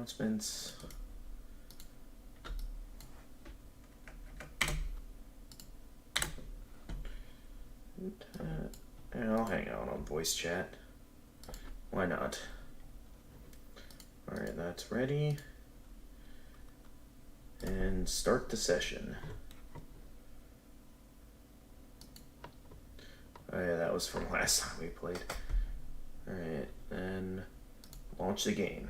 announcements. And I'll hang out on voice chat. Why not? Alright, that's ready. And start the session. Oh yeah, that was from last time we played. Alright, and launch the game.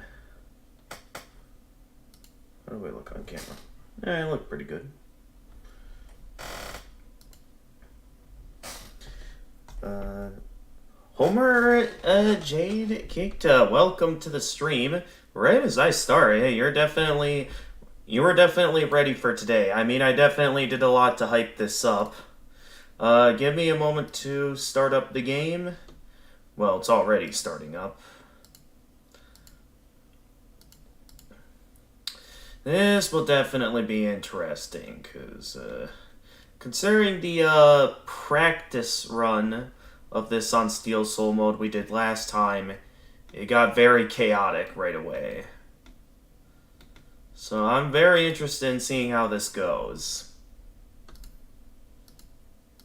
How do I look on camera? I look pretty good. Homer Jade kicked welcome to the stream. Right as I start, hey, you were definitely ready for today. I mean, I definitely did a lot to hype this up. Give me a moment to start up the game. Well, it's already starting up. This will definitely be interesting, because considering the practice run of this on Steel Soul mode we did last time, it got very chaotic right away. So I'm very interested in seeing how this goes.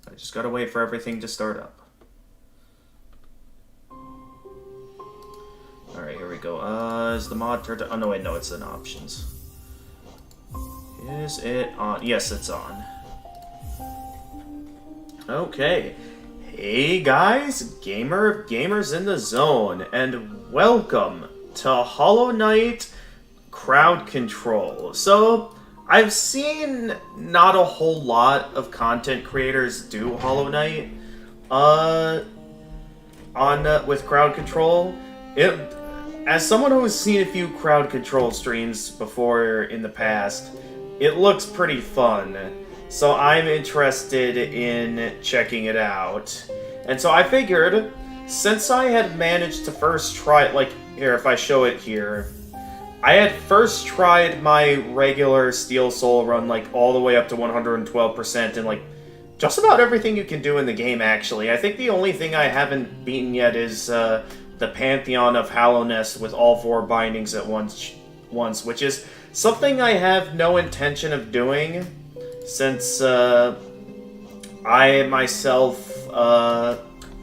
I just gotta wait for everything to start up. Alright, here we go. Is the mod turned on? Oh no, wait, no, it's in options. Is it on? Yes, it's on. Okay. Hey guys, gamers in the zone, and welcome to Hollow Knight Crowd Control. So, I've seen not a whole lot of content creators do Hollow Knight with Crowd Control. As someone who has seen a few Crowd Control streams before in the past, it looks pretty fun. So I'm interested in checking it out. And so I figured, since I had managed to first try it, like, here, if I show it here, I had first tried my regular Steel Soul run, like, all the way up to 112%, and, like, just about everything you can do in the game, actually. I think the only thing I haven't beaten yet is, the Pantheon of Hallownest with all 4 bindings at once, which is something I have no intention of doing, since I myself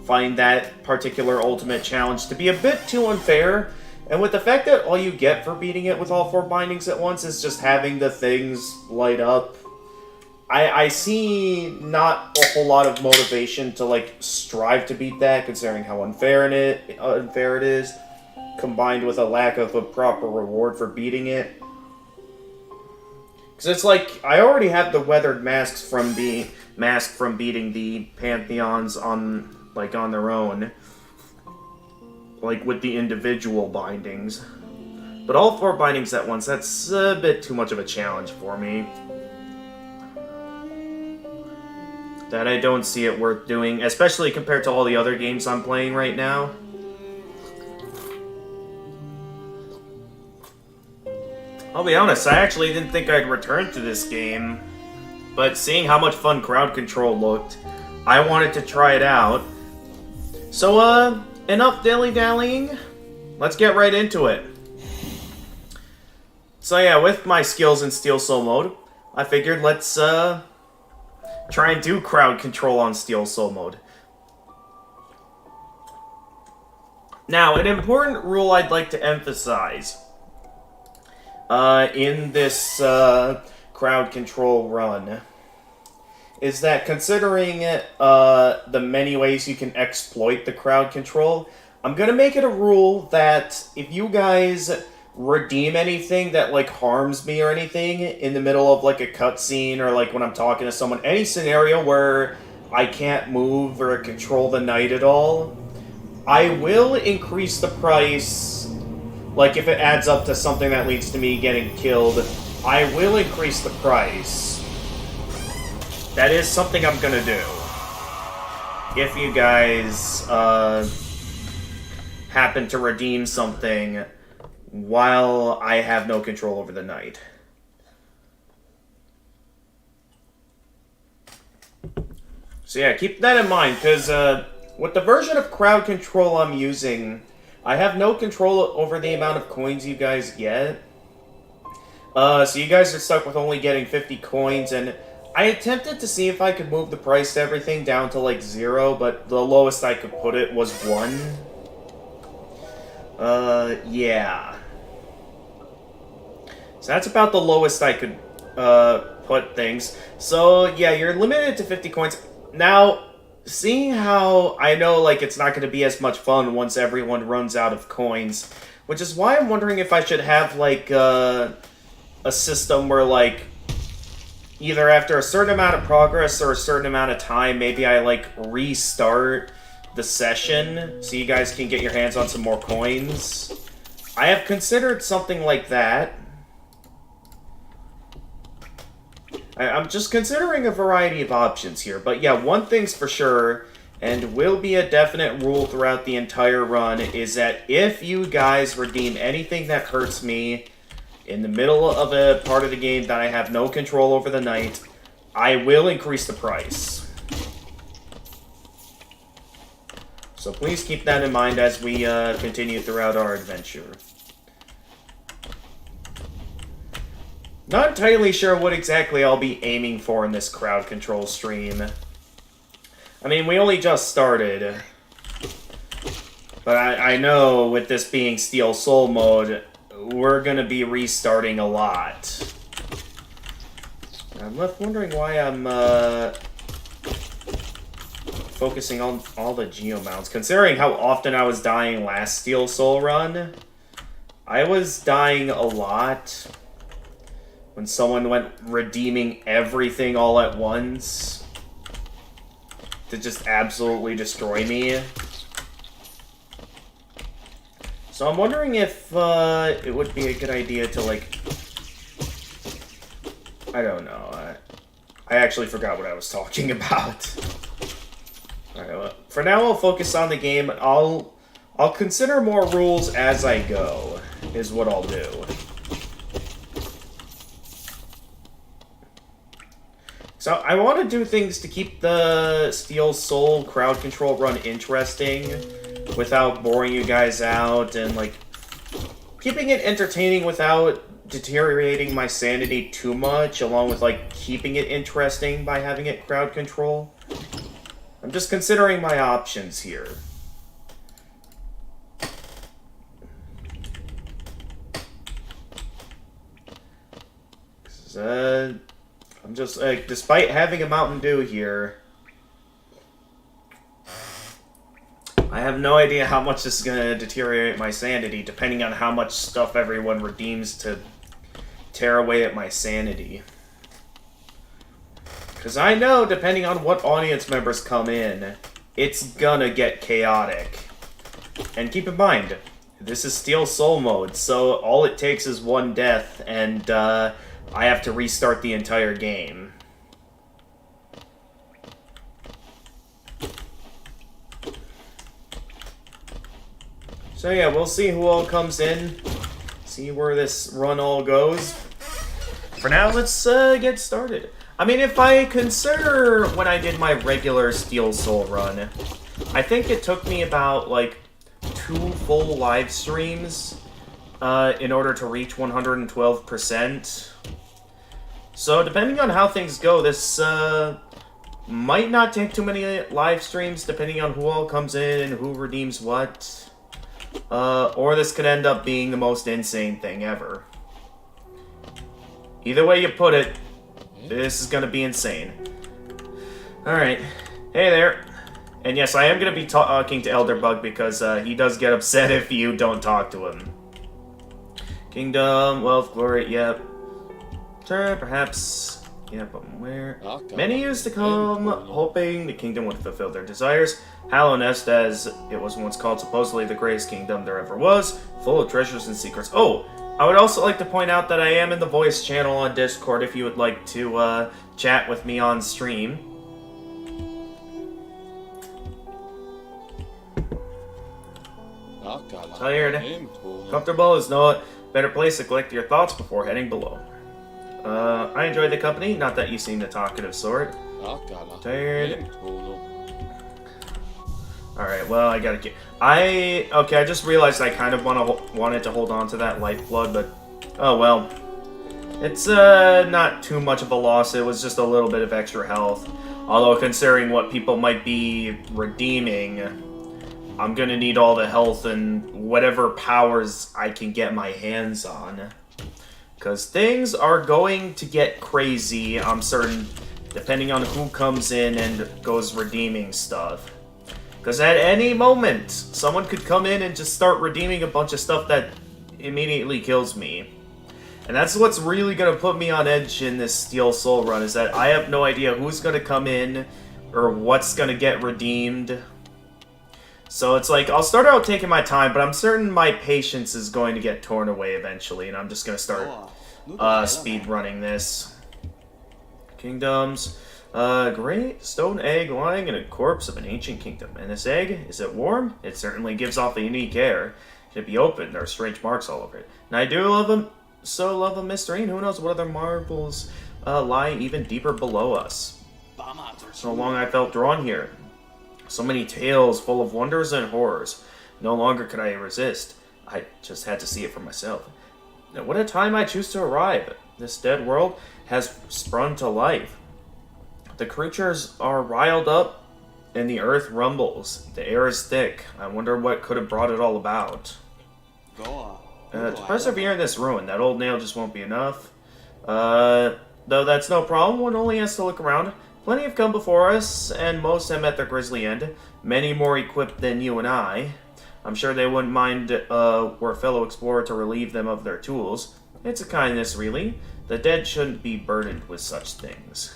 find that particular ultimate challenge to be a bit too unfair, and with the fact that all you get for beating it with all 4 bindings at once is just having the things light up, I see not a whole lot of motivation to, like, strive to beat that, considering how unfair it is, combined with a lack of a proper reward for beating it. Because it's like, I already have the weathered masks from beating the Pantheons on their own. Like, with the individual bindings. But all 4 bindings at once, that's a bit too much of a challenge for me. That I don't see it worth doing, especially compared to all the other games I'm playing right now. I'll be honest, I actually didn't think I'd return to this game, but seeing how much fun Crowd Control looked, I wanted to try it out. So, enough dilly-dallying, let's get right into it. So yeah, with my skills in Steel Soul mode, I figured let's, try and do Crowd Control on Steel Soul mode. Now, an important rule I'd like to emphasize in this Crowd Control run is that considering the many ways you can exploit the Crowd Control, I'm gonna make it a rule that if you guys redeem anything that, like, harms me or anything in the middle of, like, a cutscene or, like, when I'm talking to someone, any scenario where I can't move or control the knight at all, I will increase the price. Like, if it adds up to something that leads to me getting killed, I will increase the price. That is something I'm gonna do. If you guys happen to redeem something while I have no control over the knight. So yeah, keep that in mind, because with the version of Crowd Control I'm using, I have no control over the amount of coins you guys get. So you guys are stuck with only getting 50 coins, and I attempted to see if I could move the price to everything down to like 0, but the lowest I could put it was 1. Yeah. So that's about the lowest I could, put things. So, yeah, you're limited to 50 coins. Now, seeing how I know, like, it's not going to be as much fun once everyone runs out of coins, which is why I'm wondering if I should have, like, a system where, like, either after a certain amount of progress or a certain amount of time, maybe I, like, restart the session so you guys can get your hands on some more coins. I have considered something like that. I'm just considering a variety of options here, but yeah, one thing's for sure, and will be a definite rule throughout the entire run, is that if you guys redeem anything that hurts me in the middle of a part of the game that I have no control over the night, I will increase the price. So please keep that in mind as we continue throughout our adventure. Not entirely sure what exactly I'll be aiming for in this crowd control stream. I mean, we only just started. But I know with this being Steel Soul mode, we're gonna be restarting a lot. I'm left wondering why I'm focusing on all the Geomounts. Considering how often I was dying last Steel Soul run, I was dying a lot when someone went redeeming everything all at once to just absolutely destroy me. So I'm wondering if it would be a good idea to, like, I don't know. I actually forgot what I was talking about. Alright, well, for now I'll focus on the game. I'll consider more rules as I go, is what I'll do. So I want to do things to keep the Steel Soul crowd control run interesting without boring you guys out, and, like, keeping it entertaining without deteriorating my sanity too much, along with, like, keeping it interesting by having it crowd control. I'm just considering my options here. I'm just, like, despite having a Mountain Dew here, I have no idea how much this is going to deteriorate my sanity, depending on how much stuff everyone redeems to tear away at my sanity. Because I know, depending on what audience members come in, it's gonna get chaotic. And keep in mind, this is Steel Soul mode, so all it takes is one death, and I have to restart the entire game. So yeah, we'll see who all comes in, see where this run all goes. For now, let's get started. I mean, if I consider when I did my regular Steel Soul run, I think it took me about, like, 2 full live streams in order to reach 112%. So, depending on how things go, this might not take too many live streams, depending on who all comes in and who redeems what. Or this could end up being the most insane thing ever. Either way you put it, this is gonna be insane. Alright. Hey there. And yes, I am gonna be talking to Elderbug because he does get upset if you don't talk to him. Kingdom, wealth, glory, yep. Sure, perhaps. Yeah, but where? Many years to come, hoping the kingdom would fulfill their desires. Hallownest, as it was once called, supposedly the greatest kingdom there ever was, full of treasures and secrets. Oh, I would also like to point out that I am in the voice channel on Discord if you would like to chat with me on stream. Tired. Comfortable is no better place to collect your thoughts before heading below. I enjoy the company, not that you seem the talkative sort. Tired. Alright, well, I gotta get... Okay, I just realized I kind of wanted to hold on to that lifeblood, but... Oh, well. It's not too much of a loss. It was just a little bit of extra health. Although considering what people might be redeeming, I'm gonna need all the health and whatever powers I can get my hands on. Because things are going to get crazy, I'm certain, depending on who comes in and goes redeeming stuff. Because at any moment, someone could come in and just start redeeming a bunch of stuff that immediately kills me. And that's what's really going to put me on edge in this Steel Soul run, is that I have no idea who's going to come in or what's going to get redeemed. So it's like, I'll start out taking my time, but I'm certain my patience is going to get torn away eventually, and I'm just going to start speed running this. Kingdoms. Great stone egg lying in a corpse of an ancient kingdom. And this egg, is it warm? It certainly gives off a unique air. Should be open, there are strange marks all over it. And I do love them. So love a mystery, and who knows what other marvels lie even deeper below us. So long I felt drawn here. So many tales full of wonders and horrors. No longer could I resist. I just had to see it for myself. Now, what a time I choose to arrive. This dead world has sprung to life. The creatures are riled up, and the earth rumbles. The air is thick. I wonder what could have brought it all about. To persevere in this ruin, that old nail just won't be enough. Though that's no problem, one only has to look around. Plenty have come before us, and most have met their grisly end. Many more equipped than you and I. I'm sure they wouldn't mind were a fellow explorer to relieve them of their tools. It's a kindness, really. The dead shouldn't be burdened with such things.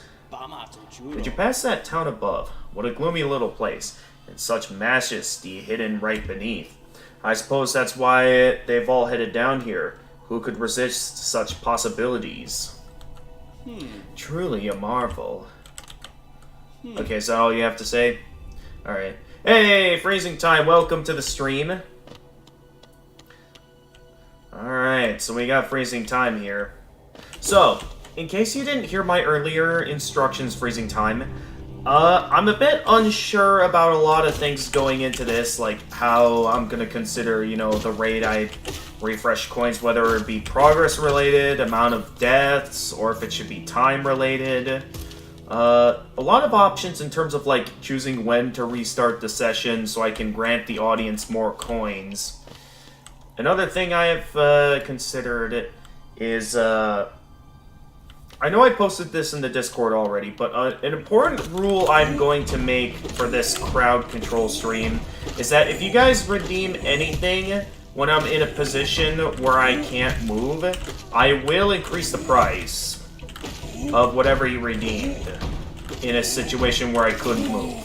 Did you pass that town above? What a gloomy little place, and such majesty hidden right beneath. I suppose that's why they've all headed down here. Who could resist such possibilities? Truly a marvel. Okay, is that all you have to say? Alright. Hey, Freezing Time, welcome to the stream. Alright, so we got Freezing Time here. So, in case you didn't hear my earlier instructions, Freezing Time, I'm a bit unsure about a lot of things going into this, like how I'm gonna consider, you know, the rate I refresh coins, whether it be progress related, amount of deaths, or if it should be time related. A lot of options in terms of like choosing when to restart the session so I can grant the audience more coins. Another thing I have considered is I know I posted this in the Discord already, but an important rule I'm going to make for this crowd control stream is that if you guys redeem anything when I'm in a position where I can't move, I will increase the price of whatever you redeemed in a situation where I couldn't move.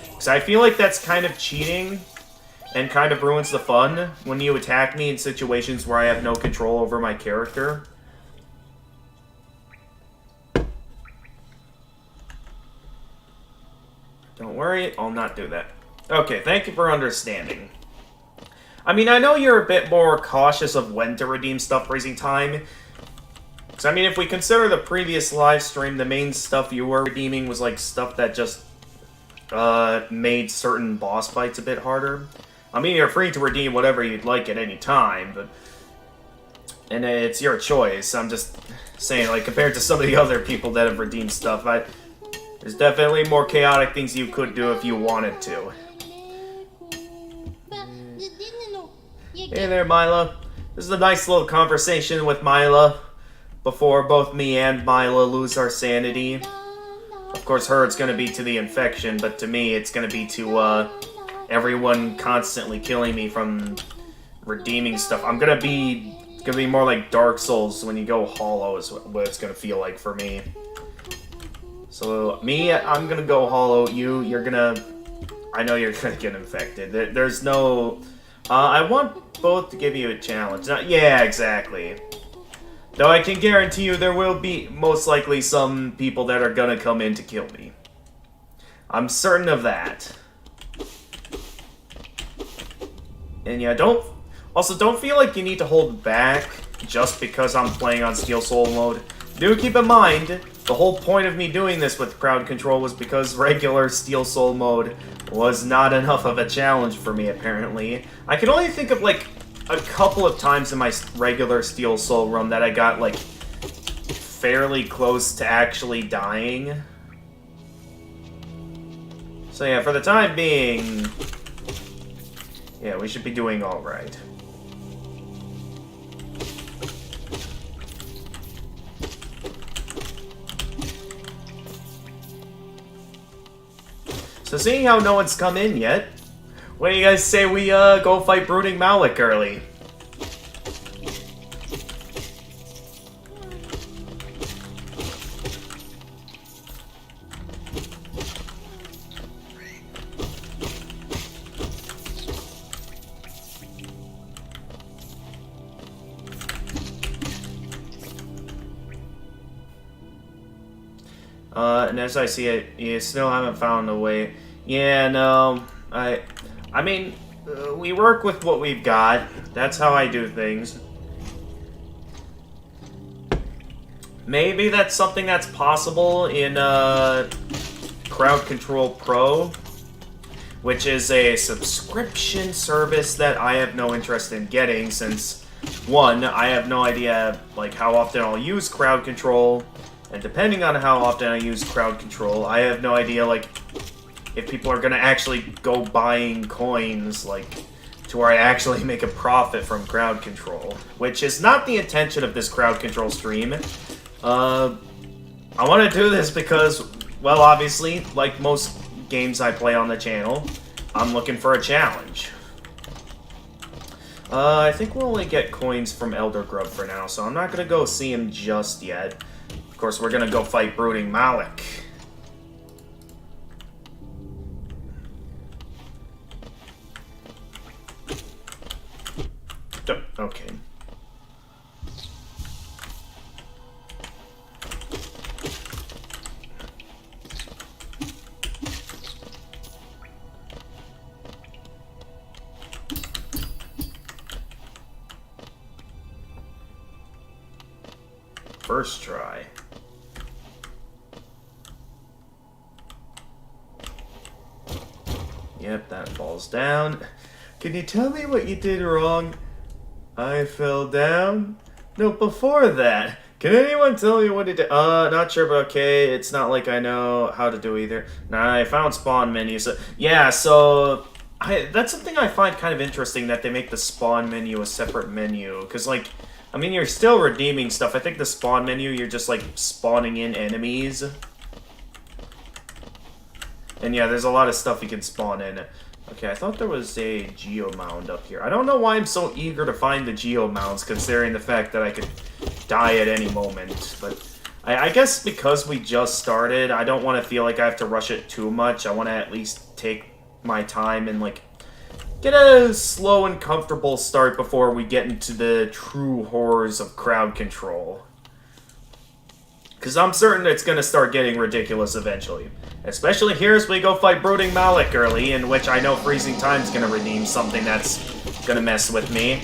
Because I feel like that's kind of cheating and kind of ruins the fun when you attack me in situations where I have no control over my character. Don't worry, I'll not do that. Okay, thank you for understanding. I mean, I know you're a bit more cautious of when to redeem stuff, Freezing Time. Because, I mean, if we consider the previous live stream, the main stuff you were redeeming was, like, stuff that just made certain boss fights a bit harder. I mean, you're free to redeem whatever you'd like at any time, but... and it's your choice. I'm just saying, like, compared to some of the other people that have redeemed stuff, there's definitely more chaotic things you could do if you wanted to. Hey there, Mila. This is a nice little conversation with Mila before both me and Mila lose our sanity. Of course, her it's going to be to the infection, but to me it's going to be to everyone constantly killing me from redeeming stuff. It's going to be more like Dark Souls when you go hollow is what it's going to feel like for me. So, me, I'm gonna go hollow. You're gonna... I know you're gonna get infected. There's no... I want both to give you a challenge. Yeah, exactly. Though I can guarantee you there will be, most likely, some people that are gonna come in to kill me. I'm certain of that. And yeah, don't feel like you need to hold back just because I'm playing on Steel Soul mode. Do keep in mind... the whole point of me doing this with crowd control was because regular Steel Soul mode was not enough of a challenge for me, apparently. I can only think of, like, a couple of times in my regular Steel Soul run that I got, like, fairly close to actually dying. So yeah, for the time being, yeah, we should be doing alright. So seeing how no one's come in yet, what do you guys say we go fight Brooding Malik early? And as I see it, you still haven't found a way. Yeah, no, I mean, we work with what we've got. That's how I do things. Maybe that's something that's possible in Crowd Control Pro, which is a subscription service that I have no interest in getting since, one, I have no idea like how often I'll use Crowd Control. And depending on how often I use Crowd Control, I have no idea, like, if people are gonna actually go buying coins, like, to where I actually make a profit from Crowd Control. Which is not the intention of this Crowd Control stream. I want to do this because, well, obviously, like most games I play on the channel, I'm looking for a challenge. I think we'll only get coins from Elder Grub for now, so I'm not gonna go see him just yet. Of course, we're gonna go fight Brooding Malik. Okay. First try. Yep, that falls down. Can you tell me what you did wrong? I fell down? No, before that. Can anyone tell me what it did? Not sure, but okay. It's not like I know how to do either. Nah, I found spawn menu. So, yeah, so... that's something I find kind of interesting, that they make the spawn menu a separate menu. Because, like, I mean, you're still redeeming stuff. I think the spawn menu, you're just, like, spawning in enemies. And yeah, there's a lot of stuff you can spawn in. Okay, I thought there was a Geomound up here. I don't know why I'm so eager to find the Geomounds, considering the fact that I could die at any moment. But I guess because we just started, I don't want to feel like I have to rush it too much. I want to at least take my time and, like, get a slow and comfortable start before we get into the true horrors of Crowd Control. Because I'm certain it's going to start getting ridiculous eventually. Especially here as we go fight Brooding Malik early, in which I know Freezing Time's going to redeem something that's going to mess with me.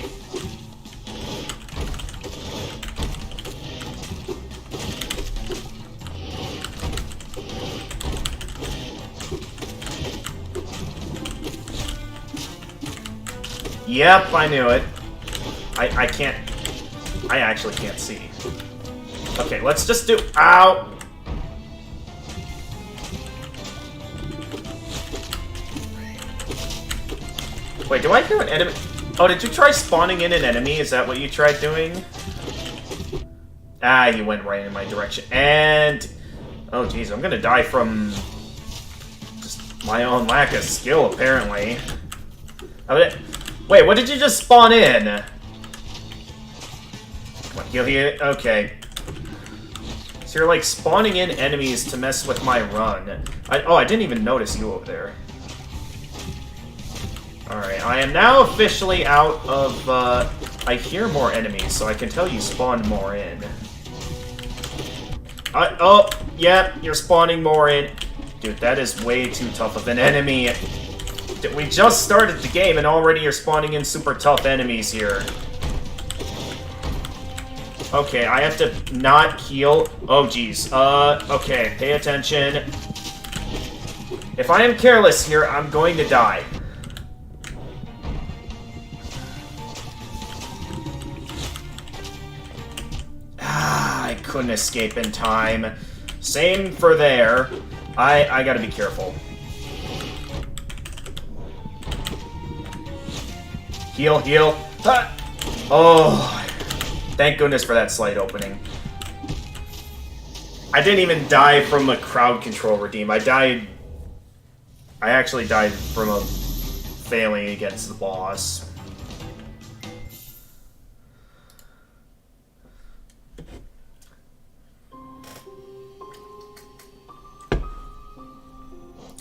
Yep, I knew it. I can't... I actually can't see. Okay, let's just do... Ow! Wait, do I hear an enemy? Oh, did you try spawning in an enemy? Is that what you tried doing? Ah, you went right in my direction. And... oh, jeez, I'm gonna die from... just my own lack of skill, apparently. Wait, what did you just spawn in? Come on, you'll hear it? Okay. So you're, like, spawning in enemies to mess with my run. I didn't even notice you over there. Alright, I am now officially out of, I hear more enemies, so I can tell you spawned more in. Oh, yeah, you're spawning more in. Dude, that is way too tough of an enemy. We just started the game, and already you're spawning in super tough enemies here. Okay, I have to not heal. Oh, jeez. Okay, pay attention. If I am careless here, I'm going to die. Ah, I couldn't escape in time. Same for there. I gotta be careful. Heal, heal. Ah! Oh, thank goodness for that slight opening. I didn't even die from a crowd control redeem. I actually died from a failing against the boss.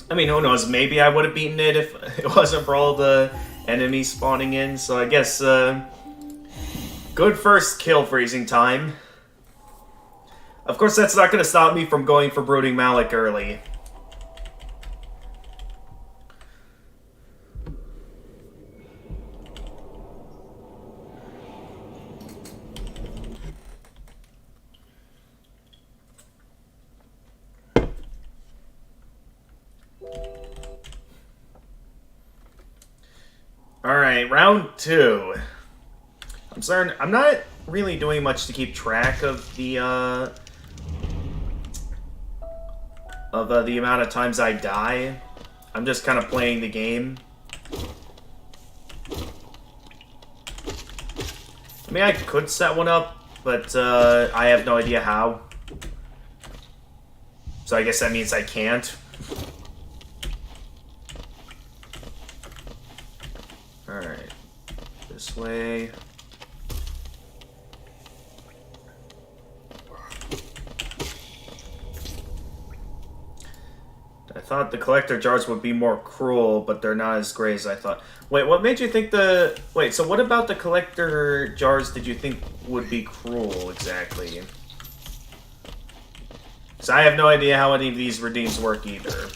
I mean, who knows? Maybe I would have beaten it if it wasn't for all the enemies spawning in. So I guess, good first kill freezing time. Of course, that's not going to stop me from going for Brooding Malik early. Alright, round 2. I'm not really doing much to keep track of the amount of times I die. I'm just kind of playing the game. I mean, I could set one up, but I have no idea how. So I guess that means I can't. Alright. This way. I thought the collector jars would be more cruel, but they're not as great as I thought. Wait, what made you think the... Wait, so what about the collector jars did you think would be cruel, exactly? Because I have no idea how any of these redeems work, either.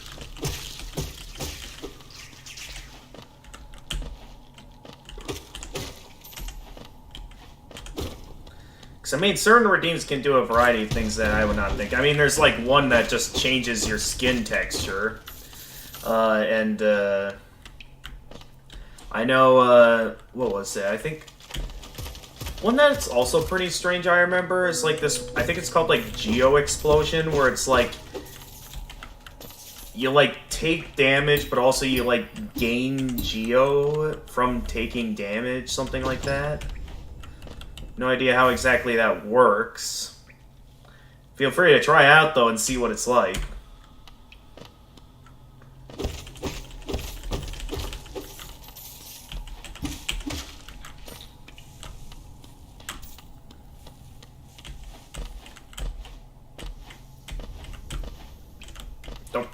Because, I mean, certain redeems can do a variety of things that I would not think. I mean, there's, like, one that just changes your skin texture. I know, what was it? I think... One that's also pretty strange, I remember, is, like, this... I think it's called, like, Geo Explosion, where it's, like... You, like, take damage, but also you, like, gain Geo from taking damage, something like that. No idea how exactly that works. Feel free to try out, though, and see what it's like. Don't.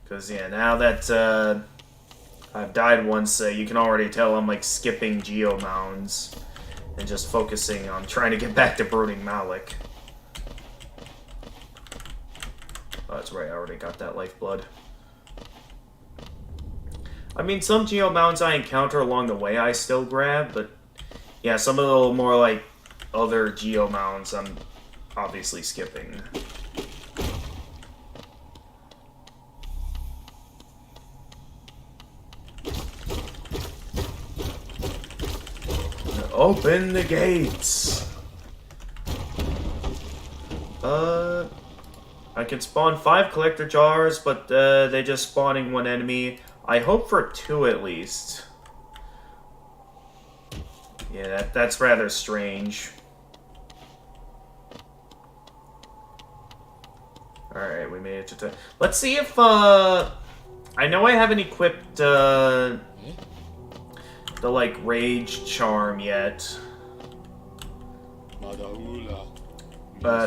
Because, yeah, now that, I've died once, you can already tell I'm, like, skipping Geo Mounds and just focusing on trying to get back to Brooding Malik. Oh, that's right, I already got that lifeblood. I mean, some Geo Mounds I encounter along the way I still grab, but yeah, some of the more, like, other Geo Mounds I'm obviously skipping. Open the gates! I can spawn 5 collector jars, but they just spawning 1 enemy. I hope for 2 at least. Yeah, that's rather strange. Alright, we made it to 10. Let's see if, I know I haven't equipped, the, like, Rage Charm yet.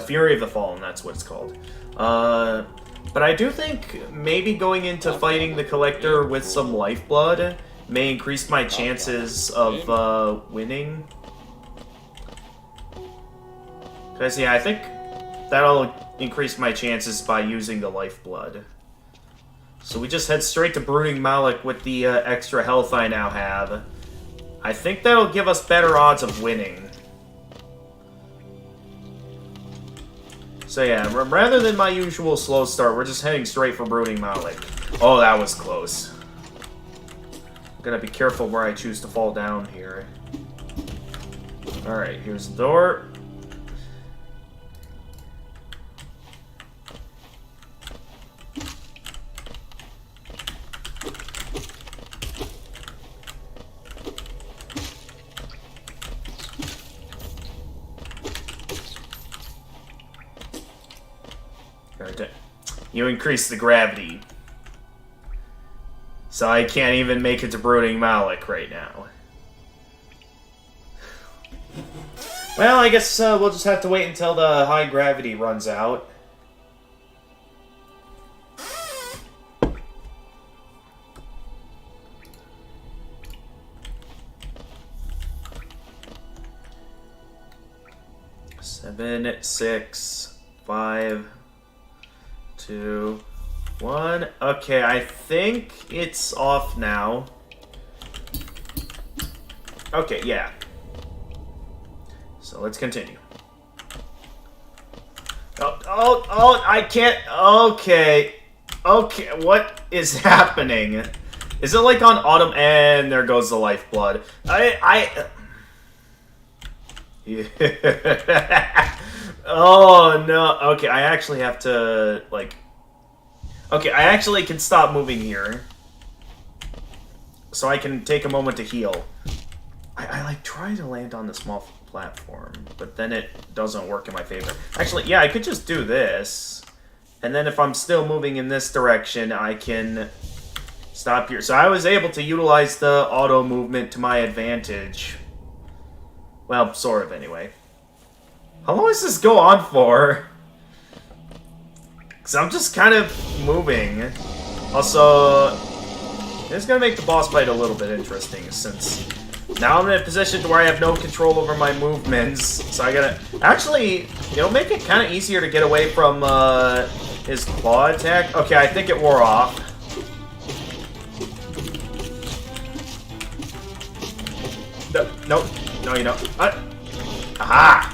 Fury of the Fallen, that's what it's called. But I do think maybe going into fighting the Collector with some Lifeblood may increase my chances of, winning. Because, yeah, I think that'll increase my chances by using the Lifeblood. So we just head straight to Brooding Malik with the extra health I now have. I think that'll give us better odds of winning. So yeah, rather than my usual slow start, we're just heading straight for Brooding Malik. Oh, that was close. I'm gonna be careful where I choose to fall down here. Alright, here's the door. You increase the gravity. So I can't even make it to Brooding Malik right now. Well, I guess we'll just have to wait until the high gravity runs out. Seven, 6, 5, 2, 1. Okay, I think it's off now. Okay, yeah. So let's continue. Oh, I can't. Okay. Okay, what is happening? Is it like on autumn? And there goes the lifeblood. Yeah. Oh, no. Okay, I actually have to, like... Okay, I actually can stop moving here. So I can take a moment to heal. I like, try to land on the small platform, but then it doesn't work in my favor. Actually, yeah, I could just do this. And then if I'm still moving in this direction, I can stop here. So I was able to utilize the auto movement to my advantage. Well, sort of, anyway. How long does this go on for? Because I'm just kind of moving. Also, it's going to make the boss fight a little bit interesting, since now I'm in a position to where I have no control over my movements. So I gotta... Actually, it'll make it kind of easier to get away from his claw attack. Okay, I think it wore off. No, you don't. Aha!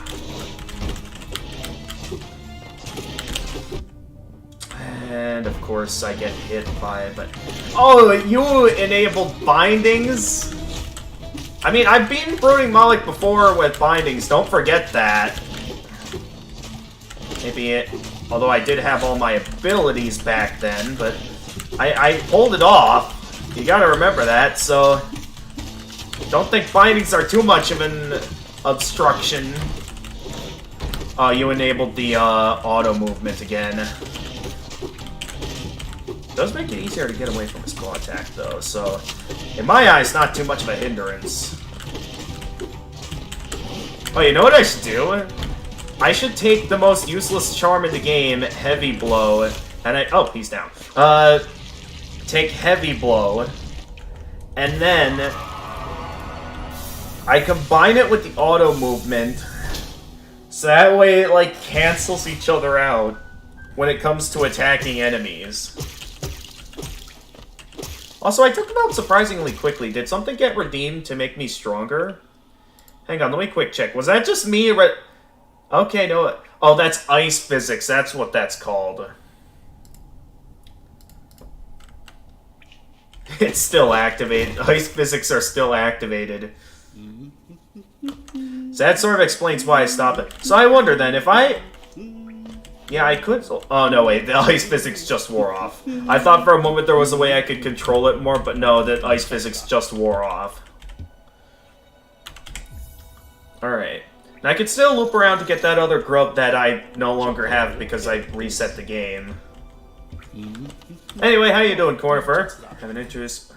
And of course I get hit by it, but... Oh, you enabled bindings? I mean, I've beaten Brooding Malik before with bindings, don't forget that. Maybe it... Although I did have all my abilities back then, but... I pulled it off. You gotta remember that, so... Don't think bindings are too much of an obstruction. Oh, you enabled the auto movement again. Does make it easier to get away from his claw attack, though, so... In my eyes, not too much of a hindrance. Oh, you know what I should do? I should take the most useless charm in the game, Heavy Blow, and oh, he's down. Take Heavy Blow, and then... I combine it with the auto movement, so that way it, like, cancels each other out when it comes to attacking enemies. Also, I took them out surprisingly quickly. Did something get redeemed to make me stronger? Hang on, let me quick check. Was that just me? Okay, no. Oh, that's ice physics. That's what that's called. It's still activated. Ice physics are still activated. So that sort of explains why I stopped it. So I wonder then, if I... Yeah, I could... Oh, no, wait. The ice physics just wore off. I thought for a moment there was a way I could control it more, but no, the ice physics just wore off. Alright. And I could still loop around to get that other grub that I no longer have because I reset the game. Anyway, how you doing, Cornifer? Have an interest...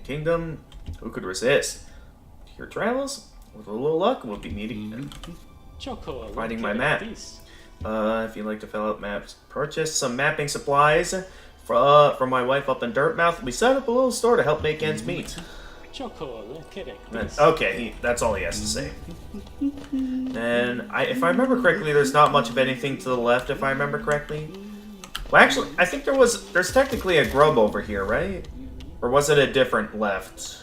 Kingdom, who could resist? Your travels, with a little luck, we'll be meeting finding my map. If you'd like to fill out maps, purchase some mapping supplies from my wife up in Dirtmouth. We set up a little store to help make ends meet. Okay, that's all he has to say. And if I remember correctly, there's not much of anything to the left, if I remember correctly. Well, actually, I think there's technically a grub over here, right? Or was it a different left,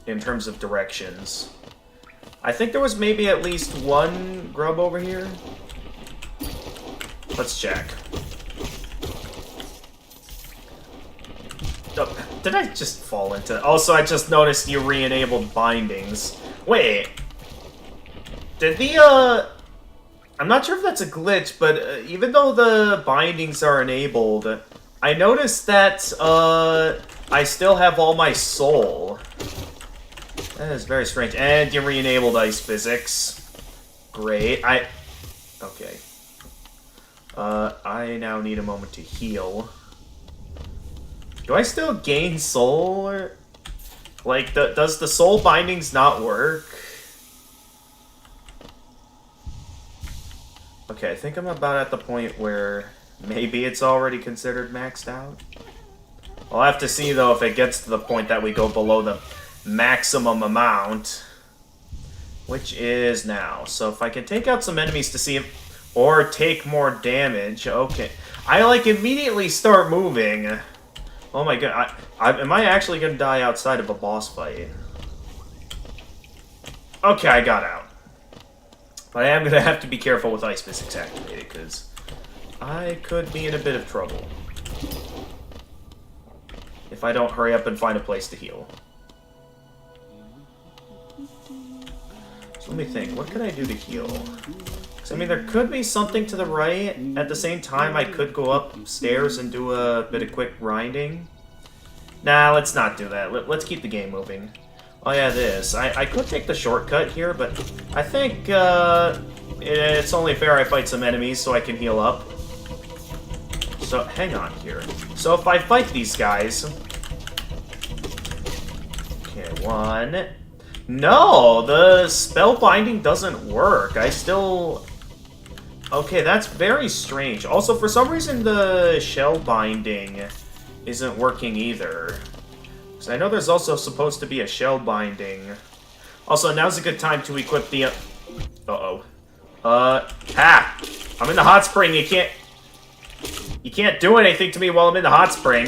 in terms of directions? I think there was maybe at least one grub over here. Let's check. did I just fall into? Also, I just noticed you re-enabled bindings. Wait. Did the, I'm not sure if that's a glitch, but even though the bindings are enabled, I noticed that, I still have all my soul. That is very strange. And you re-enabled ice physics. Great. Okay. I now need a moment to heal. Do I still gain soul? Or... Like, does the soul bindings not work? Okay, I think I'm about at the point where maybe it's already considered maxed out. I'll have to see, though, if it gets to the point that we go below the maximum amount. Which is now. So if I can take out some enemies to see if... Or take more damage. Okay. I, like, immediately start moving. Oh my god. Am I actually going to die outside of a boss fight? Okay, I got out. But I am going to have to be careful with ice physics activated, because I could be in a bit of trouble. If I don't hurry up and find a place to heal. So let me think. What could I do to heal? I mean, there could be something to the right. At the same time, I could go upstairs and do a bit of quick grinding. Nah, let's not do that. Let's keep the game moving. Oh yeah, this. I could take the shortcut here, but I think it's only fair I fight some enemies so I can heal up. So, hang on here. So if I fight these guys... Okay, one... No! The spell binding doesn't work. I still... Okay, that's very strange. Also, for some reason, the shell binding isn't working either. Because I know there's also supposed to be a shell binding. Also, now's a good time to equip the... Uh-oh. Ha! I'm in the hot spring. You can't do anything to me while I'm in the hot spring.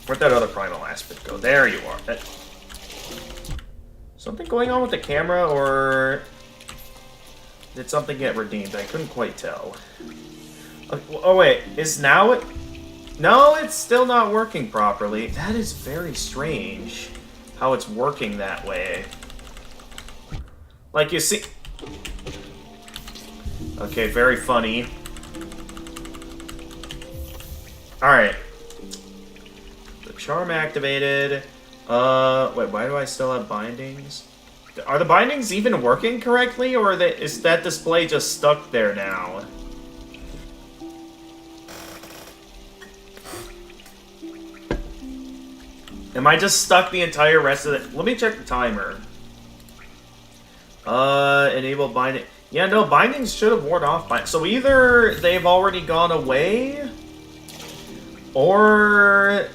Where'd that other primal aspect go? There you are. Something going on with the camera, or... Did something get redeemed? I couldn't quite tell. Oh, wait. Is now it... No, it's still not working properly. That is very strange, how it's working that way. Like, you see... Okay, very funny. Alright. The charm activated. Wait, why do I still have bindings? Are the bindings even working correctly, or is that display just stuck there now? Am I just stuck the entire rest of it? Let me check the timer. Enable binding. Yeah, no, bindings should have worn off. So either they've already gone away, or...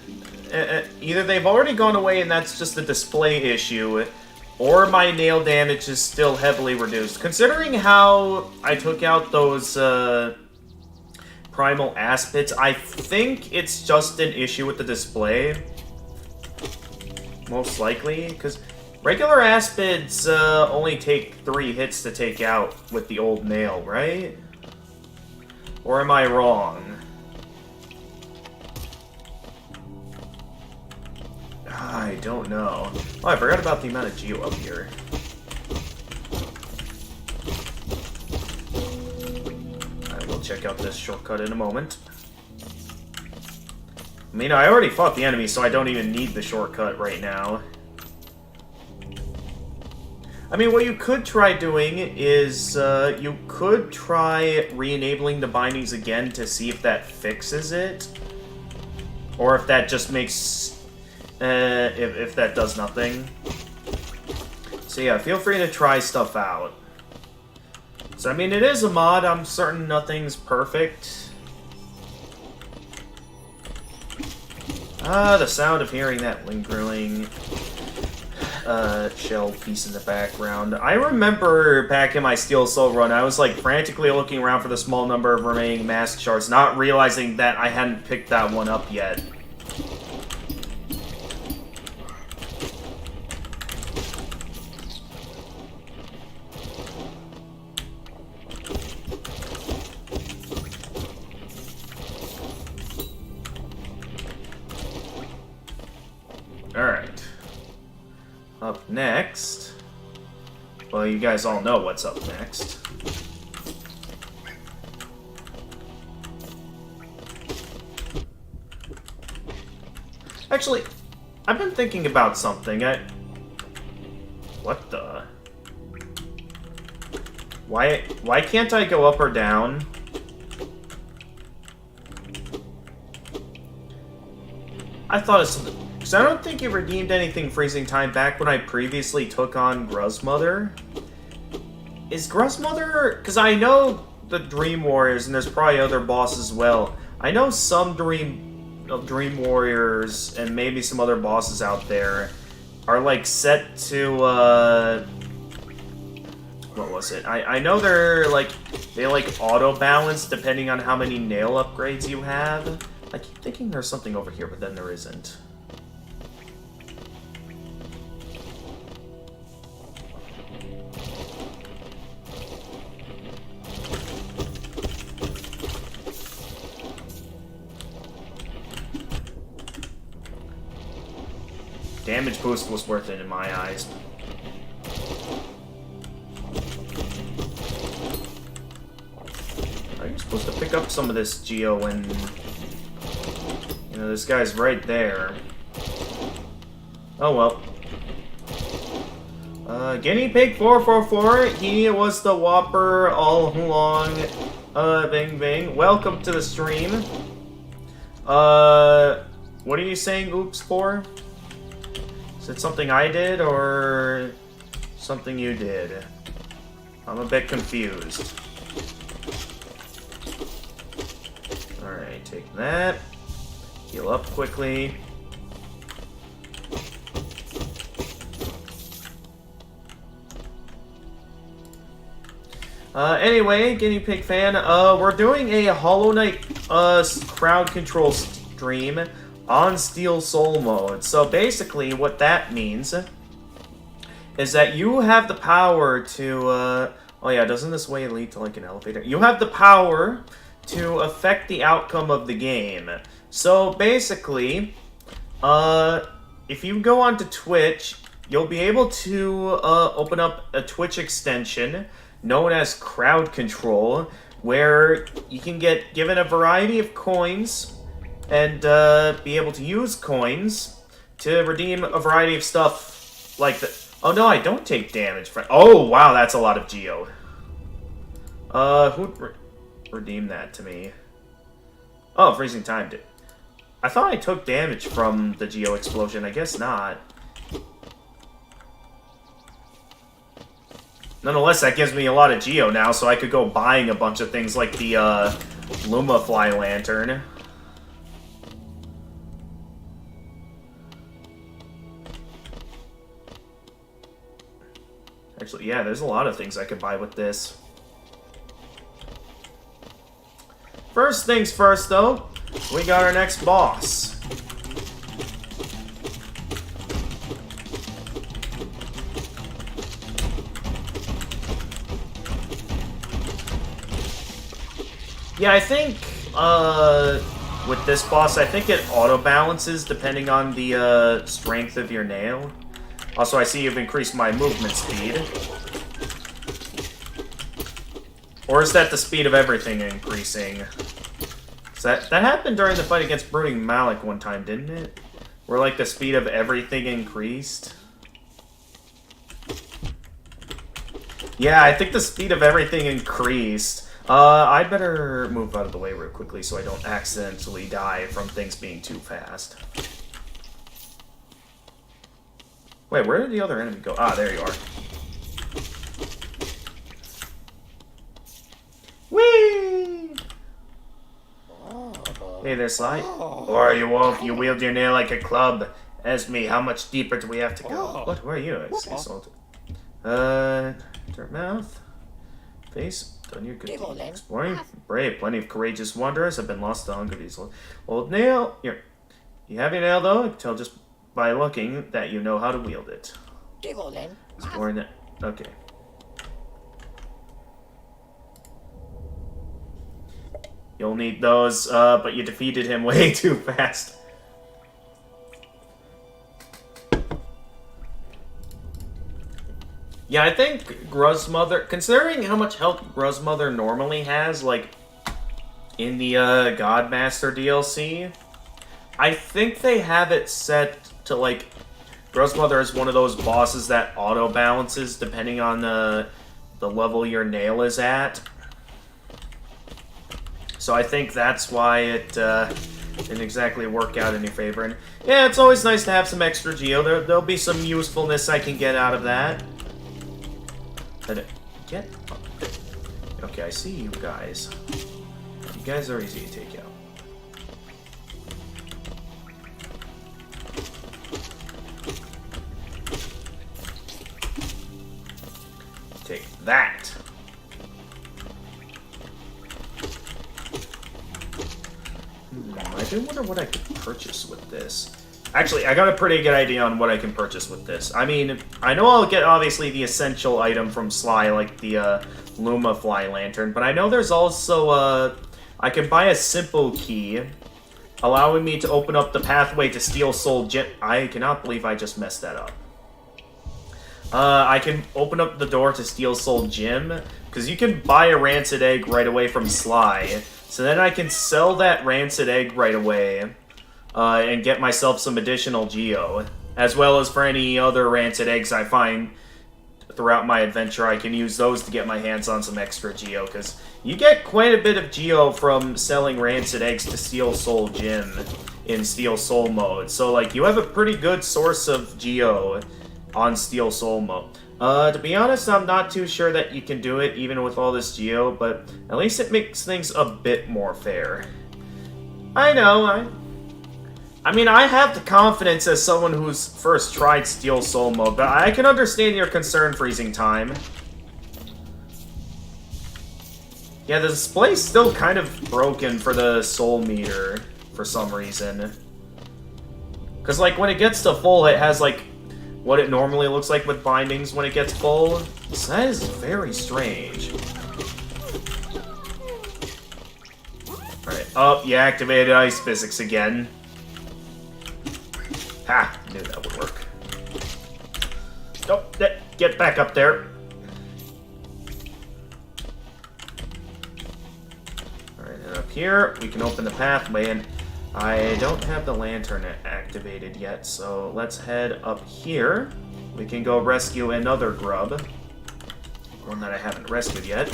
either they've already gone away and that's just a display issue, or my nail damage is still heavily reduced. Considering how I took out those primal aspects, I think it's just an issue with the display. Most likely, because regular aspects only take 3 hits to take out with the old nail, right? Or am I wrong? I don't know. Oh, I forgot about the amount of geo up here. I will check out this shortcut in a moment. I mean, I already fought the enemy, so I don't even need the shortcut right now. I mean, what you could try doing is, you could try re-enabling the bindings again to see if that fixes it. Or if that just makes... if that does nothing. So yeah, feel free to try stuff out. So I mean, it is a mod, I'm certain nothing's perfect. The sound of hearing that lingering shell piece in the background. I remember back in my Steel Soul run, I was like frantically looking around for the small number of remaining mask shards, not realizing that I hadn't picked that one up yet. Up next... Well, you guys all know what's up next. Actually, I've been thinking about something. What the... Why can't I go up or down? I thought of something. Because I don't think you redeemed anything freezing time back when I previously took on Gruzmother. Is Gruzmother... Because I know the Dream Warriors, and there's probably other bosses as well. I know some Dream Warriors, and maybe some other bosses out there, are, like, set to, what was it? I know they're, like, they, like, auto-balance depending on how many nail upgrades you have. I keep thinking there's something over here, but then there isn't. Damage boost was worth it in my eyes. Are you supposed to pick up some of this Geo when... You know, this guy's right there. Oh well. Guinea Pig 444, he was the Whopper all along. Bing Bing. Welcome to the stream. What are you saying oops for? Is it something I did, or something you did? I'm a bit confused. Alright, take that. Heal up quickly. Anyway, Guinea Pig fan, we're doing a Hollow Knight crowd control stream on Steel Soul mode. So basically what that means is that you have the power to, oh yeah, doesn't this way lead to like an elevator? You have the power to affect the outcome of the game. So basically, if you go onto Twitch, you'll be able to open up a Twitch extension known as Crowd Control, where you can get given a variety of coins and be able to use coins to redeem a variety of stuff like that. Oh no, I don't take damage from... Oh wow, that's a lot of Geo. Who'd redeem that to me? Oh, Freezing Time did. I thought I took damage from the Geo Explosion. I guess not. Nonetheless, that gives me a lot of Geo now, so I could go buying a bunch of things like the Luma Fly Lantern. Actually, yeah, there's a lot of things I could buy with this. First things first, though, we got our next boss. Yeah, I think, with this boss, I think it auto-balances depending on the, strength of your nail. Also, I see you've increased my movement speed. Or is that the speed of everything increasing? That happened during the fight against Brooding Malik one time, didn't it? Where, like, the speed of everything increased? Yeah, I think the speed of everything increased. I'd better move out of the way real quickly so I don't accidentally die from things being too fast. Wait, where did the other enemy go? Ah, there you are. Whee! Hey there, Sly. Or you wolf, you wield your nail like a club. Ask me, how much deeper do we have to go? What? Where are you? I see salt. Dirt mouth. Face. Done your good deed. Exploring. Brave. Plenty of courageous wanderers have been lost to hunger these old nail. Here. You have your nail, though? I can tell just by looking that you know how to wield it. Exploring that. Okay. You'll need those, but you defeated him way too fast. Yeah, I think Gruzmother, considering how much health Gruzmother normally has, like, in the Godmaster DLC, I think they have it set to, like, Gruzmother is one of those bosses that auto-balances depending on the level your nail is at. So I think that's why it didn't exactly work out in your favor. And yeah, it's always nice to have some extra Geo. There'll be some usefulness I can get out of that. Get up there. Okay, I see you guys. You guys are easy to take out. Take that. I do wonder what I could purchase with this. Actually, I got a pretty good idea on what I can purchase with this. I mean, I know I'll get, obviously, the essential item from Sly, like the Luma Fly Lantern, but I know there's also, I can buy a simple key, allowing me to open up the pathway to Steel Soul Gem. I cannot believe I just messed that up. I can open up the door to Steel Soul Gym, because you can buy a Rancid Egg right away from Sly, so then I can sell that Rancid Egg right away, and get myself some additional Geo, as well as for any other Rancid Eggs I find throughout my adventure. I can use those to get my hands on some extra Geo, because you get quite a bit of Geo from selling Rancid Eggs to Steel Soul Gym in Steel Soul mode, so like you have a pretty good source of Geo on Steel Soul mode. To be honest, I'm not too sure that you can do it even with all this Geo, but at least it makes things a bit more fair. I know, I mean, I have the confidence as someone who's first tried Steel Soul mode, but I can understand your concern, Freezing Time. Yeah, the display's still kind of broken for the Soul Meter, for some reason. Because, like, when it gets to full, it has, like, what it normally looks like with bindings when it gets full. So that is very strange. Alright, oh, you activated Ice Physics again. Ha! Knew that would work. Nope, get back up there. Alright, and up here, we can open the pathway, and I don't have the lantern activated yet, so let's head up here. We can go rescue another grub. One that I haven't rescued yet.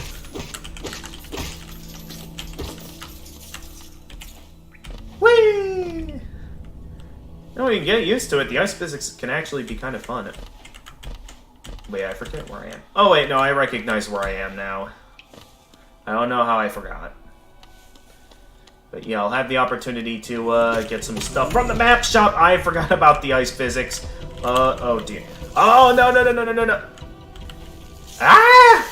Whee! No, you can get used to it. The ice physics can actually be kind of fun. Wait, I forget where I am. Oh, wait, no, I recognize where I am now. I don't know how I forgot. But yeah, I'll have the opportunity to get some stuff from the map shop. I forgot about the ice physics. Oh dear. Oh, no, no, no, no, no, no, no. Ah!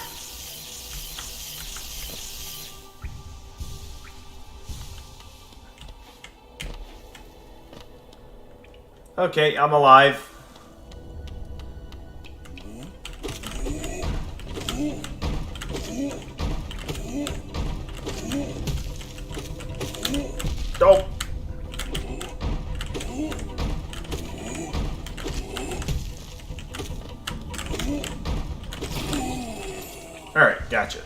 Okay, I'm alive. Don't. Alright, gotcha.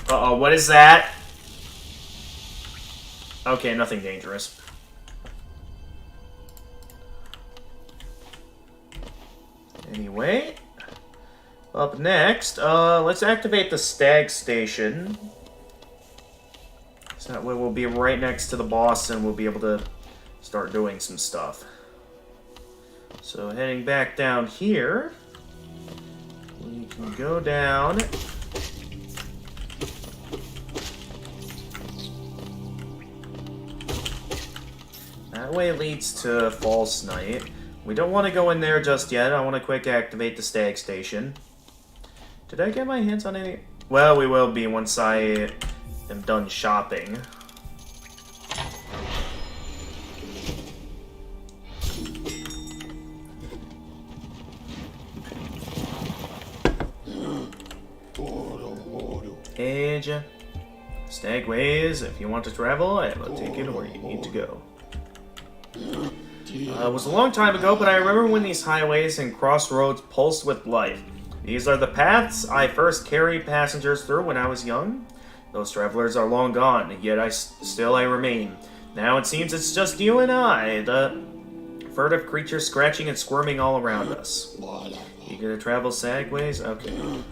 Uh-oh, what is that? Okay, nothing dangerous. Anyway, up next, let's activate the Stag Station. So that way we'll be right next to the boss and we'll be able to start doing some stuff. So heading back down here, we can go down. That way leads to False Night. We don't want to go in there just yet. I want to quick activate the Stag Station. Did I get my hands on any? Well, we will be once I am done shopping. Age. Stagways, if you want to travel, I will take you to where you need to go. It was a long time ago, but I remember when these highways and crossroads pulsed with life. These are the paths I first carried passengers through when I was young. Those travelers are long gone, yet still I remain. Now it seems it's just you and I, the furtive creatures scratching and squirming all around us. Eager to travel Sagways? Okay.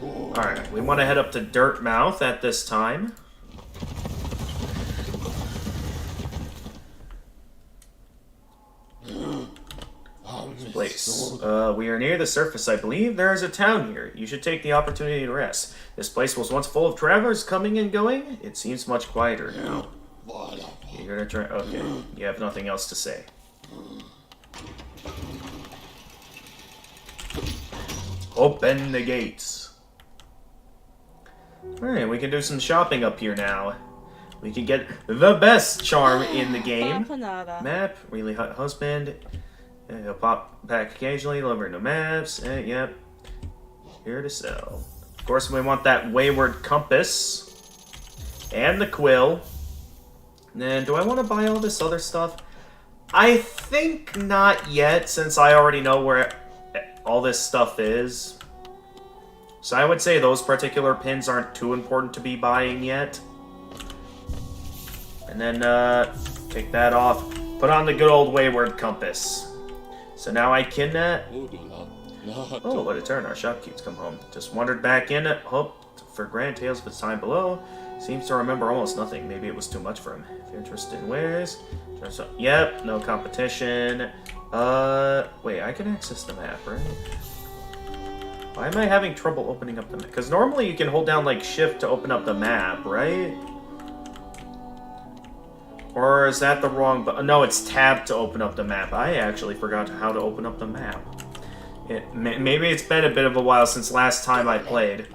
Alright, we want to head up to Dirtmouth at this time. Place. We are near the surface, I believe. There is a town here. You should take the opportunity to rest. This place was once full of travelers coming and going. It seems much quieter now. You're gonna try. Okay, you have nothing else to say. Open the gates. Alright, we can do some shopping up here now. We can get the best charm in the game. Map, really hot husband. He'll pop back occasionally, deliver no maps. Yep. Here to sell. Of course, we want that wayward compass. And the quill. And then, do I want to buy all this other stuff? I think not yet, since I already know where all this stuff is. So I would say those particular pins aren't too important to be buying yet. And then, take that off. Put on the good old wayward compass. So now I can, oh, what a turn. Our shopkeep's come home. Just wandered back in, hoped for grand tales of its time below. Seems to remember almost nothing. Maybe it was too much for him. If you're interested in wares... Yep, no competition. Wait, I can access the map, right? Why am I having trouble opening up the map? Because normally you can hold down, like, shift to open up the map, right? Or is that the wrong button? No, it's tab to open up the map. I actually forgot how to open up the map. Maybe it's been a bit of a while since last time I played.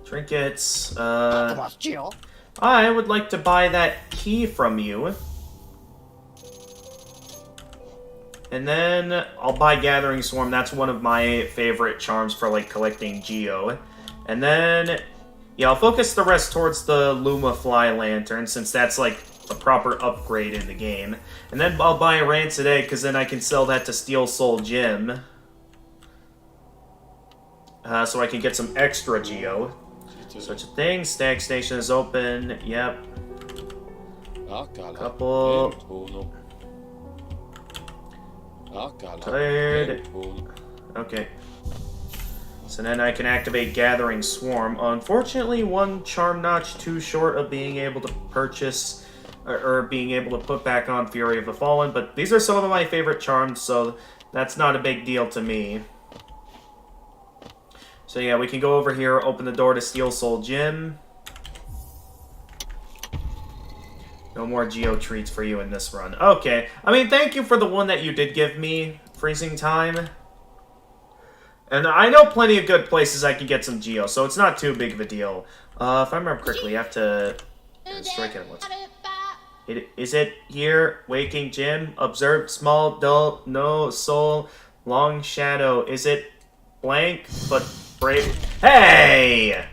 Trinkets. I would like to buy that key from you. And then I'll buy Gathering Swarm. That's one of my favorite charms for, like, collecting Geo. And then... yeah, I'll focus the rest towards the Luma Fly Lantern, since that's, like, a proper upgrade in the game. And then I'll buy a Rancid Egg, because then I can sell that to Steel Soul Gem. So I can get some extra Geo. Such a thing. Stag Station is open. Yep. Couple. Tired. Okay. So then I can activate Gathering Swarm. Unfortunately, one charm notch too short of being able to purchase, or being able to put back on Fury of the Fallen, but these are some of my favorite charms, so that's not a big deal to me. So yeah, we can go over here, open the door to Steel Soul Gym. No more Geo treats for you in this run. Okay, I mean, thank you for the one that you did give me, Freezing Time. And I know plenty of good places I can get some Geo, so it's not too big of a deal. If I remember correctly, you have to strike it once. Is it here? Waking Gym? Observed small, dull, no soul, long shadow. Is it blank, but brave? Hey!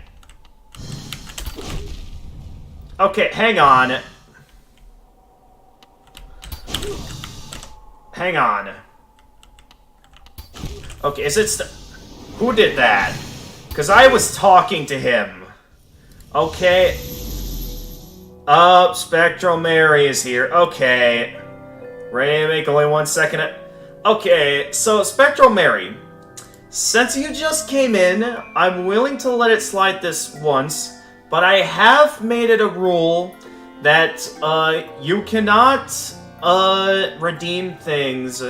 Okay, hang on. Hang on. Okay, is it who did that? Because I was talking to him. Okay. Spectral Mary is here. Okay. Ready to make only 1 second. Okay, so Spectral Mary. Since you just came in, I'm willing to let it slide this once, but I have made it a rule that, you cannot, redeem things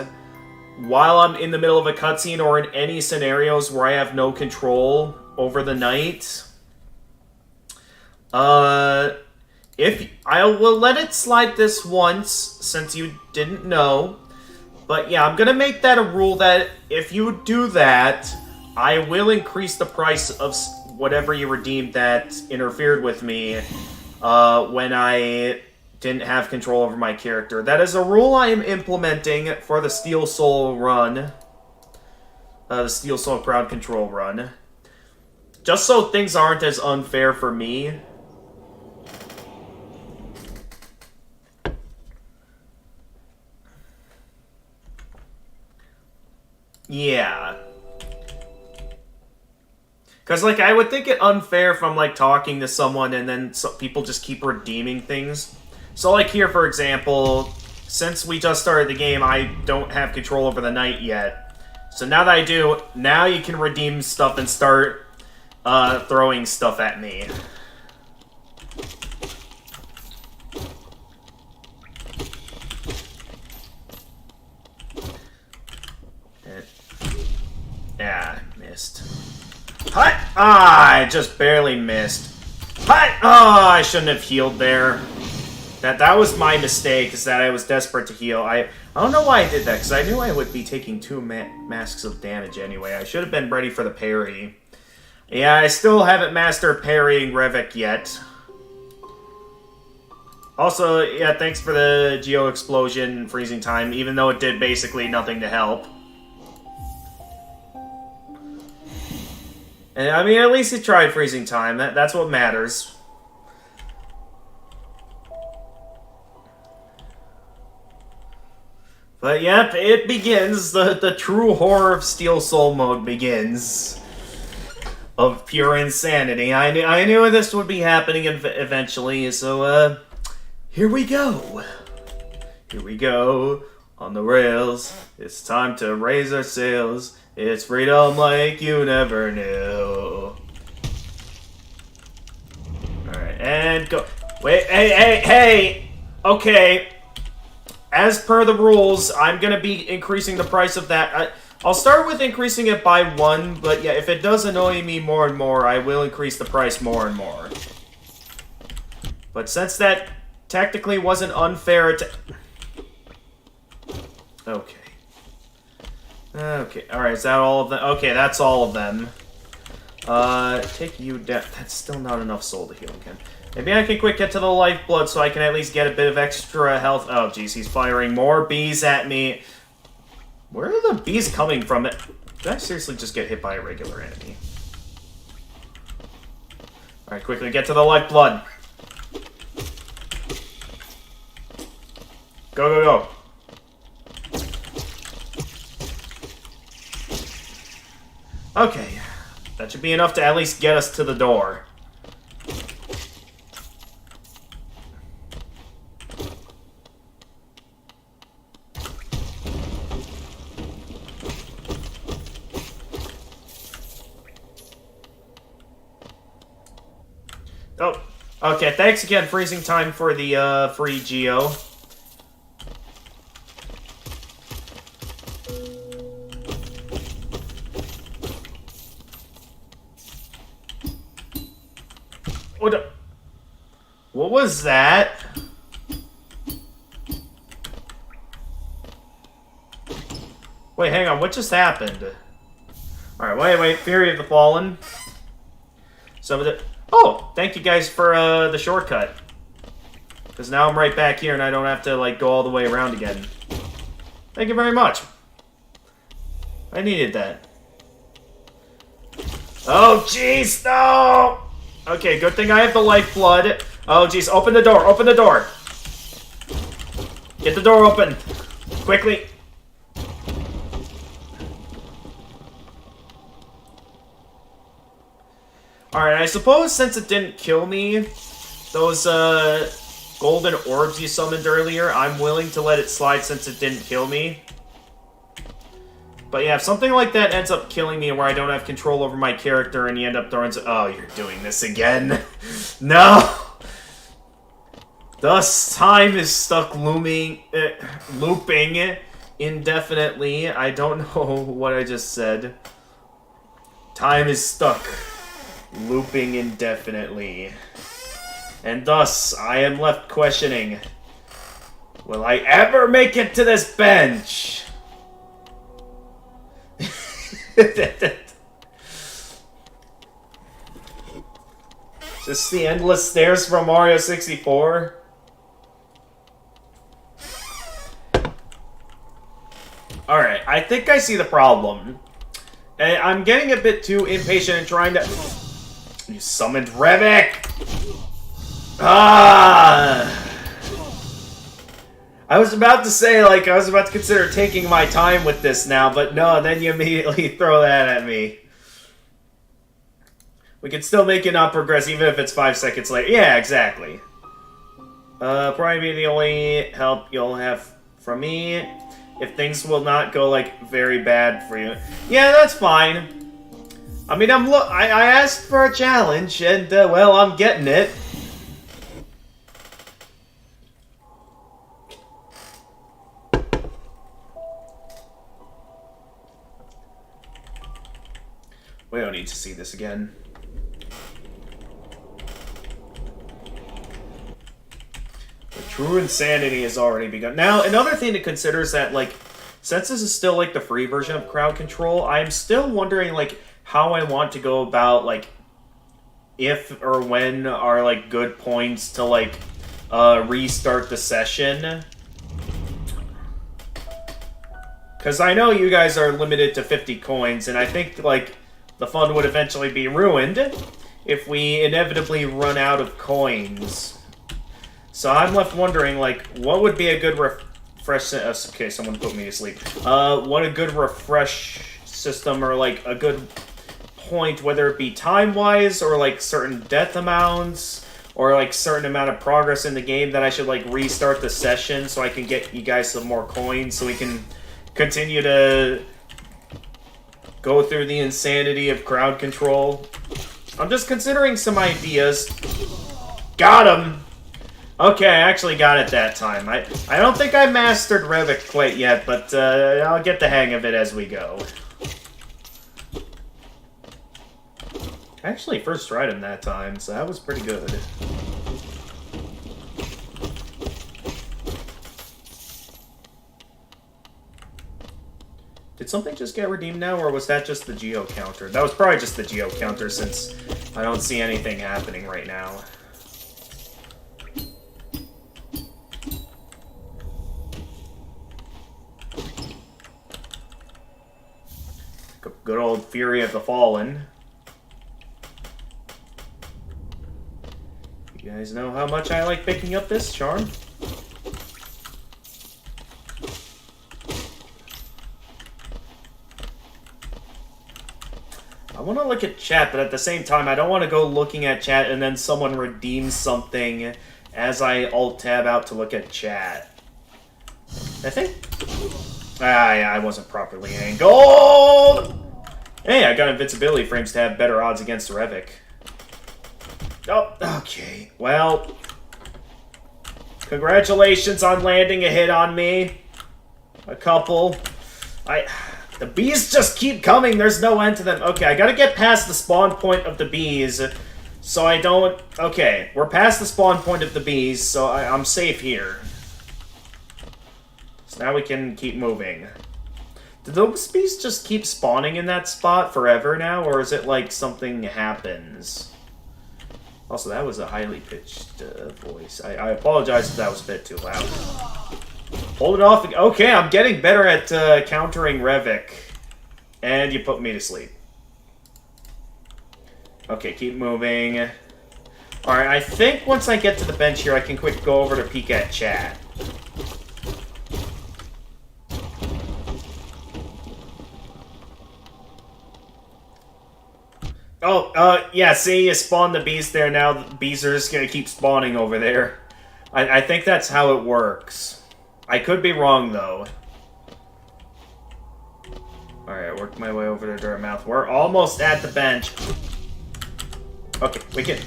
while I'm in the middle of a cutscene or in any scenarios where I have no control over the night. If I will let it slide this once, since you didn't know. But yeah, I'm gonna make that a rule that if you do that, I will increase the price of whatever you redeemed that interfered with me, when I didn't have control over my character. That is a rule I am implementing for the Steel Soul run. The Steel Soul crowd control run. Just so things aren't as unfair for me. Yeah. Because, like, I would think it unfair if I'm, like, talking to someone and then people just keep redeeming things. So, like, here, for example, since we just started the game, I don't have control over the knight yet. So now that I do, now you can redeem stuff and start throwing stuff at me. Yeah, missed. Hut! Ah, I just barely missed. Hut! Oh, I shouldn't have healed there. That was my mistake, is that I was desperate to heal. I don't know why I did that, because I knew I would be taking 2 masks of damage anyway. I should have been ready for the parry. Yeah, I still haven't mastered parrying Revok yet. Also, yeah, thanks for the Geo Explosion freezing time, even though it did basically nothing to help. And, I mean, at least it tried freezing time. That's what matters. But, yep, it begins. The true horror of Steel Soul mode begins. Of pure insanity. I knew this would be happening eventually, so, here we go. Here we go. On the rails. It's time to raise our sails. It's freedom like you never knew. Alright, and go. Wait, hey! Okay. As per the rules, I'm gonna be increasing the price of that. I'll start with increasing it by 1, but yeah, if it does annoy me more and more, I will increase the price more and more. But since that technically wasn't unfair to... Okay. Okay, alright, is that all of them? Okay, that's all of them. Take you down. That's still not enough soul to heal again. Maybe I can quick get to the lifeblood so I can at least get a bit of extra health. Oh, jeez, he's firing more bees at me. Where are the bees coming from? Did I seriously just get hit by a regular enemy? Alright, quickly get to the lifeblood. Go, go, go. Okay, that should be enough to at least get us to the door. Oh, okay, thanks again, freezing time for the free Geo. What was that? Wait, hang on, what just happened? Alright, wait, Fury of the Fallen. Some of the... Oh, thank you guys for the shortcut. Because now I'm right back here and I don't have to, like, go all the way around again. Thank you very much. I needed that. Oh, jeez, no! Okay, good thing I have the lifeblood. Oh, jeez, open the door, open the door. Get the door open. Quickly. Alright, I suppose since it didn't kill me, those golden orbs you summoned earlier, I'm willing to let it slide since it didn't kill me. But yeah, if something like that ends up killing me where I don't have control over my character and you end up throwing... Oh, you're doing this again. No! Thus, time is stuck looping indefinitely. I don't know what I just said. Time is stuck looping indefinitely. And thus, I am left questioning, will I ever make it to this bench? Just the endless stairs from Mario 64? Alright, I think I see the problem. And I'm getting a bit too impatient and trying to... You summoned Revok! Ah! I was about to say, like, I was about to consider taking my time with this now, but no, then you immediately throw that at me. We can still make it not progress, even if it's 5 seconds later. Yeah, exactly. Probably be the only help you'll have from me. If things will not go, like, very bad for you. Yeah, that's fine. I mean, I asked for a challenge, and, well, I'm getting it. We don't need to see this again. The true insanity has already begun. Now, another thing to consider is that, like, since this is still, like, the free version of crowd control, I'm still wondering, like, how I want to go about, like, if or when are, like, good points to, like, restart the session. Because I know you guys are limited to 50 coins, and I think, like, the fun would eventually be ruined if we inevitably run out of coins. So I'm left wondering, like, what would be a good refresh... Okay, someone put me to sleep. What a good refresh system, or, like, a good point, whether it be time-wise, or, like, certain death amounts, or, like, certain amount of progress in the game that I should, like, restart the session so I can get you guys some more coins so we can continue to go through the insanity of crowd control. I'm just considering some ideas. Got him! Okay, I actually got it that time. I don't think I mastered Revok quite yet, but I'll get the hang of it as we go. I actually first tried him that time, so that was pretty good. Did something just get redeemed now, or was that just the geo counter? That was probably just the geo counter, since I don't see anything happening right now. Good old Fury of the Fallen. You guys know how much I like picking up this charm? I want to look at chat, but at the same time, I don't want to go looking at chat and then someone redeems something as I alt-tab out to look at chat. I think... yeah, I wasn't properly angled! Hey, I got invincibility frames to have better odds against Revok. Oh, okay. Well, congratulations on landing a hit on me. A couple. The bees just keep coming. There's no end to them. Okay, I gotta get past the spawn point of the bees, so I don't... Okay, we're past the spawn point of the bees, so I'm safe here. So now we can keep moving. Do those bees just keep spawning in that spot forever now, or is it like something happens? Also, that was a highly pitched voice. I apologize if that was a bit too loud. Hold it off. Okay, I'm getting better at countering Revok. And you put me to sleep. Okay, keep moving. Alright, I think once I get to the bench here, I can quick go over to peek at chat. Oh, yeah, see, you spawned the bees there, now the bees are just gonna keep spawning over there. I think that's how it works. I could be wrong, though. Alright, work my way over to Dirtmouth. We're almost at the bench. Okay, we can...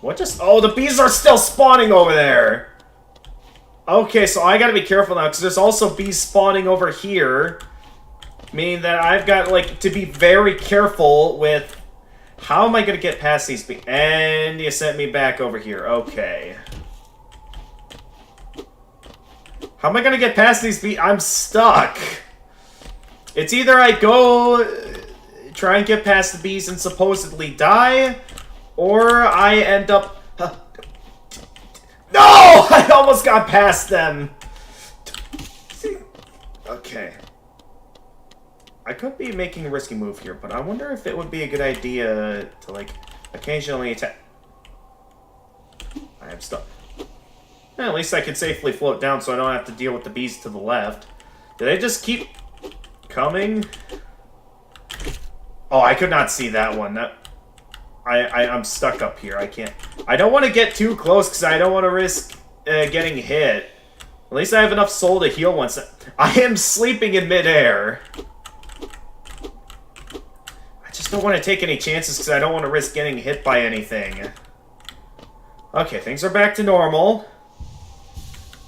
What just... Oh, the bees are still spawning over there! Okay, so I gotta be careful now, because there's also bees spawning over here. Meaning that I've got, like, to be very careful with... How am I gonna get past these bees? And you sent me back over here. Okay. How am I gonna get past these bees? I'm stuck. It's either I go... try and get past the bees and supposedly die, or I end up... No! I almost got past them! Okay. I could be making a risky move here, but I wonder if it would be a good idea to, like, occasionally attack... I am stuck. At least I can safely float down so I don't have to deal with the bees to the left. Do they just keep coming? Oh, I could not see that one. I'm stuck up here. I can't. I don't want to get too close because I don't want to risk getting hit. At least I have enough soul to heal once. I am sleeping in midair. I just don't want to take any chances because I don't want to risk getting hit by anything. Okay, things are back to normal.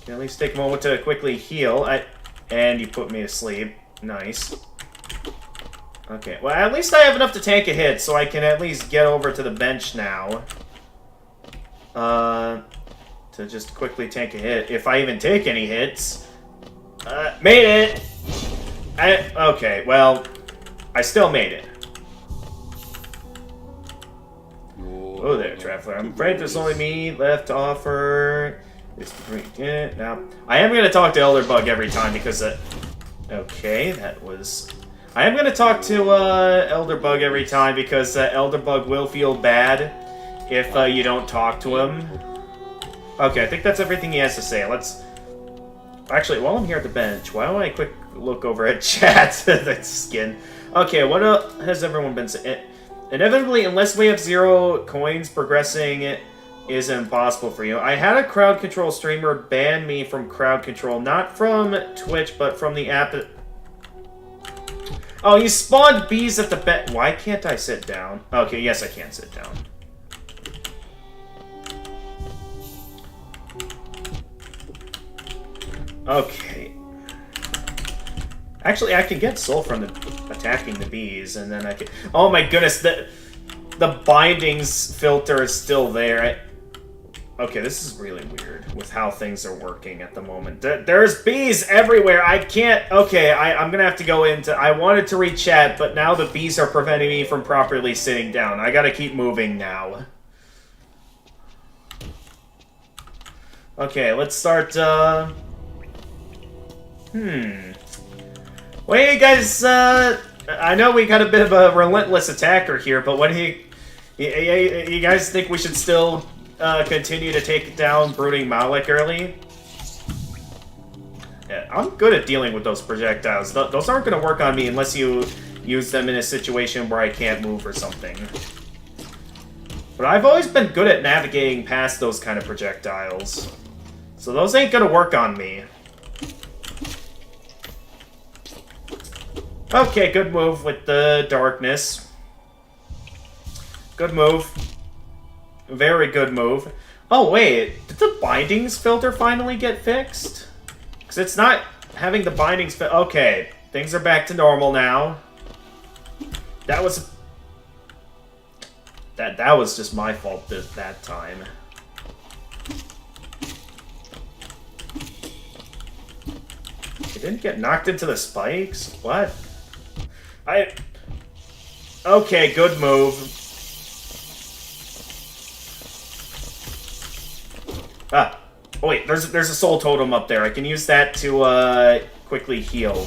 Can at least take a moment to quickly heal. And you put me to sleep. Nice. Okay, well, at least I have enough to take a hit, so I can at least get over to the bench now. To just quickly take a hit. If I even take any hits. Made it! Okay, well, I still made it. Oh there, Traveler. I'm afraid there's only me left to offer. Now, I am going to talk to Elderbug every time because... okay, that was... I am going to talk to Elderbug every time because Elderbug will feel bad if you don't talk to him. Okay, I think that's everything he has to say. Let's... Actually, while I'm here at the bench, why don't I quick look over at chat? That's skin. Okay, what has everyone been saying? Inevitably, unless we have 0 coins, progressing is impossible for you. I had a crowd control streamer ban me from crowd control, not from Twitch, but from the app. Oh, you spawned bees at the bench. Why can't I sit down? Okay, yes, I can sit down. Okay. Actually, I can get soul from attacking the bees, and then I can... Oh my goodness, the bindings filter is still there. Okay, this is really weird with how things are working at the moment. There's bees everywhere. I can't... Okay, I'm gonna have to go into... I wanted to read chat, but now the bees are preventing me from properly sitting down. I gotta keep moving now. Okay, let's start, Well, you guys, I know we got a bit of a relentless attacker here, but what do you guys think we should still continue to take down Brooding Malik early? Yeah, I'm good at dealing with those projectiles. Those aren't going to work on me unless you use them in a situation where I can't move or something. But I've always been good at navigating past those kind of projectiles. So those ain't going to work on me. Okay, good move with the darkness. Good move. Very good move. Oh, wait. Did the bindings filter finally get fixed? Because it's not having the bindings... Okay. Things are back to normal now. That was... That was just my fault that time. It didn't get knocked into the spikes? What? Okay, good move. Ah. Oh wait, there's a soul totem up there. I can use that to quickly heal.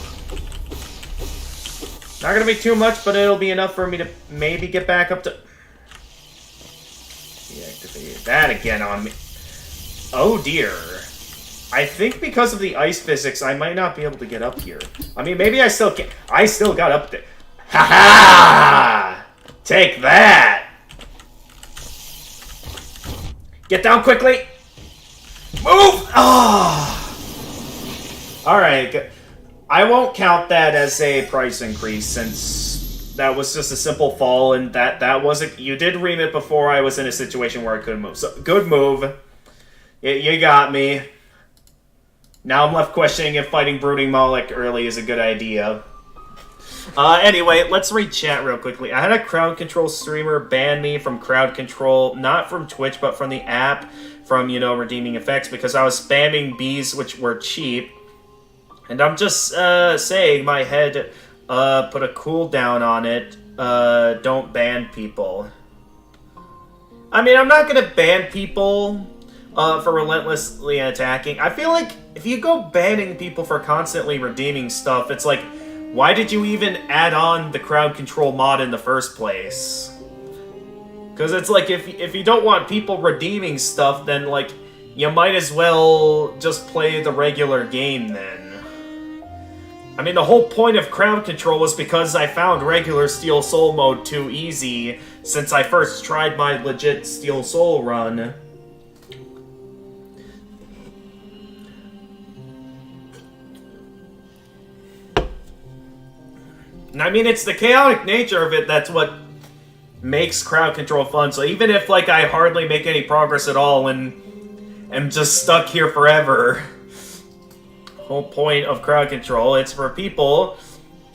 Not gonna be too much, but it'll be enough for me to maybe get back up to... Deactivate that again on me. Oh dear. I think because of the ice physics, I might not be able to get up here. I mean, maybe I still can. I still got up there. Ha-ha! Take that! Get down quickly! Move! Ah! Oh. Alright. I won't count that as a price increase, since that was just a simple fall, and that wasn't... You did ream it before I was in a situation where I couldn't move. So, good move. You got me. Now I'm left questioning if fighting Brooding Malik early is a good idea. Anyway, let's read chat real quickly. I had a crowd control streamer ban me from crowd control, not from Twitch, but from the app, from, you know, redeeming effects, because I was spamming bees, which were cheap. And I'm just, saying, my head, put a cooldown on it. Don't ban people. I mean, I'm not gonna ban people... for relentlessly attacking. I feel like if you go banning people for constantly redeeming stuff, it's like, why did you even add on the crowd control mod in the first place? Because it's like, if you don't want people redeeming stuff, then, like, you might as well just play the regular game then. I mean, the whole point of crowd control was because I found regular Steel Soul mode too easy since I first tried my legit Steel Soul run. And I mean, it's the chaotic nature of it that's what makes crowd control fun. So even if, like, I hardly make any progress at all and am just stuck here forever, whole point of crowd control, it's for people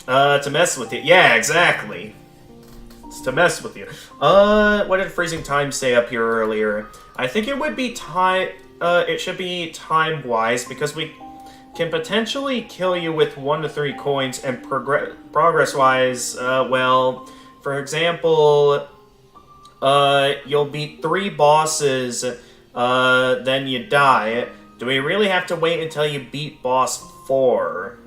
to mess with you. Yeah, exactly. It's to mess with you. What did Freezing Time say up here earlier? I think it would be time, it should be time-wise, because we can potentially kill you with 1 to 3 coins, and progress-wise, well, for example, you'll beat 3 bosses, then you die. Do we really have to wait until you beat boss 4?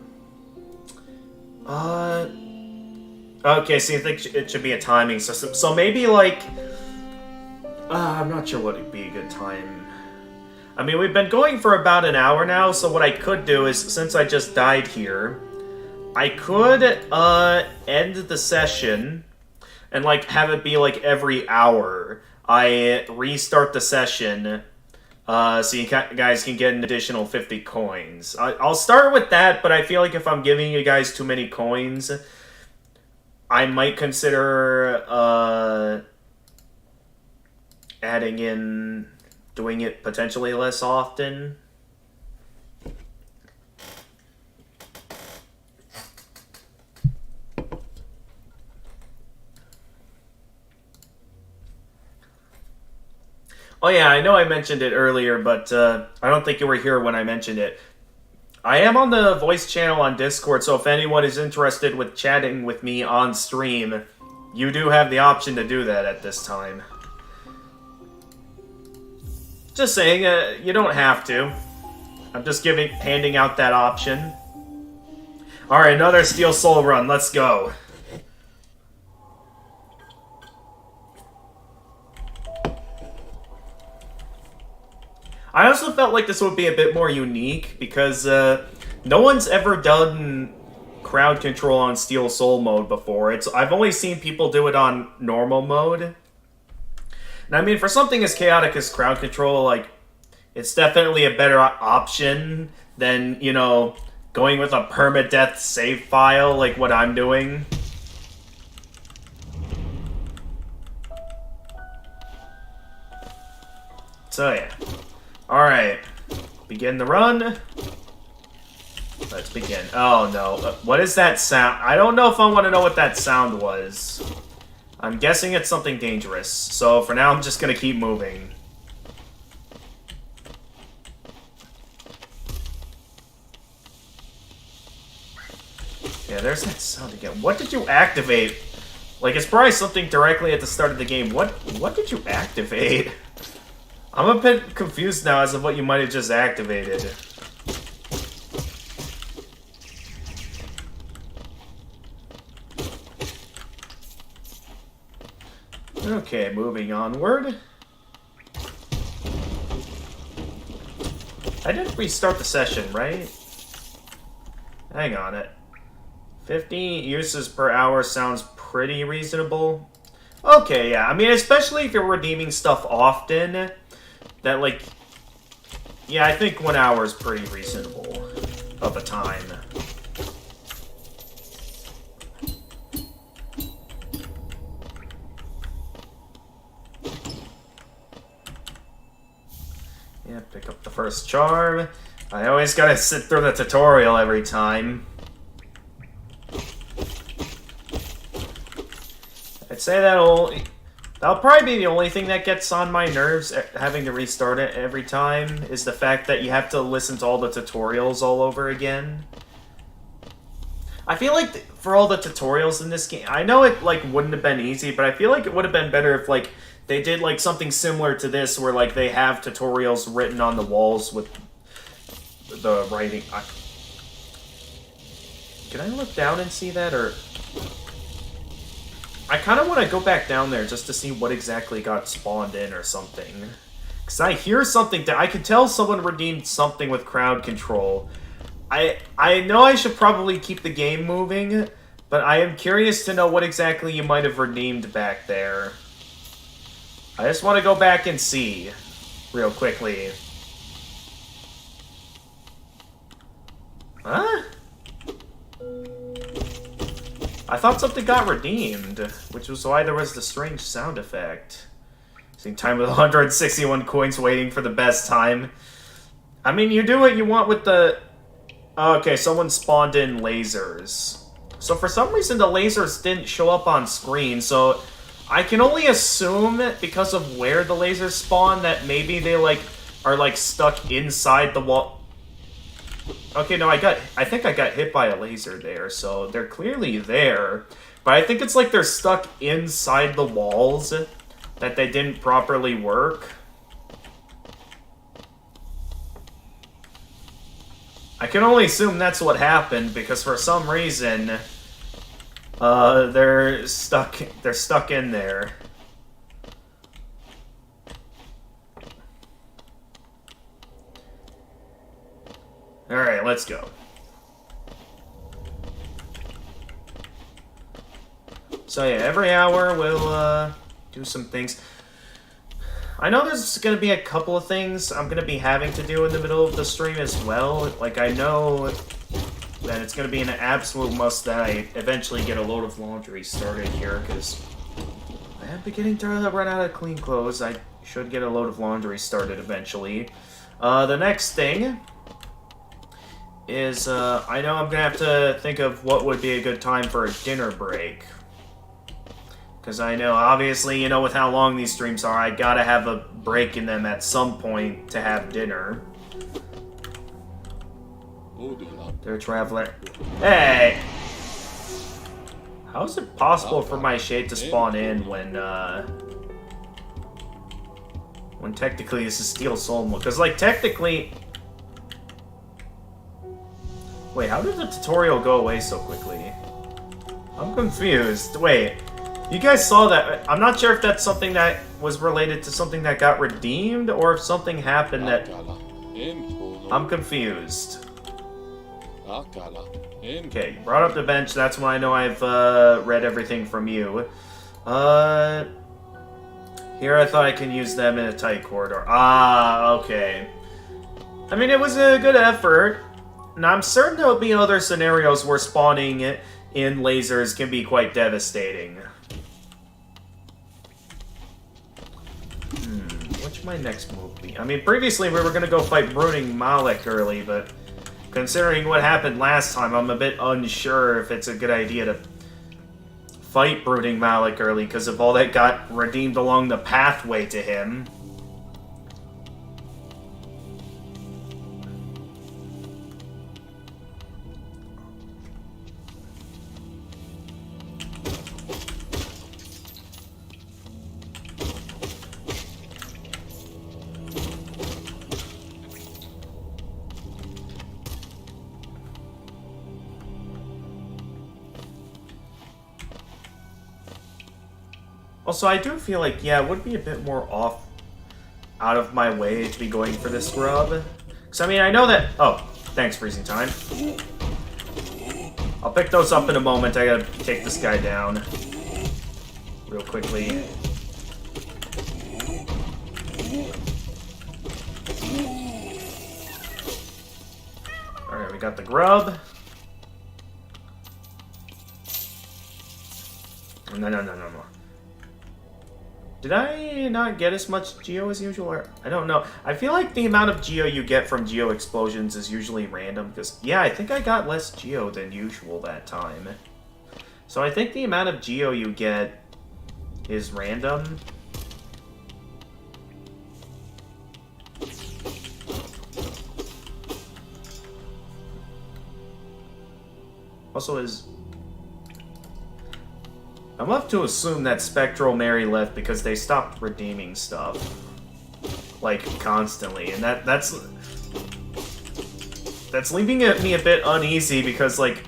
Okay, so you think it should be a timing system. So maybe, like, I'm not sure what would be a good time. I mean, we've been going for about an hour now, so what I could do is, since I just died here, I could, end the session and, like, have it be, like, every hour. I restart the session, so you guys can get an additional 50 coins. I'll start with that, but I feel like if I'm giving you guys too many coins, I might consider, adding in doing it potentially less often. Oh yeah, I know I mentioned it earlier, but I don't think you were here when I mentioned it. I am on the voice channel on Discord, so if anyone is interested with chatting with me on stream, you do have the option to do that at this time. Just saying, you don't have to. I'm just handing out that option. Alright, another Steel Soul run, let's go. I also felt like this would be a bit more unique, because no one's ever done crowd control on Steel Soul mode before. I've only seen people do it on normal mode. And I mean, for something as chaotic as crowd control, like, it's definitely a better option than, you know, going with a permadeath save file like what I'm doing. So yeah. Alright. Begin the run. Let's begin. Oh no. What is that sound? I don't know if I want to know what that sound was. I'm guessing it's something dangerous, so for now I'm just gonna keep moving. Yeah, there's that sound again. What did you activate? Like, it's probably something directly at the start of the game. What did you activate? I'm a bit confused now as of what you might have just activated. Okay, moving onward. I didn't restart the session, right? Hang on it. 50 uses per hour sounds pretty reasonable. Okay, yeah. I mean, especially if you're redeeming stuff often, that, like... Yeah, I think 1 hour is pretty reasonable of a time. Yeah, pick up the first charm. I always gotta sit through the tutorial every time. I'd say that'll probably be the only thing that gets on my nerves, having to restart it every time, is the fact that you have to listen to all the tutorials all over again. I feel like for all the tutorials in this game, I know it, like, wouldn't have been easy, but I feel like it would have been better if, like, they did, like, something similar to this, where, like, they have tutorials written on the walls with the writing. Can I look down and see that, or... I kind of want to go back down there just to see what exactly got spawned in or something. Because I hear something that I could tell someone redeemed something with crowd control. I know I should probably keep the game moving, but I am curious to know what exactly you might have redeemed back there. I just want to go back and see real quickly. Huh? I thought something got redeemed, which was why there was the strange sound effect. Seeing time with 161 coins waiting for the best time. I mean, you do what you want with the... Okay, someone spawned in lasers. So for some reason the lasers didn't show up on screen, so I can only assume because of where the lasers spawn that maybe they are stuck inside the wall. Okay, no, I think I got hit by a laser there, so they're clearly there. But I think it's like they're stuck inside the walls that they didn't properly work. I can only assume that's what happened because for some reason they're stuck in there. Alright, let's go. So yeah, every hour we'll do some things. I know there's going to be a couple of things I'm going to be having to do in the middle of the stream as well. Like, I know that it's going to be an absolute must that I eventually get a load of laundry started here, because I am beginning to run out of clean clothes. I should get a load of laundry started eventually. The next thing is, I know I'm going to have to think of what would be a good time for a dinner break. Because I know, obviously, you know, with how long these streams are, I gotta have a break in them at some point to have dinner. They're a traveler. Hey! How is it possible for my shade to spawn in when technically this is Steel Soul mode? Because, like, technically... Wait, how did the tutorial go away so quickly? I'm confused. Wait... You guys saw that. I'm not sure if that's something that was related to something that got redeemed, or if something happened that... I'm confused. Okay, you brought up the bench. That's when I know I've read everything from you. Here I thought I can use them in a tight corridor. Ah, okay. I mean, it was a good effort. And I'm certain there'll be other scenarios where spawning in lasers can be quite devastating. What's my next move be? I mean, previously we were going to go fight Brooding Malik early, but considering what happened last time, I'm a bit unsure if it's a good idea to fight Brooding Malik early because of all that got redeemed along the pathway to him. Also, I do feel like, yeah, it would be a bit more out of my way to be going for this grub. Because, I mean, I know that... Oh, thanks, Freezing Time. I'll pick those up in a moment. I gotta take this guy down real quickly. Alright, we got the grub. No. Did I not get as much Geo as usual? Or, I don't know. I feel like the amount of Geo you get from Geo explosions is usually random, because, yeah, I think I got less Geo than usual that time. So I think the amount of Geo you get is random. Also is... I'm left to assume that Spectral Mary left because they stopped redeeming stuff. Like, constantly. And that's leaving me a bit uneasy because, like,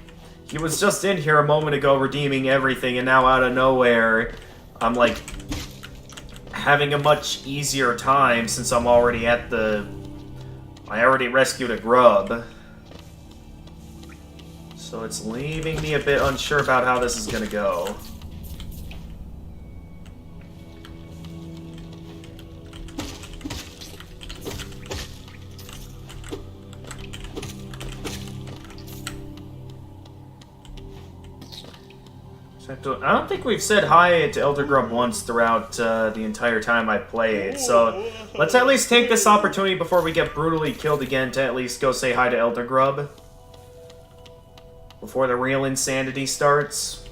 he was just in here a moment ago redeeming everything and now out of nowhere, I'm like, having a much easier time since I'm already at the... I already rescued a grub. So it's leaving me a bit unsure about how this is gonna go. I don't think we've said hi to Elder Grub once throughout the entire time I played, so let's at least take this opportunity before we get brutally killed again to at least go say hi to Elder Grub. Before the real insanity starts.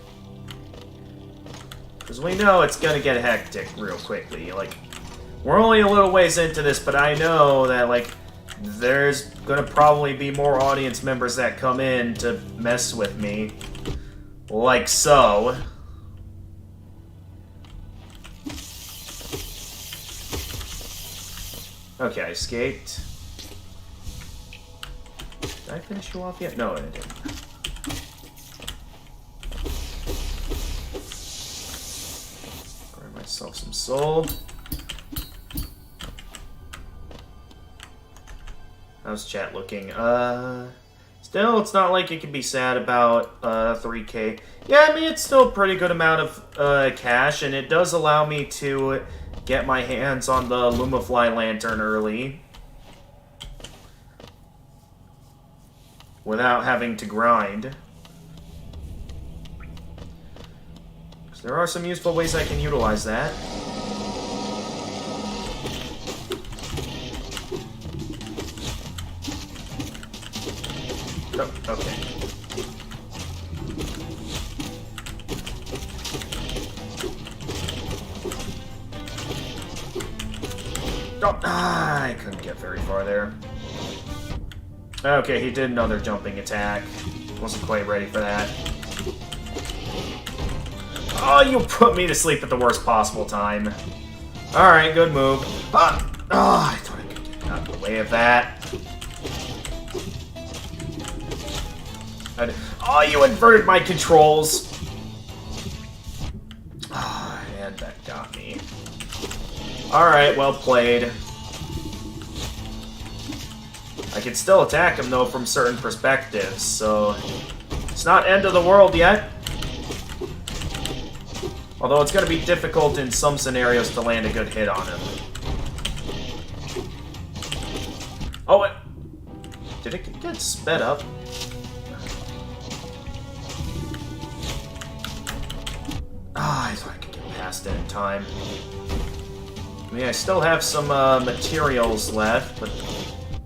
Because we know it's gonna get hectic real quickly. Like, we're only a little ways into this, but I know that, like, there's gonna probably be more audience members that come in to mess with me. Like so. Okay, I escaped. Did I finish you off yet? No, I didn't. Grab myself some soul. How's chat looking? Still, it's not like you can be sad about 3K. Yeah, I mean, it's still a pretty good amount of cash, and it does allow me to get my hands on the Lumafly Lantern early. Without having to grind. So there are some useful ways I can utilize that. Oh, okay. Oh, I couldn't get very far there. Okay, he did another jumping attack. Wasn't quite ready for that. Oh, you put me to sleep at the worst possible time. Alright, good move. Ah! Oh, I thought I could get out of the way of that. Oh, you inverted my controls! Oh, and that got me. Alright, well played. I can still attack him, though, from certain perspectives, so... It's not end of the world yet. Although it's going to be difficult in some scenarios to land a good hit on him. Oh, it... Did it get sped up? Ah, I thought I could get past it in time. I mean, I still have some materials left, but...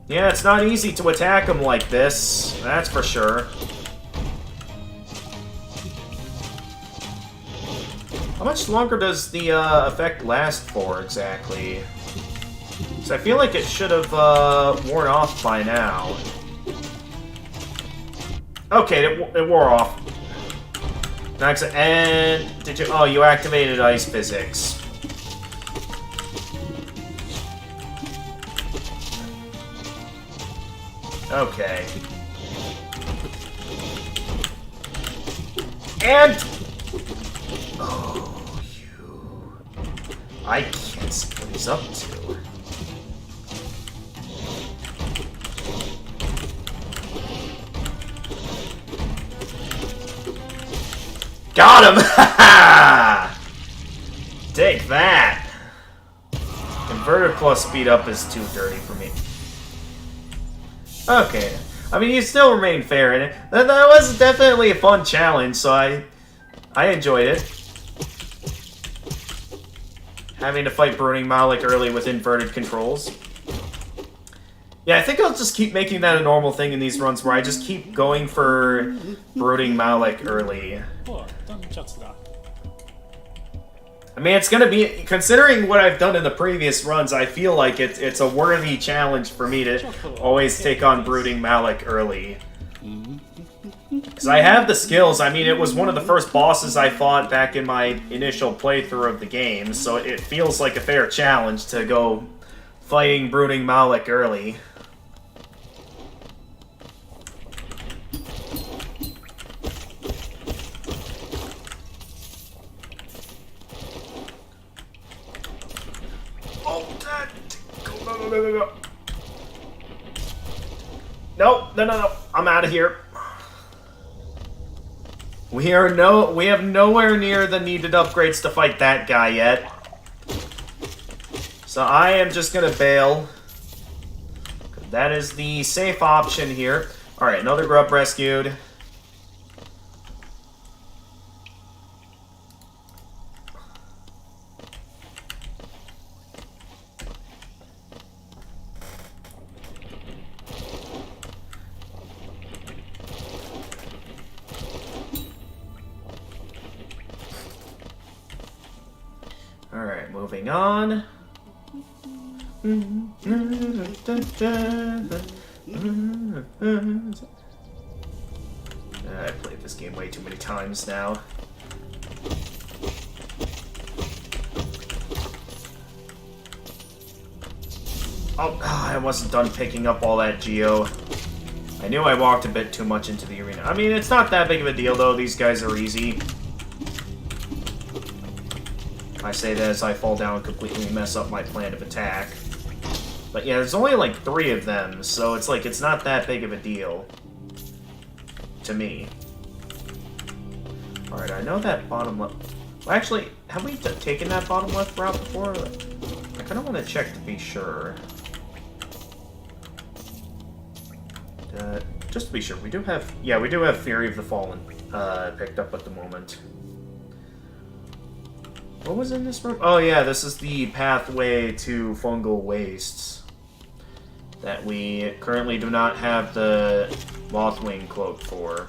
Yeah, it's not easy to attack him like this, that's for sure. How much longer does the effect last for, exactly? So I feel like it should have worn off by now. Okay, it wore off. Next, and did you? Oh, you activated ice physics. Okay. And oh, you! I can't see what he's up to. Got him! Take that! Converter plus speed up is too dirty for me. Okay. I mean, you still remain fair in it. That was definitely a fun challenge, so I enjoyed it. Having to fight Brooding Malik early with inverted controls. Yeah, I think I'll just keep making that a normal thing in these runs where I just keep going for Brooding Malik early. I mean, it's gonna be, considering what I've done in the previous runs, I feel like it's a worthy challenge for me to always take on Brooding Malik early. Because I have the skills. I mean, it was one of the first bosses I fought back in my initial playthrough of the game, so it feels like a fair challenge to go fighting Brooding Malik early. go, go, go, go. No, no, no, no. I'm out of here. We have nowhere near the needed upgrades to fight that guy yet. So I am just gonna bail. That is the safe option here. Alright, another grub rescued. Alright, moving on. I've played this game way too many times now. Oh, I wasn't done picking up all that geo. I knew I walked a bit too much into the arena. I mean, it's not that big of a deal, though. These guys are easy. I say that as I fall down and completely mess up my plan of attack. But yeah, there's only like 3 of them, so it's like, it's not that big of a deal. To me. Alright, I know that bottom left... Well, actually, have we taken that bottom left route before? I kind of want to check to be sure. Just to be sure, we do have... Yeah, we do have Fury of the Fallen picked up at the moment. What was in this room? Oh yeah, this is the pathway to Fungal Wastes. That we currently do not have the Mothwing cloak for.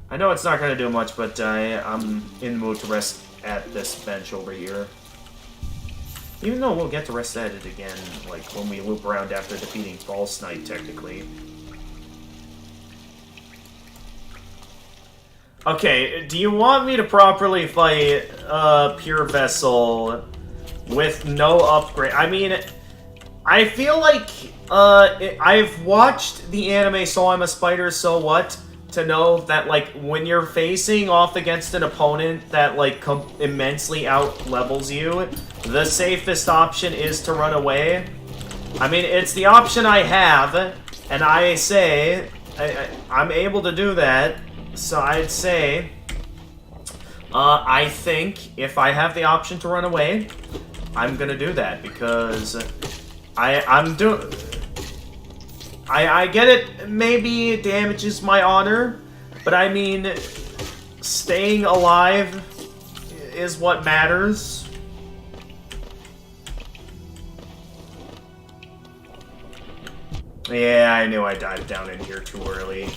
I know it's not going to do much, but I'm in the mood to rest at this bench over here. Even though we'll get to rest at it again, like, when we loop around after defeating False Knight, technically. Okay, do you want me to properly fight Pure Vessel with no upgrade? I mean, I feel like I've watched the anime So I'm a Spider, So What? To know that, like, when you're facing off against an opponent that, like, immensely out-levels you, the safest option is to run away. I mean, it's the option I have, and I say, I'm able to do that, so I'd say, I think if I have the option to run away, I'm gonna do that, because I get it, maybe it damages my honor, but I mean, staying alive is what matters. Yeah, I knew I dived down in here too early.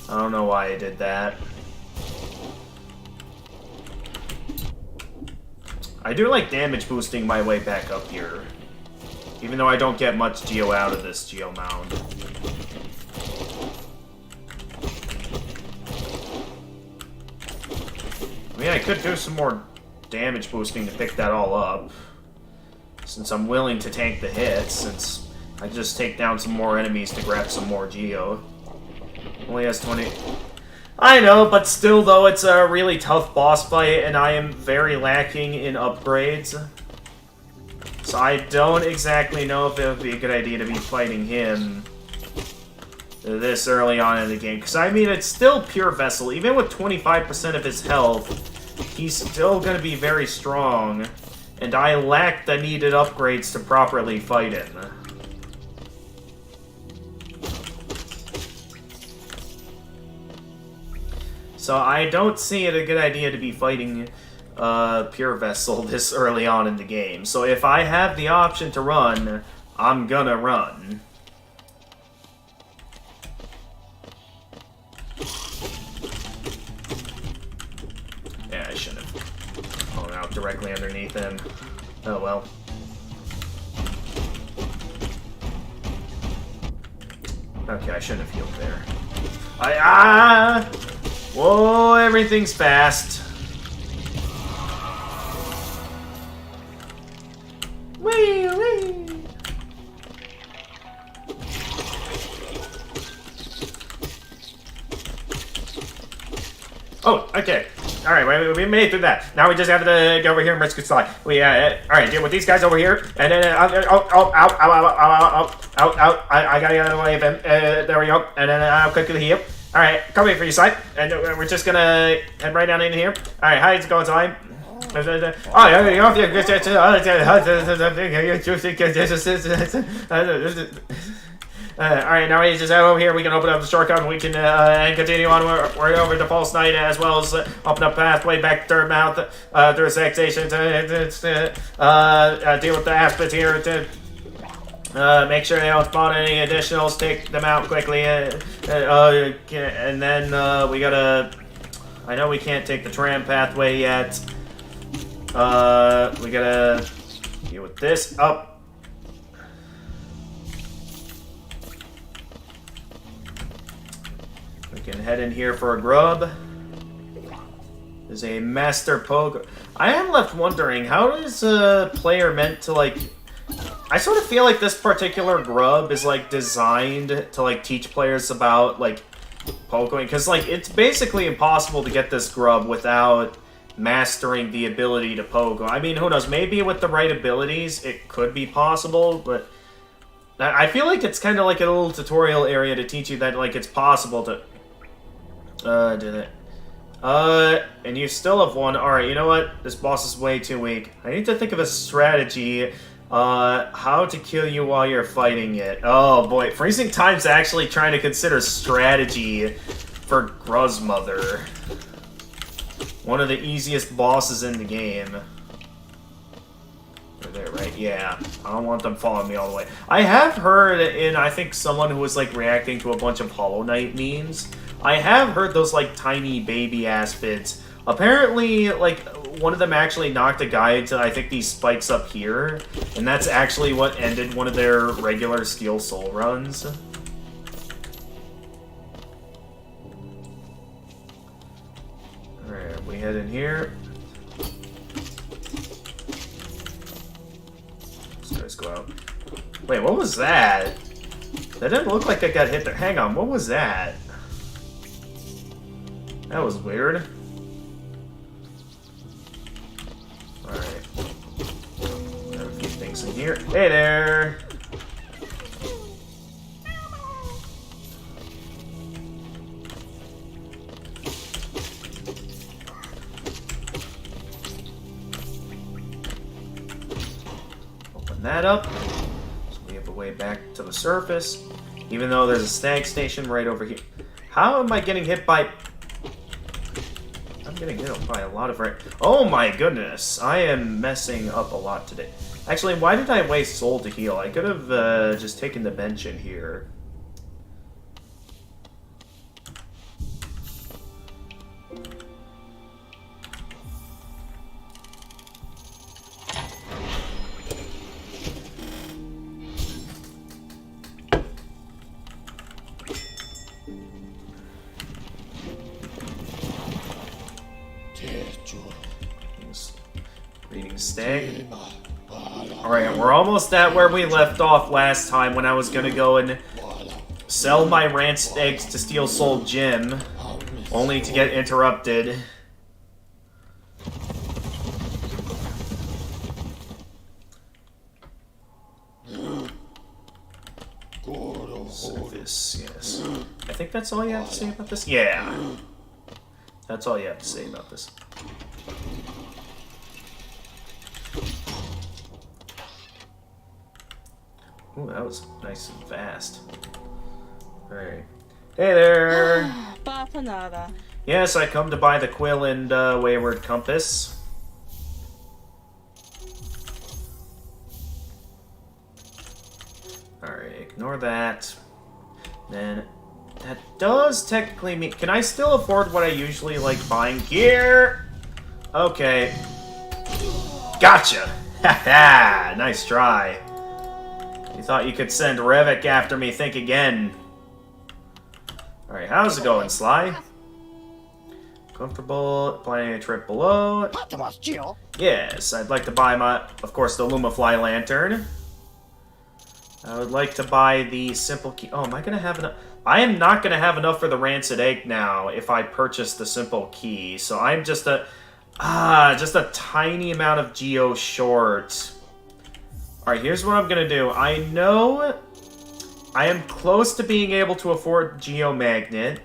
I don't know why I did that. I do like damage boosting my way back up here. Even though I don't get much geo out of this geo mound. I mean, I could do some more damage boosting to pick that all up. Since I'm willing to tank the hits, since I just take down some more enemies to grab some more geo. Only has 20... I know, but still though, it's a really tough boss fight, and I am very lacking in upgrades. So I don't exactly know if it would be a good idea to be fighting him this early on in the game. Because, I mean, it's still Pure Vessel. Even with 25% of his health, he's still going to be very strong. And I lack the needed upgrades to properly fight him. So I don't see it a good idea to be fighting Pure Vessel this early on in the game. So if I have the option to run, I'm gonna run. Yeah, I shouldn't have fallen out directly underneath him. Oh well. Okay, I shouldn't have healed there. Whoa, everything's fast. Wee, wee. Oh, okay. All right, we made it through that. Now we just have to go over here and rescue Sly. All right, deal with these guys over here, and then I gotta get out of the way of him. There we go, and then I'll quickly heal. All right, come here for you, Sly, and we're just gonna head right down in here. All right, how's it going, Sly? Alright, now we just head over here. We can open up the shortcut and we can and continue on. We're over to False Night as well as open up pathway back to Mouth through Sexation to deal with the aspects here to make sure they don't spawn any additionals. Take them out quickly. And then we gotta. I know we can't take the tram pathway yet. We gotta deal with this up. We can head in here for a grub. There's a master poke. I am left wondering, how is a player meant to, like... I sort of feel like this particular grub is, like, designed to, like, teach players about, like, poking. Because, like, it's basically impossible to get this grub without mastering the ability to poke. I mean, who knows? Maybe with the right abilities, it could be possible, but... I feel like it's kind of like a little tutorial area to teach you that, like, it's possible to... did it. And you still have one. Alright, you know what? This boss is way too weak. I need to think of a strategy. How to kill you while you're fighting it. Oh boy, Freezing Time's actually trying to consider strategy for Gruzmother. One of the easiest bosses in the game. They're there, right? Yeah. I don't want them following me all the way. I have heard in, I think, someone who was, like, reacting to a bunch of Hollow Knight memes. I have heard those, like, tiny baby aspids. Apparently, like, one of them actually knocked a guy into, I think, these spikes up here. And that's actually what ended one of their regular Steel Soul runs. Alright, we head in here. Let's go out. Wait, what was that? That didn't look like I got hit there. Hang on, what was that? That was weird. Alright. Got a few things in here. Hey there! Open that up. So we have a way back to the surface. Even though there's a stag station right over here. How am I getting hit by... I'm getting hit by a lot of... Oh my goodness. I am messing up a lot today. Actually, why did I waste soul to heal? I could have just taken the bench in here. Reading stag. Alright, we're almost at where we left off last time when I was gonna go and sell my rancid eggs to Steel Soul Jim, only to get interrupted. Surface, yes. I think that's all you have to say about this? Yeah. That's all you have to say about this. Ooh, that was nice and fast. Alright. Hey there! Yes, I come to buy the Quill and Wayward Compass. Alright, ignore that. Then, that does technically mean... Can I still afford what I usually like buying? Gear! Okay. Gotcha! Haha! Nice try. You thought you could send Revik after me, think again. Alright, how's it going, Sly? Comfortable, planning a trip below. Yes, I'd like to buy my, of course, the Lumafly Lantern. I would like to buy the simple key. Oh, am I gonna have enough? I am not gonna have enough for the rancid egg now if I purchase the simple key. So I'm just a tiny amount of geo short. All right, here's what I'm gonna do. I know I am close to being able to afford Geomagnet.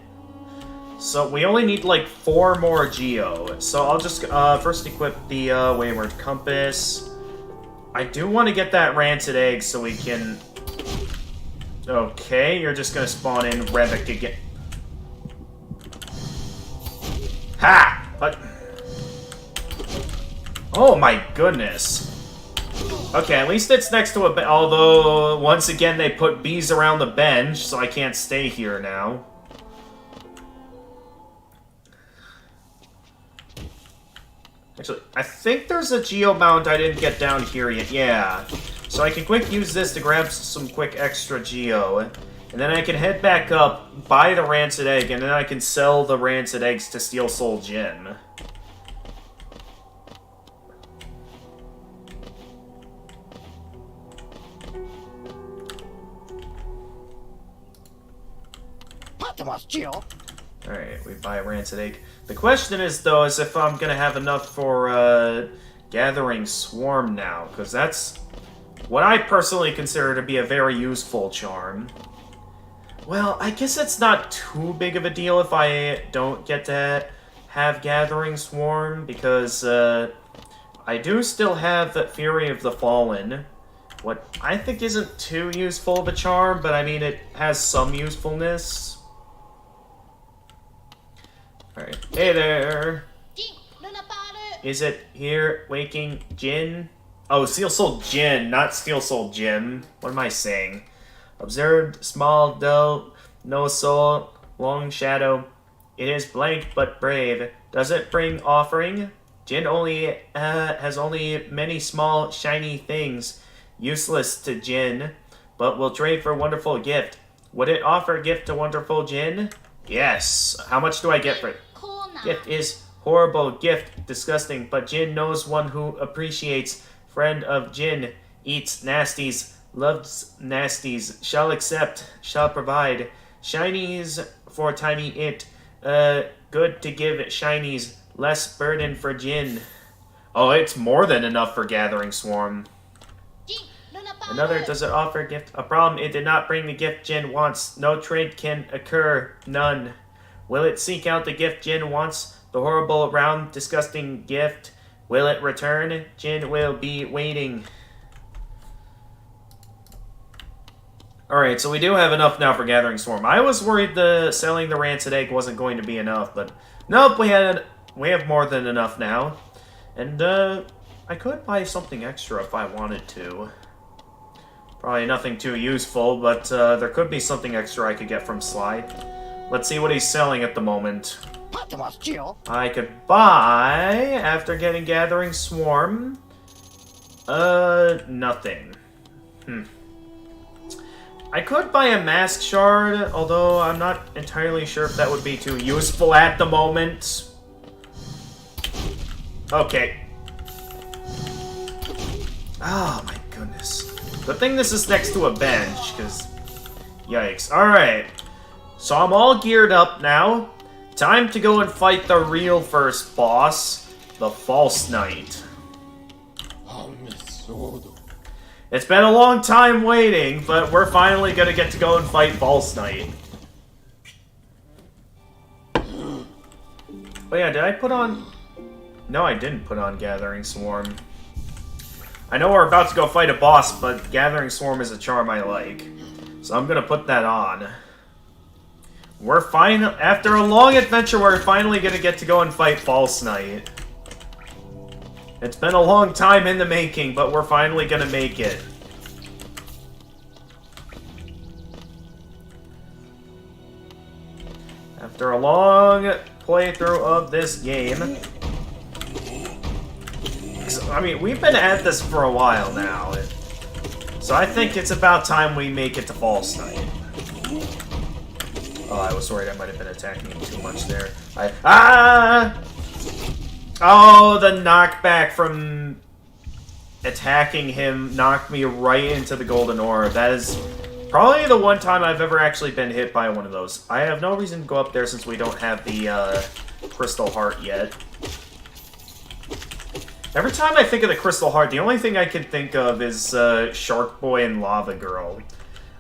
So we only need like 4 more Geo. So I'll just first equip the Wayward Compass. I do want to get that rancid egg so we can... Okay, you're just gonna spawn in Revic again. Ha! But... Oh my goodness. Okay, at least it's next to a bench. Although, once again, they put bees around the bench, so I can't stay here now. Actually, I think there's a Geomount I didn't get down here yet. Yeah. So I can quick use this to grab some quick extra Geo. And then I can head back up, buy the Rancid Egg, and then I can sell the Rancid Eggs to Steel Soul Jin. Alright, we buy a Rancid Egg. The question is, though, is if I'm gonna have enough for, Gathering Swarm now, because that's what I personally consider to be a very useful charm. Well, I guess it's not too big of a deal if I don't get to have Gathering Swarm, because, I do still have that Fury of the Fallen, what I think isn't too useful of a charm, but I mean, it has some usefulness. Alright. Hey there! Is it here, Waking Jin? Oh, Steel Soul Jin, not Steel Soul Jim. What am I saying? Observed, small, dull, no soul, long shadow. It is blank but brave. Does it bring offering? Jin only has only many small, shiny things. Useless to Jin, but will trade for wonderful gift. Would it offer gift to wonderful Jin? Yes. How much do I get for it? Gift is horrible. Gift disgusting. But Jin knows one who appreciates. Friend of Jin eats nasties, loves nasties. Shall accept. Shall provide. Shinies for tiny it. Good to give shinies. Less burden for Jin. Oh, it's more than enough for Gathering Swarm. Another, does it offer gift? A problem, it did not bring the gift Jin wants. No trade can occur. None. Will it seek out the gift Jin wants? The horrible, round, disgusting gift. Will it return? Jin will be waiting. Alright, so we do have enough now for Gathering Swarm. I was worried selling the Rancid Egg wasn't going to be enough, but nope, we have more than enough now. And, I could buy something extra if I wanted to. Probably nothing too useful, but there could be something extra I could get from Sly. Let's see what he's selling at the moment. I could buy, after getting Gathering Swarm, nothing. I could buy a Mask Shard, although I'm not entirely sure if that would be too useful at the moment. Okay. Oh my goodness. Good thing this is next to a bench, because... Yikes. Alright. So I'm all geared up now. Time to go and fight the real first boss, the False Knight. It's been a long time waiting, but we're finally gonna get to go and fight False Knight. Oh yeah, did I put on... No, I didn't put on Gathering Swarm. I know we're about to go fight a boss, but Gathering Swarm is a charm I like. So I'm gonna put that on. After a long adventure, we're finally gonna get to go and fight False Knight. It's been a long time in the making, but we're finally gonna make it. After a long playthrough of this game... I mean, we've been at this for a while now, so I think it's about time we make it to False Knight. Oh, I was worried I might have been attacking him too much there. Oh, the knockback from attacking him knocked me right into the golden orb. That is probably the one time I've ever actually been hit by one of those. I have no reason to go up there since we don't have the crystal heart yet. Every time I think of the crystal heart, the only thing I can think of is Shark Boy and Lava Girl.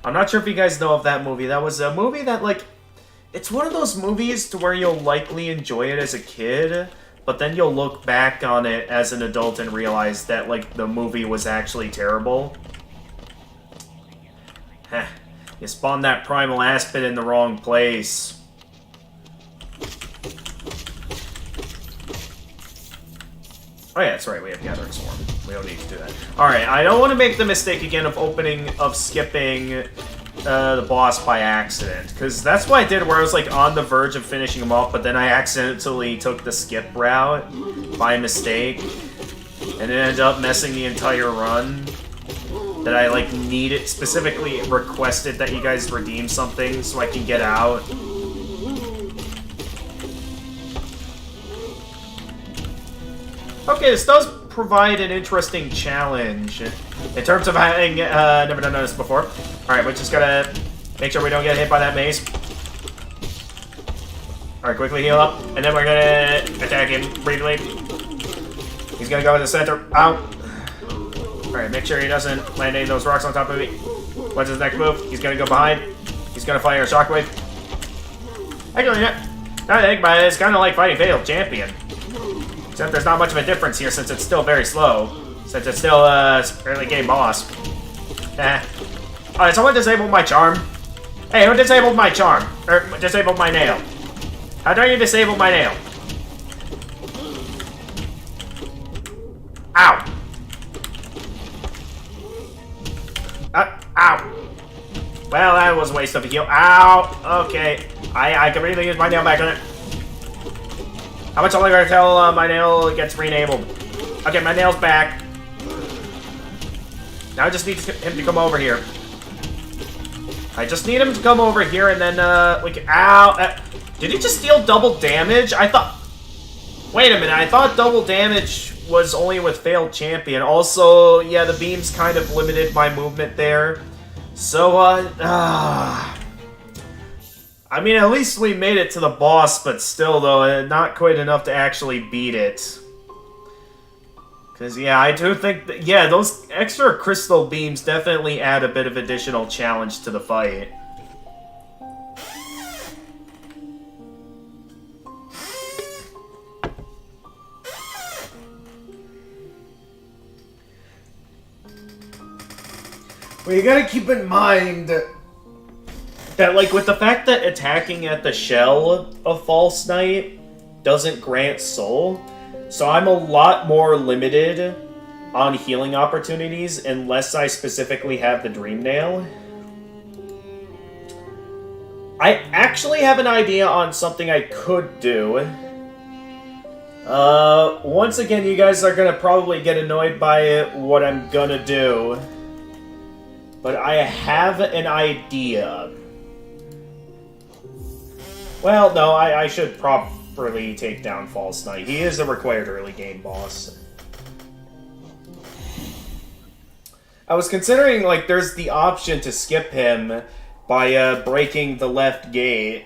I'm not sure if you guys know of that movie. That was a movie that, like, it's one of those movies to where you'll likely enjoy it as a kid, but then you'll look back on it as an adult and realize that, like, the movie was actually terrible. Heh. You spawned that Primal Aspid in the wrong place. Oh yeah, that's right, we have Gathering Swarm. We don't need to do that. Alright, I don't want to make the mistake again of skipping the boss by accident, because that's what I did where I was like on the verge of finishing him off, but then I accidentally took the skip route by mistake, and it ended up messing the entire run. That I like needed, specifically requested that you guys redeem something so I can get out. Okay, this does provide an interesting challenge in terms of having never done this before. Alright, we just gotta make sure we don't get hit by that maze. Alright, quickly heal up, and then we're gonna attack him briefly. He's gonna go in the center. Ow! Alright, make sure he doesn't land any of those rocks on top of me. What's his next move? He's gonna go behind. He's gonna fire a shockwave. Actually, now I think about it, it's kind of like fighting Fatal Champion. Except there's not much of a difference here since it's still very slow. Since it's still a early game boss. Oh, did someone disable my charm? Hey, who disabled my charm? Or disabled my nail? How dare you disable my nail? Ow! Ow! Well, that was a waste of a heal. Ow! Okay. I can really use my nail back on it. How much longer until my nail gets re-enabled? Okay, my nail's back. Now I just need him to come over here. I just need him to come over here and then, we can... Ow! Did he just deal double damage? I thought... Wait a minute, I thought double damage was only with Failed Champion. Also, yeah, the beams kind of limited my movement there. So, I mean, at least we made it to the boss, but still, though, not quite enough to actually beat it. Because, yeah, I do think that, yeah, those extra crystal beams definitely add a bit of additional challenge to the fight. Well, you gotta keep in mind that, like, with the fact that attacking at the shell of False Knight doesn't grant soul, so I'm a lot more limited on healing opportunities unless I specifically have the Dream Nail. I actually have an idea on something I could do. Once again, you guys are gonna probably get annoyed by what I'm gonna do. But I have an idea. Well, no, I should properly take down False Knight. He is a required early game boss. I was considering, like, there's the option to skip him by breaking the left gate.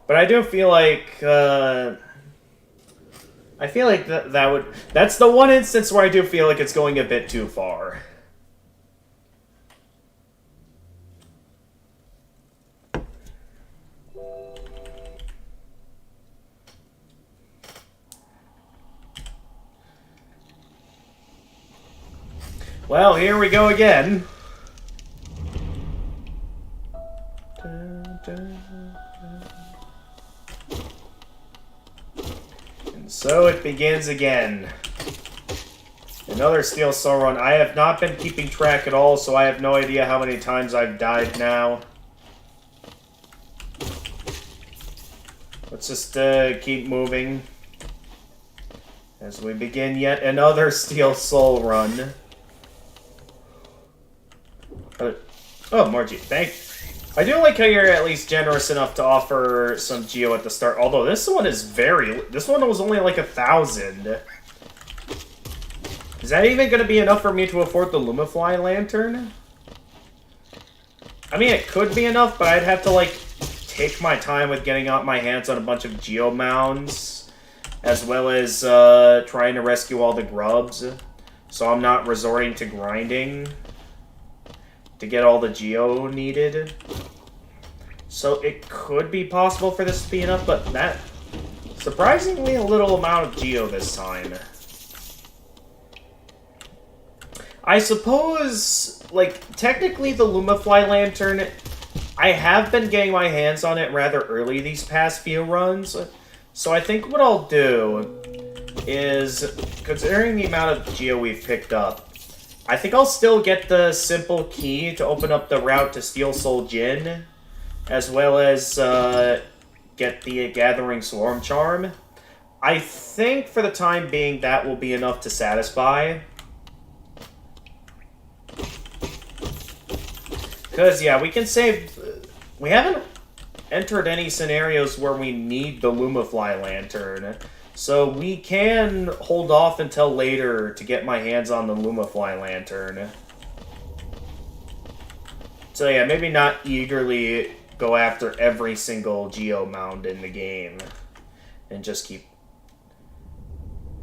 But I do feel like, I feel like that's the one instance where I do feel like it's going a bit too far. Well, here we go again. And so it begins again. Another Steel Soul run. I have not been keeping track at all, so I have no idea how many times I've died now. Let's just keep moving as we begin yet another Steel Soul run. Oh, more Geo. I do like how you're at least generous enough to offer some Geo at the start. Although this one is this one was only like 1,000. Is that even going to be enough for me to afford the Lumafly Lantern? I mean, it could be enough, but I'd have to, like, take my time with getting out my hands on a bunch of Geomounds, as well as trying to rescue all the grubs, so I'm not resorting to grinding to get all the Geo needed. So it could be possible for this to be enough, but that... surprisingly a little amount of Geo this time. I suppose, like, technically the Lumafly Lantern, I have been getting my hands on it rather early these past few runs. So I think what I'll do is, considering the amount of Geo we've picked up, I think I'll still get the simple key to open up the route to Steel Soul Jin, as well as get the Gathering Swarm Charm. I think for the time being that will be enough to satisfy. Because, yeah, we can save... we haven't entered any scenarios where we need the Lumafly Lantern. So we can hold off until later to get my hands on the Lumafly Lantern. So yeah, maybe not eagerly go after every single Geomound in the game. And just keep...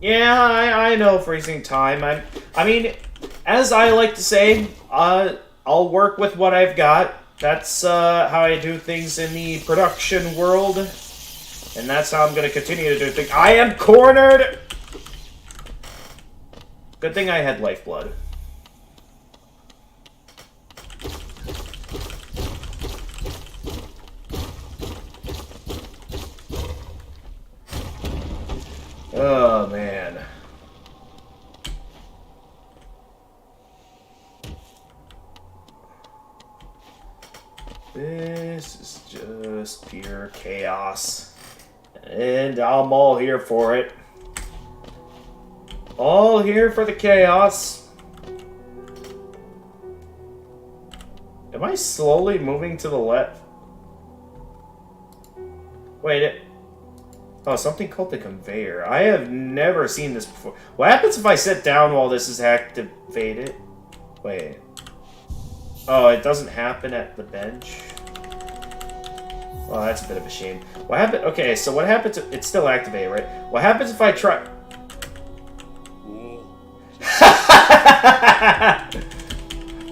yeah, I know freezing time. I mean, as I like to say, I'll work with what I've got. That's how I do things in the production world. And that's how I'm going to continue to do things. I am cornered! Good thing I had Lifeblood. Oh, man. This is just pure chaos. And I'm all here for it. All here for the chaos. Am I slowly moving to the left? Wait, oh, something called the conveyor. I have never seen this before. What happens if I sit down while this is activated? Wait. Oh, it doesn't happen at the bench? Well, that's a bit of a shame. What happened? Okay, so what happens if... it's still activated, right? What happens if I try...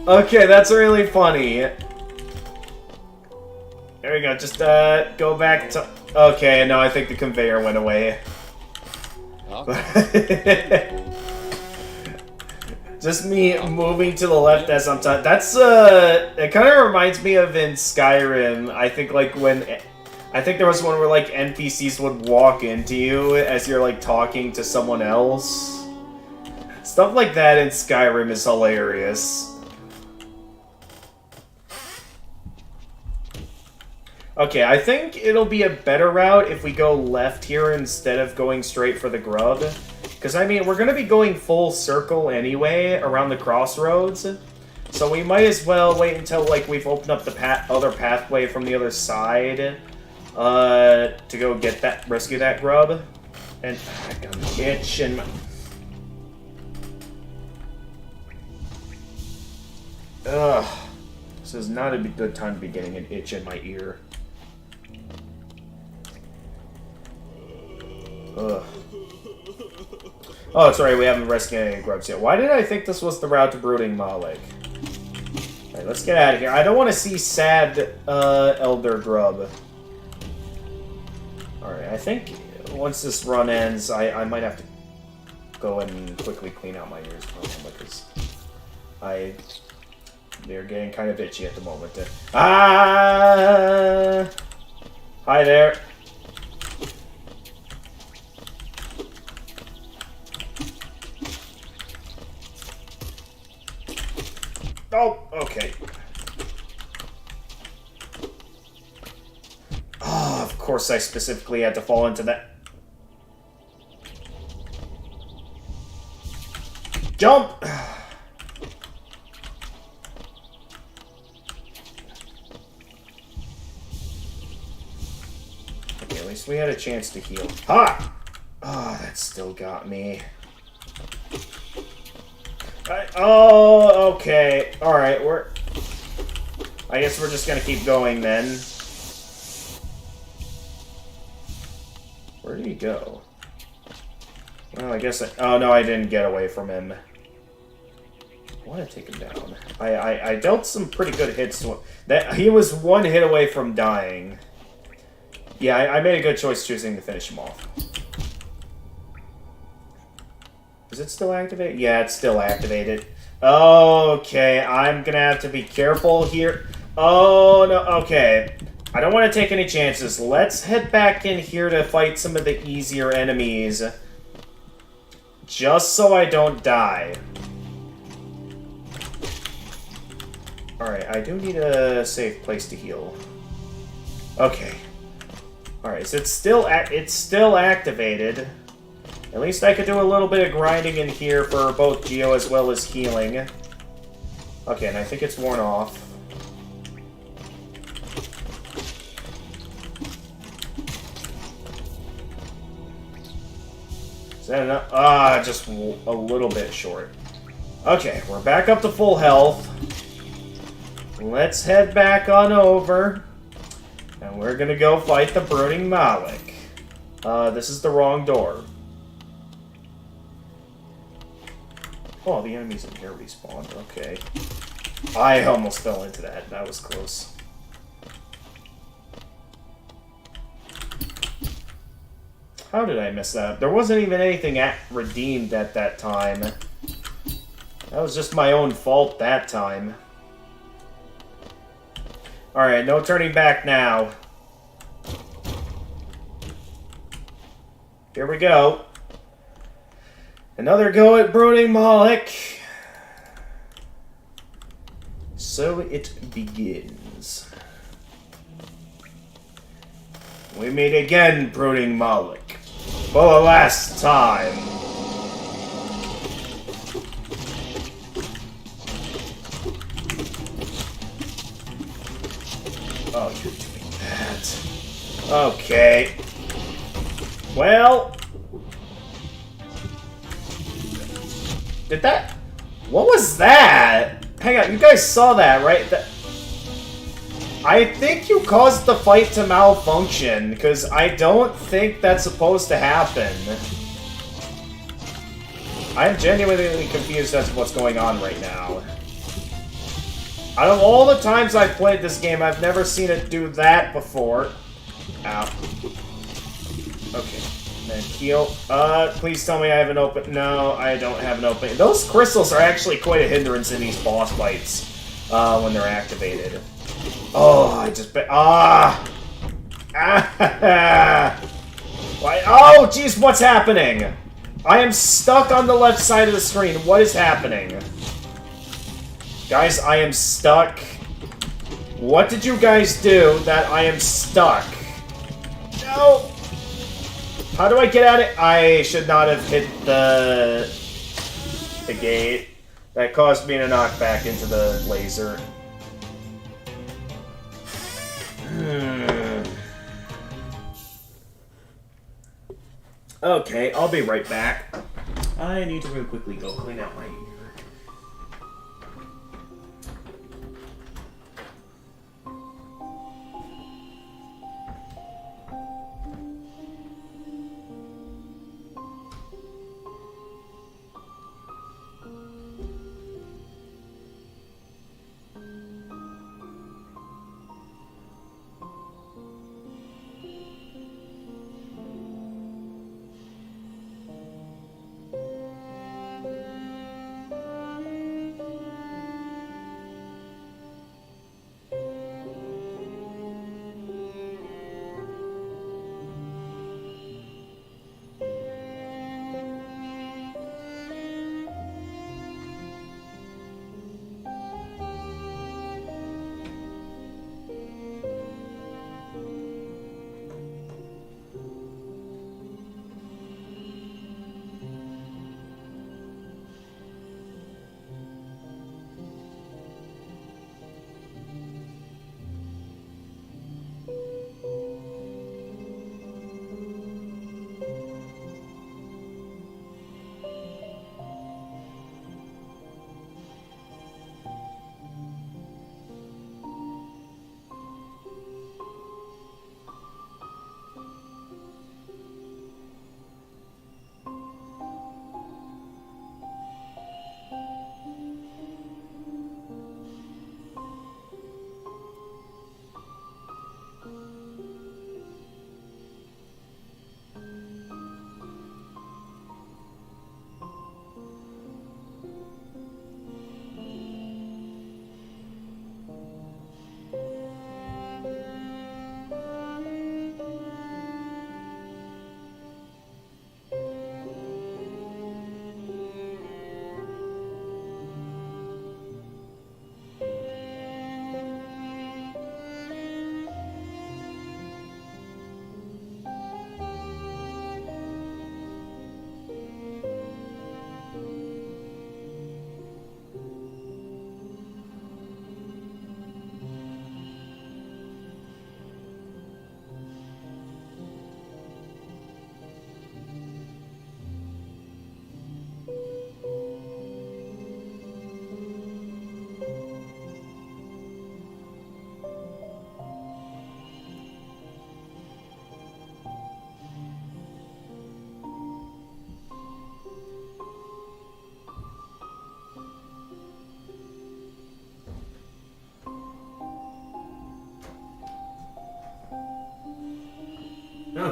Okay, that's really funny. There we go, just go back to... okay, no, I think the conveyor went away. Huh? Just me moving to the left as I'm talking. That's, it kind of reminds me of in Skyrim. I think, like, when... I think there was one where, like, NPCs would walk into you as you're, like, talking to someone else. Stuff like that in Skyrim is hilarious. Okay, I think it'll be a better route if we go left here instead of going straight for the grub. Because, I mean, we're going to be going full circle anyway around the crossroads. So we might as well wait until, like, we've opened up the other pathway from the other side to go get that, rescue that grub. And I got an itch in my... ugh. This is not a good time to be getting an itch in my ear. Ugh. Oh, sorry, we haven't rescued any grubs yet. Why did I think this was the route to Brooding Malik? Alright, let's get out of here. I don't want to see sad Elder Grub. Alright, I think once this run ends, I might have to go and quickly clean out my ears for a moment, because they're getting kind of itchy at the moment. Ah! Hi there. Oh, okay. Oh, of course I specifically had to fall into that. Jump! Okay, at least we had a chance to heal. Ha! Oh, that still got me. Oh, okay. Alright, I guess we're just gonna keep going then. Where did he go? Well, I guess oh no, I didn't get away from him. I want to take him down. I dealt some pretty good hits to him. He was one hit away from dying. Yeah, I made a good choice choosing to finish him off. Is it still activated? Yeah, it's still activated. Okay, I'm gonna have to be careful here. Oh, no, okay. I don't want to take any chances. Let's head back in here to fight some of the easier enemies. Just so I don't die. Alright, I do need a safe place to heal. Okay. Alright, so it's still activated. At least I could do a little bit of grinding in here for both Geo as well as healing. Okay, and I think it's worn off. Is that enough? Ah, just a little bit short. Okay, we're back up to full health. Let's head back on over. And we're gonna go fight the Brooding Malik. This is the wrong door. Oh, the enemies in here respawned. Okay. I almost fell into that. That was close. How did I miss that? There wasn't even anything redeemed at that time. That was just my own fault that time. Alright, no turning back now. Here we go. Another go at Brooding Malik. So it begins. We meet again, Brooding Malik. For the last time. Oh, you're doing that. Okay. Well. Did that? What was that? Hang on, you guys saw that, right? I think you caused the fight to malfunction, because I don't think that's supposed to happen. I'm genuinely confused as to what's going on right now. Out of all the times I've played this game, I've never seen it do that before. Ow. Okay. Then heal. Please tell me I have an open... No, I don't have an open... Those crystals are actually quite a hindrance in these boss fights, when they're activated. Oh, I just... Ah! Ah! Why? Oh, jeez, what's happening? I am stuck on the left side of the screen. What is happening? Guys, I am stuck. What did you guys do that I am stuck? No! How do I get at it? I should not have hit the gate. That caused me to knock back into the laser. Okay, I'll be right back. I need to really quickly go clean out my ear.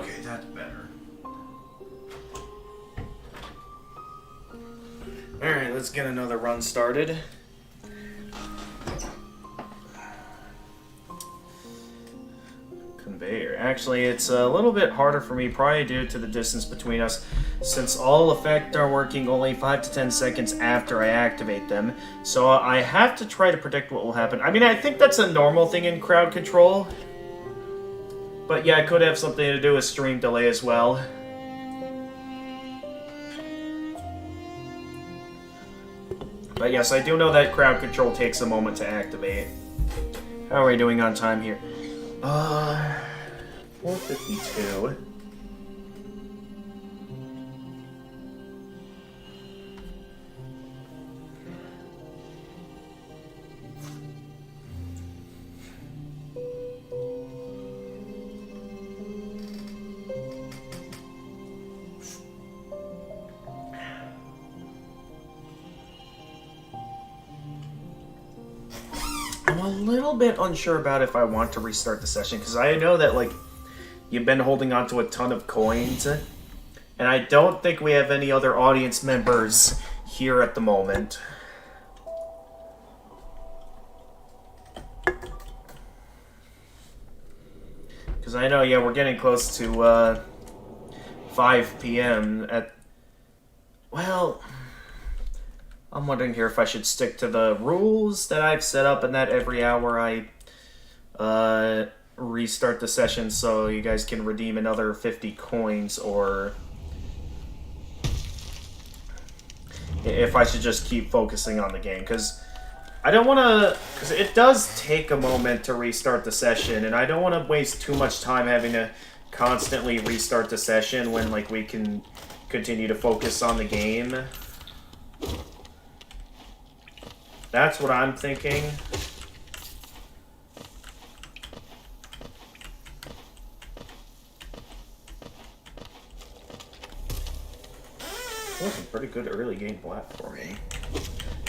Okay, that's better. Alright, let's get another run started. Conveyor. Actually, it's a little bit harder for me, probably due to the distance between us, since all effects are working only 5 to 10 seconds after I activate them. So I have to try to predict what will happen. I mean, I think that's a normal thing in crowd control. But yeah, it could have something to do with stream delay as well. But yes, I do know that crowd control takes a moment to activate. How are we doing on time here? 4:52. I'm a little bit unsure about if I want to restart the session, because I know that, like, you've been holding on to a ton of coins, and I don't think we have any other audience members here at the moment. Because I know, yeah, we're getting close to 5 p.m. at... Well... I'm wondering here if I should stick to the rules that I've set up and that every hour I restart the session so you guys can redeem another 50 coins, or if I should just keep focusing on the game, because I don't want to, because it does take a moment to restart the session, and I don't want to waste too much time having to constantly restart the session when, like, we can continue to focus on the game. That's what I'm thinking. That was a pretty good early game platforming.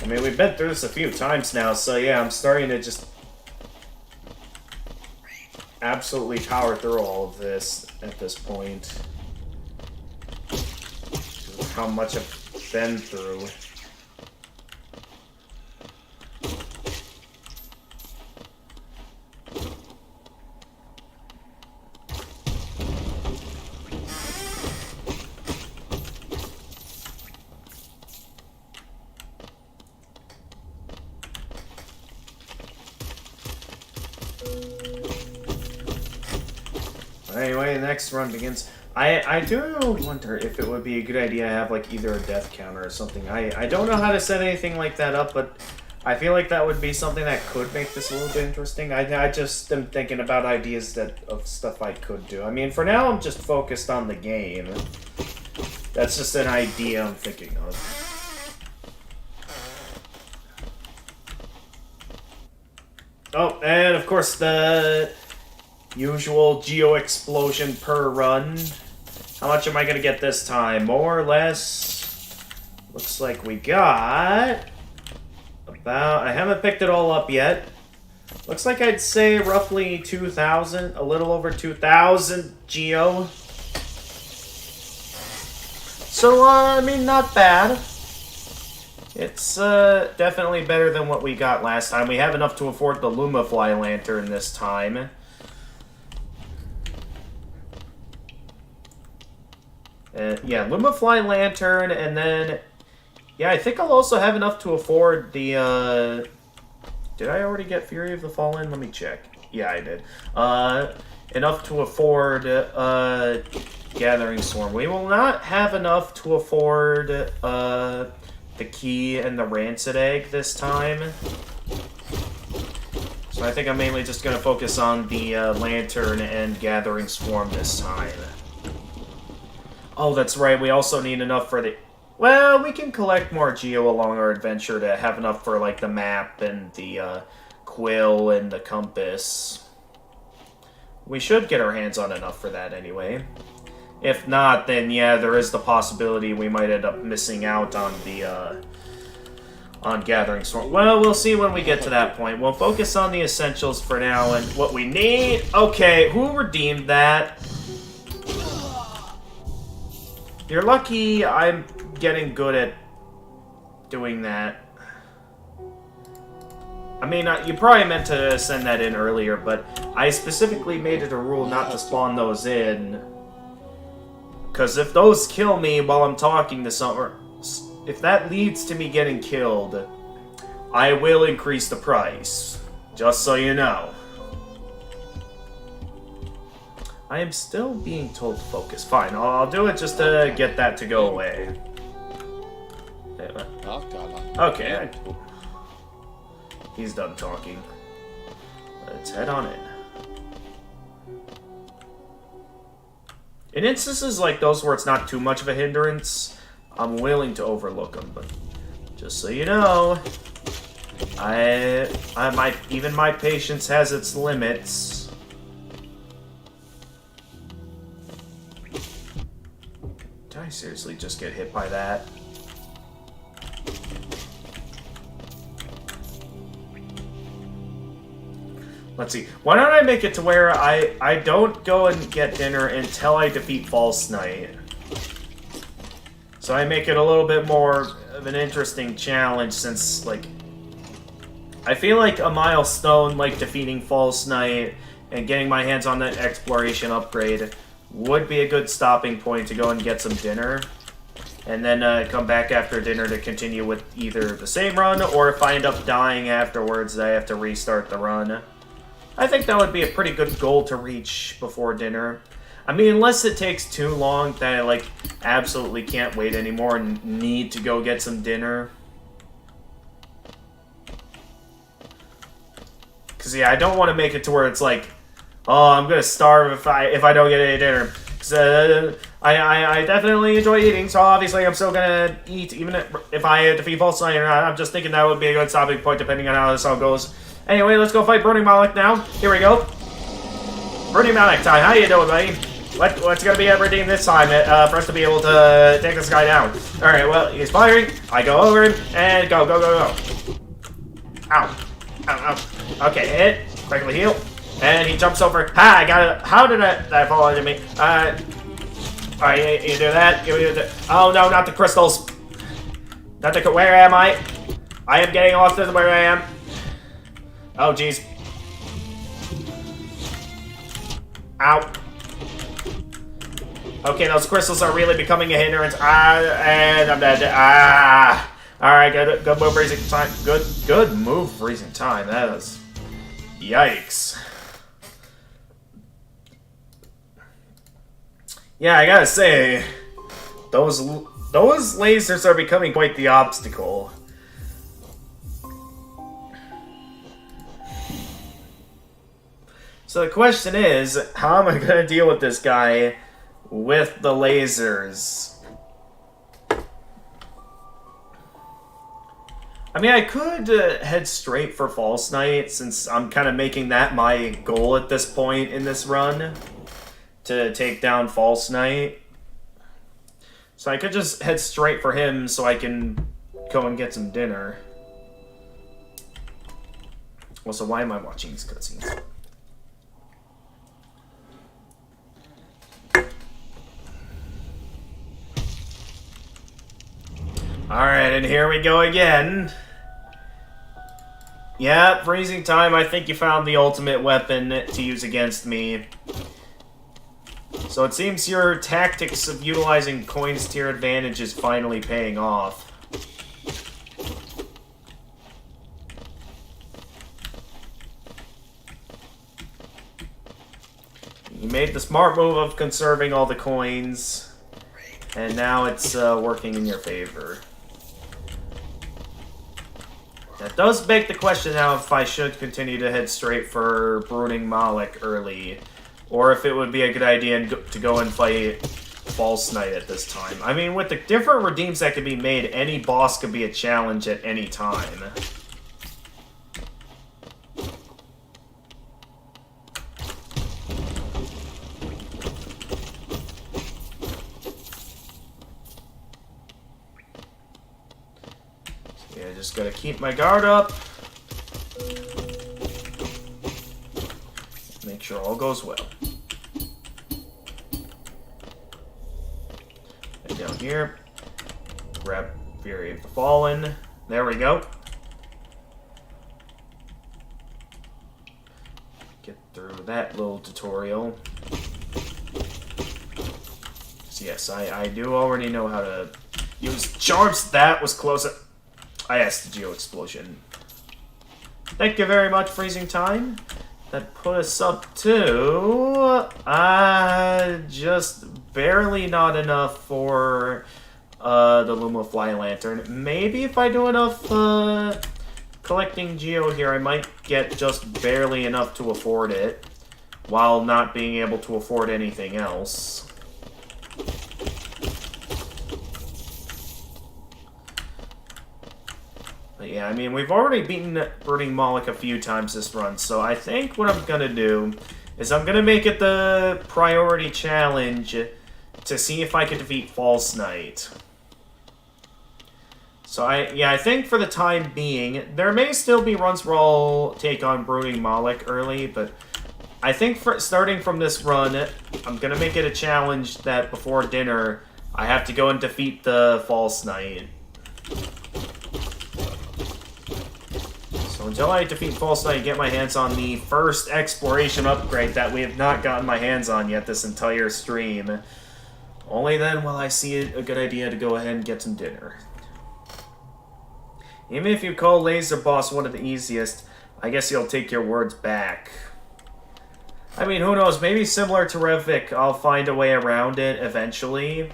I mean, we've been through this a few times now, so yeah, I'm starting to just absolutely power through all of this at this point. How much I've been through. Anyway, the next run begins. I do wonder if it would be a good idea to have, like, either a death counter or something. I don't know how to set anything like that up, but I feel like that would be something that could make this a little bit interesting. I just am thinking about ideas of stuff I could do. I mean, for now, I'm just focused on the game. That's just an idea I'm thinking of. Oh, and of course, the usual geo explosion per run. How much am I gonna get this time? More or less? Looks like we got about... I haven't picked it all up yet. Looks like I'd say roughly 2,000, a little over 2,000 geo. So, I mean, not bad. It's definitely better than what we got last time. We have enough to afford the Lumafly lantern this time. Yeah, Lumafly lantern, and then... Yeah, I think I'll also have enough to afford the, Did I already get Fury of the Fallen? Let me check. Yeah, I did. Enough to afford, Gathering Storm. We will not have enough to afford, the Key and the Rancid Egg this time. So I think I'm mainly just going to focus on the, Lantern and Gathering Swarm this time. Oh, that's right. We also need enough for the... Well, we can collect more geo along our adventure to have enough for, like, the map and the quill and the compass. We should get our hands on enough for that anyway. If not, then yeah, there is the possibility we might end up missing out on the on Gathering Storm. Well, we'll see when we get to that point. We'll focus on the essentials for now and what we need. Okay, who redeemed that? You're lucky I'm getting good at doing that. I mean, you probably meant to send that in earlier, but I specifically made it a rule not to spawn those in. Because if those kill me while I'm talking to someone, if that leads to me getting killed, I will increase the price. Just so you know. I am still being told to focus. Fine, I'll do it just to get that to go away. Okay. He's done talking. Let's head on in. In instances like those where it's not too much of a hindrance, I'm willing to overlook them, but just so you know, even my patience has its limits. Did I seriously just get hit by that? Let's see. Why don't I make it to where I don't go and get dinner until I defeat False Knight? So I make it a little bit more of an interesting challenge since, like, I feel like a milestone like defeating False Knight and getting my hands on that exploration upgrade would be a good stopping point to go and get some dinner. And then come back after dinner to continue with either the same run, or if I end up dying afterwards, I have to restart the run. I think that would be a pretty good goal to reach before dinner. I mean, unless it takes too long that I, like, absolutely can't wait anymore and need to go get some dinner. Because, yeah, I don't want to make it to where it's like, oh, I'm going to starve if I don't get any dinner. Because I definitely enjoy eating, so obviously I'm still going to eat, even if I defeat False Knight or not. I'm just thinking that would be a good stopping point depending on how this all goes. Anyway, let's go fight Burning Malik now. Here we go. Burning Malik time. How you doing, buddy? What's going to be everything this time for us to be able to take this guy down? Alright, well, he's firing. I go over him, and go. Ow. Ow. Okay, hit. Quickly heal. And he jumps over. Ha, I got it. How did that fall into me? Alright, you do that. Oh, no, not the crystals. Where am I? I am getting lost in where I am. Oh, jeez. Ow. Okay, those crystals are really becoming a hindrance. And I'm dead. Alright, good move, freezing time. Good move, freezing time. That is... Yikes. Yeah, I gotta say, those lasers are becoming quite the obstacle. So the question is, how am I going to deal with this guy with the lasers? I mean, I could head straight for False Knight, since I'm kind of making that my goal at this point in this run, to take down False Knight. So I could just head straight for him so I can go and get some dinner. Also, why am I watching these cutscenes? Alright, and here we go again. Yeah, freezing time. I think you found the ultimate weapon to use against me. So it seems your tactics of utilizing coins to your advantage is finally paying off. You made the smart move of conserving all the coins, and now it's working in your favor. That does beg the question now if I should continue to head straight for Burning Malik early, or if it would be a good idea to go and fight False Knight at this time. I mean, with the different redeems that can be made, any boss could be a challenge at any time. Just gotta keep my guard up. Make sure all goes well. And down here. Grab Fury of the Fallen. There we go. Get through that little tutorial. So yes, I do already know how to use charms. That was close. I asked the Geo Explosion. Thank you very much, Freezing Time. That put us up to... just barely not enough for the Luma Fly Lantern. Maybe if I do enough collecting Geo here, I might get just barely enough to afford it, while not being able to afford anything else. But yeah, I mean, we've already beaten Brooding Moloch a few times this run, so I think what I'm gonna do is I'm gonna make it the priority challenge to see if I can defeat False Knight. So I think for the time being, there may still be runs where I'll take on Brooding Moloch early, but I think for starting from this run, I'm gonna make it a challenge that before dinner, I have to go and defeat the False Knight. So until I defeat False Knight and get my hands on the first exploration upgrade that we have not gotten my hands on yet this entire stream, only then will I see it a good idea to go ahead and get some dinner. Even if you call Laser Boss one of the easiest, I guess you'll take your words back. I mean, who knows, maybe similar to Revik, I'll find a way around it eventually.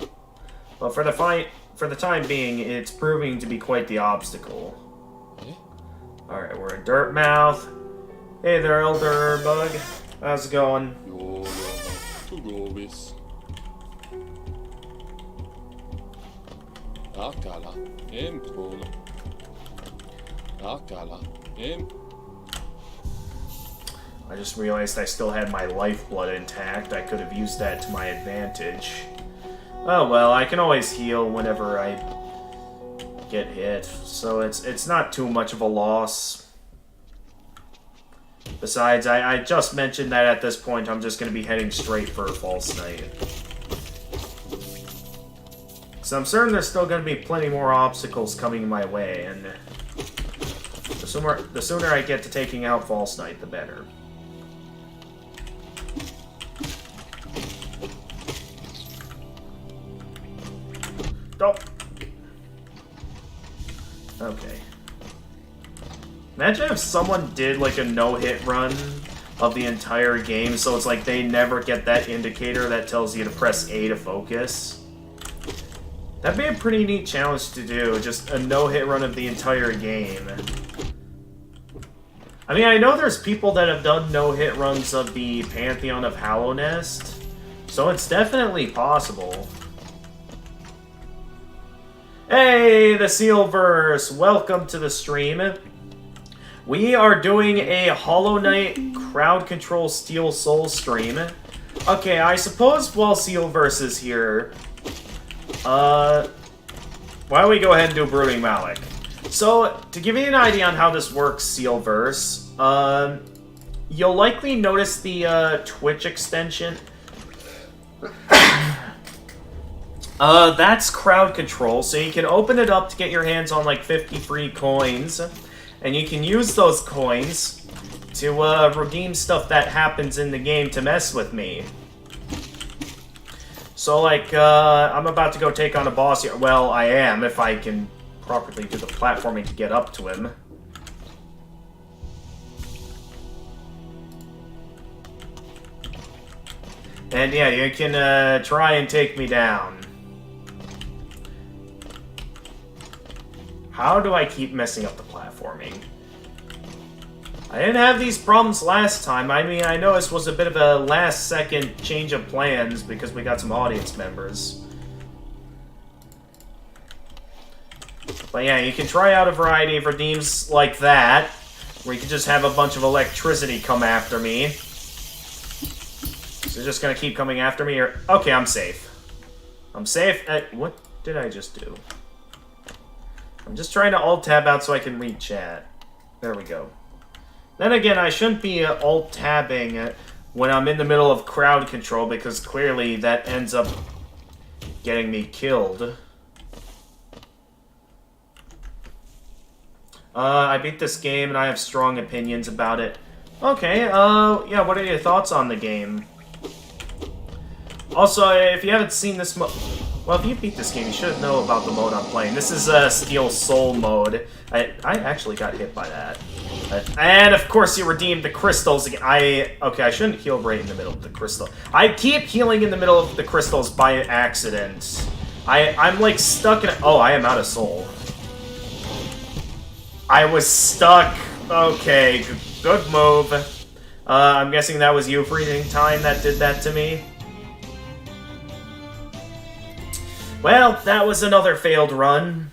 But for the time being, it's proving to be quite the obstacle. Alright, we're in Dirtmouth. Hey there, Elder Bug. How's it going? I just realized I still had my lifeblood intact. I could have used that to my advantage. Oh well, I can always heal whenever I get hit, so it's not too much of a loss. Besides, I just mentioned that at this point I'm just going to be heading straight for False Knight. So I'm certain there's still going to be plenty more obstacles coming my way, and the sooner I get to taking out False Knight, the better. Oh. Okay. Imagine if someone did like a no-hit run of the entire game, so it's like they never get that indicator that tells you to press A to focus. That'd be a pretty neat challenge to do, just a no-hit run of the entire game. I mean, I know there's people that have done no-hit runs of the Pantheon of Hallownest, so it's definitely possible. Hey, the Sealverse! Welcome to the stream. We are doing a Hollow Knight Crowd Control Steel Soul stream. Okay, I suppose while Sealverse is here, why don't we go ahead and do Brooding Moloch? So, to give you an idea on how this works, Sealverse, you'll likely notice the Twitch extension. That's crowd control, so you can open it up to get your hands on like 50 free coins, and you can use those coins to redeem stuff that happens in the game to mess with me. So like, I'm about to go take on a boss here. Well, I am, if I can properly do the platforming to get up to him. And yeah, you can try and take me down. How do I keep messing up the platforming? I didn't have these problems last time. I mean, I know this was a bit of a last-second change of plans because we got some audience members. But yeah, you can try out a variety of redeems like that, where you can just have a bunch of electricity come after me. So they're just gonna keep coming after me, or... Okay, I'm safe. I'm safe. What did I just do? I'm just trying to alt-tab out so I can read chat. There we go. Then again, I shouldn't be alt-tabbing when I'm in the middle of crowd control, because clearly that ends up getting me killed. I beat this game and I have strong opinions about it. Okay, yeah, what are your thoughts on the game? Also, if you haven't seen this mode... Well, if you beat this game, you should know about the mode I'm playing. This is Steel Soul mode. I actually got hit by that. And, of course, you redeemed the crystals again. Okay, I shouldn't heal right in the middle of the crystal. I keep healing in the middle of the crystals by accident. I'm, like, stuck in... Oh, I am out of soul. I was stuck. Okay, good move. I'm guessing that was you freezing time that did that to me. Well, that was another failed run.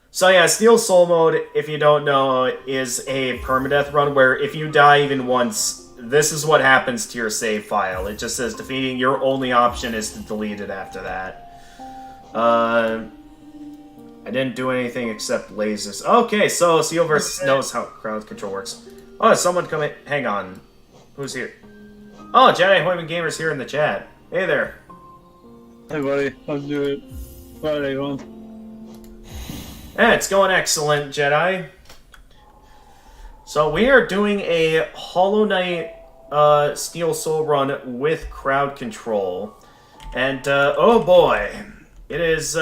So yeah, Steel Soul mode, if you don't know, is a permadeath run where if you die even once, this is what happens to your save file. It just says defeating, your only option is to delete it after that. I didn't do anything except lasers. Okay, so Sealverse knows how crowd control works. Oh, someone come in. Hang on. Who's here? Oh, Jedi Hoyman Gamer's here in the chat. Hey there. Hey buddy, how's it doing? What are you on? Yeah, it's going excellent, Jedi. So we are doing a Hollow Knight Steel Soul run with crowd control. And, oh boy. It is,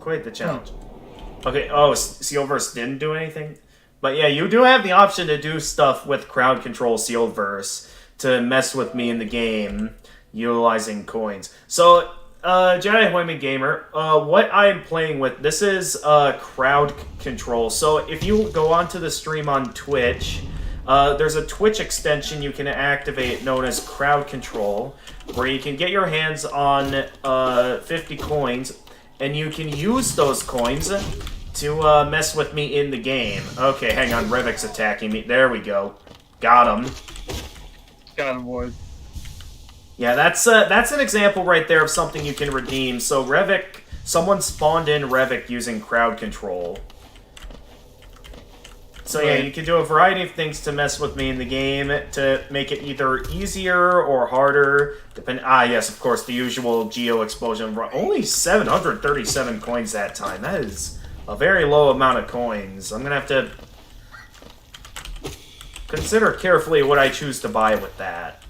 quite the challenge. Okay, oh, Sealverse didn't do anything? But yeah, you do have the option to do stuff with crowd control Sealverse to mess with me in the game, utilizing coins. So, Jedi Hoyman Gamer, what I'm playing with, this is crowd control. So if you go onto the stream on Twitch, there's a Twitch extension you can activate known as crowd control, where you can get your hands on 50 coins, and you can use those coins to mess with me in the game. Okay, hang on, Revik's attacking me. There we go. Got him. Got him, boys. Yeah, that's an example right there of something you can redeem. So Revik, someone spawned in Revik using crowd control. So yeah, you can do a variety of things to mess with me in the game to make it either easier or harder. Yes, of course, the usual Geo Explosion. Only 737 coins that time. That is a very low amount of coins. I'm gonna have to consider carefully what I choose to buy with that.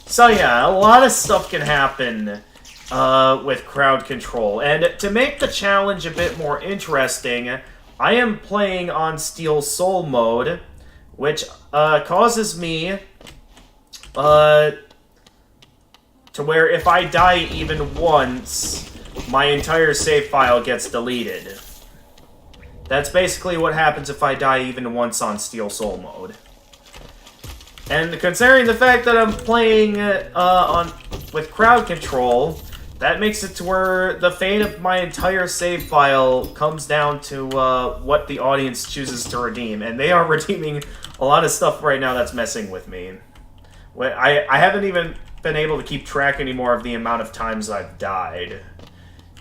So yeah, a lot of stuff can happen with crowd control. And to make the challenge a bit more interesting, I am playing on Steel Soul mode, which causes me to where if I die even once, my entire save file gets deleted. That's basically what happens if I die even once on Steel Soul mode. And considering the fact that I'm playing with crowd control, that makes it to where the fate of my entire save file comes down to what the audience chooses to redeem. And they are redeeming a lot of stuff right now that's messing with me. I haven't even been able to keep track anymore of the amount of times I've died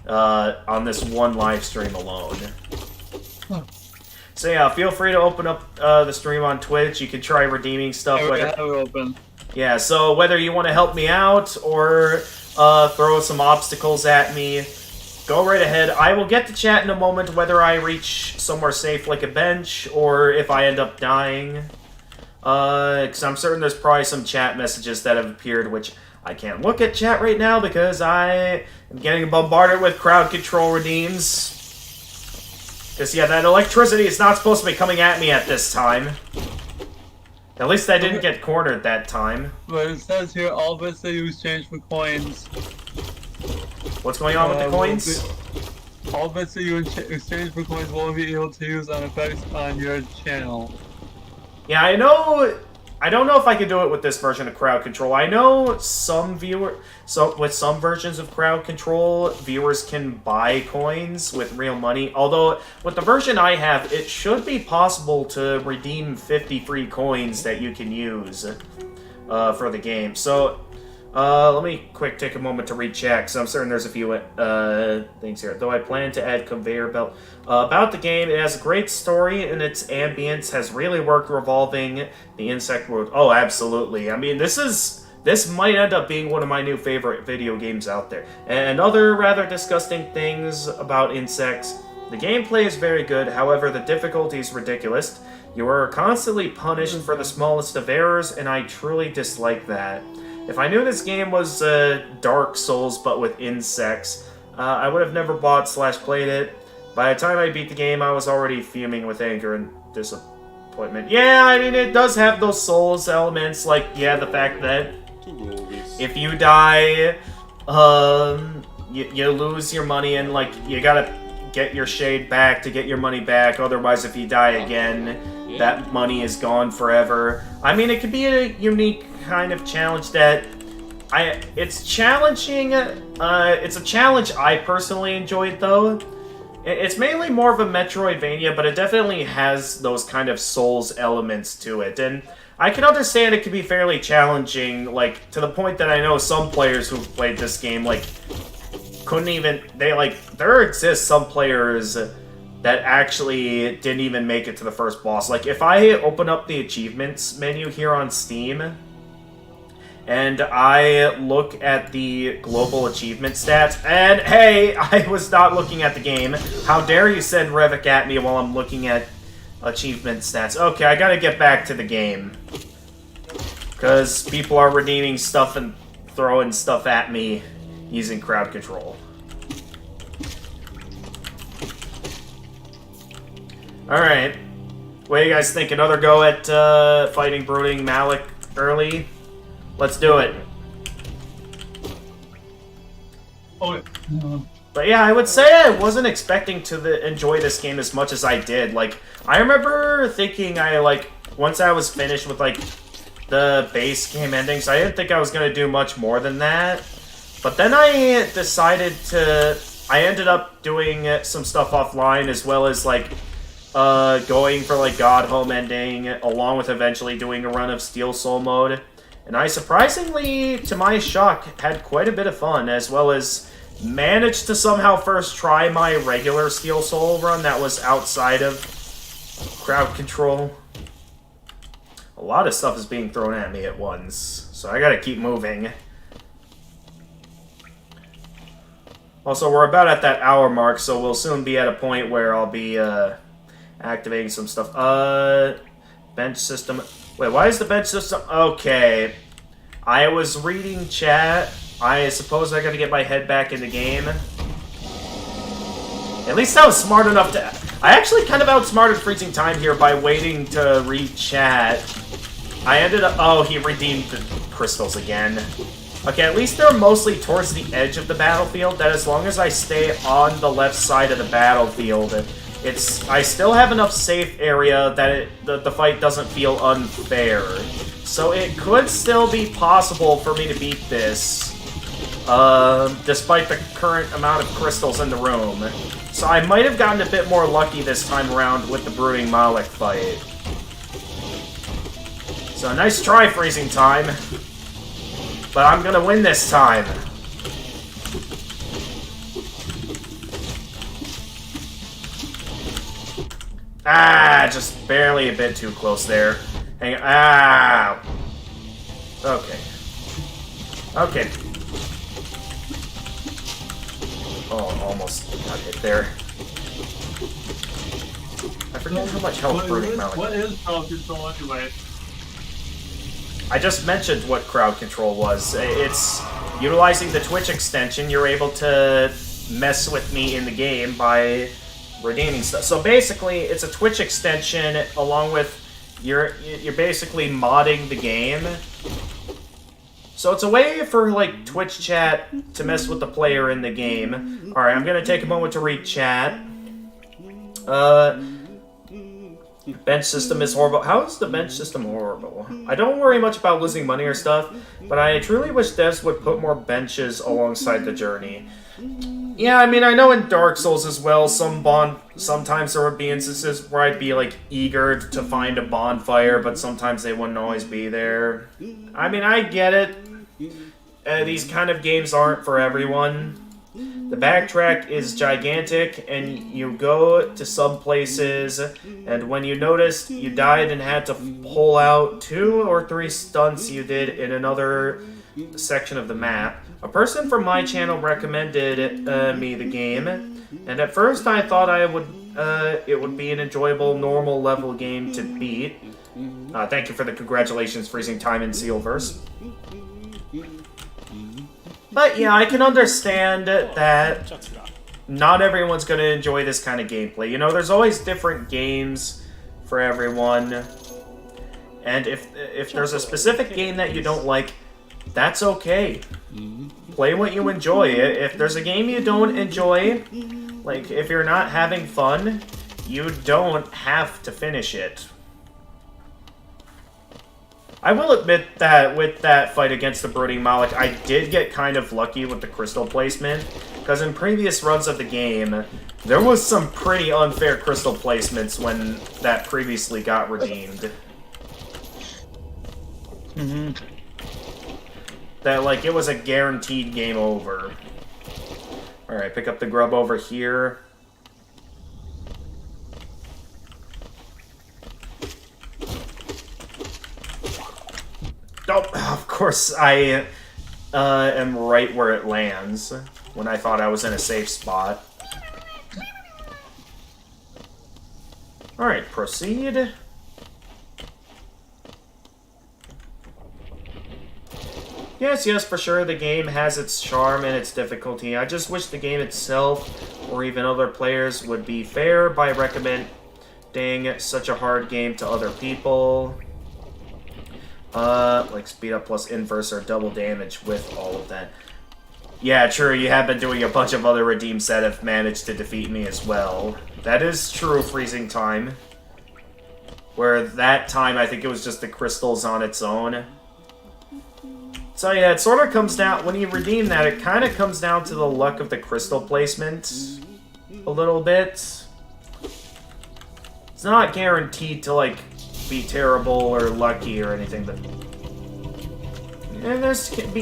on this one live stream alone. So yeah, feel free to open up the stream on Twitch. You can try redeeming stuff. Yeah, we have it open. Yeah, so whether you want to help me out or throw some obstacles at me, go right ahead. I will get to chat in a moment whether I reach somewhere safe like a bench or if I end up dying. Because I'm certain there's probably some chat messages that have appeared, which I can't look at chat right now because I am getting bombarded with crowd control redeems. Because, yeah, that electricity is not supposed to be coming at me at this time. At least I didn't get cornered that time. But it says here, all bets that you exchange for coins. What's going on with the coins? All bets that you exchange for coins won't be able to use on effects on your channel. Yeah, I know... I don't know if I can do it with this version of crowd control. I know some with some versions of crowd control, viewers can buy coins with real money. Although, with the version I have, it should be possible to redeem 50 free coins that you can use for the game. So, Let me take a moment to recheck, so I'm certain there's a few things here. Though I plan to add conveyor belt. About the game, it has a great story, and its ambience has really worked revolving the insect world. Oh, absolutely. I mean, this might end up being one of my new favorite video games out there. And other rather disgusting things about insects. The gameplay is very good, however, the difficulty is ridiculous. You are constantly punished for the smallest of errors, and I truly dislike that. If I knew this game was Dark Souls but with insects, I would have never bought/played it. By the time I beat the game, I was already fuming with anger and disappointment. Yeah, I mean, it does have those Souls elements, like, yeah, the fact that if you die, you lose your money, and, like, you gotta get your shade back to get your money back. Otherwise, if you die again, that money is gone forever. I mean, it could be a unique kind of challenge that it's challenging. It's a challenge I personally enjoyed, though. It's mainly more of a Metroidvania, but it definitely has those kind of Souls elements to it, and I can understand it can be fairly challenging, like, to the point that I know some players who've played this game, like, couldn't even, there exist some players that actually didn't even make it to the first boss. Like, if I open up the achievements menu here on Steam, and I look at the global achievement stats, and hey, I was not looking at the game. How dare you send Revok at me while I'm looking at achievement stats. Okay, I gotta get back to the game. Because people are redeeming stuff and throwing stuff at me using crowd control. Alright. What do you guys think? Another go at fighting Brooding Malik early? Let's do it. Oh, But yeah, I would say I wasn't expecting to enjoy this game as much as I did. Like, I remember thinking once I was finished with, like, the base game endings, I didn't think I was going to do much more than that. But then I decided I ended up doing some stuff offline, as well as, like, going for, like, God Home ending, along with eventually doing a run of Steel Soul mode. And I surprisingly, to my shock, had quite a bit of fun, as well as managed to somehow first try my regular Steel Soul run that was outside of crowd control. A lot of stuff is being thrown at me at once, so I gotta keep moving. Also, we're about at that hour mark, so we'll soon be at a point where I'll be activating some stuff. Bench system. Wait, why is the bench system? Okay. I was reading chat. I suppose I gotta get my head back in the game. At least I was smart enough to... I actually kind of outsmarted Freezing Time here by waiting to read chat. I ended up... Oh, he redeemed the crystals again. Okay, at least they're mostly towards the edge of the battlefield, that as long as I stay on the left side of the battlefield, I still have enough safe area that the fight doesn't feel unfair. So it could still be possible for me to beat this, despite the current amount of crystals in the room. So I might have gotten a bit more lucky this time around with the Brooding Malik fight. So nice try, Freezing Time. But I'm gonna win this time. Ah, just barely a bit too close there. Hang on. Ah. Okay. Okay. Oh, almost got hit there. I forget how much health Brooding Malik. What is crowd control anyway? I just mentioned what crowd control was. It's utilizing the Twitch extension. You're able to mess with me in the game by redeeming stuff. So basically, it's a Twitch extension along with you're basically modding the game. So it's a way for like Twitch chat to mess with the player in the game. All right, I'm gonna take a moment to read chat. Bench system is horrible. How is the bench system horrible? I don't worry much about losing money or stuff, but I truly wish devs would put more benches alongside the journey. Yeah, I mean, I know in Dark Souls as well, sometimes there would be instances where I'd be, like, eager to find a bonfire, but sometimes they wouldn't always be there. I mean, I get it. these kind of games aren't for everyone. The backtrack is gigantic, and you go to some places, and when you noticed you died and had to pull out 2 or 3 stunts you did in another section of the map, a person from my channel recommended me the game, and at first I thought it would be an enjoyable, normal level game to beat. Thank you for the congratulations, Freezing Time in Sealverse. But yeah, I can understand that not everyone's going to enjoy this kind of gameplay. You know, there's always different games for everyone. And if there's a specific game that you don't like, that's okay. Play what you enjoy. If there's a game you don't enjoy, like if you're not having fun, you don't have to finish it. I will admit that with that fight against the Brooding Moloch, I did get kind of lucky with the crystal placement, because in previous runs of the game, there was some pretty unfair crystal placements when that previously got redeemed. That, like, it was a guaranteed game over. Alright, pick up the grub over here. Oh, of course, I am right where it lands when I thought I was in a safe spot. Alright, proceed. Yes, for sure, the game has its charm and its difficulty. I just wish the game itself, or even other players, would be fair by recommending such a hard game to other people. Like speed up plus inverse or double damage with all of that. Yeah, true, you have been doing a bunch of other redeems that have managed to defeat me as well. That is true, Freezing Time. Where that time, I think it was just the crystals on its own. So yeah, it sort of comes down, when you redeem that, it kind of comes down to the luck of the crystal placement a little bit. It's not guaranteed to, like, be terrible or lucky or anything, but and there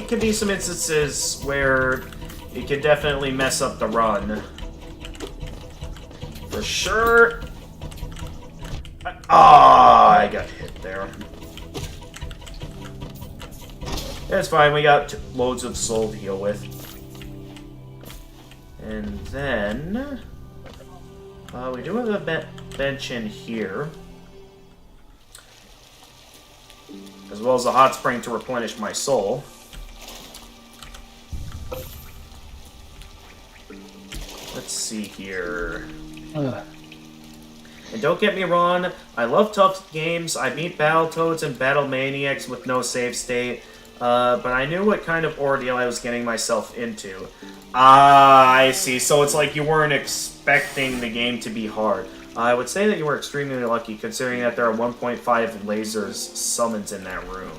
could be some instances where it could definitely mess up the run. For sure. I got hit there. That's fine, we got loads of soul to heal with. And then we do have a bench in here. As well as a hot spring to replenish my soul. Let's see here. And don't get me wrong, I love tough games. I beat Battletoads and Battle Maniacs with no save state. But I knew what kind of ordeal I was getting myself into. I see. So it's like you weren't expecting the game to be hard. I would say that you were extremely lucky, considering that there are 1.5 lasers summoned in that room.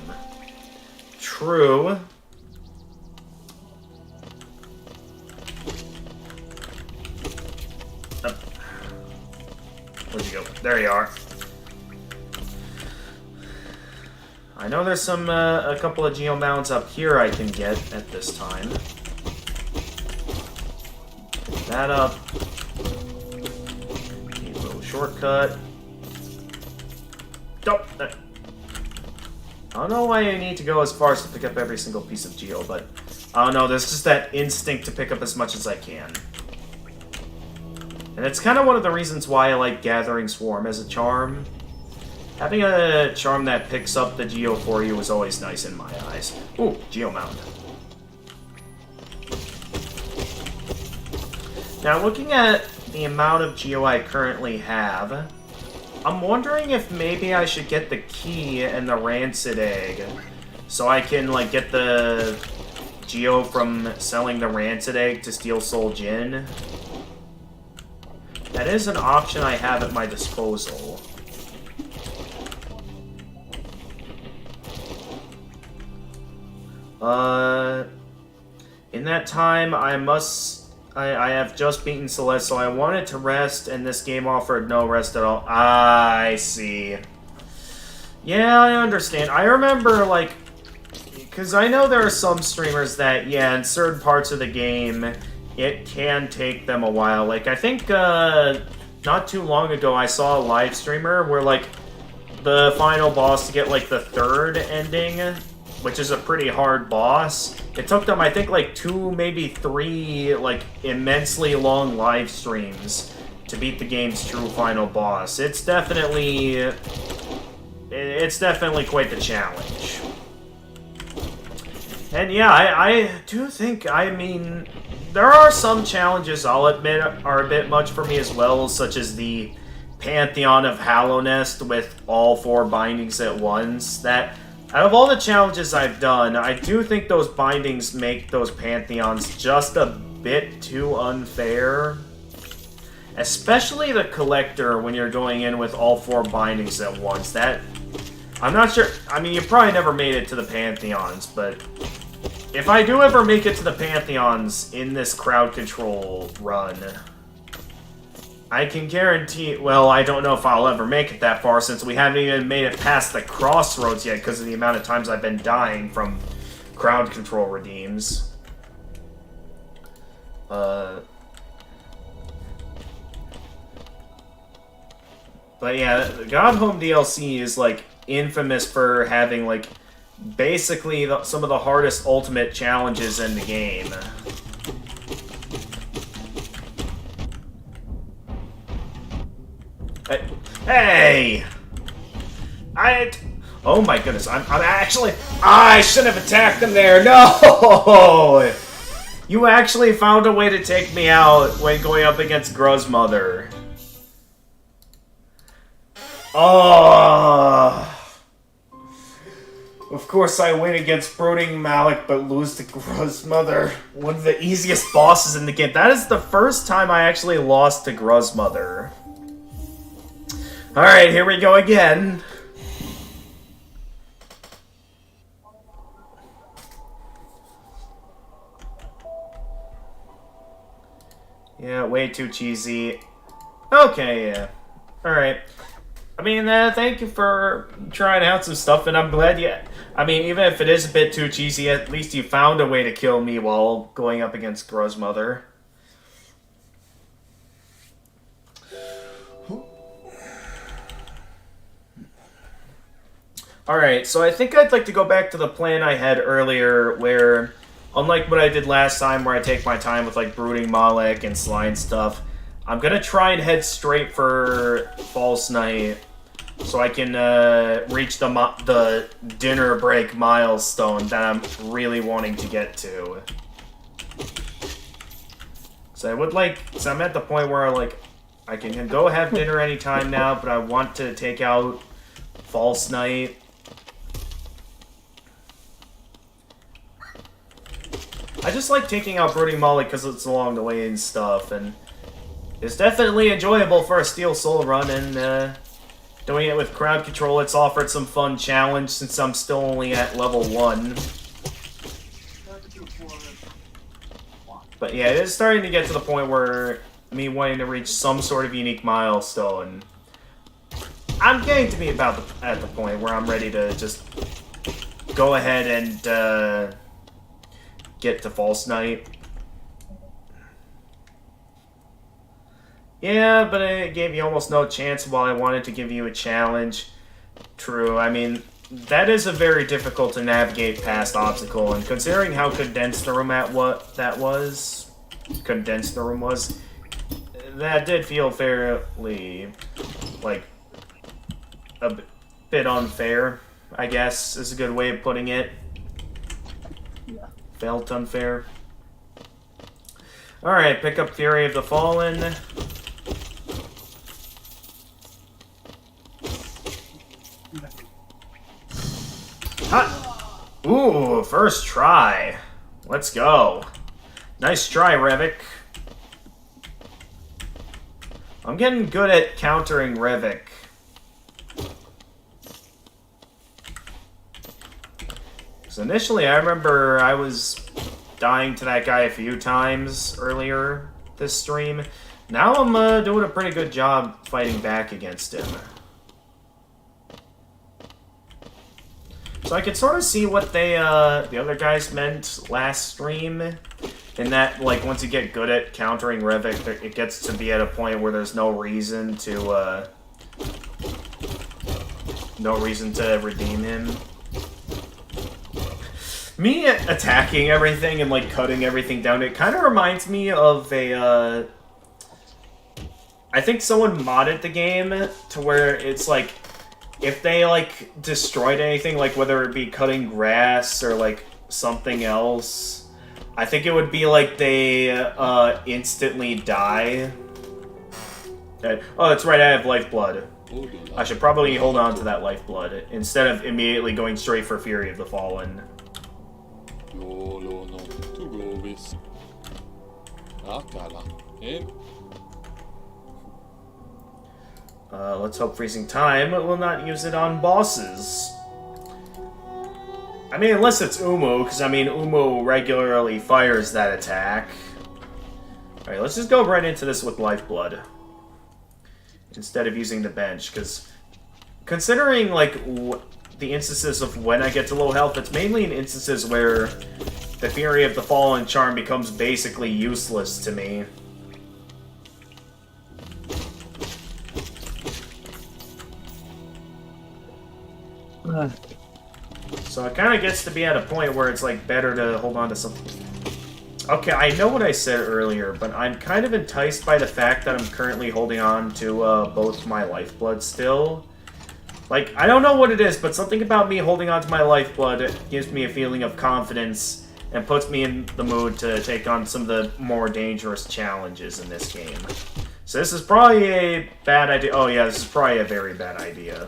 True. Where'd you go? There you are. I know there's a couple of Geomounds up here I can get at this time. Pick that up. Shortcut. Nope. I don't know why I need to go as far as to pick up every single piece of Geo, but I don't know, there's just that instinct to pick up as much as I can. And it's kind of one of the reasons why I like Gathering Swarm as a charm. Having a charm that picks up the Geo for you is always nice in my eyes. Ooh, Geomound. Now, looking at the amount of Geo I currently have, I'm wondering if maybe I should get the key and the Rancid Egg, so I can, like, get the Geo from selling the Rancid Egg to steal Soul Jin. That is an option I have at my disposal. In that time, I have just beaten Celeste, so I wanted to rest, and this game offered no rest at all. I see. Yeah, I understand. I remember, like, Because I know there are some streamers that, yeah, in certain parts of the game, it can take them a while. Like, I think, not too long ago, I saw a live streamer where, like, the final boss to get, like, the third ending, which is a pretty hard boss, it took them, I think, like, 2, maybe 3, like, immensely long live streams to beat the game's true final boss. It's definitely quite the challenge. And yeah, I do think, I mean, there are some challenges, I'll admit, are a bit much for me as well, such as the Pantheon of Hallownest with all 4 bindings at once. That, out of all the challenges I've done, I do think those bindings make those Pantheons just a bit too unfair. Especially the Collector when you're going in with all 4 bindings at once. That, I'm not sure, I mean, you probably never made it to the Pantheons, but if I do ever make it to the Pantheons in this crowd control run, I can guarantee, well, I don't know if I'll ever make it that far since we haven't even made it past the crossroads yet because of the amount of times I've been dying from crowd control redeems. But yeah, the God Home DLC is, like, infamous for having, like, basically some of the hardest ultimate challenges in the game. Hey! Oh my goodness, I'm actually... I shouldn't have attacked him there, no! You actually found a way to take me out when going up against Gruzmother. Oh... Of course I win against Brooding Malik, but lose to Gruzmother. One of the easiest bosses in the game. That is the first time I actually lost to Gruzmother. Alright, here we go again. Yeah, way too cheesy. Okay, yeah. Alright. I mean, thank you for trying out some stuff, and I'm glad you... I mean, even if it is a bit too cheesy, at least you found a way to kill me while going up against Gruzmother. Alright, so I think I'd like to go back to the plan I had earlier, where, unlike what I did last time, where I take my time with, like, Brooding Malik and Slime stuff, I'm gonna try and head straight for False Night, so I can reach the dinner break milestone that I'm really wanting to get to. So I would like, so I'm at the point where I can go have dinner anytime now, but I want to take out False Night. I just like taking out Brooding Malik because it's along the way and stuff, and it's definitely enjoyable for a Steel Soul run, and doing it with crowd control, it's offered some fun challenge since I'm still only at level 1. But yeah, it is starting to get to the point where me wanting to reach some sort of unique milestone. I'm getting to be about at the point where I'm ready to just go ahead and get to False Night. Yeah, but it gave you almost no chance while I wanted to give you a challenge. True, I mean, that is a very difficult to navigate past obstacle, and considering how condensed the room that was, that did feel fairly, like, a bit unfair, I guess, is a good way of putting it. Yeah. Felt unfair. Alright, pick up Fury of the Fallen. Ha! Ooh, first try. Let's go. Nice try, Revik. I'm getting good at countering Revik. So initially, I remember I was dying to that guy a few times earlier this stream. Now I'm doing a pretty good job fighting back against him. So I can sort of see what they, the other guys meant last stream. In that, like, once you get good at countering Rivik, it gets to be at a point where there's no reason to redeem him. Me attacking everything and, like, cutting everything down, it kind of reminds me of a, I think someone modded the game to where it's, like, if they, like, destroyed anything, like, whether it be cutting grass or, like, something else, I think it would be, like, they, instantly die. Okay. Oh, that's right, I have Lifeblood. I should probably hold on to that Lifeblood, instead of immediately going straight for Fury of the Fallen. Let's hope Freezing Time will not use it on bosses. I mean, unless it's Umu, because, I mean, Umu regularly fires that attack. Alright, let's just go right into this with Lifeblood. Instead of using the bench, because considering, like, the instances of when I get to low health, it's mainly in instances where the Fury of the Fallen charm becomes basically useless to me. So it kind of gets to be at a point where it's, like, better to hold on to something. Okay, I know what I said earlier, but I'm kind of enticed by the fact that I'm currently holding on to both my Lifeblood still. Like, I don't know what it is, but something about me holding on to my Lifeblood gives me a feeling of confidence and puts me in the mood to take on some of the more dangerous challenges in this game. So this is probably a bad idea. Oh yeah, this is probably a very bad idea.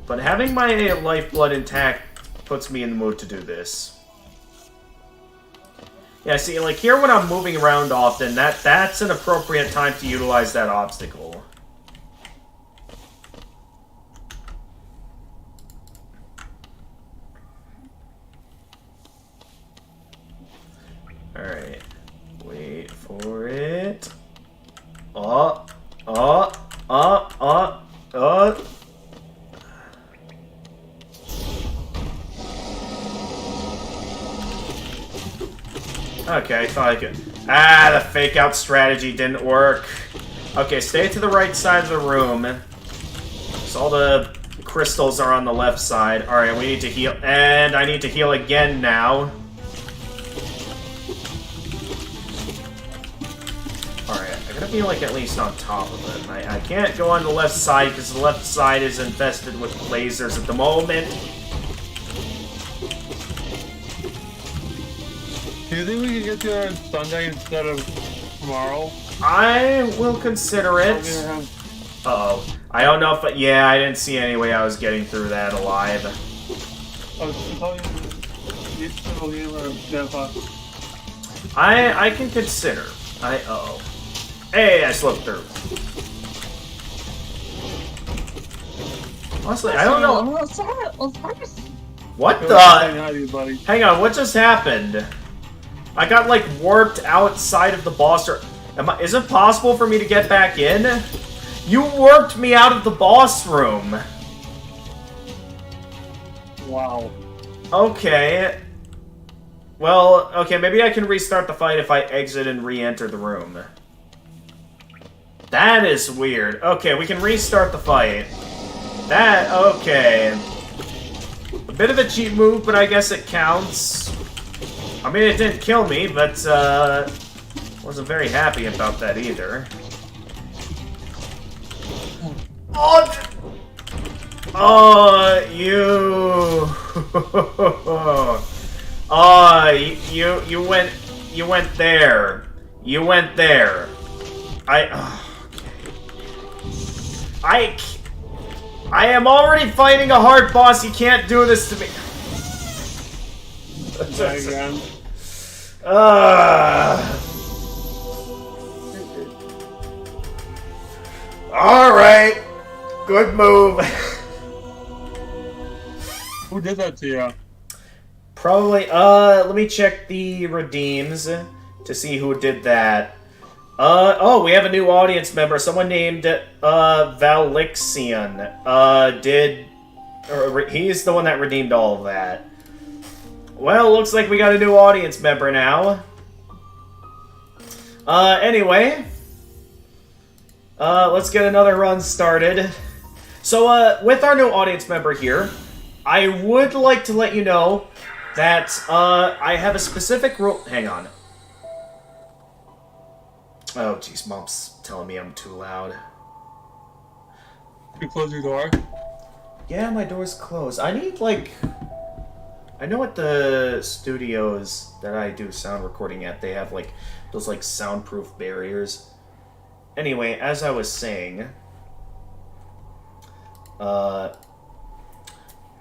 But having my Lifeblood intact puts me in the mood to do this. Yeah, see, like, here when I'm moving around often, that's an appropriate time to utilize that obstacle. Alright. Wait for it. Okay, I thought I could. Ah, the fake out strategy didn't work. Okay, stay to the right side of the room. So all the crystals are on the left side. Alright, we need to heal. And I need to heal again now. Alright, I gotta be, like, at least on top of it. I can't go on the left side because the left side is infested with lasers at the moment. Do you think we can get there on Sunday instead of tomorrow? I will consider it. Uh-oh. I don't know if... Yeah, I didn't see any way I was getting through that alive. I can consider. Uh-oh. Hey, I slipped through. Honestly, I don't know... What the... Hang on, what just happened? I got, like, warped outside of the boss... Is it possible for me to get back in? You warped me out of the boss room. Wow. Okay. Well, okay, maybe I can restart the fight if I exit and re-enter the room. That is weird. Okay, we can restart the fight. Okay. A bit of a cheat move, but I guess it counts. I mean, it didn't kill me, but, wasn't very happy about that either. You went there. You went there. I am already fighting a hard boss. You can't do this to me. Alright. Good move. Who did that to you? Probably, let me check the redeems to see who did that. Oh, we have a new audience member. Someone named, Valixian, did He's the one that redeemed all of that. Well, looks like we got a new audience member now. Anyway. Let's get another run started. So, with our new audience member here, I would like to let you know that, I have a specific rule. Hang on. Oh, jeez, Mom's telling me I'm too loud. You close your door? Yeah, my door's closed. I need, like... I know at the studios that I do sound recording at, they have, like, those, like, soundproof barriers. Anyway, as I was saying... I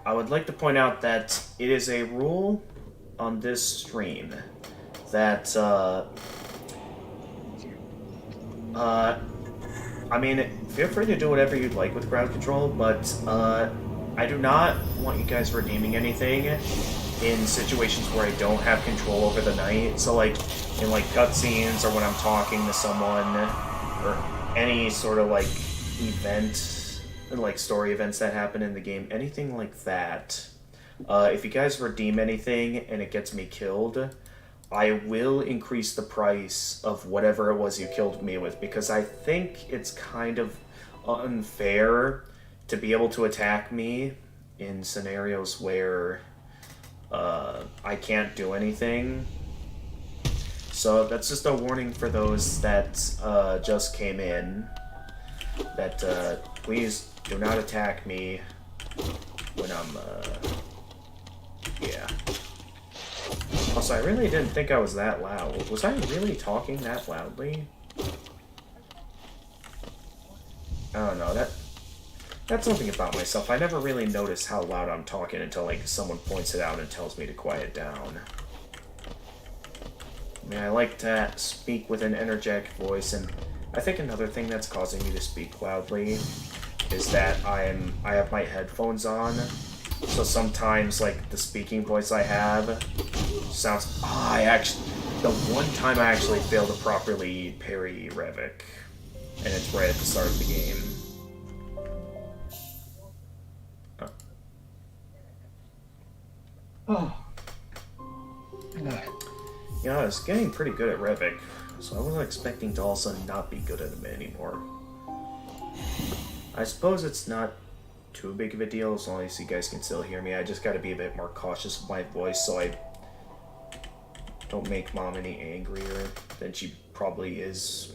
would like to point out that it is a rule on this stream that, I mean, feel free to do whatever you'd like with crowd control, but, I do not want you guys redeeming anything in situations where I don't have control over the night. So, like, in, like, cutscenes or when I'm talking to someone or any sort of, like, event, like, story events that happen in the game, anything like that. If you guys redeem anything and it gets me killed, I will increase the price of whatever it was you killed me with, because I think it's kind of unfair to be able to attack me in scenarios where I can't do anything. So that's just a warning for those that just came in, that please do not attack me when I'm, yeah. Also, I really didn't think I was that loud. Was I really talking that loudly? I don't know, that's something about myself. I never really notice how loud I'm talking until, like, someone points it out and tells me to quiet down. I mean, I like to speak with an energetic voice, and I think another thing that's causing me to speak loudly is that I have my headphones on, so sometimes, like, the speaking voice I have sounds... the one time I actually failed to properly parry Revok, and it's right at the start of the game. Oh. Yeah, I was getting pretty good at Revok, so I wasn't expecting to all of a sudden not be good at him anymore. I suppose it's not too big of a deal as long as you guys can still hear me. I just gotta be a bit more cautious of my voice so I don't make Mom any angrier than she probably is.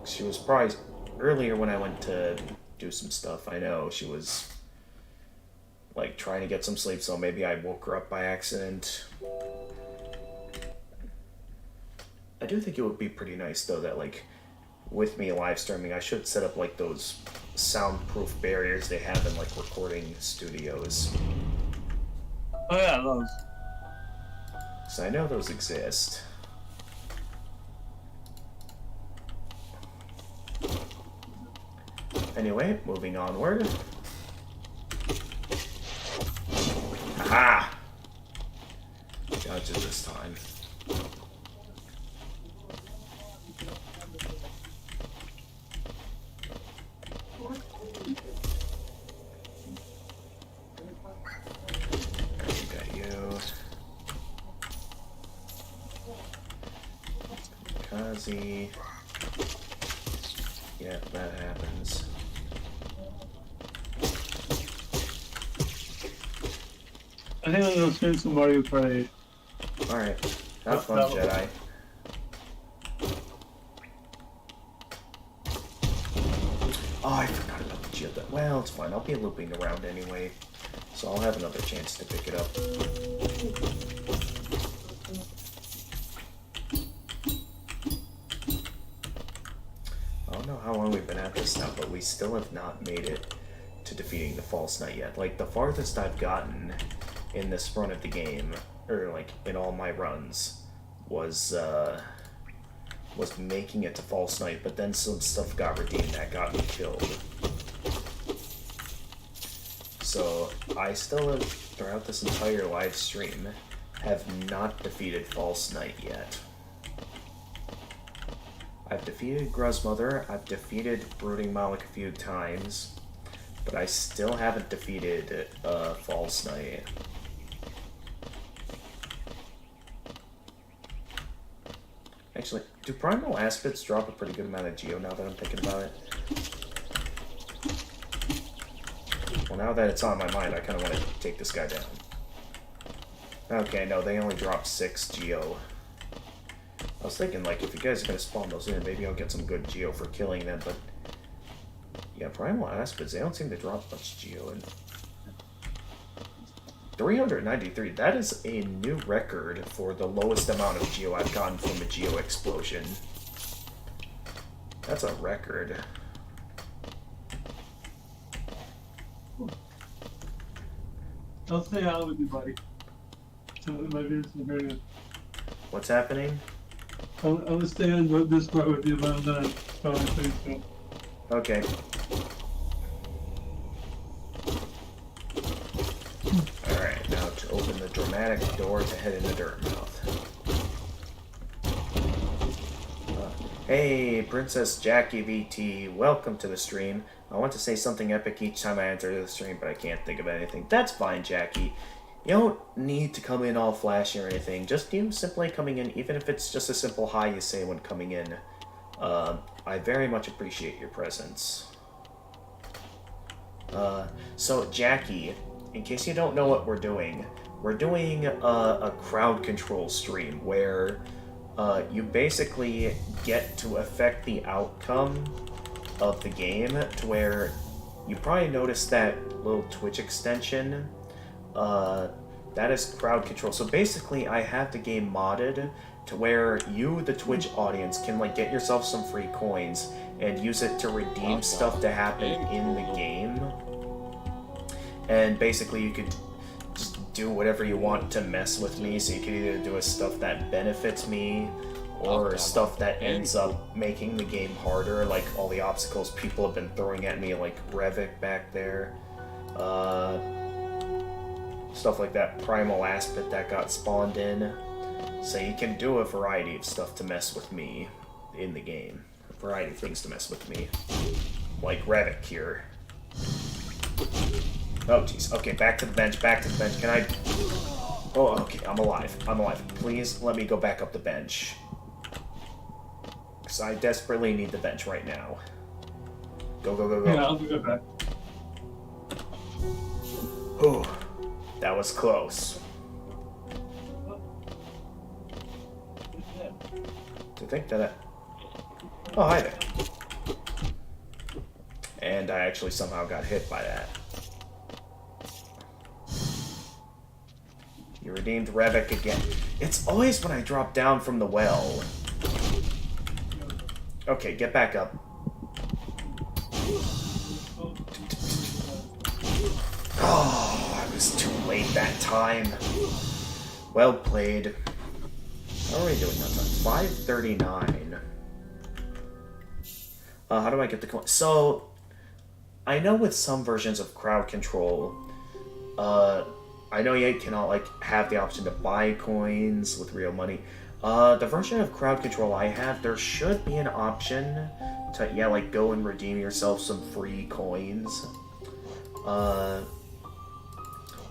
She was probably... Earlier when I went to do some stuff, I know she was, like, trying to get some sleep, so maybe I woke her up by accident. I do think it would be pretty nice, though, that, like, with me live streaming, I should set up, like, those soundproof barriers they have in, like, recording studios. Oh yeah, those. So I know those exist. Anyway, moving onward. Aha! Got you this time. Got you. Kazi. Yeah, that happens. I think I'm gonna stream some Mario Kart 8. Alright. Have fun, Jedi. Oh, I forgot about the shield. Well, it's fine. I'll be looping around anyway, so I'll have another chance to pick it up. I don't know how long we've been at this now, but we still have not made it to defeating the False Knight yet. Like, the farthest I've gotten in this run of the game, or like in all my runs, was making it to False Knight, but then some stuff got redeemed that got me killed. So I still have, throughout this entire live stream, have not defeated False Knight yet. I've defeated Gruzmother, I've defeated Brooding Malik a few times, But I still haven't defeated False Knight. Actually, do Primal Aspids drop a pretty good amount of Geo now that I'm thinking about it? Well, now that it's on my mind, I kind of want to take this guy down. Okay, no, they only drop 6 Geo. I was thinking, like, if you guys are going to spawn those in, maybe I'll get some good Geo for killing them, but... Yeah, Primal Aspids, they don't seem to drop much Geo in. 393, that is a new record for the lowest amount of Geo I've gotten from a Geo Explosion. That's a record. I'll stay out with you, buddy. So my videos are very good. What's happening? I'll stay on this part with you, but I'm gonna probably say so. Okay. Alright, now to open the dramatic door to head into Dirtmouth. Hey, Princess Jackie VT, welcome to the stream. I want to say something epic each time I enter the stream, but I can't think of anything. That's fine, Jackie. You don't need to come in all flashy or anything. Just you simply coming in, even if it's just a simple hi you say when coming in. I very much appreciate your presence. So Jackie, in case you don't know what we're doing a crowd control stream where you basically get to affect the outcome of the game to where you probably noticed that little Twitch extension. That is crowd control. So basically, I have the game modded to where you, the Twitch audience, can like get yourself some free coins and use it to redeem stuff to happen in the game. And basically, you could just do whatever you want to mess with me. So you could either do stuff that benefits me, or stuff that ends up making the game harder, like all the obstacles people have been throwing at me, like Revik back there. Stuff like that Primal Aspid that got spawned in. So you can do a variety of stuff to mess with me in the game. A variety of things to mess with me. Like Revik here. Oh jeez, okay, back to the bench, Can I... Oh, okay, I'm alive. Please let me go back up the bench. Because I desperately need the bench right now. Go. Yeah, I'll be right back. Whew. That was close. To think that Oh, hi there. And I actually somehow got hit by that. You redeemed Revik again. It's always when I drop down from the well. Okay, get back up. Oh, I was too late that time. Well played. How are we doing that time? 5:39. How do I get the coin? So, I know with some versions of crowd control, I know you cannot like have the option to buy coins with real money. The version of crowd control I have, there should be an option to like go and redeem yourself some free coins.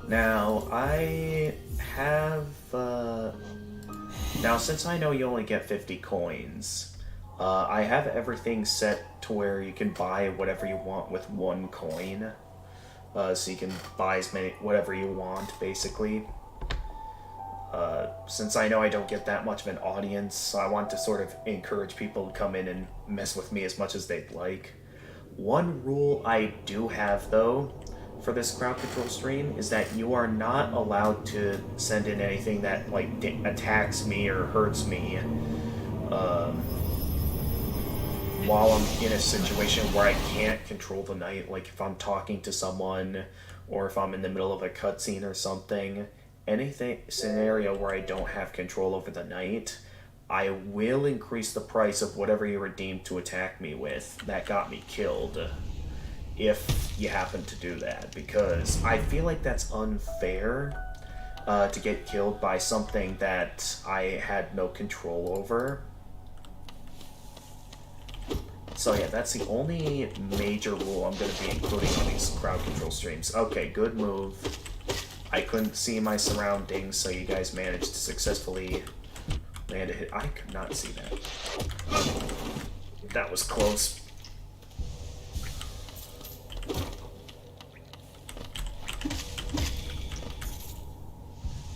Now I have now since I know you only get 50 coins, I have everything set to where you can buy whatever you want with 1 coin. So you can buy as many, whatever you want, basically. Since I know I don't get that much of an audience, I want to sort of encourage people to come in and mess with me as much as they'd like. One rule I do have, though, for this crowd control stream is that you are not allowed to send in anything that, like, attacks me or hurts me. While I'm in a situation where I can't control the night, like if I'm talking to someone, or if I'm in the middle of a cutscene or something, anything scenario where I don't have control over the night, I will increase the price of whatever you redeemed to attack me with that got me killed, if you happen to do that, because I feel like that's unfair to get killed by something that I had no control over. So yeah, that's the only major rule I'm going to be including on these crowd control streams. Okay, good move. I couldn't see my surroundings, so you guys managed to successfully land a hit. I could not see that. That was close.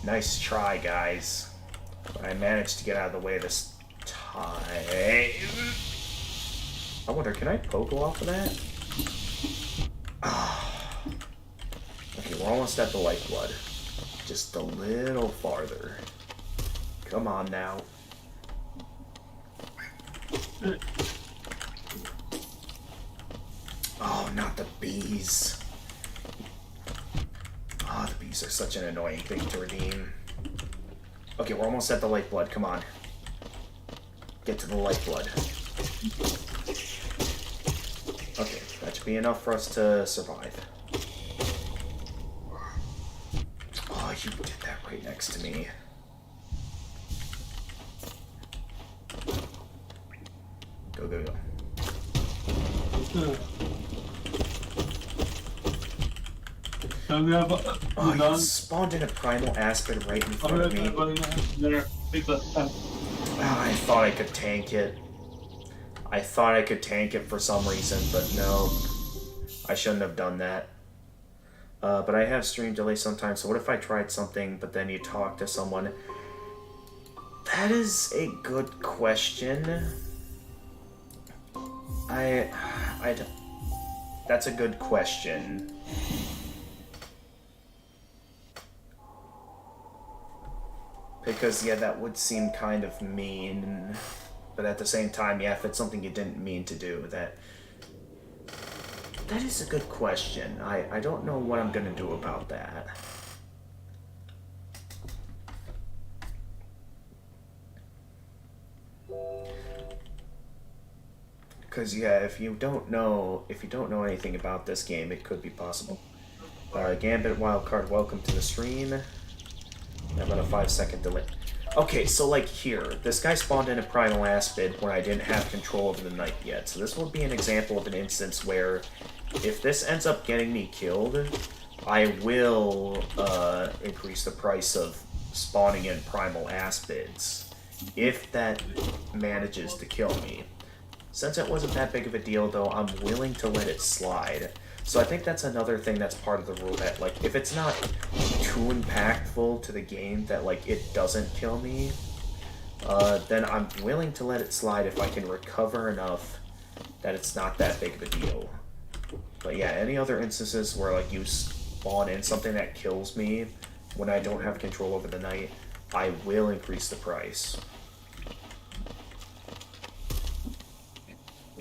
Nice try, guys. But I managed to get out of the way this time. I wonder, can I poke off of that? Okay, we're almost at the lifeblood. Just a little farther. Come on now. Oh, not the bees. Oh, the bees are such an annoying thing to redeem. Okay, we're almost at the lifeblood. Come on. Get to the lifeblood. Okay, that should be enough for us to survive. Oh, you did that right next to me. Go, go, go. Oh, you spawned in a primal aspid right in front of me. Oh, I thought I could tank it. I thought I could tank it for some reason, but no. I shouldn't have done that. But I have stream delay sometimes, so what if I tried something, but then you talk to someone? That is a good question. That's a good question. Because, yeah, that would seem kind of mean. But at the same time, yeah, if it's something you didn't mean to do, that is a good question. I don't know what I'm gonna do about that. Because, yeah, if you don't know anything about this game, it could be possible. Gambit Wildcard, welcome to the stream. About a 5-second delay. Okay, so like here, this guy spawned in a primal aspid when I didn't have control over the night yet. So this will be an example of an instance where if this ends up getting me killed, I will increase the price of spawning in primal aspids if that manages to kill me. Since it wasn't that big of a deal though, I'm willing to let it slide. So I think that's another thing that's part of the rule, that like if it's not too impactful to the game that like it doesn't kill me, then I'm willing to let it slide if I can recover enough that it's not that big of a deal. But yeah, any other instances where like you spawn in something that kills me when I don't have control over the night, I will increase the price.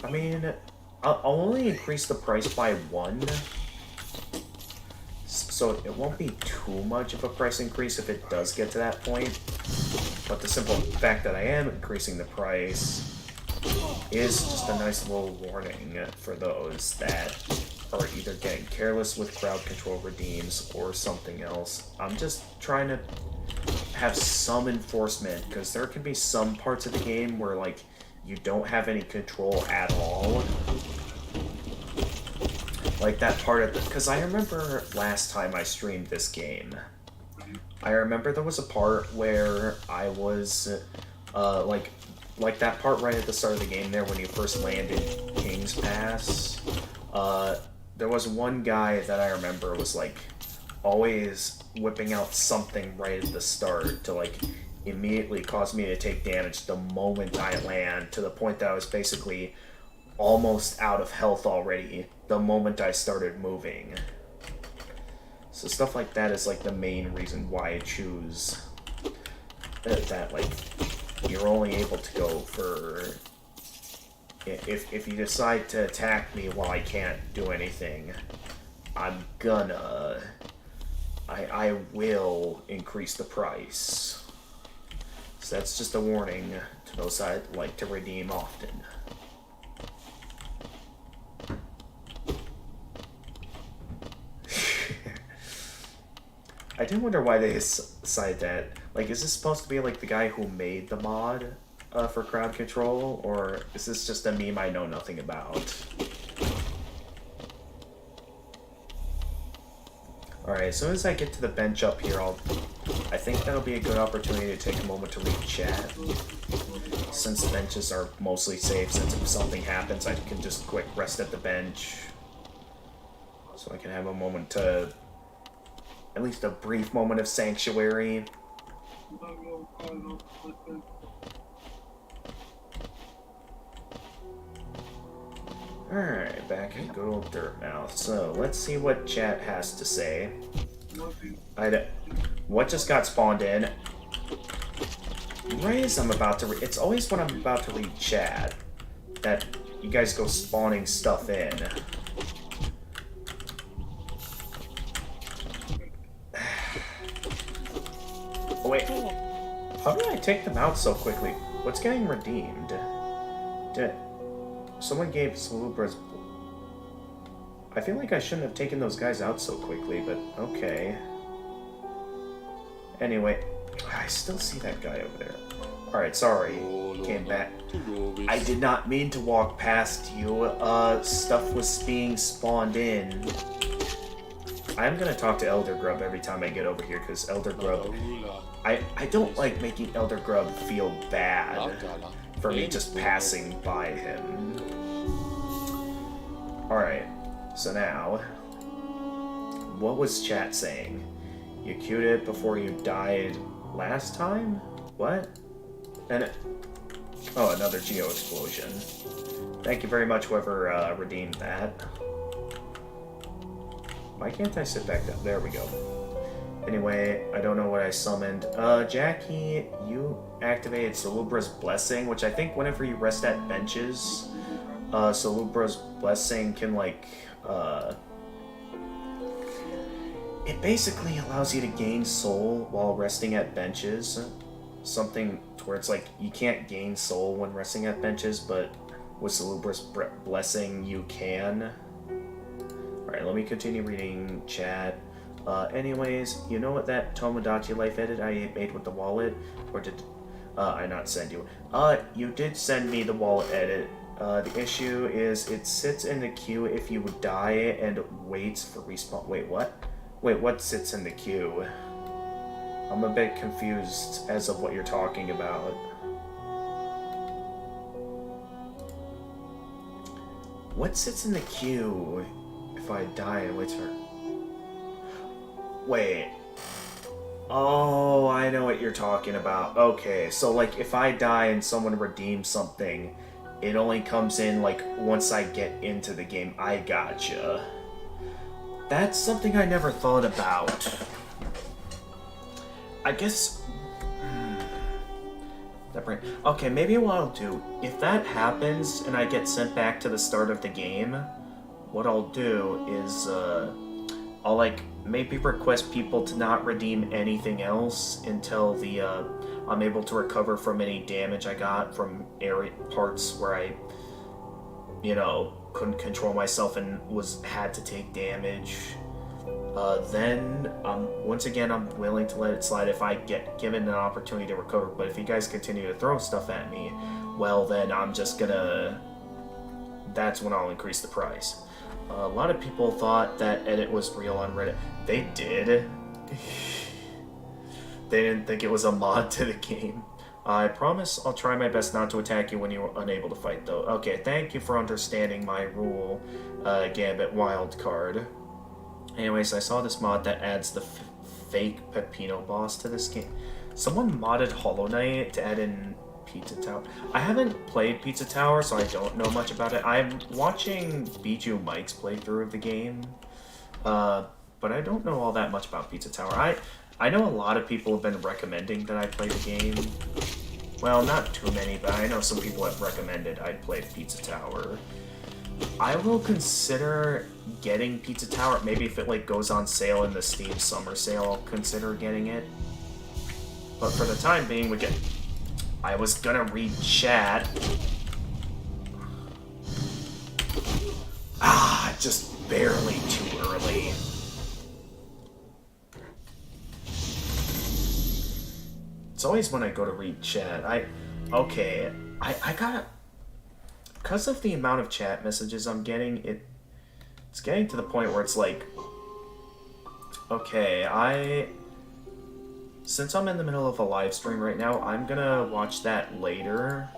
I mean, I'll only increase the price by 1, so it won't be too much of a price increase if it does get to that point. But the simple fact that I am increasing the price is just a nice little warning for those that are either getting careless with crowd control redeems or something else. I'm just trying to have some enforcement, because there can be some parts of the game where like you don't have any control at all. Like that part of the... Because I remember last time I streamed this game, I remember there was a part where I was, like that part right at the start of the game there when you first landed King's Pass. There was one guy that I remember was, like, always whipping out something right at the start to, like, immediately cause me to take damage the moment I land, to the point that I was basically almost out of health already the moment I started moving. So stuff like that is like the main reason why I choose that like you're only able to go for if you decide to attack me while I can't do anything, I'm gonna I will increase the price. So that's just a warning to those I'd like to redeem often. I do wonder why they decided that. Like, is this supposed to be like the guy who made the mod? for crowd control, or is this just a meme I know nothing about? Alright, as soon as I get to the bench up here, I think that'll be a good opportunity to take a moment to read chat. Since the benches are mostly safe, since if something happens, I can just quick rest at the bench. So I can have a moment to... at least a brief moment of sanctuary. Alright, back in good old Dirtmouth. So, let's see what chat has to say. What just got spawned in? Right as I'm about to it's always when I'm about to read chat that you guys go spawning stuff in. Oh, wait. How did I take them out so quickly? What's getting redeemed? Someone gave Salubra's... I feel like I shouldn't have taken those guys out so quickly, but okay. Anyway, I still see that guy over there. Alright, sorry. Came back. I did not mean to walk past you. Stuff was being spawned in. I'm gonna talk to Elder Grub every time I get over here, because Elder Grub... I don't like making Elder Grub feel bad for me just passing by him. Alright, so now... what was chat saying? You queued it before you died last time? What? And oh, another Geo Explosion. Thank you very much, whoever redeemed that. Why can't I sit back down? There we go. Anyway, I don't know what I summoned. Jackie, you activated Salubra's Blessing, which I think whenever you rest at benches, Salubra's Blessing can, like, it basically allows you to gain soul while resting at benches. Something towards, like, you can't gain soul when resting at benches, but with Salubra's Blessing, you can. Alright, let me continue reading chat. Anyways, you know what that Tomodachi Life edit I made with the wallet? Or did I not send you? You did send me the wallet edit. The issue is it sits in the queue if you would die and waits for respawn. Wait, what? Wait, what sits in the queue? I'm a bit confused as of what you're talking about. What sits in the queue if I die and waits for... Wait. Oh, I know what you're talking about. Okay, so like if I die and someone redeems something, it only comes in like once I get into the game. I gotcha. That's something I never thought about. I guess... Okay, maybe what I'll do, if that happens and I get sent back to the start of the game, what I'll do is, I'll, like, maybe request people to not redeem anything else until the, I'm able to recover from any damage I got from parts where I, you know, couldn't control myself and had to take damage. Then, once again, I'm willing to let it slide if I get given an opportunity to recover. But if you guys continue to throw stuff at me, well, then I'm just gonna... That's when I'll increase the price. A lot of people thought that edit was real on Reddit. They did. They didn't think it was a mod to the game. I promise I'll try my best not to attack you when you're unable to fight, though. Okay, thank you for understanding my rule, Gambit Wildcard. Anyways, I saw this mod that adds the fake Peppino boss to this game. Someone modded Hollow Knight to add in Pizza Tower. I haven't played Pizza Tower, so I don't know much about it. I'm watching Bijou Mike's playthrough of the game, but I don't know all that much about Pizza Tower. I know a lot of people have been recommending that I play the game. Well, not too many, but I know some people have recommended I play Pizza Tower. I will consider getting Pizza Tower. Maybe if it like goes on sale in the Steam Summer Sale, I'll consider getting it. But for the time being, I was gonna read chat. Just barely too early. It's always when I go to read chat. Okay, I gotta... Because of the amount of chat messages I'm getting, it's getting to the point where it's like... Okay, since I'm in the middle of a live stream right now, I'm gonna watch that later.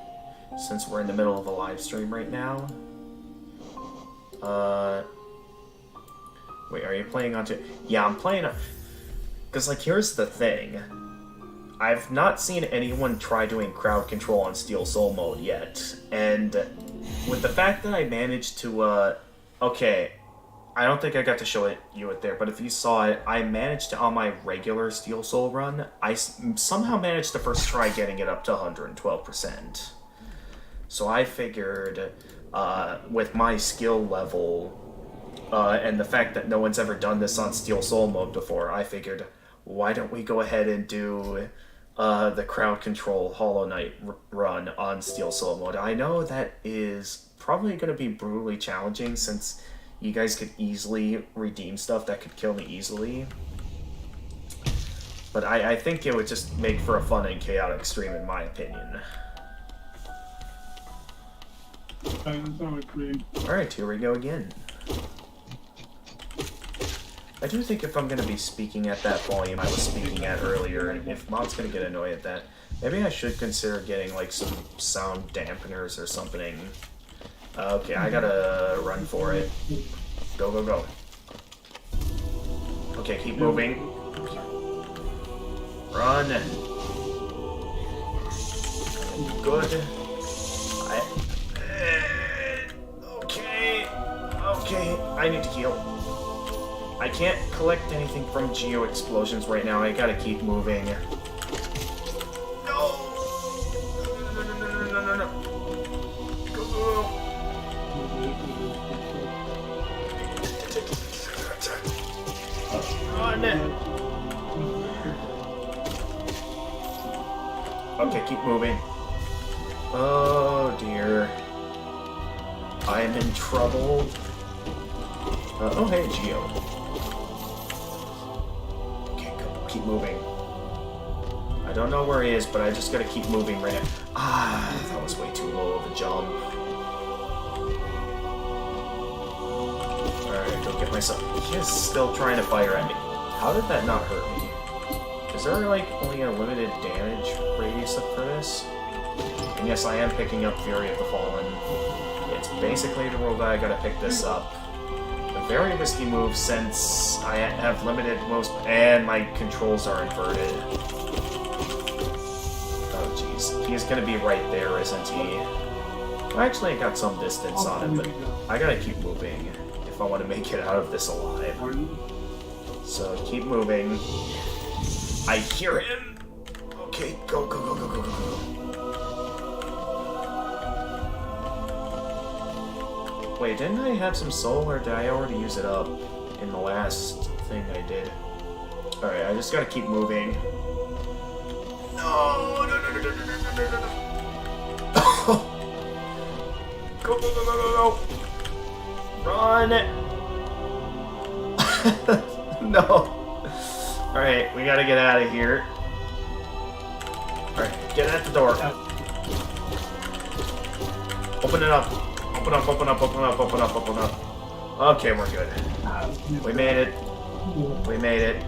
Since we're in the middle of a live stream right now. Wait, are you playing on... Yeah, I'm playing on... Because, like, here's the thing. I've not seen anyone try doing crowd control on Steel Soul mode yet. And with the fact that I managed to, okay, I don't think I got to show you it there, but if you saw it, I managed to, on my regular Steel Soul run, I somehow managed to first try getting it up to 112%. So I figured, with my skill level, and the fact that no one's ever done this on Steel Soul mode before, I figured, why don't we go ahead and do the crowd control Hollow Knight run on Steel Soul mode. I know that is probably going to be brutally challenging since you guys could easily redeem stuff that could kill me easily. But I think it would just make for a fun and chaotic stream in my opinion. Alright, here we go again. I do think if I'm going to be speaking at that volume I was speaking at earlier, and if Mod's going to get annoyed at that, maybe I should consider getting like some sound dampeners or something. Okay, I gotta run for it. Go, go, go. Okay, keep moving. Run. Good. Okay, I need to heal. I can't collect anything from Geo Explosions right now. I gotta keep moving. No! No. Go. Run! Okay, keep moving. Oh dear. I am in trouble. Oh hey, Geo. Okay, go. Keep moving. I don't know where he is, but I just gotta keep moving right now. Ah, that was way too low of a jump. Alright, go get myself. He is still trying to fire at me. How did that not hurt me? Is there, like, only a limited damage radius for this? And yes, I am picking up Fury of the Fallen. It's basically the rule that I gotta pick this up. A very risky move since I have limited moves and my controls are inverted. Oh jeez, he's gonna be right there, isn't he? Well, actually, I got some distance on him, but I gotta keep moving if I want to make it out of this alive. So keep moving. I hear him. Okay, go. Wait, didn't I have some soul, or did I already use it up in the last thing I did? Alright, I just gotta keep moving. No! Go! Run! No! Alright, we gotta get out of here. Alright, get at the door. Open it up. Open up. Okay, we're good. We made it.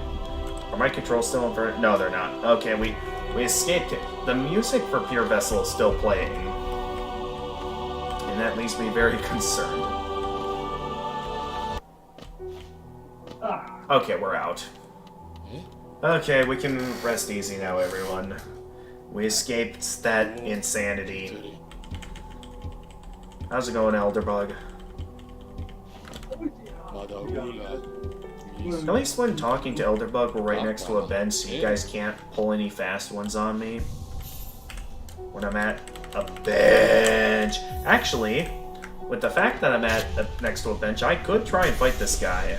Are my controls still inverted? No, they're not. Okay, we escaped it. The music for Pure Vessel is still playing. And that leaves me very concerned. Okay, we're out. Okay, we can rest easy now, everyone. We escaped that insanity. How's it going, Elderbug? At least when talking to Elderbug, we're right next to a bench, so you guys can't pull any fast ones on me. When I'm at a bench. Actually, with the fact that I'm next to a bench, I could try and fight this guy.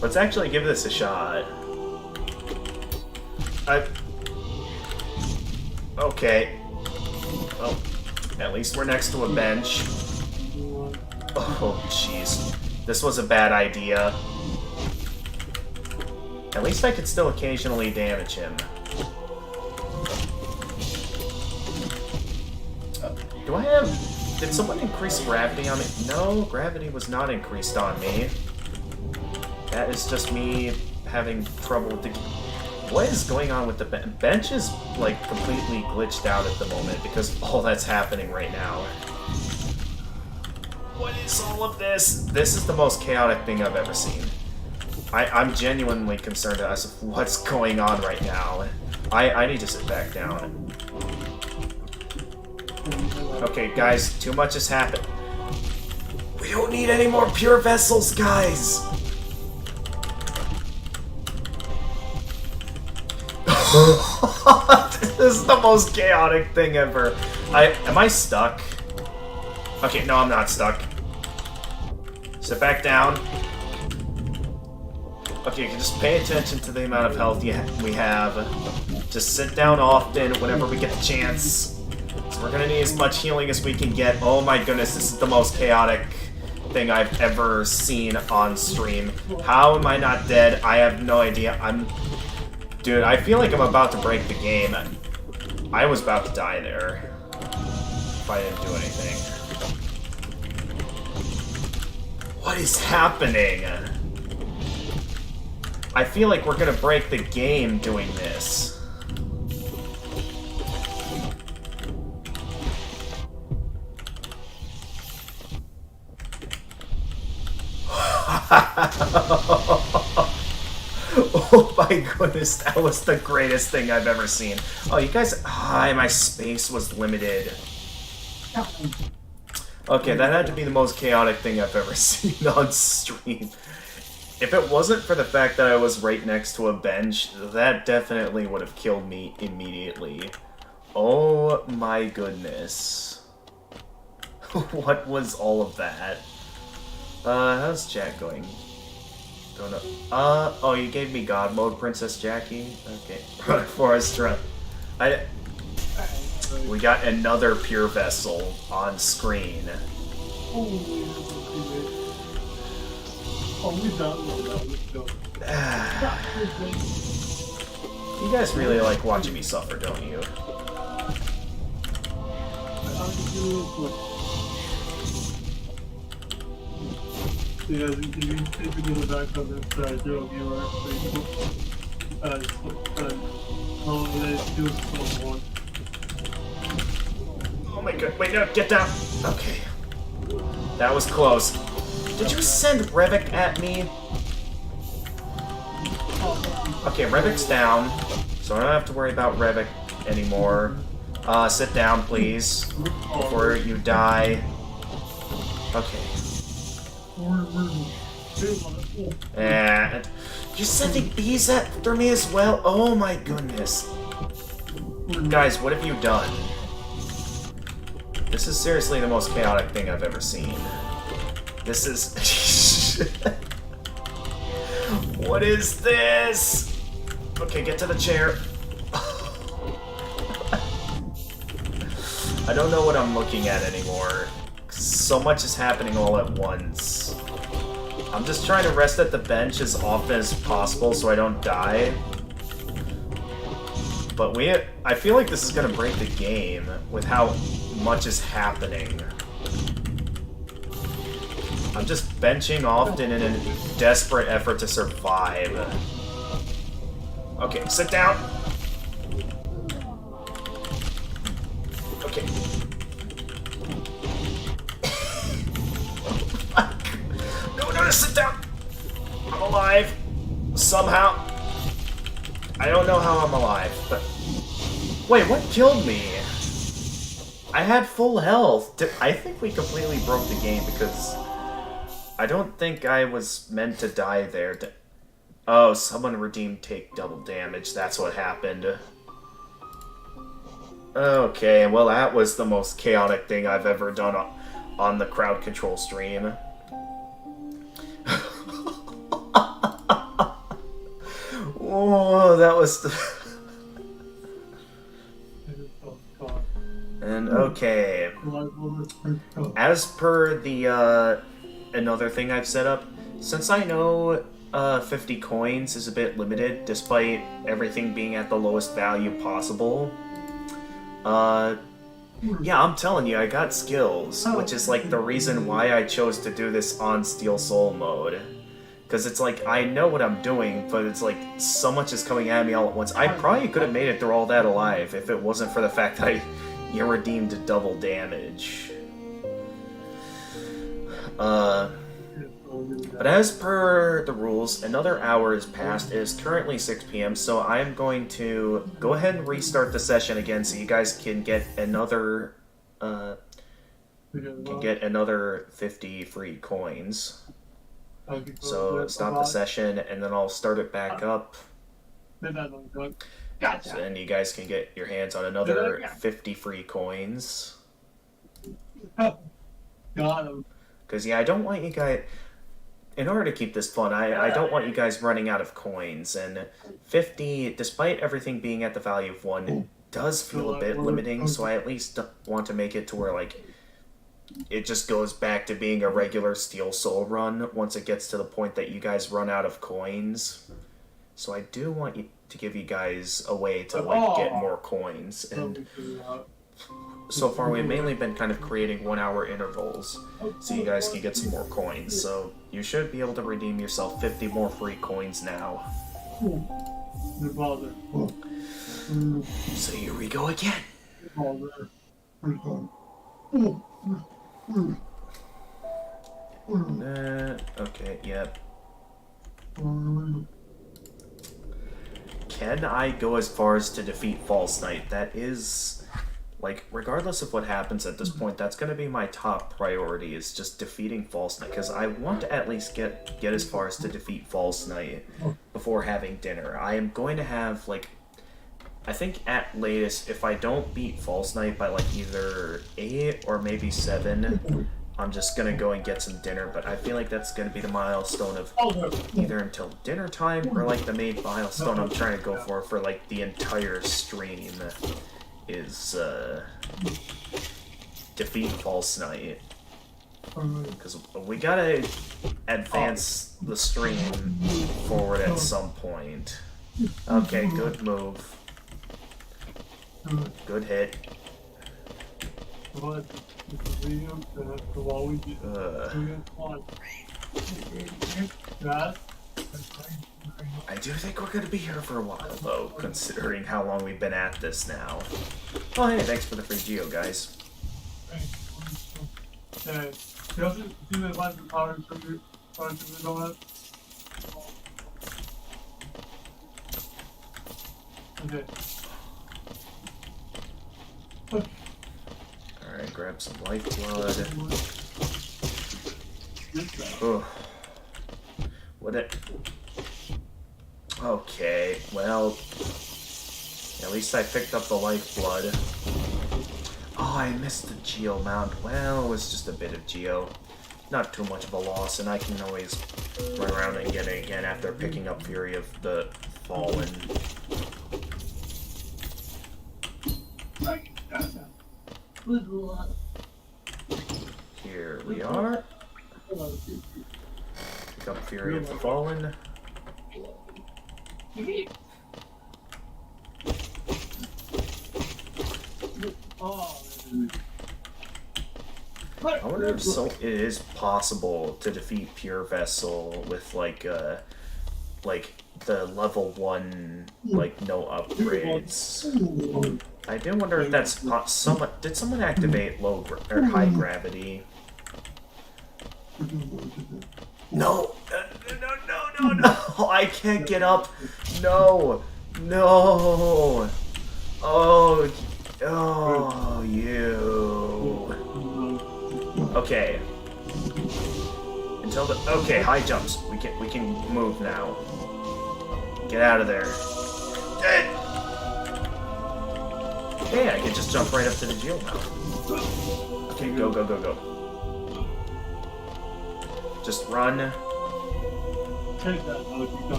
Let's actually give this a shot. Okay. Well, at least we're next to a bench. Oh, jeez. This was a bad idea. At least I could still occasionally damage him. Do I have... Did someone increase gravity on me? No, gravity was not increased on me. That is just me having trouble with the... What is going on with the bench? Bench is, like, completely glitched out at the moment because all that's happening right now. What is all of this? This is the most chaotic thing I've ever seen. I'm genuinely concerned as to what's going on right now. I need to sit back down. Okay, guys, too much has happened. We don't need any more pure vessels, guys! This is the most chaotic thing ever. Am I stuck? Okay, no, I'm not stuck. Sit back down. Okay, you can just pay attention to the amount of health we have. Just sit down often whenever we get the chance. So we're gonna need as much healing as we can get. Oh my goodness, this is the most chaotic thing I've ever seen on stream. How am I not dead? I have no idea. Dude, I feel like I'm about to break the game. I was about to die there if I didn't do anything. What is happening? I feel like we're gonna break the game doing this. Oh my goodness, that was the greatest thing I've ever seen. Oh, you guys... my space was limited. Okay, that had to be the most chaotic thing I've ever seen on stream. If it wasn't for the fact that I was right next to a bench, that definitely would have killed me immediately. Oh my goodness. What was all of that? How's chat going? Don't know. Oh, you gave me God mode, Princess Jackie? Okay. Forestra. We got another pure vessel on screen. You guys really like watching me suffer, don't you? Yeah, you can go back on this Zero Viewer Facebook. Oh my god, wait, no, get down! Okay. That was close. Did you send Revik at me? Okay, Revik's down, so I don't have to worry about Revik anymore. Sit down, please, before you die. Okay. And you're sending bees after me as well? Oh my goodness. Guys, what have you done? This is seriously the most chaotic thing I've ever seen. This is... What is this? Okay, get to the chair. I don't know what I'm looking at anymore. So much is happening all at once. I'm just trying to rest at the bench as often as possible so I don't die. But I feel like this is gonna break the game with how much is happening. I'm just benching often in a desperate effort to survive. Okay, sit down. Okay. No, sit down! I'm alive. Somehow. I don't know how I'm alive, but... Wait, what killed me? I had full health. I think we completely broke the game because... I don't think I was meant to die there. Oh, someone redeemed take double damage. That's what happened. Okay, well that was the most chaotic thing I've ever done on the crowd control stream. Oh, that was the... And okay. As per the another thing I've set up, since I know 50 coins is a bit limited despite everything being at the lowest value possible, Yeah, I'm telling you, I got skills, which is like the reason why I chose to do this on Steel Soul mode. Because it's like, I know what I'm doing, but it's like, so much is coming at me all at once. I probably could have made it through all that alive if it wasn't for the fact that I irredeemed double damage. But as per the rules, another hour has passed. It is currently 6 p.m., so I'm going to go ahead and restart the session again so you guys can get another 50 free coins. So stop the session, and then I'll start it back up. Gotcha. And you guys can get your hands on another 50 free coins. Got him. Because, yeah, I don't want you guys... In order to keep this fun, I don't want you guys running out of coins. And 50, despite everything being at the value of 1, does feel a bit limiting, so I at least want to make it to where, like, it just goes back to being a regular Steel Soul run once it gets to the point that you guys run out of coins. So I do want to give you guys a way to, like, get more coins. And so far we've mainly been kind of creating 1-hour intervals so you guys can get some more coins. So you should be able to redeem yourself 50 more free coins now. So here we go again. Okay, yep. Can I go as far as to defeat False Knight? That is, like, regardless of what happens at this point, that's going to be my top priority, is just defeating False Knight, because I want to at least get as far as to defeat False Knight before having dinner. I am going to have, like, I think at latest, if I don't beat False Knight by, like, either 8 or maybe 7, I'm just gonna go and get some dinner, but I feel like that's gonna be the milestone of either until dinner time or, like, the main milestone I'm trying to go for, like, the entire stream is, defeat False Knight. Because we gotta advance the stream forward at some point. Okay, good move. Good hit. I do think we're gonna be here for a while, though, considering how long we've been at this now. Oh, hey, thanks for the free Geo, guys. Okay. You also see the lines of power trigger donut? Okay. Alright, grab some lifeblood. Oh. What it... Okay, well... At least I picked up the lifeblood. Oh, I missed the Geo mount. Well, it was just a bit of Geo. Not too much of a loss, and I can always run around and get it again after picking up Fury of the Fallen. Here we are. Pick up Fury of the Fallen. I wonder if it is possible to defeat Pure Vessel with like the level 1, like, no upgrades. I do wonder if that's did someone activate or high gravity? No! No! I can't get up! No! No! Oh, you. Okay. Okay, high jumps. We can move now. Get out of there. Hey, I can just jump right up to the Geo now. Okay, go. Just run.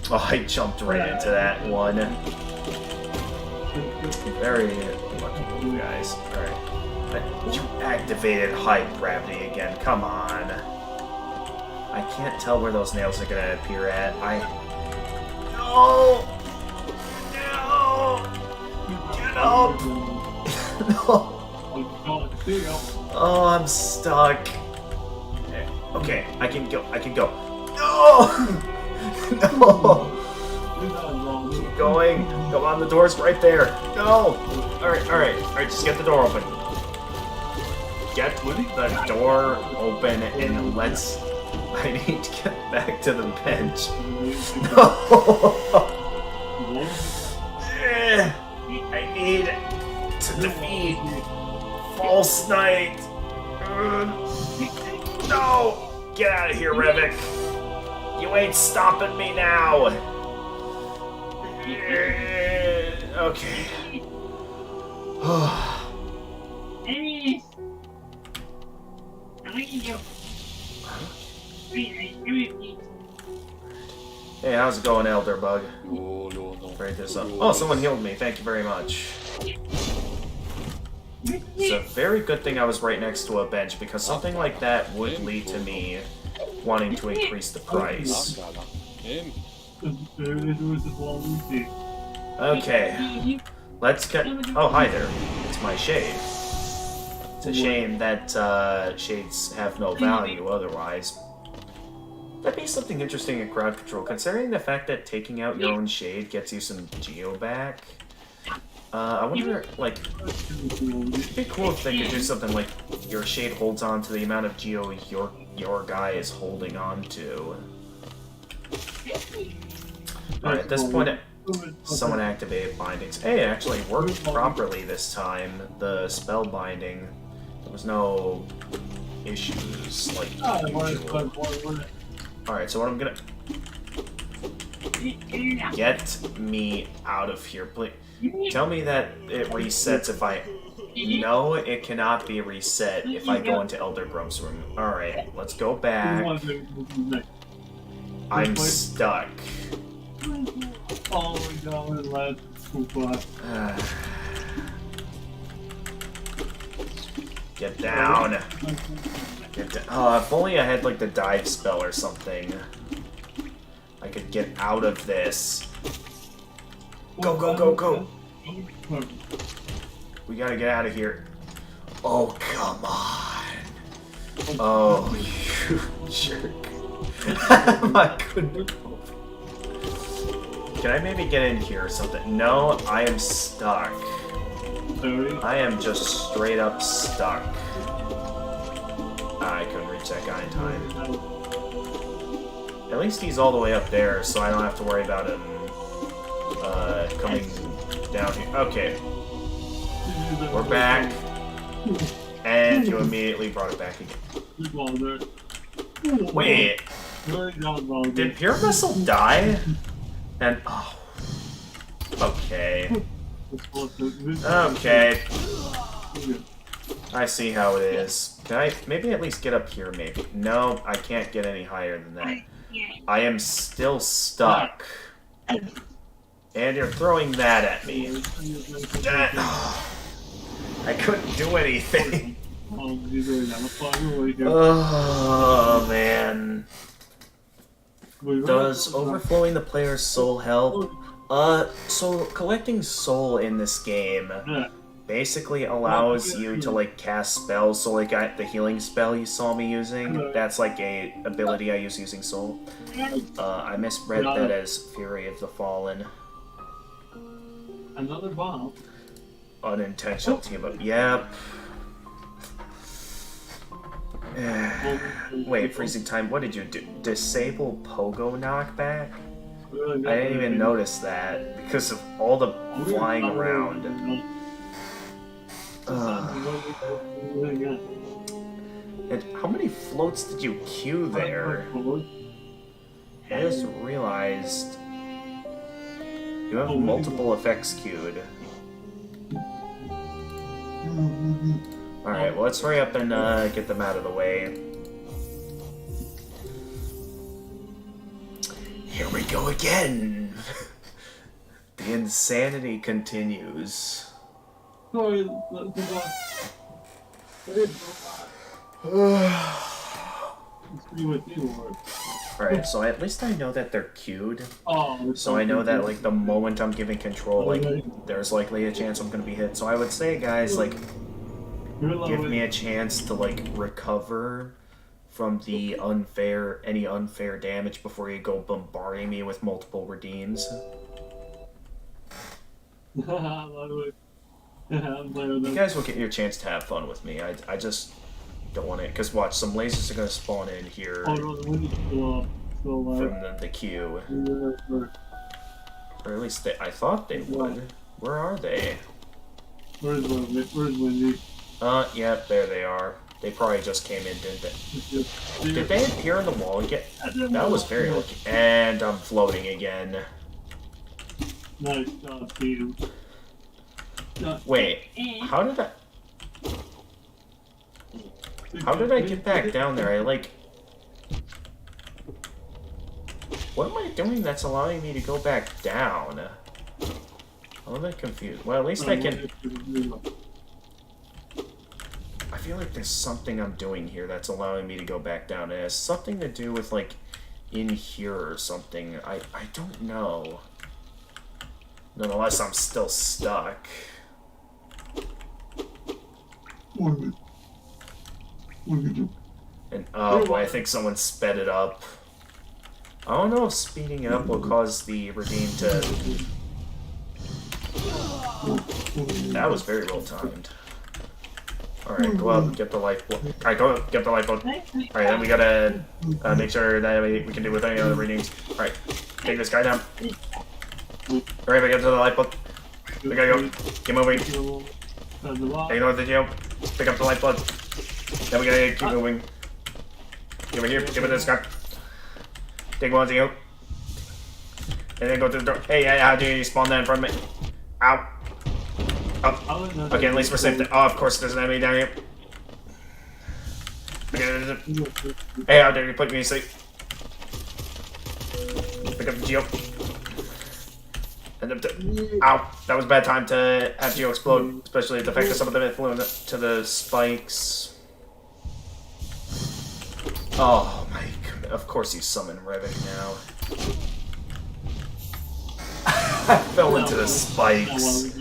Oh, I jumped right into that one. Very lucky, you guys. Alright. But you activated high gravity again. Come on. I can't tell where those nails are gonna appear at. No! No! Get up! No! Oh, I'm stuck. Okay, I can go. I can go. No! No! Keep going. Come on, the door's right there. No! Alright, just get the door open. Get the door open and let's... I need to get back to the bench. No! I need to defeat False Knight. No! Get out of here, Revik. You ain't stopping me now. Okay. Hey, how's it going, Elder Bug? Break this up. Oh, someone healed me. Thank you very much. It's a very good thing I was right next to a bench, because something like that would lead to me wanting to increase the price. Okay. Let's get... Oh, hi there. It's my shade. It's a shame that shades have no value otherwise. That'd be something interesting in crowd control, considering the fact that taking out your own shade gets you some geo back. I wonder, like, it'd be cool if they could do something like your shade holds on to the amount of geo your guy is holding on to. Alright, at this point, someone activated bindings. Hey, it actually worked properly this time, the spell binding. There was no issues like usual. Alright, so what I'm gonna... Get me out of here, please. Tell me that it resets if I... No, it cannot be reset if I go into Elder Grump's room. Alright, let's go back. I'm stuck. Get down. Get down. Oh, if only I had like the dive spell or something. I could get out of this. Go, go, go, go! We gotta get out of here. Oh, come on. Oh, you jerk. My goodness. Can I maybe get in here or something? No, I am stuck. I am just straight up stuck. I couldn't reach that guy in time. At least he's all the way up there, so I don't have to worry about him coming down here. Okay. We're back. And you immediately brought it back again. Wait. Did Pure Vessel die? And... Oh. Okay. Okay. I see how it is. Can I maybe at least get up here, maybe? No, I can't get any higher than that. I am still stuck. And you're throwing that at me. I couldn't do anything. Oh, man. Does overflowing the player's soul help? So collecting soul in this game basically allows you to like cast spells. So like the healing spell you saw me using, that's like a ability I use using soul. I misread that as Fury of the Fallen. Another bomb. Unintentional team up. Yep. Wait, freezing time. What did you do? Disable pogo knockback? I didn't even notice that because of all the flying around. And how many floats did you queue there? I just realized you have multiple effects queued. Alright, well let's hurry up and get them out of the way. Here we go again! The insanity continues. Alright, so at least I know that they're queued. So I know that like the moment I'm giving control, like there's likely a chance I'm gonna be hit. So I would say, guys, like give me a chance to like recover from the any unfair damage before you go bombarding me with multiple redeems. You guys will get your chance to have fun with me. I just don't want it, because watch, some lasers are going to spawn in here from the queue. Or at least I thought they would. Where are they? Where's Wendy? Yeah, there they are. They probably just came in, didn't they? Did they appear in the wall again? That was very lucky. And I'm floating again. Nice job, team. Wait, how did I get back down there? What am I doing that's allowing me to go back down? I'm a little bit confused. Well, at least I can... I feel like there's something I'm doing here that's allowing me to go back down. It has something to do with, like, in here or something. I don't know. Nonetheless, I'm still stuck. And, oh boy, I think someone sped it up. I don't know if speeding it up will cause the redeem to... That was very well timed. Alright, go out and get the lifeboat. Alright, go get the lifeboat. Alright, then we gotta make sure that we can do with any other redeems. Alright, take this guy down. Alright, we get to the lifeboat. We gotta go. Keep moving. Ignore the geo. Pick up the lifeboat. Then we gotta keep moving. Give it here. Give it this guy. Take one to you. And then go through the door. Hey, how do you spawn that in front of me? Ow. Oh. Okay, at least we're safe. Oh, of course there's an enemy down here. Okay. Hey, how dare you put me safe? Pick up the geo. Ow. That was a bad time to have geo explode. Especially the fact that some of them flew into the spikes. Oh my god. Of course you summon Revit now. I fell into the spikes.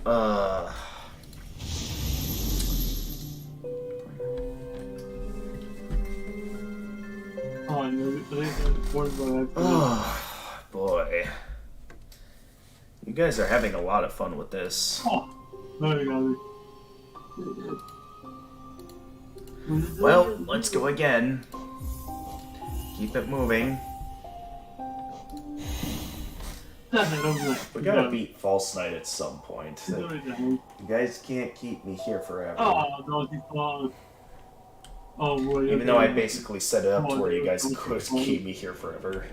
Oh boy. You guys are having a lot of fun with this. Well, let's go again. Keep it moving. We gotta beat False Knight at some point. You guys can't keep me here forever. Even though I basically set it up to where you guys could keep me here forever.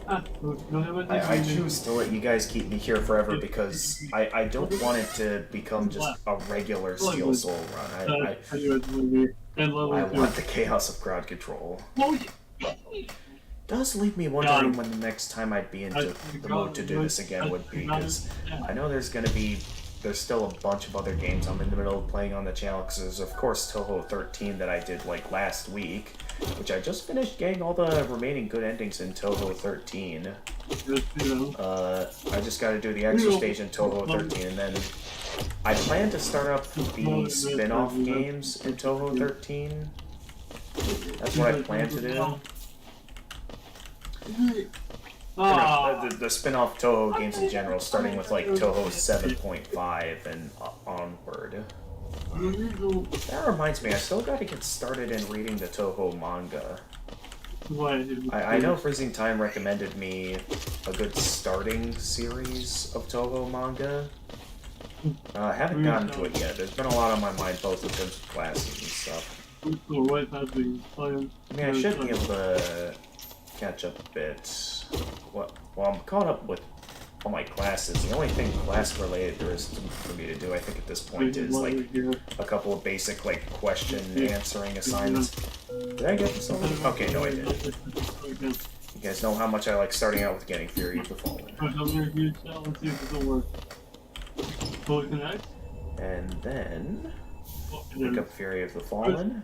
I choose to let you guys keep me here forever because I don't want it to become just a regular Steel Soul run. I want the chaos of crowd control. Does leave me wondering when the next time I'd be into the mood to do this again would be, because I know there's still a bunch of other games I'm in the middle of playing on the channel, because there's of course Touhou 13 that I did like last week, which I just finished getting all the remaining good endings in Touhou 13. I just gotta do the extra stage in Touhou 13, and then I plan to start up the spin-off games in Touhou 13. That's what I plan to do. The spin-off Touhou games in general, starting with like Touhou 7.5 and onward. That reminds me, I still gotta get started in reading the Touhou manga. I know Freezing Time recommended me a good starting series of Touhou manga. I haven't gotten to it yet. There's been a lot on my mind, both in terms of classes and stuff. I mean, I should be able to catch up a bit. Well, I'm caught up with all my classes. The only thing class related there is for me to do, I think, at this point is like a couple of basic like question answering assignments. Did I get this already? Okay, no, I didn't. You guys know how much I like starting out with getting Fury of the Fallen. And then pick up Fury of the Fallen.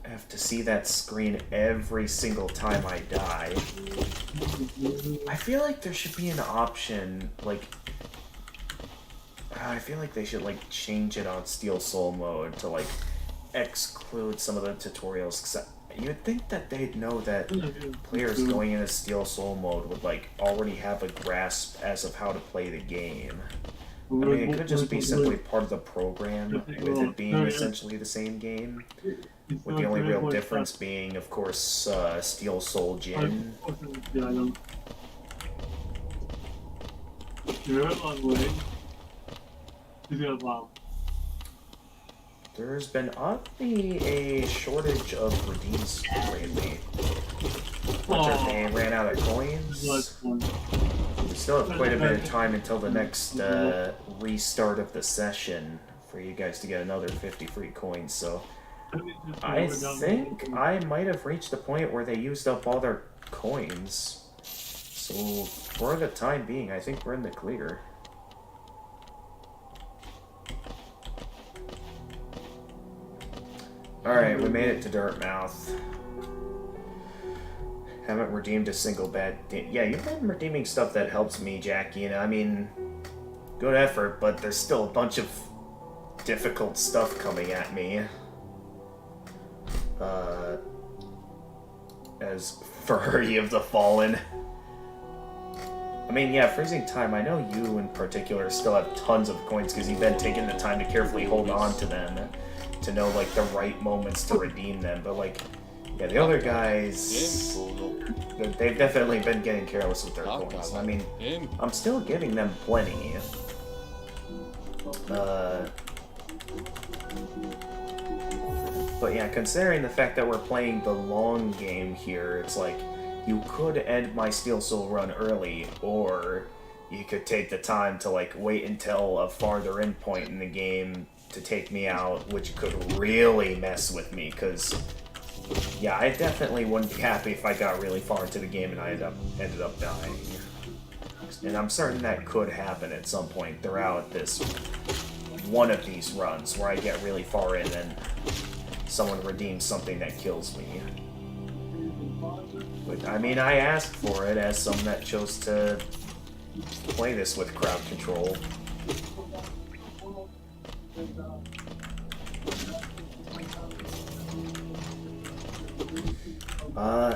I have to see that screen every single time I die. I feel like there should be an option, like, I feel like they should like change it on Steel Soul mode to like exclude some of the tutorials. Cause you'd think that they'd know that players going into Steel Soul mode would like already have a grasp as of how to play the game. I mean, it could just be simply part of the program, with it being essentially the same game. With the only real difference being, of course, Steel Soul Jin. Yeah, I know. You're a long way. He's gonna bomb. There's been oddly a shortage of redeems lately. They ran out of coins. We still have quite a bit of time until the next restart of the session for you guys to get another 50 free coins, so I think I might have reached the point where they used up all their coins. So for the time being, I think we're in the clear. Alright, we made it to Dirtmouth. Haven't redeemed a single bad... Yeah, you've been redeeming stuff that helps me, Jackie, and I mean... Good effort, but there's still a bunch of difficult stuff coming at me. As Fury of the Fallen. I mean, yeah, Freezing Time, I know you in particular still have tons of coins because you've been taking the time to carefully hold on to them to know, like, the right moments to redeem them, but, like, yeah, the other guys, they've definitely been getting careless with their coins. I mean, I'm still giving them plenty. But yeah, considering the fact that we're playing the long game here, it's like, you could end my Steel Soul run early, or you could take the time to, like, wait until a farther in point in the game to take me out, which could really mess with me, because, yeah, I definitely wouldn't be happy if I got really far into the game and I ended up dying. And I'm certain that could happen at some point throughout this one of these runs, where I get really far in and someone redeems something that kills me. But, I mean, I asked for it as someone that chose to play this with crowd control.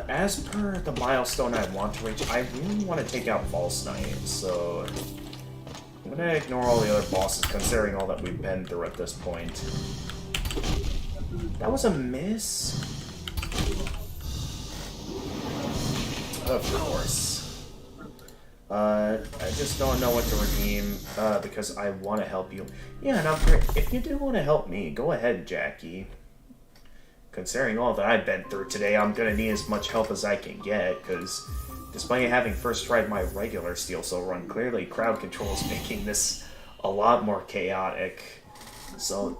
As per the milestone I want to reach, I really want to take out False Knight, so I'm gonna ignore all the other bosses, considering all that we've been through at this point. That was a miss? Of course. I just don't know what to redeem, because I want to help you. Yeah, and if you do want to help me, go ahead, Jackie. Considering all that I've been through today, I'm gonna need as much help as I can get, because despite having first tried my regular Steel Soul run, clearly crowd control is making this a lot more chaotic. So,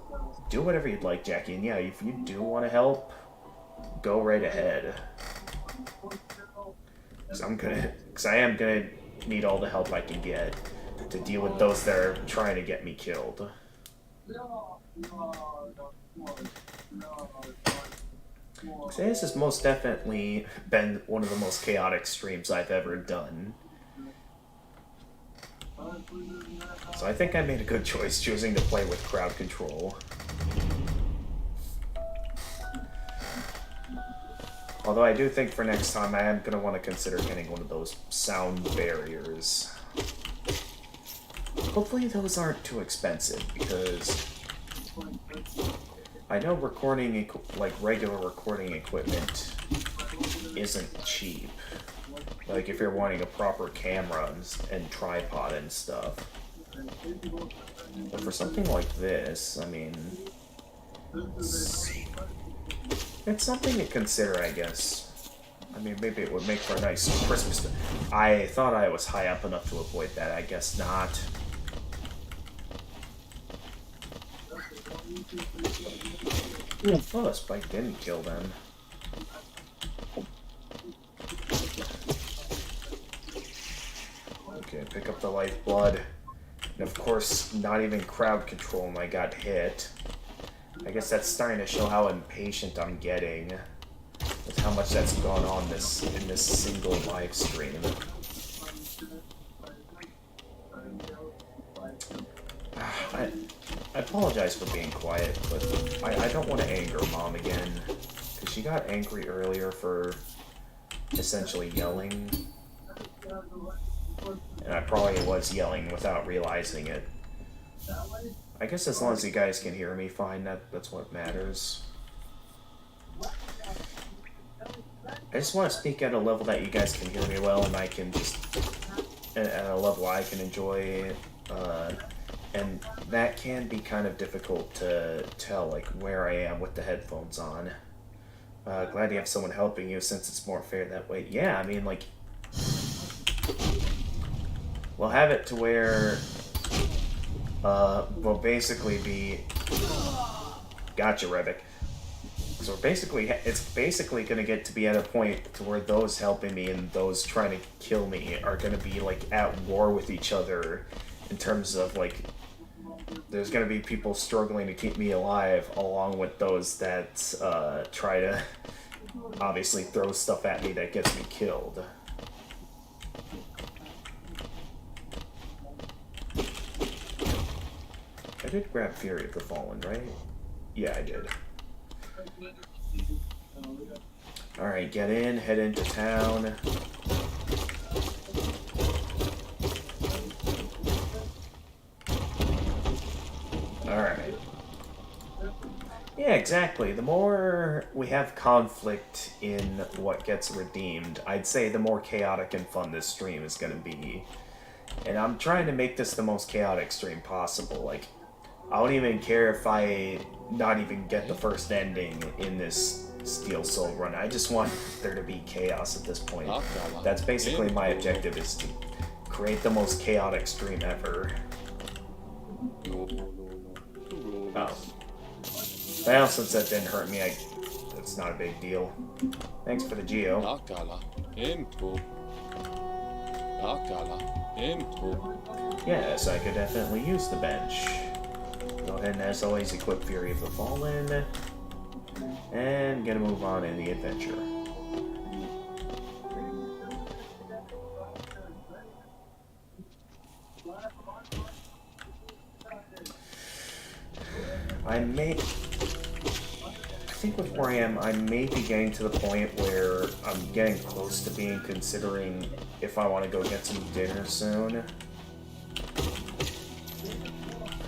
do whatever you'd like, Jackie, and yeah, if you do want to help, go right ahead. Because I am gonna need all the help I can get to deal with those that are trying to get me killed. So this has most definitely been one of the most chaotic streams I've ever done. So I think I made a good choice choosing to play with crowd control. Although I do think for next time I am going to want to consider getting one of those sound barriers. Hopefully those aren't too expensive, because I know recording, like regular recording equipment isn't cheap. Like if you're wanting a proper camera and tripod and stuff. But for something like this, I mean, it's something to consider, I guess. I mean, maybe it would make for a nice Christmas. I thought I was high up enough to avoid that. I guess not. Oh, the spike didn't kill them. Okay, pick up the lifeblood. And of course, not even crowd control and I got hit. I guess that's starting to show how impatient I'm getting with how much that's gone on in this single live stream. apologize for being quiet, but I don't want to anger Mom again. Because she got angry earlier for essentially yelling. And I probably was yelling without realizing it. I guess as long as you guys can hear me fine, that's what matters. I just want to speak at a level that you guys can hear me well, and I can just... at a level I can enjoy it. And that can be kind of difficult to tell, like, where I am with the headphones on. Glad you have someone helping you since it's more fair that way. Yeah, I mean, like... we'll have it to where... we'll basically be... Gotcha, Rebek. So basically, it's basically going to get to be at a point to where those helping me and those trying to kill me are going to be, like, at war with each other in terms of, like, there's going to be people struggling to keep me alive along with those that try to obviously throw stuff at me that gets me killed. I did grab Fury of the Fallen, right? Yeah, I did. Alright, get in, head into town. Alright. Yeah, exactly. The more we have conflict in what gets redeemed, I'd say the more chaotic and fun this stream is going to be. And I'm trying to make this the most chaotic stream possible. Like, I don't even care if I not even get the first ending in this Steel Soul run. I just want there to be chaos at this point. That's basically my objective, is to create the most chaotic stream ever. Oh. Well, since that didn't hurt me, that's not a big deal. Thanks for the Geo. Yes, I could definitely use the bench. Go ahead and, as always, equip Fury of the Fallen. And gonna move on in the adventure. I think with where I am, I may be getting to the point where I'm getting close to being considering if I want to go get some dinner soon.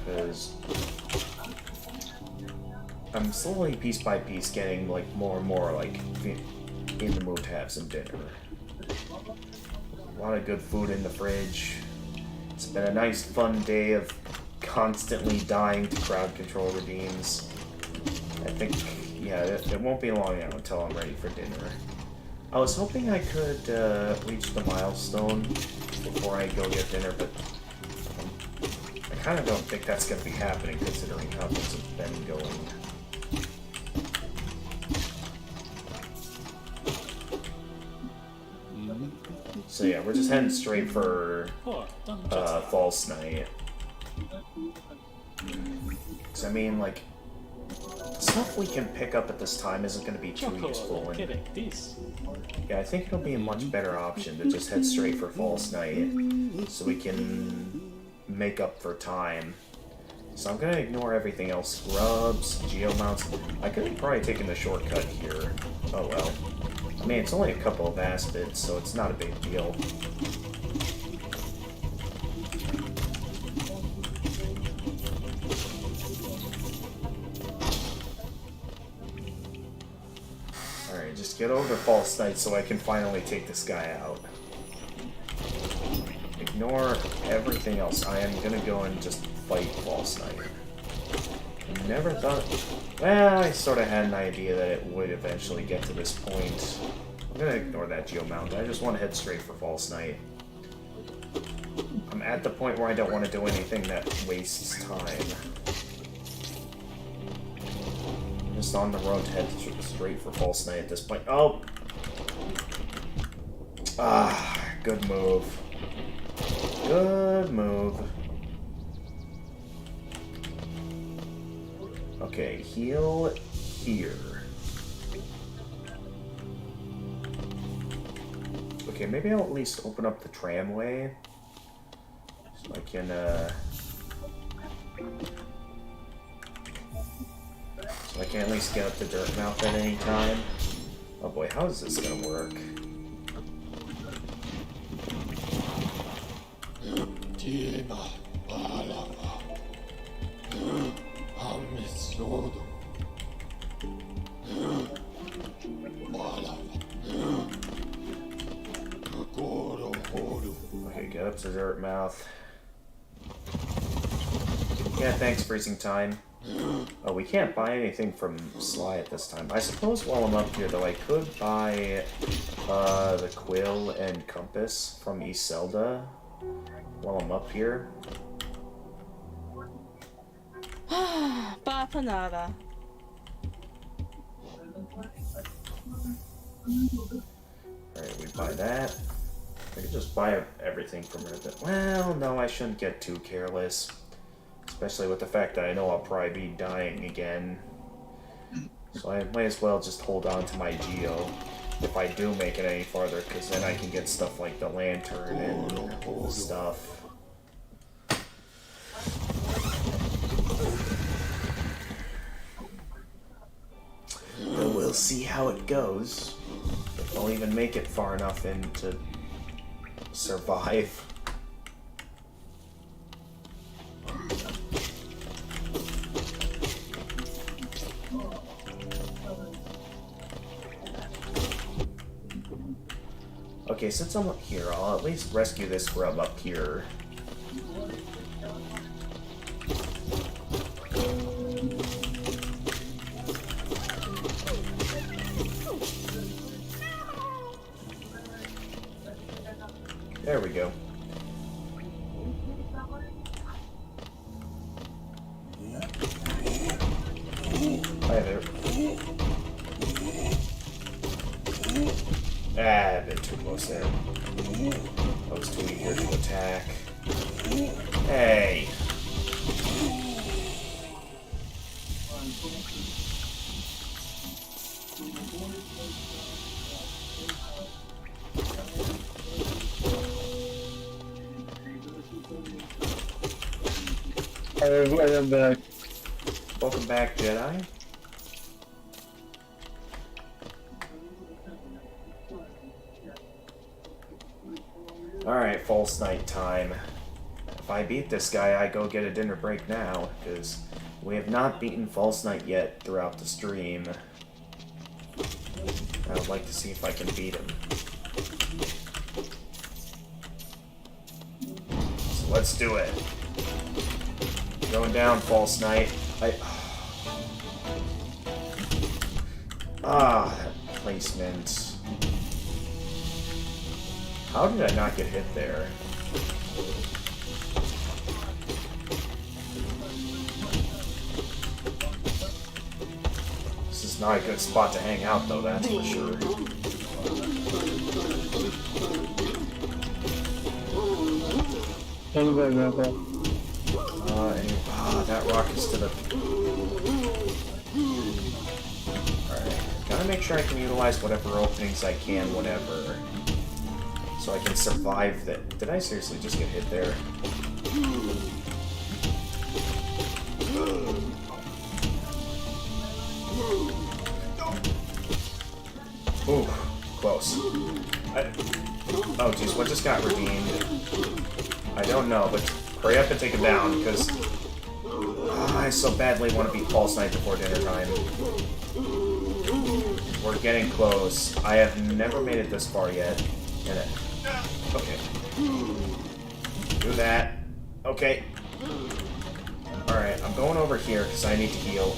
Because I'm slowly, piece by piece, getting like more and more like in the mood to have some dinner. A lot of good food in the fridge. It's been a nice, fun day of constantly dying to crowd control redeems. I think, yeah, it won't be long now until I'm ready for dinner. I was hoping I could reach the milestone before I go get dinner, but I kind of don't think that's going to be happening considering how things have been going. So yeah, we're just heading straight for False Night. Because I mean, like, stuff we can pick up at this time isn't going to be too useful. And, yeah, I think it'll be a much better option to just head straight for False Night so we can make up for time. So I'm going to ignore everything else. Scrubs, Geomounts. I could have probably taken the shortcut here. Oh well. I mean, it's only a couple of aspids, so it's not a big deal. Alright, just get over to False Night so I can finally take this guy out. Ignore everything else. I am gonna go and just fight False Night. Never thought... Well, I sort of had an idea that it would eventually get to this point. I'm gonna ignore that Geomount. I just want to head straight for False Night. I'm at the point where I don't want to do anything that wastes time. I'm just on the road to head straight for False Night at this point. Oh! Ah, good move. Good move. Okay, heal here. Okay, maybe I'll at least open up the tramway. So I can, So I can at least get up to Dirtmouth at any time. Oh boy, how is this gonna work? Okay, get up to Dirtmouth. Yeah, thanks, Freezing Time. Oh, we can't buy anything from Sly at this time. I suppose while I'm up here, though, I could buy the Quill and Compass from Iselda while I'm up here. Papa nada. Alright, we buy that. I could just buy everything from her. Well, no, I shouldn't get too careless. Especially with the fact that I know I'll probably be dying again. So I might as well just hold on to my Geo if I do make it any farther, because then I can get stuff like the lantern and stuff. But we'll see how it goes. If I'll even make it far enough in to survive. Okay, since I'm up here, I'll at least rescue this grub up here. There we go. Hi there. Ah, a bit too close there. I was too eager to attack. Hey! I'm back. Welcome back, Jedi. Alright, false night time. If I beat this guy, I go get a dinner break now, because we have not beaten False Night yet throughout the stream. I would like to see if I can beat him. So let's do it. Going down, False Night. That placement. How did I not get hit there? This is not a good spot to hang out, though, that's for sure. That rock is to the... Alright, gotta make sure I can utilize whatever openings I can, whenever. So I can survive that. Did I seriously just get hit there? Ooh, close. Oh jeez, what just got redeemed? I don't know, but hurry up and take him down, because I so badly want to beat False Night before dinner time. We're getting close. I have never made it this far yet. Okay. Do that. Okay. Alright, I'm going over here because I need to heal.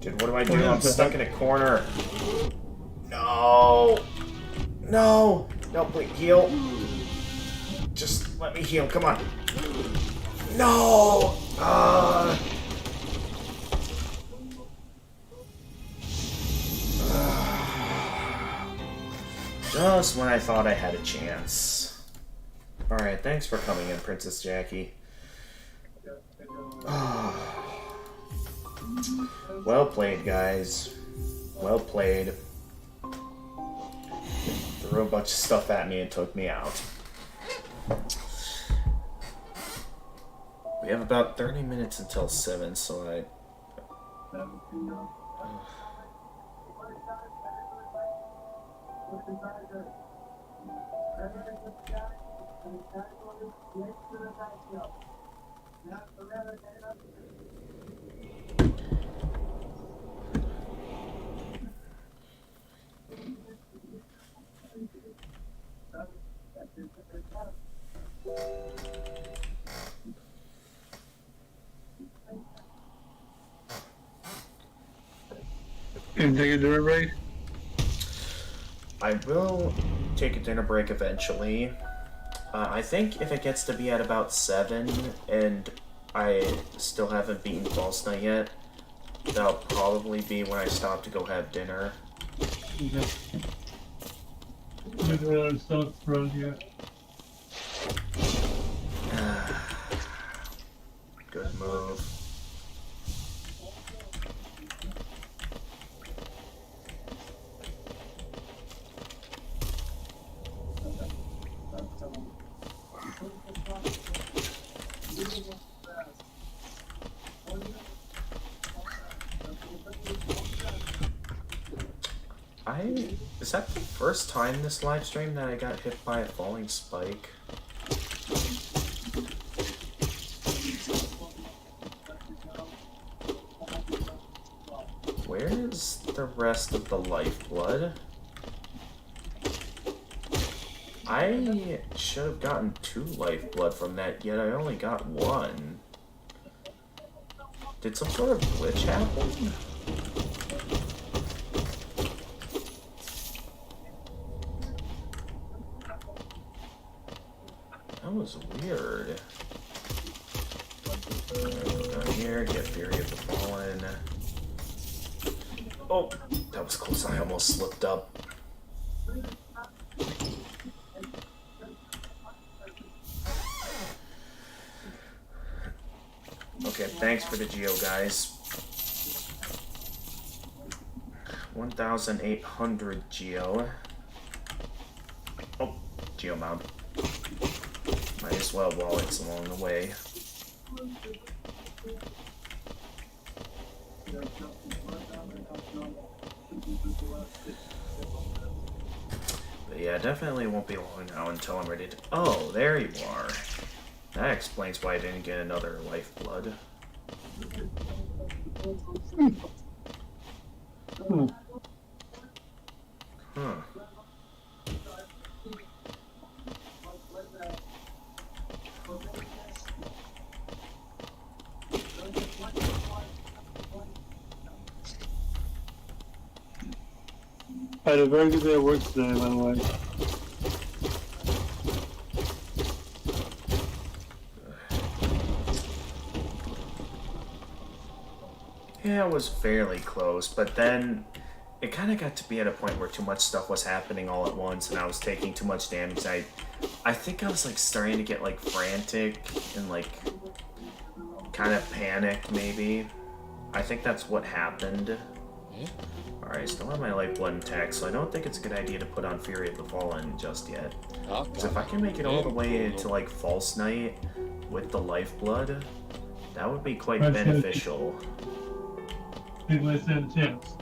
Dude, what do I do? I'm stuck in a corner. No! No! No, please, heal. Just let me heal, come on. No! Just when I thought I had a chance. Alright, thanks for coming in, Princess Jackie. Well played, guys. Well played. Threw a bunch of stuff at me and took me out. We have about 30 minutes until 7, so I... Can you take a dinner break? I will take a dinner break eventually. I think if it gets to be at about 7 and I still haven't beaten False Night yet, that'll probably be when I stop to go have dinner. Okay. There's another stuff around here. Good move. Is that the first time this live stream that I got hit by a falling spike? Where's the rest of the lifeblood? I should have gotten 2 lifeblood from that, yet I only got 1. Did some sort of glitch happen? That was weird. Go down here, get Fury of the Fallen. Oh, that was close. I almost slipped up. Okay, thanks for the Geo, guys. 1,800 Geo. Oh, Geo Mob. Might as well while it's along the way. But yeah, definitely won't be long now until I'm ready to... Oh, there you are. That explains why I didn't get another lifeblood. Huh. I had a very good day at work today, by the way. Yeah, it was fairly close, but then it kind of got to be at a point where too much stuff was happening all at once and I was taking too much damage. I think I was like starting to get like frantic and like kind of panic maybe. I think that's what happened. Alright, still have my lifeblood intact, so I don't think it's a good idea to put on Fury of the Fallen just yet. Because if I can make it all the way to like False Night with the lifeblood, that would be quite beneficial. People stand a chance.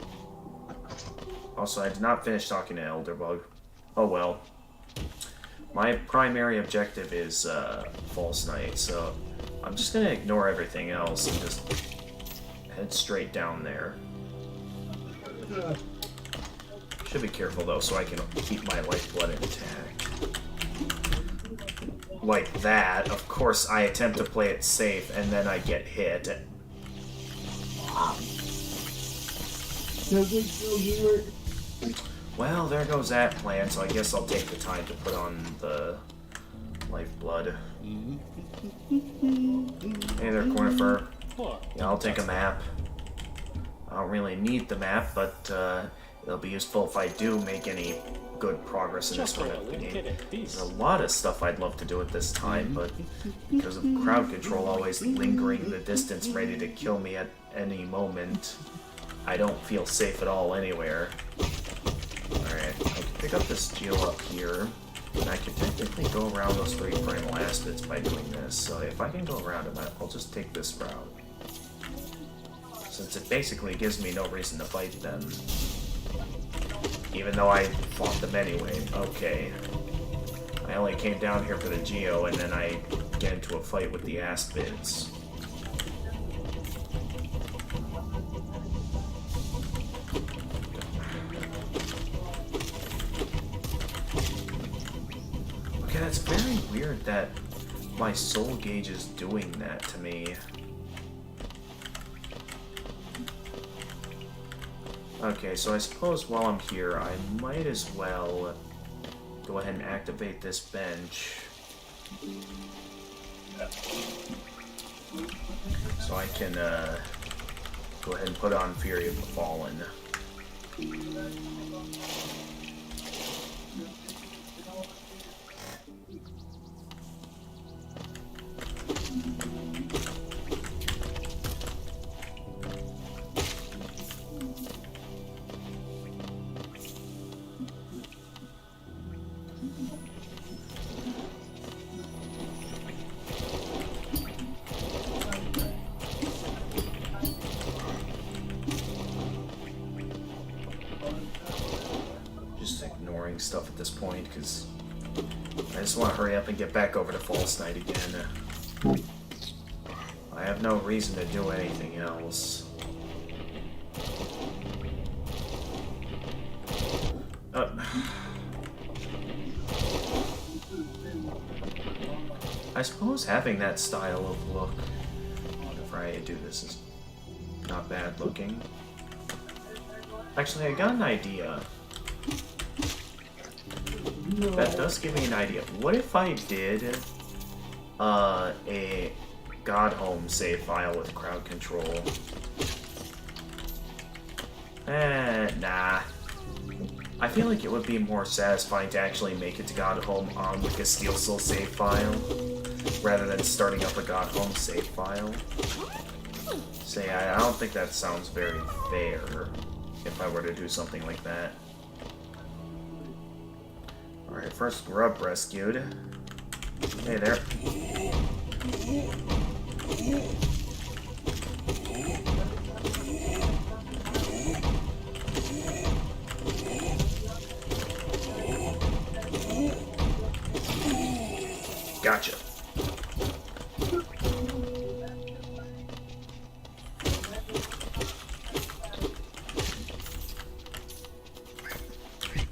Also, I did not finish talking to Elderbug. Oh well. My primary objective is False Night, so I'm just gonna ignore everything else and just head straight down there. Should be careful though, so I can keep my lifeblood intact. Like that, of course I attempt to play it safe and then I get hit. Well, there goes that plan, so I guess I'll take the time to put on the lifeblood. Hey there, Cornifer. Yeah, I'll take a map. I don't really need the map, but it'll be useful if I do make any good progress in this one. There's a lot of stuff I'd love to do at this time, but because of crowd control always lingering in the distance ready to kill me at any moment, I don't feel safe at all anywhere. Alright, I can pick up this Geo up here. And I can technically go around those 3 primal aspects by doing this, so if I can go around them, I'll just take this route. Since it basically gives me no reason to fight them. Even though I fought them anyway. Okay. I only came down here for the Geo, and then I get into a fight with the Aspids. Okay, that's very weird that my soul gauge is doing that to me. Okay, so I suppose while I'm here, I might as well go ahead and activate this bench. So I can go ahead and put on Fury of the Fallen. Stuff at this point because I just want to hurry up and get back over to False Knight again. I have no reason to do anything else. I suppose having that style of look whenever I do this is not bad looking. Actually, I got an idea. That does give me an idea. What if I did a God Home save file with crowd control? Nah. I feel like it would be more satisfying to actually make it to God Home on like a Steel Soul save file, rather than starting up a God Home save file. Say, I don't think that sounds very fair if I were to do something like that. Alright, first grub rescued. Hey there. Gotcha.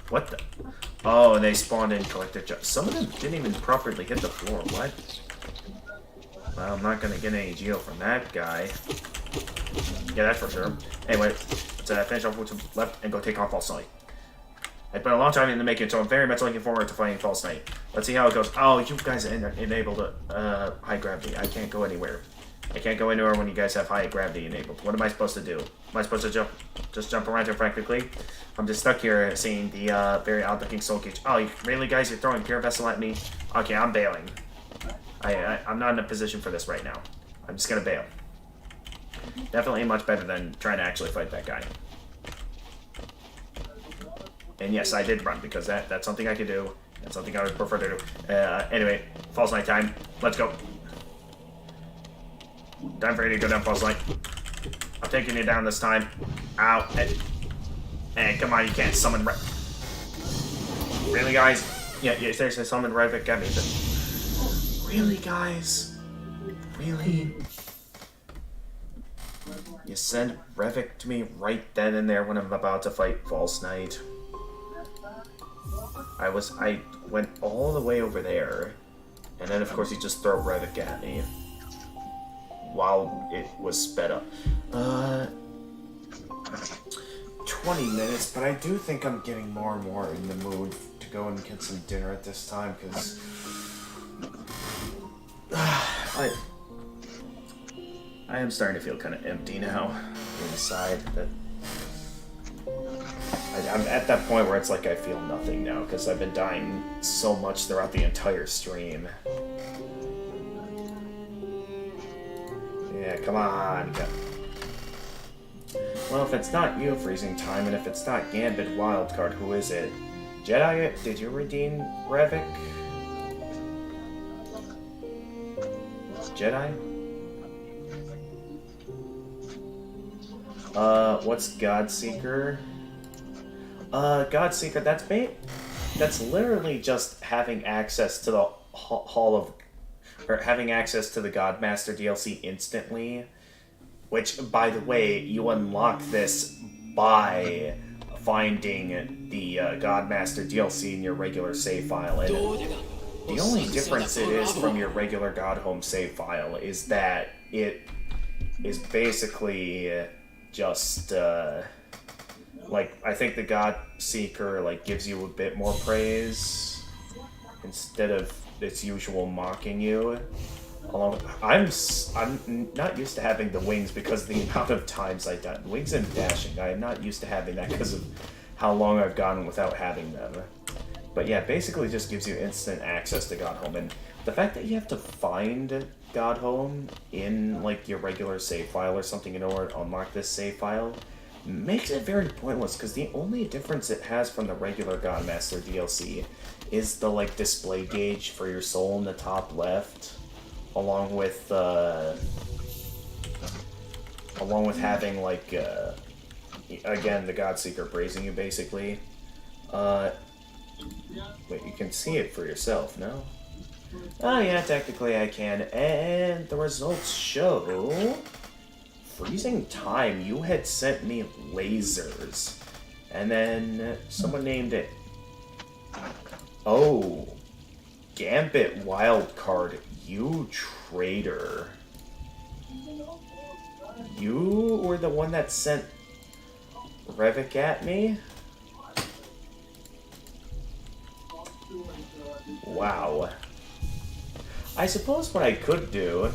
What the? Oh, and they spawned in collective jobs. Some of them didn't even properly hit the floor. What? Well, I'm not gonna get any geo from that guy. Yeah, that's for sure. Anyway, let's finish off what's left and go take on False Knight. I put a long time in the making, so I'm very much looking forward to fighting False Knight. Let's see how it goes. Oh, you guys enabled high gravity. I can't go anywhere. I can't go anywhere when you guys have high gravity enabled. What am I supposed to do? Am I supposed to jump? Just jump around here practically? I'm just stuck here seeing the very odd-looking soul cage. Oh, really, guys? You're throwing Pure Vessel at me? Okay, I'm bailing. I'm not in a position for this right now. I'm just gonna bail. Definitely much better than trying to actually fight that guy. And yes, I did run because that's something I could do. That's something I would prefer to do. Anyway, False Knight time. Let's go. Time for you to go down, False Knight. I'm taking you down this time. Ow. And come on, you can't summon Really, guys? Yeah, seriously, summon Revik at me. Really, guys? Really? You send Revik to me right then and there when I'm about to fight False Knight. I went all the way over there, and then of course you just throw Revik at me while it was sped up. 20 minutes, but I do think I'm getting more and more in the mood to go and get some dinner at this time, because I am starting to feel kind of empty now inside. That I'm at that point where it's like I feel nothing now, because I've been dying so much throughout the entire stream. Yeah, come on. Well, if it's not you, Freezing Time, and if it's not Gambit Wildcard, who is it? Jedi, did you redeem Revik? Jedi? What's Godseeker? Godseeker, that's literally just having access to the Hall of... or having access to the Godmaster DLC instantly. Which, by the way, you unlock this by finding the Godmaster DLC in your regular save file. And the only difference it is from your regular Godhome save file is that it is basically just, like, I think the Godseeker, like, gives you a bit more praise instead of its usual mocking you. I'm not used to having the wings because of the amount of times I died. Wings and dashing, I am not used to having that because of how long I've gone without having them. But yeah, basically just gives you instant access to Godhome, and the fact that you have to find Godhome in like your regular save file or something in order to unlock this save file makes it very pointless, because the only difference it has from the regular Godmaster DLC is the like display gauge for your soul in the top left. Along with having, like, again, the Godseeker praising you, basically. Wait, you can see it for yourself, no? Oh, yeah, technically I can. And the results show... Freezing Time, you had sent me lasers. And then someone named it... Oh... Gambit Wildcard, you traitor. You were the one that sent Revik at me? Wow. I suppose what I could do,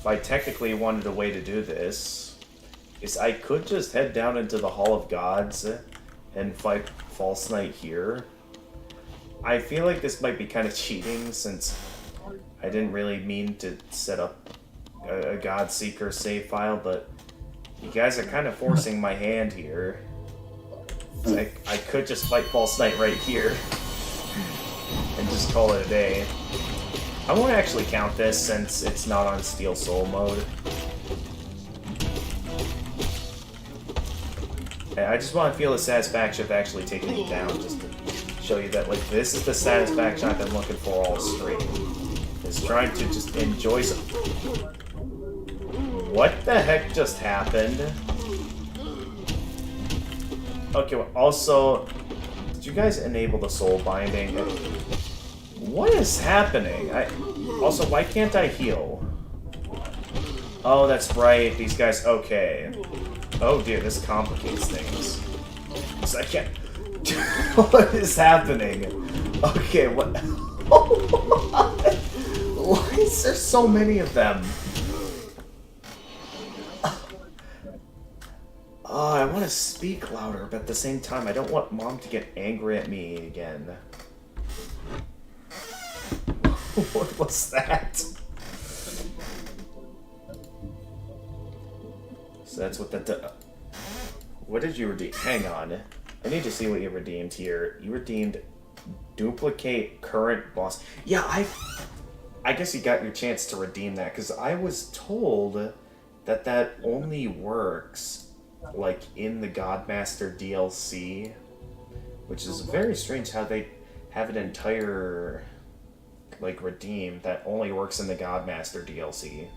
if I technically wanted a way to do this, is I could just head down into the Hall of Gods and fight False Knight here. I feel like this might be kind of cheating, since I didn't really mean to set up a Godseeker save file, but you guys are kind of forcing my hand here. I could just fight False Knight right here and just call it a day. I won't actually count this since it's not on Steel Soul mode. I just want to feel the satisfaction of actually taking it down, just to show you that, like, this is the satisfaction I've been looking for all stream. Is trying to just enjoy some... What the heck just happened? Okay, well, also, did you guys enable the soul binding? What is happening? Also, why can't I heal? Oh, that's right, these guys, okay. Oh dear, this complicates things. So I can't... What is happening? Okay, what? Why is there so many of them? I want to speak louder, but at the same time, I don't want Mom to get angry at me again. What was that? So that's what the... What did you redeem? Hang on. I need to see what you redeemed here. You redeemed duplicate current boss. Yeah, I guess you got your chance to redeem that, because I was told that that only works, like, in the Godmaster DLC, which is very strange how they have an entire, like, redeem that only works in the Godmaster DLC,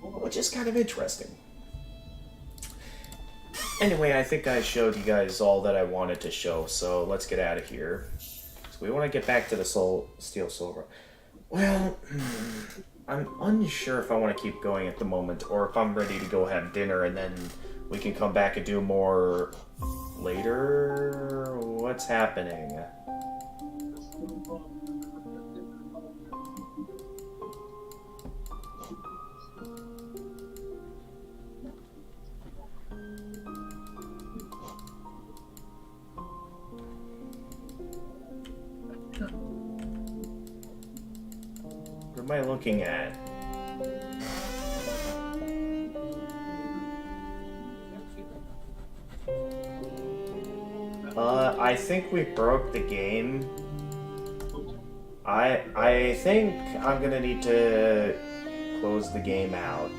which is kind of interesting. Anyway, I think I showed you guys all that I wanted to show, so let's get out of here. So we want to get back to the Steel Soul. Well, I'm unsure if I want to keep going at the moment, or if I'm ready to go have dinner and then we can come back and do more later. What's happening? What am I looking at? I think we broke the game. I think I'm gonna need to close the game out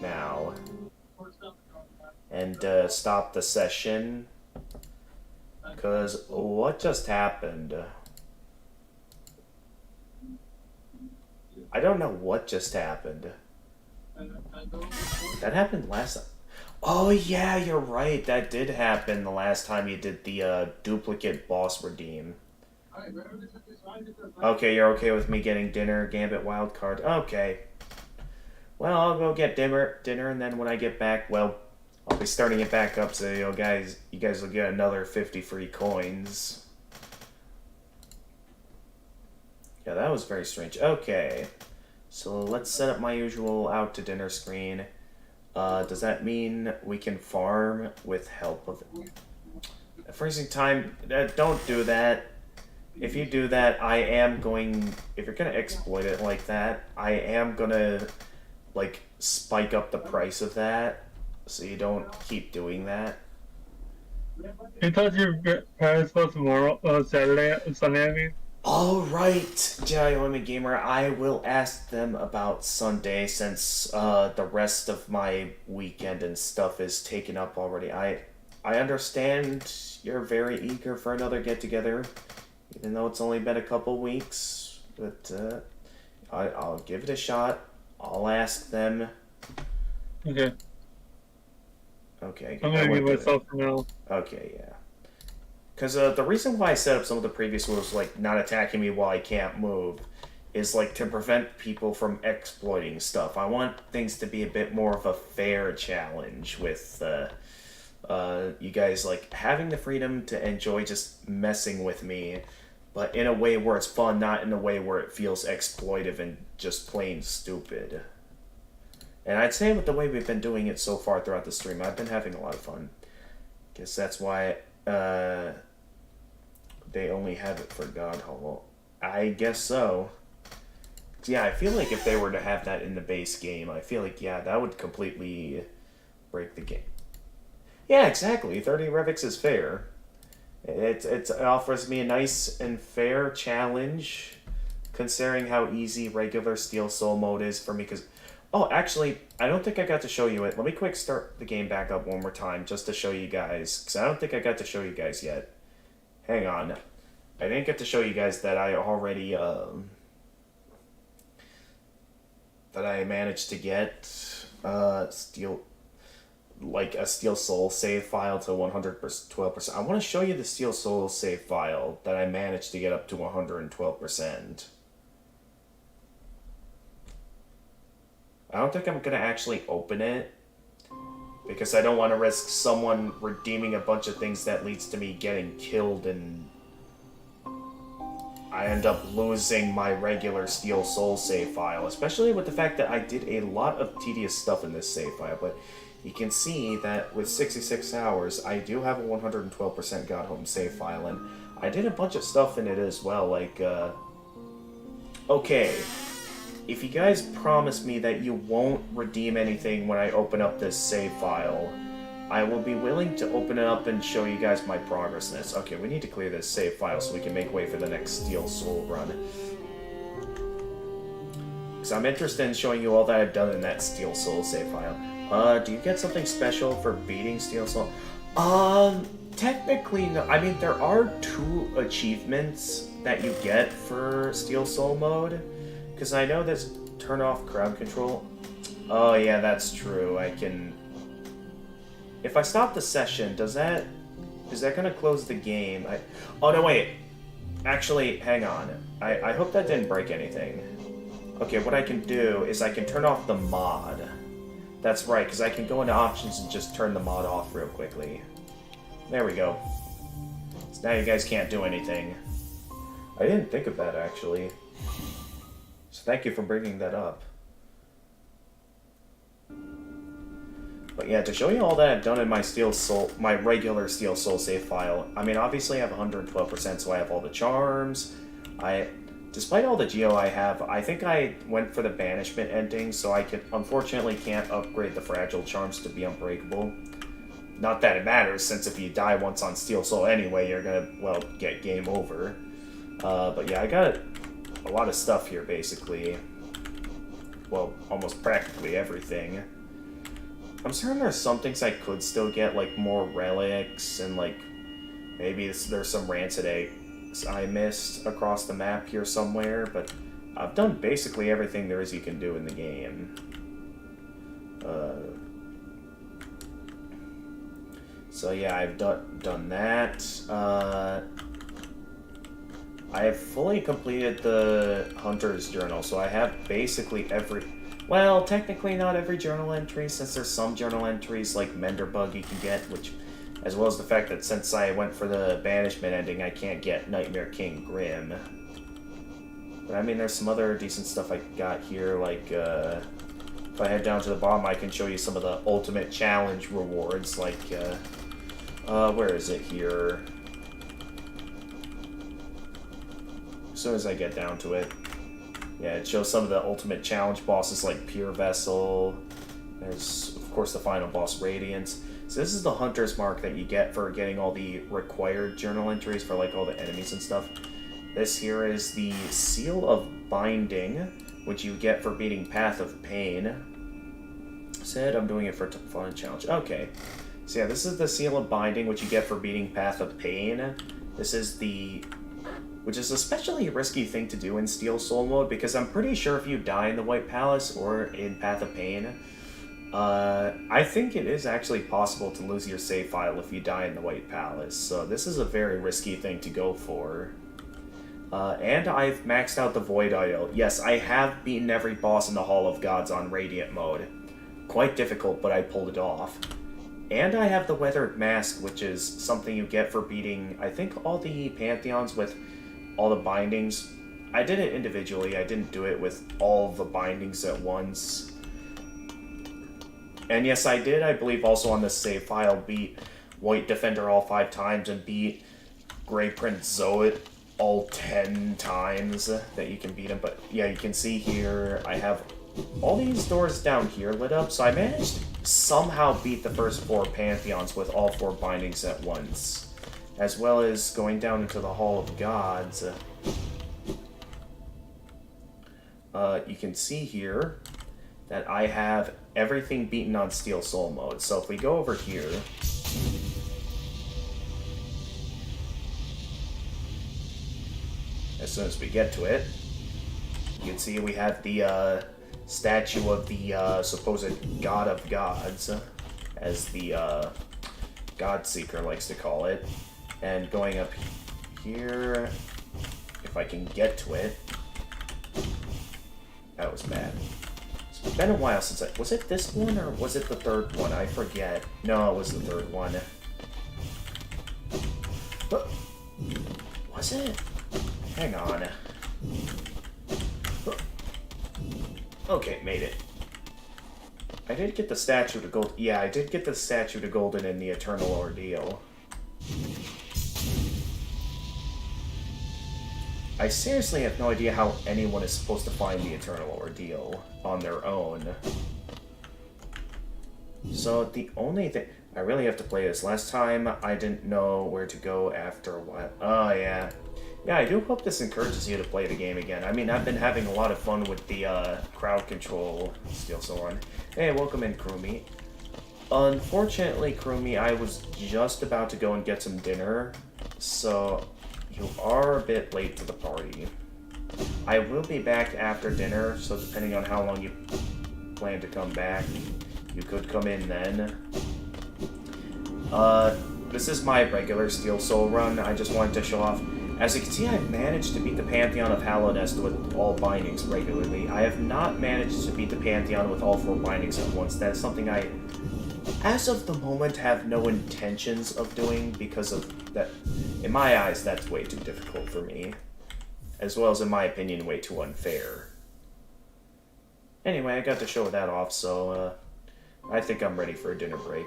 now and stop the session, because what just happened? I don't know what just happened. That happened last time. Oh yeah, you're right. That did happen the last time you did the duplicate boss redeem. Okay, you're okay with me getting dinner, Gambit wildcard. Okay. Well, I'll go get dinner, and then when I get back, well, I'll be starting it back up, so you guys will get another 50 free coins. Yeah, that was very strange. Okay, so let's set up my usual out to dinner screen. Does that mean we can farm with help of freezing time? Don't do that. If you do that, I am going... If you're going to exploit it like that, I am going to, like, spike up the price of that, so you don't keep doing that. You thought your parents was tomorrow, Saturday, Sunday, I mean? Alright, Jedi Limit Gamer, I will ask them about Sunday, since the rest of my weekend and stuff is taken up already. I understand you're very eager for another get-together, even though it's only been a couple weeks, but I'll give it a shot. I'll ask them. Okay. Okay. I'm gonna give myself for now. Okay, yeah. Because the reason why I set up some of the previous rules, like not attacking me while I can't move, is like to prevent people from exploiting stuff. I want things to be a bit more of a fair challenge with you guys like having the freedom to enjoy just messing with me, but in a way where it's fun, not in a way where it feels exploitive and just plain stupid. And I'd say with the way we've been doing it so far throughout the stream, I've been having a lot of fun. Guess that's why they only have it for God Hollow. I guess so. Yeah, I feel like if they were to have that in the base game, I feel like, yeah, that would completely break the game. Yeah, exactly. 30 Revix is fair. It offers me a nice and fair challenge, considering how easy regular Steel Soul mode is for me. Because, oh, actually, I don't think I got to show you it. Let me quick start the game back up one more time just to show you guys, because I don't think I got to show you guys yet. Hang on. I didn't get to show you guys that I already, that I managed to get, like a Steel Soul save file to 112%. I want to show you the Steel Soul save file that I managed to get up to 112%. I don't think I'm going to actually open it, because I don't want to risk someone redeeming a bunch of things that leads to me getting killed and I end up losing my regular Steel Soul save file, especially with the fact that I did a lot of tedious stuff in this save file, but you can see that with 66 hours, I do have a 112% Got Home save file, and I did a bunch of stuff in it as well, like, okay, if you guys promise me that you won't redeem anything when I open up this save file, I will be willing to open it up and show you guys my progress in this. Okay, we need to clear this save file so we can make way for the next Steel Soul run. Because I'm interested in showing you all that I've done in that Steel Soul save file. Do you get something special for beating Steel Soul? Technically, no. I mean, there are 2 achievements that you get for Steel Soul mode. Because I know there's turn off crowd control. Oh yeah, that's true. I can... If I stop the session, is that gonna close the game? Oh no, wait. Actually, hang on. I hope that didn't break anything. Okay, what I can do is I can turn off the mod. That's right, because I can go into options and just turn the mod off real quickly. There we go. So now you guys can't do anything. I didn't think of that, actually. So thank you for bringing that up. But yeah, to show you all that I've done in my my regular Steel Soul save file, I mean, obviously I have 112%, so I have all the charms. Despite all the Geo I have, I think I went for the banishment ending, so I unfortunately can't upgrade the fragile charms to be unbreakable. Not that it matters, since if you die once on Steel Soul anyway, you're gonna, well, get game over. But yeah, I got a lot of stuff here, basically. Well, almost practically everything. I'm certain there's some things I could still get, like more relics, and like, maybe there's some rancid eggs I missed across the map here somewhere, but I've done basically everything there is you can do in the game. So yeah, I've done that. I have fully completed the Hunter's Journal, so I have basically every... Well, technically not every journal entry, since there's some journal entries like Menderbug you can get, which... As well as the fact that since I went for the Banishment ending, I can't get Nightmare King Grim. But I mean, there's some other decent stuff I got here, like, if I head down to the bottom, I can show you some of the Ultimate Challenge rewards, like, where is it here? As soon as I get down to it. Yeah, it shows some of the Ultimate Challenge bosses, like Pure Vessel. There's, of course, the final boss, Radiance. So this is the Hunter's Mark that you get for getting all the required journal entries for, like, all the enemies and stuff. This here is the Seal of Binding, which you get for beating Path of Pain. Said I'm doing it for fun challenge. Okay. So yeah, this is the Seal of Binding, which you get for beating Path of Pain. This is the... Which is especially a risky thing to do in Steel Soul mode, because I'm pretty sure if you die in the White Palace or in Path of Pain, I think it is actually possible to lose your save file if you die in the White Palace. So this is a very risky thing to go for. And I've maxed out the Void Idol. Yes, I have beaten every boss in the Hall of Gods on Radiant mode. Quite difficult, but I pulled it off. And I have the Weathered Mask, which is something you get for beating, I think, all the Pantheons with all the bindings. I did it individually, I didn't do it with all the bindings at once. And yes, I did, I believe, also on the save file, beat White Defender all 5 times and beat Grey Prince Zoet all 10 times that you can beat him. But yeah, you can see here, I have all these doors down here lit up, so I managed to somehow beat the first 4 Pantheons with all 4 bindings at once. As well as going down into the Hall of Gods. You can see here that I have everything beaten on Steel Soul mode. So if we go over here... As soon as we get to it, you can see we have the statue of the supposed God of Gods, as the God Seeker likes to call it. And going up here, if I can get to it... That was bad. It's been a while since I... Was it this one, or was it the third one? I forget. No, it was the third one. But... Was it? Hang on. Okay, made it. I did get the statue to gold. Yeah, I did get the statue to golden in the Eternal Ordeal. I seriously have no idea how anyone is supposed to find the Eternal Ordeal on their own. So the only thing... I really have to play this. Last time, I didn't know where to go after what... Oh, yeah. Yeah, I do hope this encourages you to play the game again. I mean, I've been having a lot of fun with the crowd control Steel Soul run. Hey, welcome in, Krumi. Unfortunately, Krumi, I was just about to go and get some dinner, so you are a bit late to the party. I will be back after dinner, so depending on how long you plan to come back, you could come in then. This is my regular Steel Soul run. I just wanted to show off. As you can see, I've managed to beat the Pantheon of Hallownest with all bindings regularly. I have not managed to beat the Pantheon with all 4 bindings at once. That's something I, as of the moment, have no intentions of doing because of that. In my eyes, that's way too difficult for me. As well as, in my opinion, way too unfair. Anyway, I got to show that off, so I think I'm ready for a dinner break.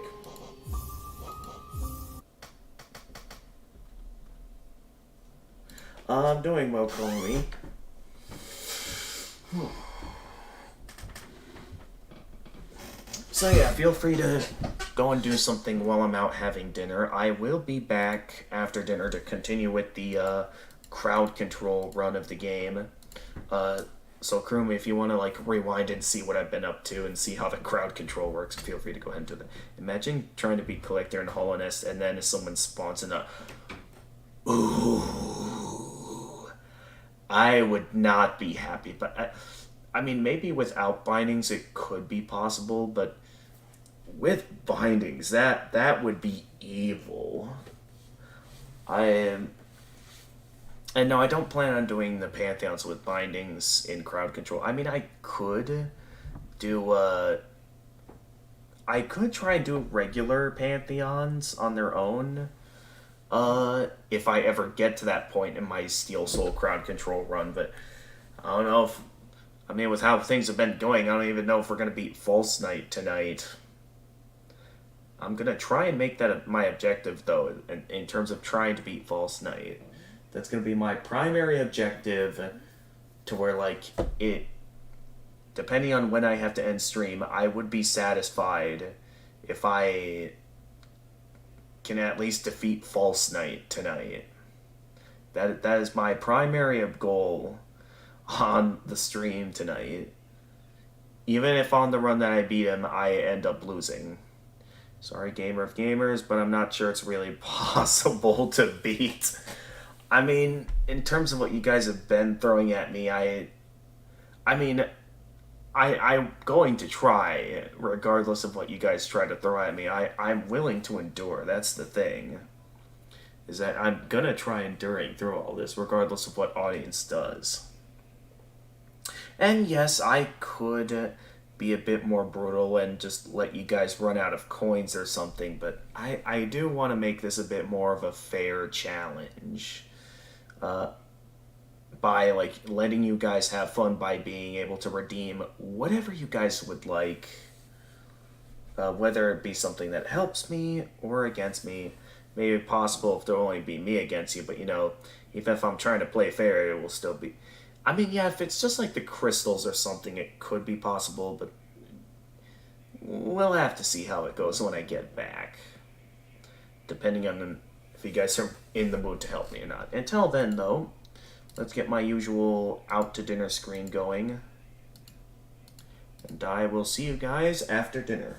I'm doing well, Chloe. So yeah, feel free to go go and do something while I'm out having dinner. I will be back after dinner to continue with the crowd control run of the game. Uh, so, Kroom, if you want to like rewind and see what I've been up to and see how the crowd control works, feel free to go ahead and do that. Imagine trying to beat Collector in Hollow Nest, and then someone spawns in a. Ooh. I would not be happy, but I mean, maybe without bindings it could be possible, but with bindings, that would be evil. I am, and no, I don't plan on doing the pantheons with bindings in crowd control. I mean, I could do I could try and do regular pantheons on their own. If I ever get to that point in my Steel Soul crowd control run, but I don't know if I mean with how things have been going, I don't even know if we're gonna beat False Knight tonight. I'm gonna try and make that my objective though, in terms of trying to beat False Knight. That's gonna be my primary objective. To where like it, depending on when I have to end stream, I would be satisfied if I can at least defeat False Knight tonight. That is my primary goal on the stream tonight. Even if on the run that I beat him, I end up losing. Sorry, gamer of gamers, but I'm not sure it's really possible to beat. I mean, in terms of what you guys have been throwing at me, I mean, I'm going to try, regardless of what you guys try to throw at me. I'm willing to endure. That's the thing. Is that I'm gonna try enduring through all this, regardless of what audience does. And yes, I could be a bit more brutal and just let you guys run out of coins or something, but I do want to make this a bit more of a fair challenge. Uh, by like letting you guys have fun by being able to redeem whatever you guys would like, whether it be something that helps me or against me. Maybe possible if there'll only be me against you, but you know, even if I'm trying to play fair, it will still be. I mean, yeah, if it's just like the crystals or something, it could be possible, but we'll have to see how it goes when I get back, depending on if you guys are in the mood to help me or not. Until then, though, let's get my usual out to dinner screen going. And I will see you guys after dinner.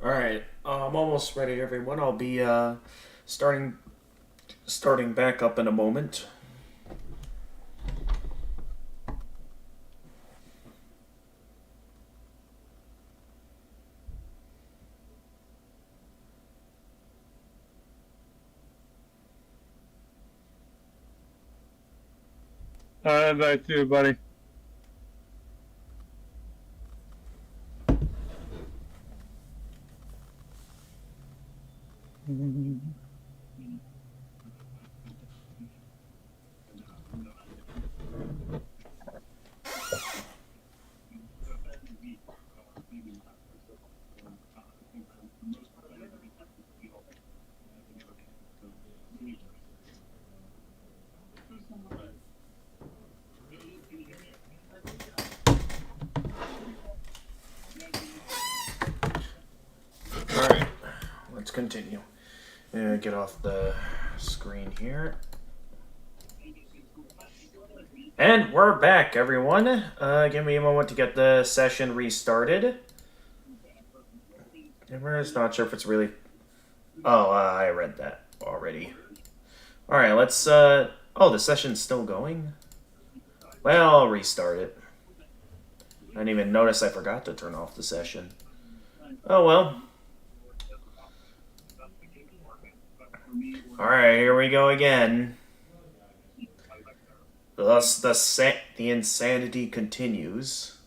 Alright, I'm almost ready, everyone. I'll be starting back up in a moment. Alright, back to you, buddy. Alright, let's continue. Get off the screen here. And we're back, everyone. Give me a moment to get the session restarted. I'm just not sure if it's really... Oh, I read that already. Alright, let's... Oh, the session's still going? Well, I'll restart it. I didn't even notice I forgot to turn off the session. Oh, well. Alright, here we go again. Thus, the insanity continues.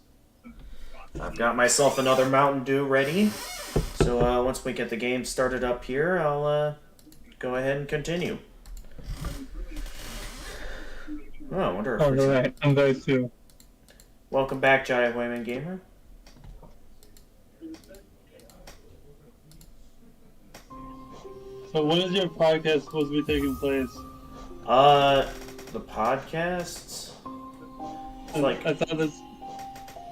I've got myself another Mountain Dew ready. So once we get the game started up here, I'll go ahead and continue. Oh, I wonder if Alright, I'm there too. Welcome back, Giant Wayman Gamer. So when is your podcast supposed to be taking place? The podcasts? I thought this...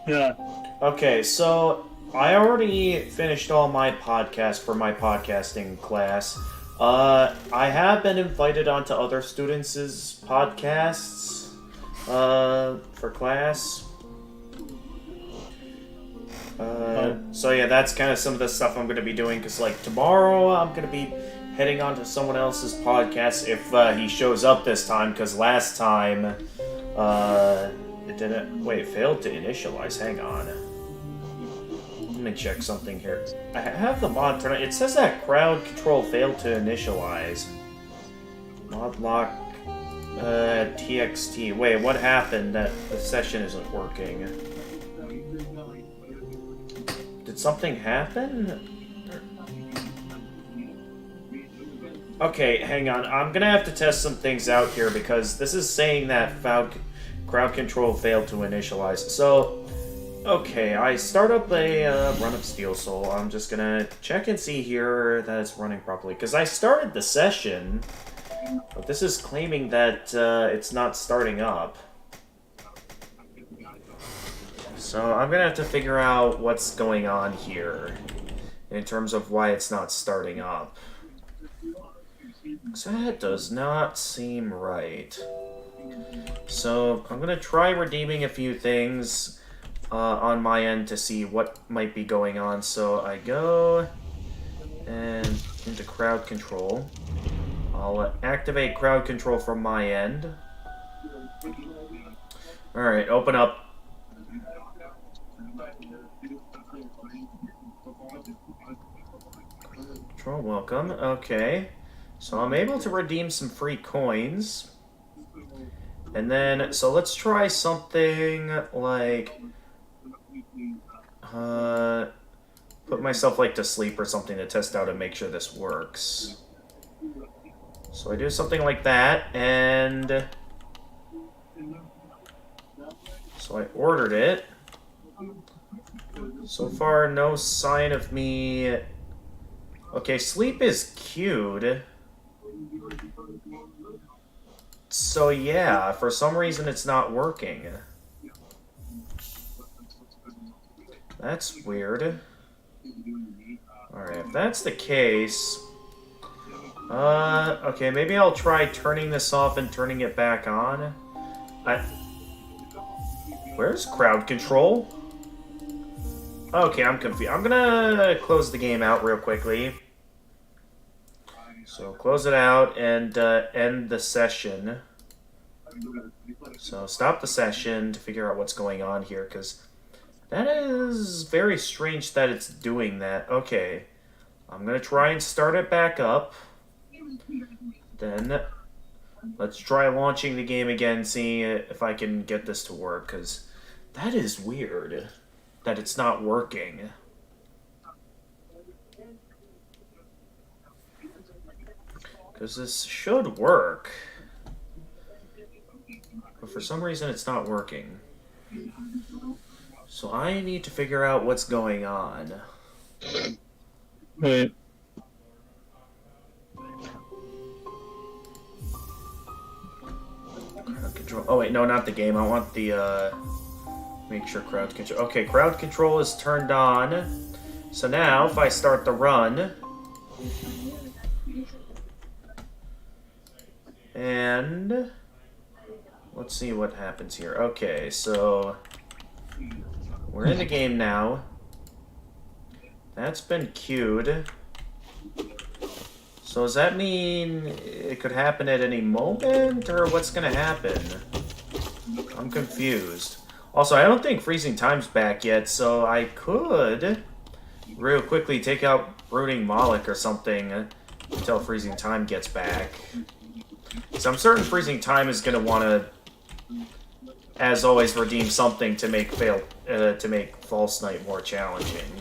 Yeah. Okay, so I already finished all my podcasts for my podcasting class. I have been invited onto other students' podcasts, for class. So yeah, that's kind of some of the stuff I'm going to be doing, because like tomorrow I'm going to be heading on to someone else's podcast if he shows up this time, because last time it didn't... Wait, it failed to initialize. Hang on. Let me check something here. I have the mod turned on. It says that crowd control failed to initialize. Mod lock TXT. Wait, what happened that the session isn't working? Did something happen? Okay, hang on. I'm gonna have to test some things out here because this is saying that crowd control failed to initialize. So, okay, I start up a run of Steel Soul. I'm just gonna check and see here that it's running properly. Because I started the session, but this is claiming that it's not starting up. So I'm gonna have to figure out what's going on here in terms of why it's not starting up. So that does not seem right. So I'm gonna try redeeming a few things on my end to see what might be going on. So I go and into crowd control. I'll activate crowd control from my end. Alright, open up. Control, welcome. Okay. So I'm able to redeem some free coins. And then, so let's try something like, put myself like to sleep or something to test out and make sure this works. So I do something like that, and so I ordered it. So far, no sign of me. Okay, sleep is queued. So yeah, for some reason it's not working. That's weird. Alright, if that's the case... okay, maybe I'll try turning this off and turning it back on. Where's crowd control? Okay, I'm confused. I'm gonna close the game out real quickly. So close it out and end the session. So stop the session to figure out what's going on here, because that is very strange that it's doing that. Okay, I'm gonna try and start it back up. Then let's try launching the game again, see if I can get this to work, because that is weird that it's not working. Because this should work. But for some reason it's not working. So I need to figure out what's going on. Right. Crowd control. Oh wait, no, not the game. I want the make sure crowd control. Okay, crowd control is turned on. So now if I start the run, and let's see what happens here. Okay, so we're in the game now. That's been queued. So does that mean it could happen at any moment, or what's gonna happen? I'm confused. Also, I don't think freezing time's back yet, so I could real quickly take out Brooding Moloch or something until freezing time gets back. So I'm certain freezing time is gonna want to, as always, redeem something to make False Night more challenging.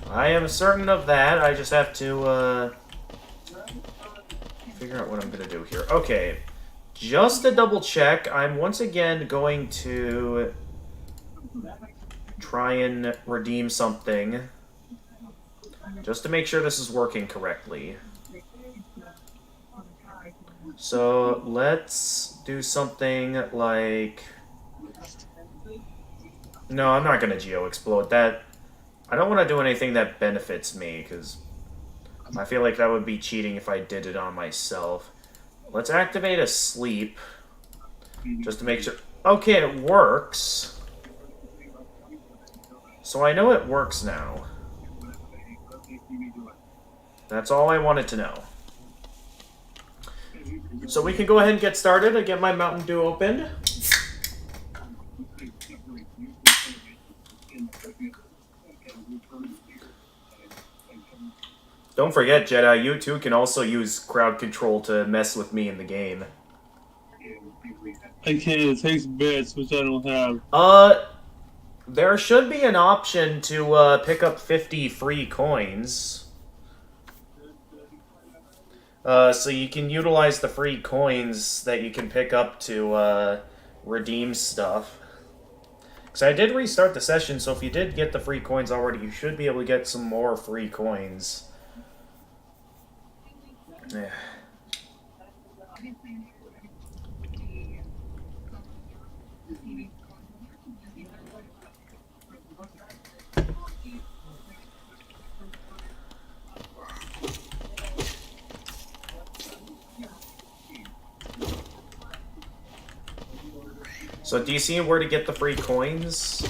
I am certain of that. I just have to figure out what I'm gonna do here. Okay, just to double check, I'm once again going to try and redeem something, just to make sure this is working correctly. So let's do something like... No, I'm not going to Geo-Explode. That... I don't want to do anything that benefits me, because I feel like that would be cheating if I did it on myself. Let's activate a sleep, just to make sure... Okay, it works. So I know it works now. That's all I wanted to know. So we can go ahead and get started. I get my Mountain Dew opened. Don't forget, Jedi, you too can also use crowd control to mess with me in the game. I can't. It takes bits, which I don't have. There should be an option to pick up 50 free coins. So you can utilize the free coins that you can pick up to redeem stuff. Because I did restart the session, so if you did get the free coins already, you should be able to get some more free coins. Yeah. So do you see where to get the free coins?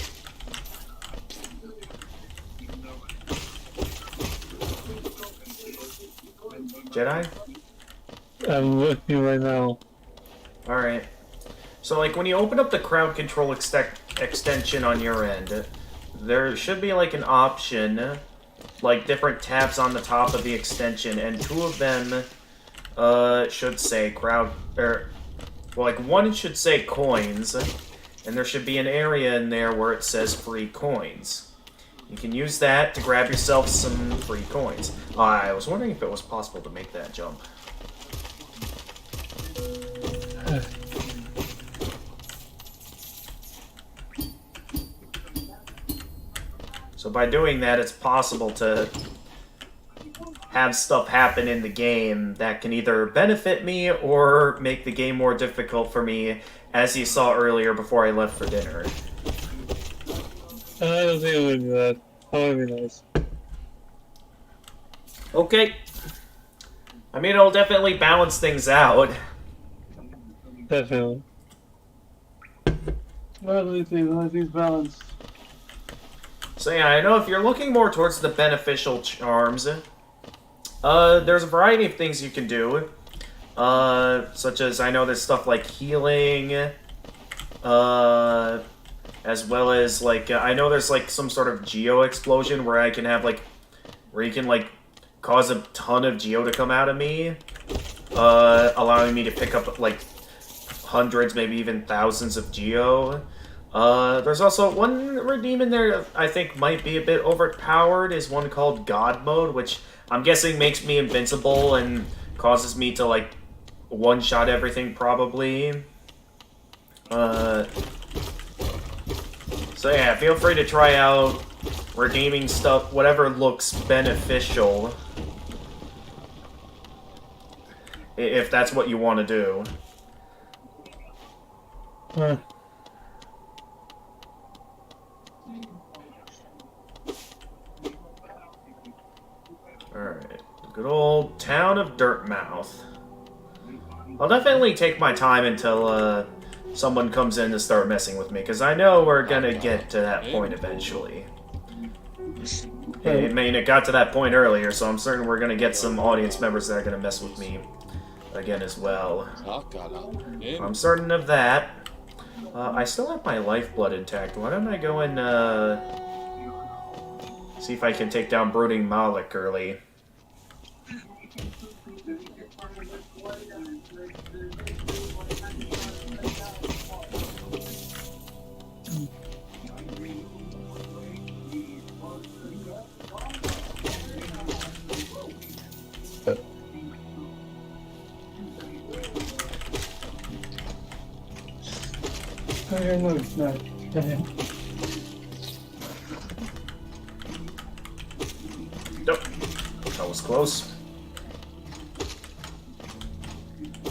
Jedi? I'm looking right now. Alright. So like when you open up the crowd control extension on your end, there should be like an option, like different tabs on the top of the extension, and two of them should say crowd, or well, like one should say coins, and there should be an area in there where it says free coins. You can use that to grab yourself some free coins. I was wondering if it was possible to make that jump. So by doing that, it's possible to have stuff happen in the game that can either benefit me or make the game more difficult for me, as you saw earlier before I left for dinner. I don't think I'm gonna do that. That would be nice. Okay. I mean, it'll definitely balance things out. Definitely. Well, let me see. Let me balanced. So yeah, I know if you're looking more towards the beneficial charms, there's a variety of things you can do. Such as, I know there's stuff like healing, as well as, like, I know there's, like, some sort of geo explosion where I can have, like, where you can, like, cause a ton of geo to come out of me, allowing me to pick up, like, hundreds, maybe even thousands of geo. There's also one redeem in there that I think might be a bit overpowered, is one called God Mode, which I'm guessing makes me invincible and causes me to, like, one-shot everything, probably. So yeah, feel free to try out redeeming stuff, whatever looks beneficial, if that's what you want to do. Alright, good old town of Dirtmouth. I'll definitely take my time until someone comes in to start messing with me, because I know we're gonna get to that point eventually. I mean, it got to that point earlier, so I'm certain we're gonna get some audience members that are gonna mess with me again as well. I'm certain of that. I still have my lifeblood intact. Why don't I go and see if I can take down Brooding Malik early. No, it's not. Nope. That was close.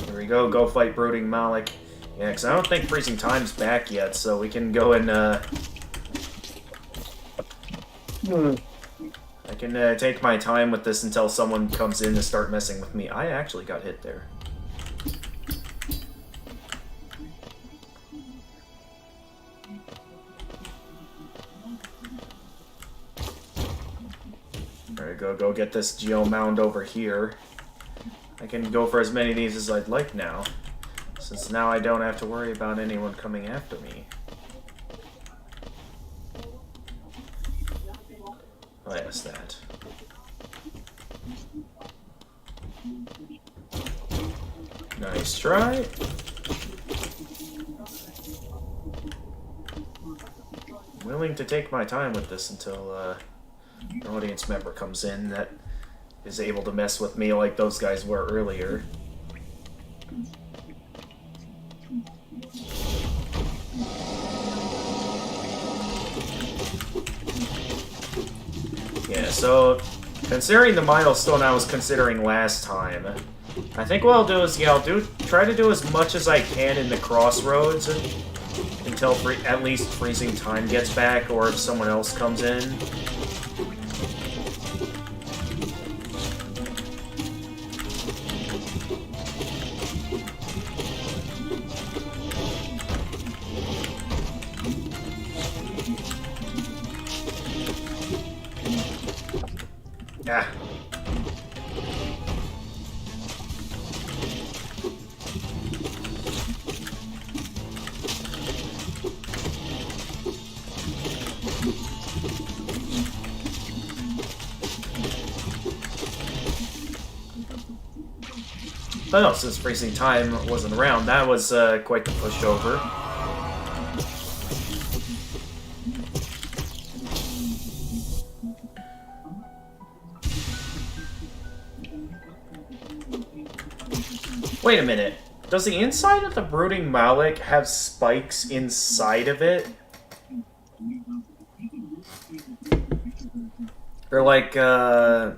Here we go. Go fight Brooding Malik. Yeah, because I don't think Freezing Time's back yet, so we can go and, I can take my time with this until someone comes in to start messing with me. I actually got hit there. Alright, go get this Geo Mound over here. I can go for as many of these as I'd like now, since now I don't have to worry about anyone coming after me. Oh, yes, that. Nice try. I'm willing to take my time with this until an audience member comes in that is able to mess with me like those guys were earlier. Yeah, so considering the milestone I was considering last time, I think what I'll do is, yeah, try to do as much as I can in the crossroads until at least Freezing Time gets back, or if someone else comes in. Ah. But no, since Freezing Time wasn't around, that was quite the pushover. Wait a minute. Does the inside of the Brooding Malik have spikes inside of it? Or like it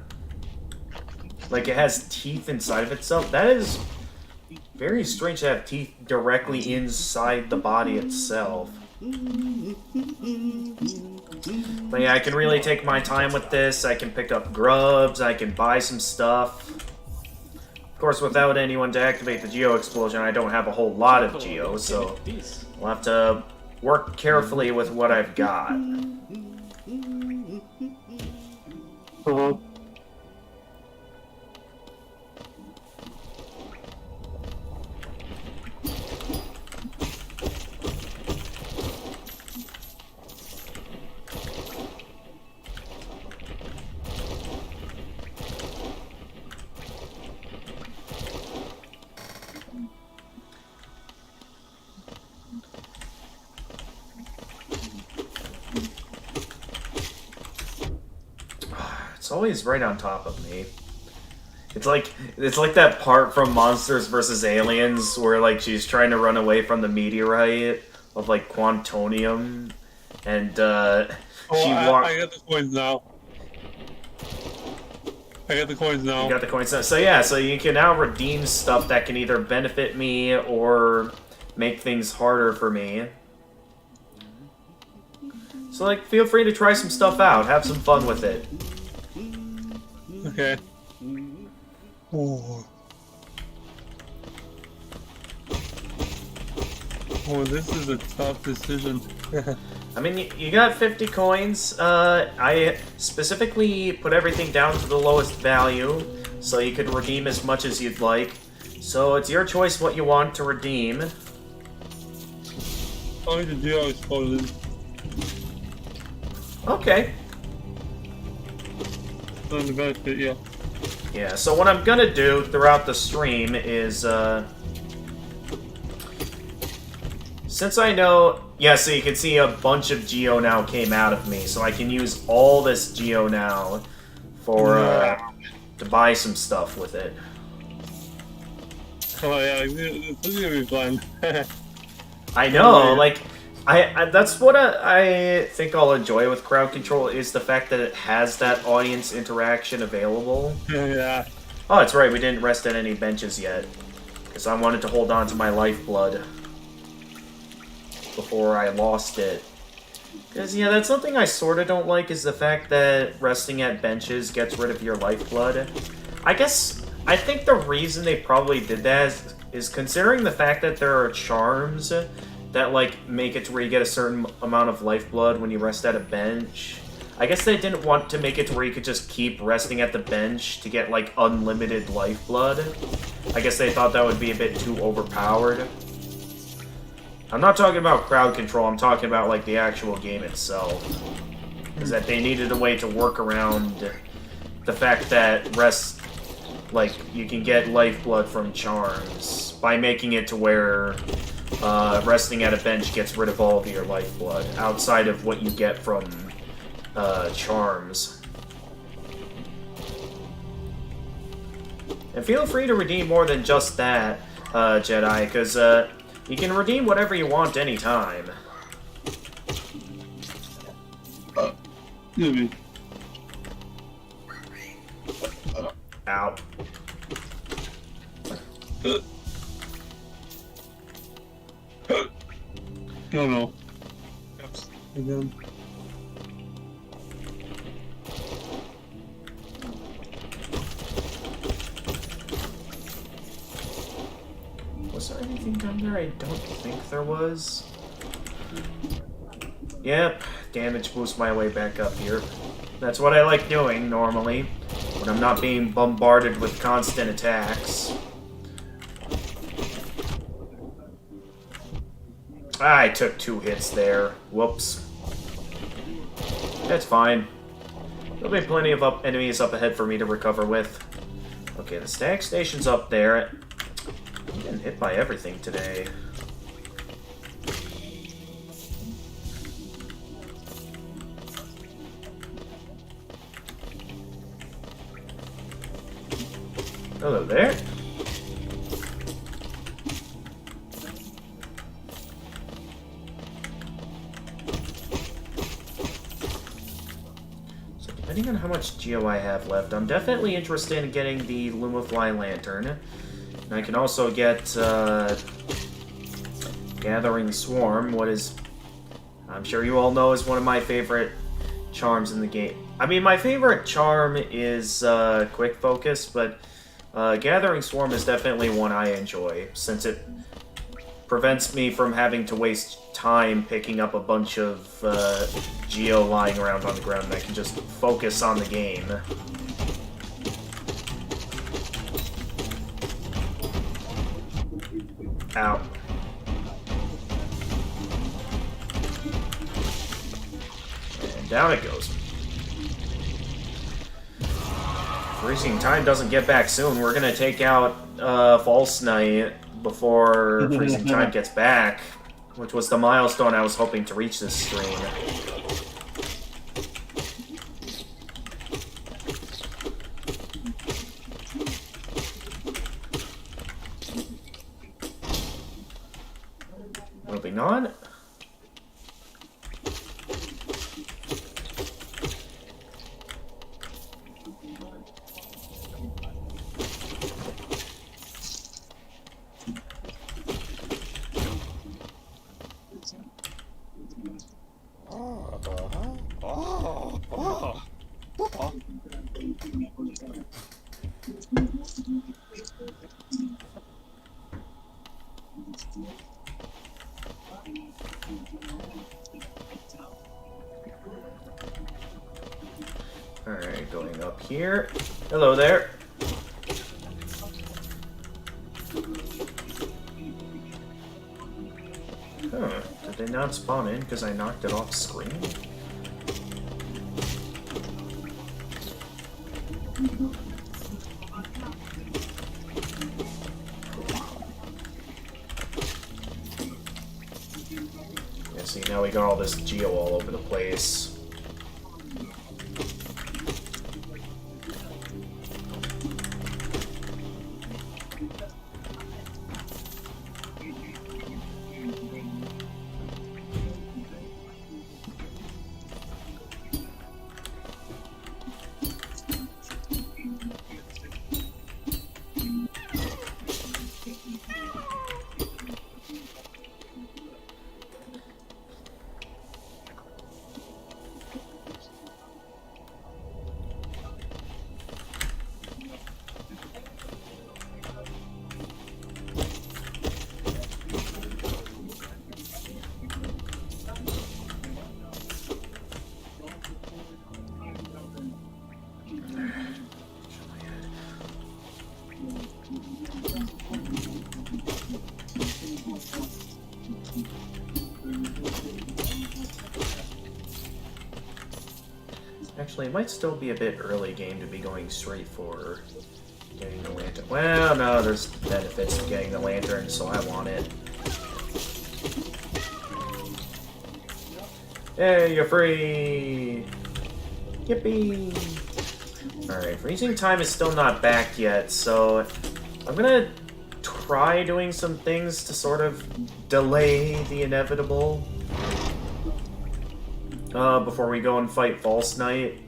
has teeth inside of itself? That is very strange to have teeth directly inside the body itself. But yeah, I can really take my time with this. I can pick up grubs, I can buy some stuff. Of course, without anyone to activate the Geo Explosion, I don't have a whole lot of Geo, so I'll have to work carefully with what I've got. Uh-huh. It's always right on top of me. It's like that part from Monsters vs. Aliens where like she's trying to run away from the meteorite of like Quantonium, and Oh, she I got the coins now. I got the coins now. You got the coins. So yeah, so you can now redeem stuff that can either benefit me or make things harder for me. So like, feel free to try some stuff out. Have some fun with it. Okay. Oh. Oh, this is a tough decision. I mean, you got 50 coins. I specifically put everything down to the lowest value, so you could redeem as much as you'd like. So it's your choice what you want to redeem. All I need to do is close it. Okay. On the benefit, yeah. Yeah, so what I'm gonna do throughout the stream is, since I know... Yeah, so you can see a bunch of Geo now came out of me, so I can use all this Geo now for, to buy some stuff with it. Oh yeah, this is gonna be fun. I know, like, I that's what I think I'll enjoy with crowd control is the fact that it has that audience interaction available. Yeah. Oh, that's right, we didn't rest at any benches yet, because I wanted to hold on to my lifeblood before I lost it. Because, yeah, that's something I sort of don't like, is the fact that resting at benches gets rid of your lifeblood. I think the reason they probably did that is considering the fact that there are charms that, like, make it to where you get a certain amount of lifeblood when you rest at a bench. I guess they didn't want to make it to where you could just keep resting at the bench to get, like, unlimited lifeblood. I guess they thought that would be a bit too overpowered. I'm not talking about crowd control, I'm talking about, like, the actual game itself. Is that they needed a way to work around the fact that you can get lifeblood from charms by making it to where resting at a bench gets rid of all of your lifeblood, outside of what you get from charms. And feel free to redeem more than just that, Jedi, because you can redeem whatever you want anytime. Ow. No. Oops. Again. Was there anything down there? I don't think there was. Yep, damage boost my way back up here. That's what I like doing, normally, when I'm not being bombarded with constant attacks. I took 2 hits there. Whoops. That's fine. There'll be plenty of enemies up ahead for me to recover with. Okay, the stag station's up there. I'm getting hit by everything today. Hello there. So depending on how much Geo I have left, I'm definitely interested in getting the Lumifly Lantern. And I can also get Gathering Swarm, what is, I'm sure you all know, is one of my favorite charms in the game. I mean, my favorite charm is Quick Focus, but Gathering Swarm is definitely one I enjoy, since it prevents me from having to waste time picking up a bunch of Geo lying around on the ground, and I can just focus on the game. Ow. And down it goes. Freezing Time doesn't get back soon. We're gonna take out False Knight before Freezing Time gets back, which was the milestone I was hoping to reach this stream. Moving on. Alright, going up here. Hello there. Huh, did they not spawn in because I knocked it off screen? Yeah, see, now we got all this Geo all over the place. Actually, it might still be a bit early game to be going straight for getting the lantern. Well, no, there's benefits to getting the lantern, so I want it. Hey, you're free! Yippee! Alright, Freezing Time is still not back yet, so I'm gonna try doing some things to sort of delay the inevitable. Before we go and fight False Knight.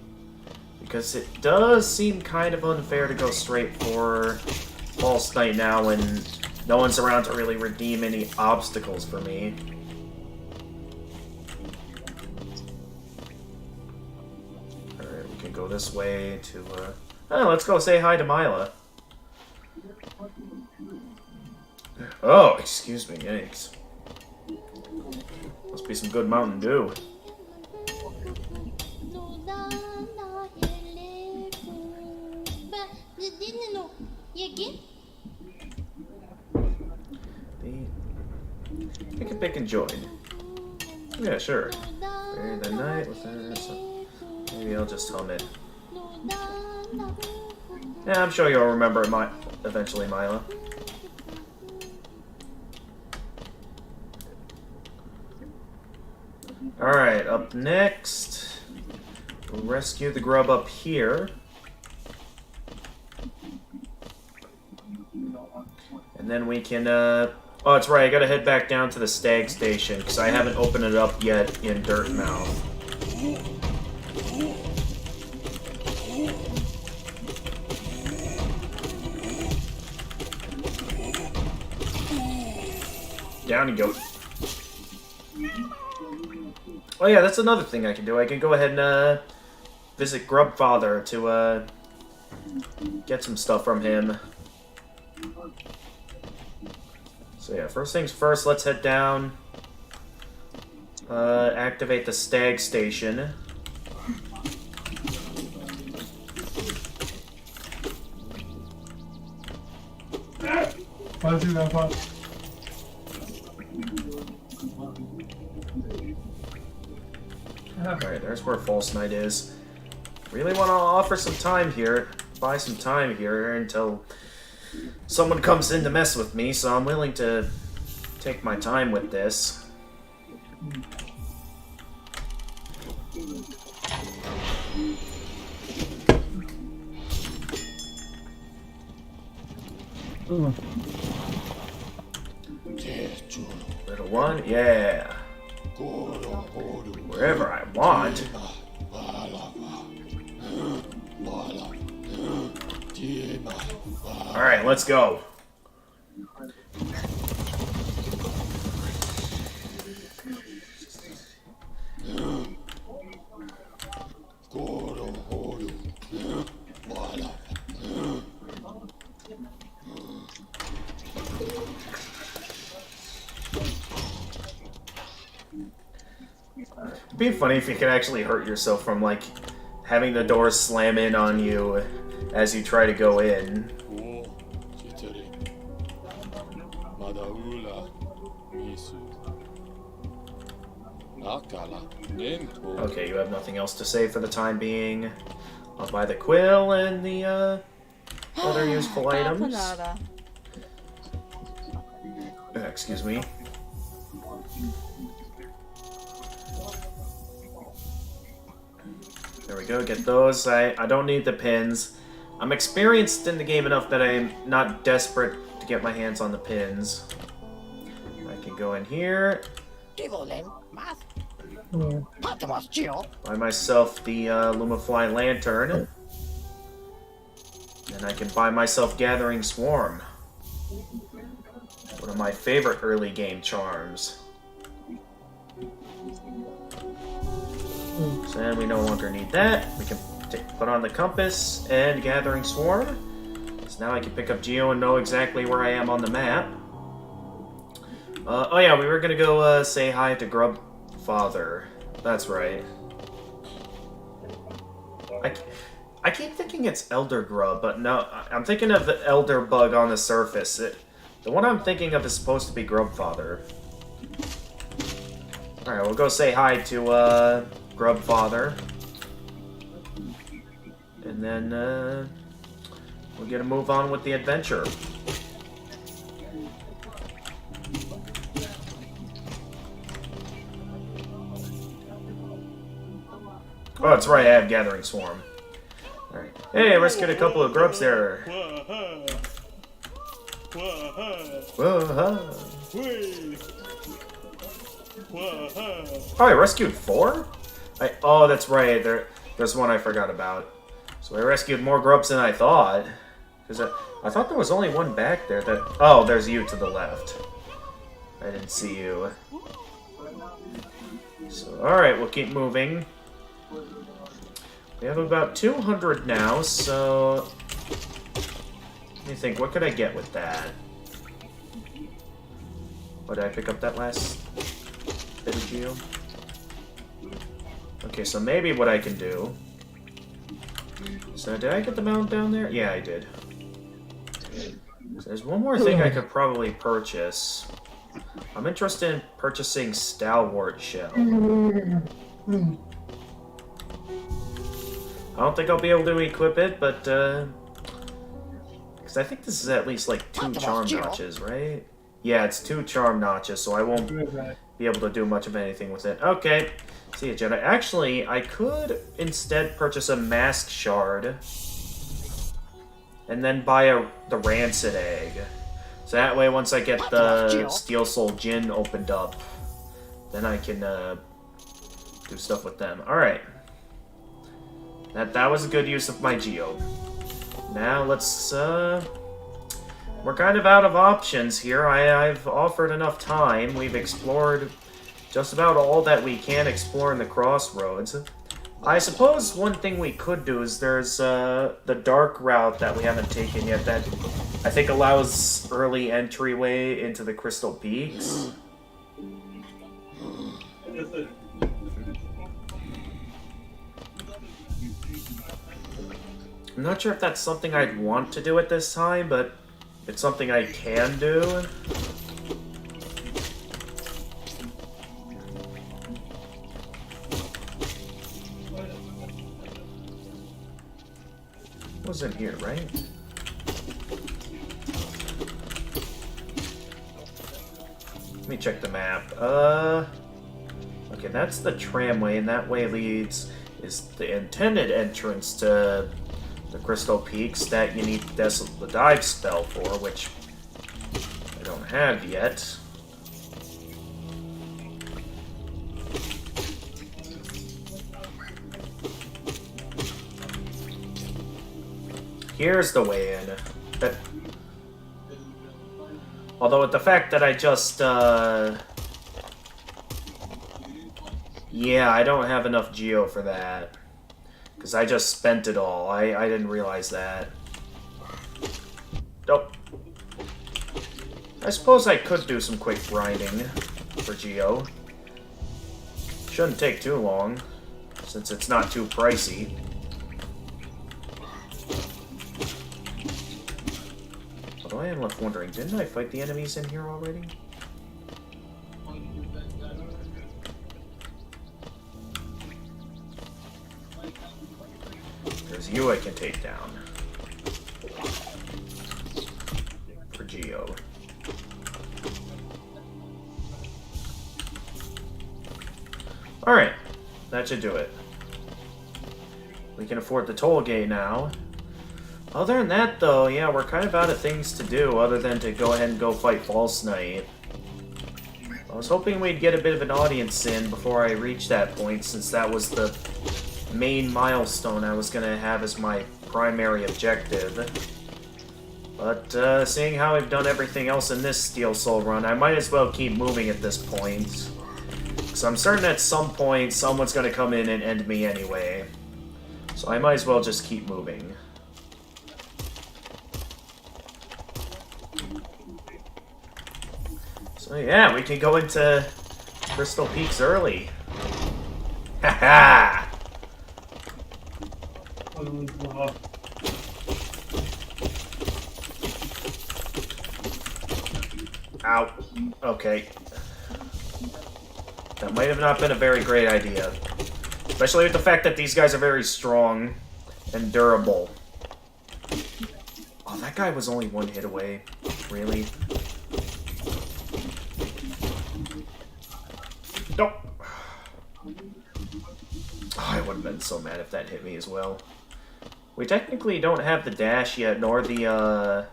Because it does seem kind of unfair to go straight for False Knight now when no one's around to really redeem any obstacles for me. Alright, we can go this way to, oh, let's go say hi to Mila. Oh, excuse me, yikes. Must be some good Mountain Dew. Pick and join. Yeah, sure. Bury the night with her. Maybe I'll just hum it. Yeah, I'm sure you'll remember it eventually, Mila. Alright, up next, we'll rescue the grub up here. And then we can, oh, that's right, I gotta head back down to the Stag Station, because I haven't opened it up yet in Dirtmouth. Down you go. Oh yeah, that's another thing I can do. I can go ahead and, visit Grubfather to, get some stuff from him. So yeah, first things first, let's head down. Activate the stag station. Why is he that far? Alright, there's where False Knight is. Really want to offer some time here, buy some time here until someone comes in to mess with me, so I'm willing to take my time with this. Little one, yeah. Wherever I want. Alright, let's go. It'd be funny if you could actually hurt yourself from, like, having the doors slam in on you as you try to go in. Okay, you have nothing else to say for the time being. I'll buy the quill and the, other useful items. Excuse me. There we go, get those. I don't need the pins. I'm experienced in the game enough that I'm not desperate to get my hands on the pins. I can go in here. Buy myself the Lumafly Lantern. And I can buy myself Gathering Swarm. One of my favorite early game charms. So then we no longer need that. We can put on the compass and Gathering Swarm. So now I can pick up Geo and know exactly where I am on the map. Oh yeah, we were gonna go say hi to Grub Father. That's right. I keep thinking it's Elder Grub, but no, I'm thinking of the Elder Bug on the surface. The one I'm thinking of is supposed to be Grub Father. Alright, we'll go say hi to Grub Father. And then we'll get a move on with the adventure. Oh, that's right, I have Gathering Swarm. Alright. Hey, I rescued a couple of grubs there. Whoa-ha. Oh, I rescued 4? Oh, that's right. There's one I forgot about. So I rescued more grubs than I thought. Because I thought there was only one back there. Oh, there's you to the left. I didn't see you. So, alright, we'll keep moving. We have about 200 now, so... Let me think, what could I get with that? What, did I pick up that last bit of geo? Okay, so maybe what I can do... So, did I get the mount down there? Yeah, I did. So there's one more thing I could probably purchase. I'm interested in purchasing Stalwart Shell. I don't think I'll be able to equip it, but, because I think this is at least, like, 2 charm notches, right? Yeah, it's 2 charm notches, so I won't be able to do much of anything with it. Okay. See ya, Jedi. Actually, I could instead purchase a Mask Shard, and then buy the Rancid Egg. So that way, once I get the Steel Soul Jinn opened up, then I can, do stuff with them. Alright. That was a good use of my Geo. Now let's, we're kind of out of options here. I've offered enough time. We've explored just about all that we can explore in the Crossroads. I suppose one thing we could do is there's the dark route that we haven't taken yet that I think allows early entryway into the Crystal Peaks. I'm not sure if that's something I'd want to do at this time, but it's something I can do. Wasn't here, right? Let me check the map. Okay, that's the tramway, and that way leads is the intended entrance to the Crystal Peaks that you need the dive spell for, which I don't have yet. Here's the way in. Although with the fact that I just, yeah, I don't have enough geo for that. Because I just spent it all. I didn't realize that. Nope. I suppose I could do some quick grinding for geo. Shouldn't take too long, since it's not too pricey. Although I am left wondering, didn't I fight the enemies in here already? There's you I can take down. For geo. Alright, that should do it. We can afford the toll gate now. Other than that, though, yeah, we're kind of out of things to do other than to go ahead and go fight False Knight. I was hoping we'd get a bit of an audience in before I reach that point, since that was the main milestone I was going to have as my primary objective. But, seeing how I've done everything else in this Steel Soul run, I might as well keep moving at this point. Because I'm certain at some point someone's going to come in and end me anyway. So I might as well just keep moving. So yeah, we can go into Crystal Peaks early. Haha! Ow. Okay. That might have not been a very great idea. Especially with the fact that these guys are very strong and durable. Oh, that guy was only one hit away. Really? Nope. Oh, I would have been so mad if that hit me as well. We technically don't have the dash yet, nor the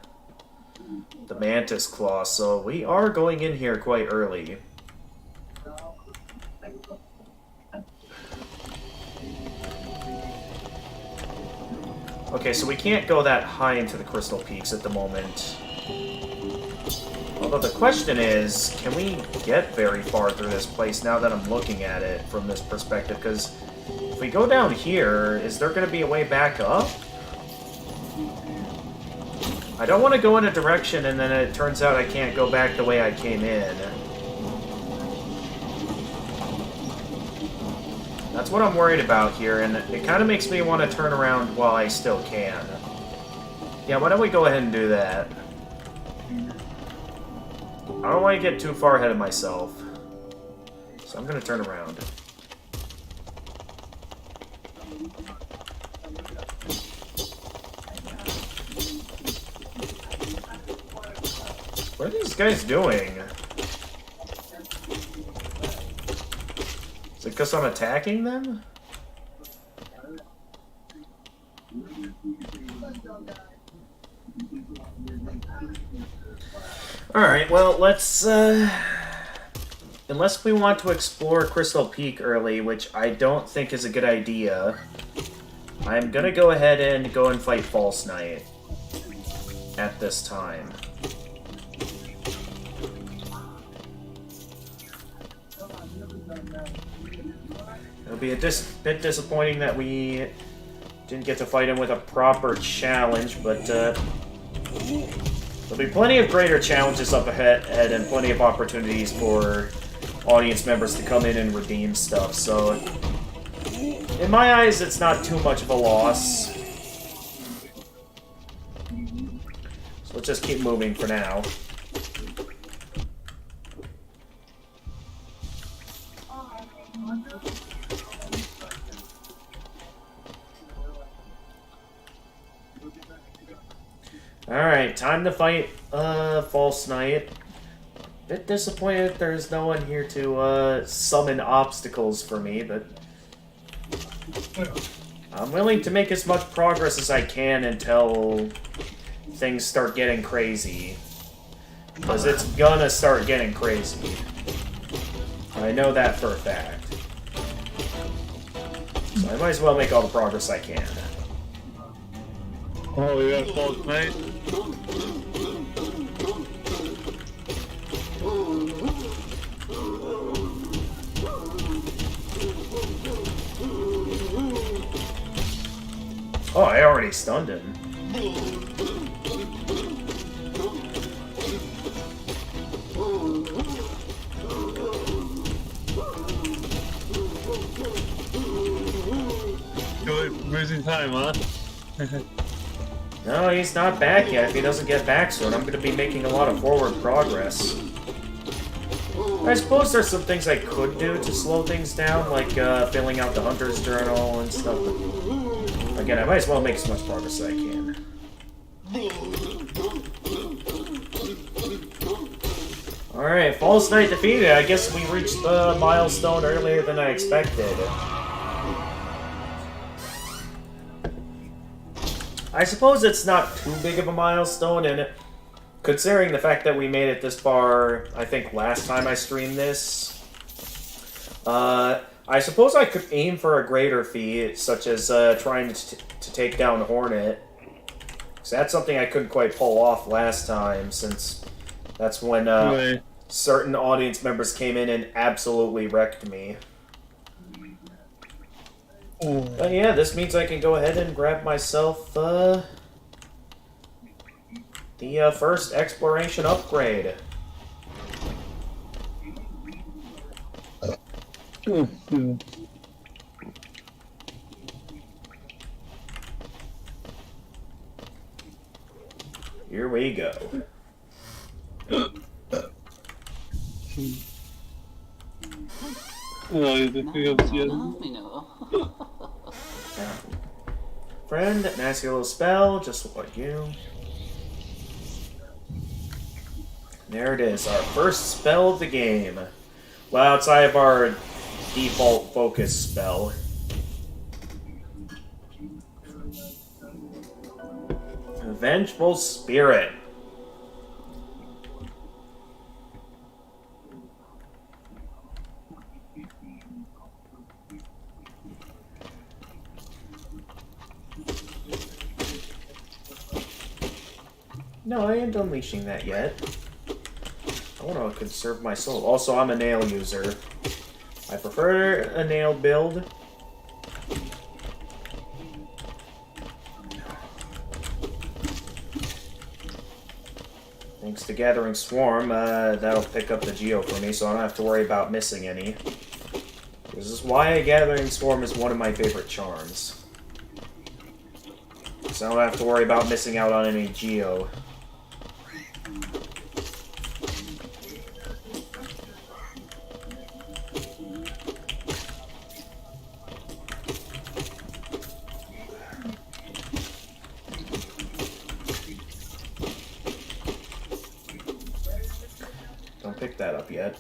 Mantis Claw, so we are going in here quite early. Okay, so we can't go that high into the Crystal Peaks at the moment. Although the question is, can we get very far through this place now that I'm looking at it from this perspective? Because if we go down here, is there going to be a way back up? I don't want to go in a direction and then it turns out I can't go back the way I came in. That's what I'm worried about here, and it kind of makes me want to turn around while I still can. Yeah, why don't we go ahead and do that? I don't want to get too far ahead of myself. So I'm going to turn around. What are these guys doing? Is it because I'm attacking them? Alright, well, let's, unless we want to explore Crystal Peak early, which I don't think is a good idea, I'm gonna go ahead and go and fight False Knight at this time. It'll be a bit disappointing that we didn't get to fight him with a proper challenge, but there'll be plenty of greater challenges up ahead and plenty of opportunities for audience members to come in and redeem stuff, so in my eyes, it's not too much of a loss. So let's just keep moving for now. Alright, time to fight False Knight. Bit disappointed there's no one here to summon obstacles for me, but I'm willing to make as much progress as I can until things start getting crazy. Because it's gonna start getting crazy. I know that for a fact. So I might as well make all the progress I can. Oh, we got False Knight. Oh, I already stunned him. Good, losing time, huh? No, he's not back yet. If he doesn't get back soon, I'm going to be making a lot of forward progress. I suppose there's some things I could do to slow things down, like filling out the Hunter's Journal and stuff. But again, I might as well make as much progress as I can. Alright, False Knight defeated. I guess we reached the milestone earlier than I expected. I suppose it's not too big of a milestone, and considering the fact that we made it this far, I think last time I streamed this, I suppose I could aim for a greater feat, such as trying to take down Hornet. Because that's something I couldn't quite pull off last time, since that's when certain audience members came in and absolutely wrecked me. But yeah, this means I can go ahead and grab myself the first exploration upgrade. Here we go. Friend, nasty little spell, just like you. There it is, our first spell of the game. Well, outside of our default focus spell. Vengeful Spirit. No, I ain't unleashing that yet. I want to conserve my soul. Also, I'm a nail user. I prefer a nail build. Thanks to Gathering Swarm, that'll pick up the Geo for me, so I don't have to worry about missing any. This is why Gathering Swarm is one of my favorite charms. So I don't have to worry about missing out on any Geo. Don't pick that up yet.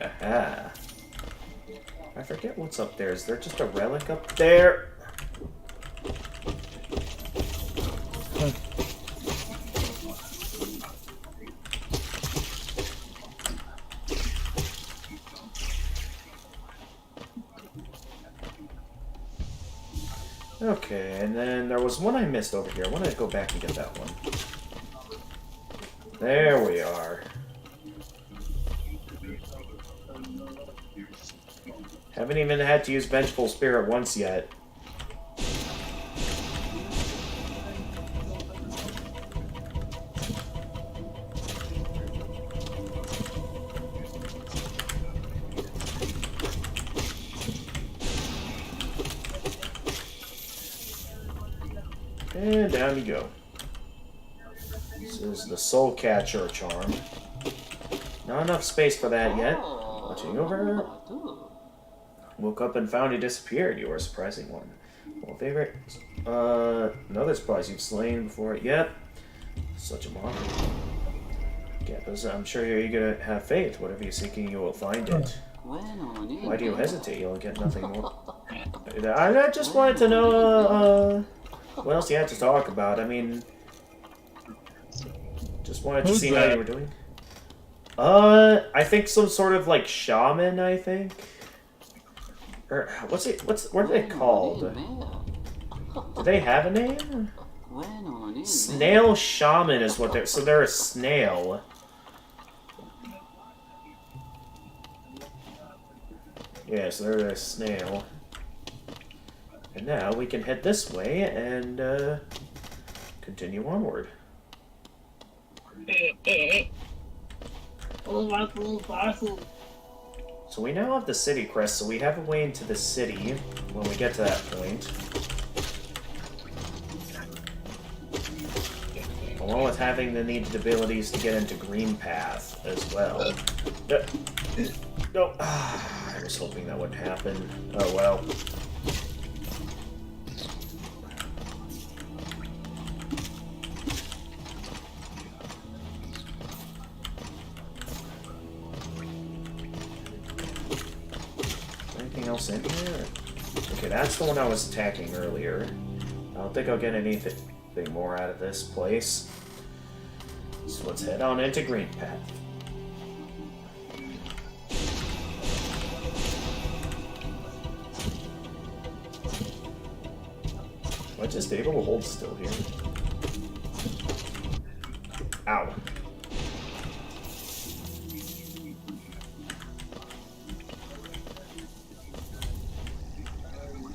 Aha. I forget what's up there. Is there just a relic up there? Okay, and then there was one I missed over here. I want to go back and get that one. There we are. Haven't even had to use Vengeful Spirit once yet. And down you go. This is the Soul Catcher charm. Not enough space for that yet. Watching over. Woke up and found he disappeared. You are a surprising one. Well, favorite. Another surprise you've slain before. Yep. Such a monster. Gappas, I'm sure you're eager to have faith. Whatever you're seeking, you will find it. Why do you hesitate? You'll get nothing more. I just wanted to know, what else you had to talk about. I mean, just wanted to see how you were doing. I think some sort of, like, shaman, I think. Or, what are they called? Do they have a name? Snail shaman is what they're, so they're a snail. Yeah, so they're a snail. And now we can head this way and, continue onward. So we now have the city crest, so we have a way into the city when we get to that point. Along with having the needed abilities to get into Green Path as well. No, I was hoping that wouldn't happen. Oh well. Anything else in here? Okay, that's the one I was attacking earlier. I don't think I'll get anything more out of this place. So let's head on into Green Path. Am I just able to hold still here? Ow.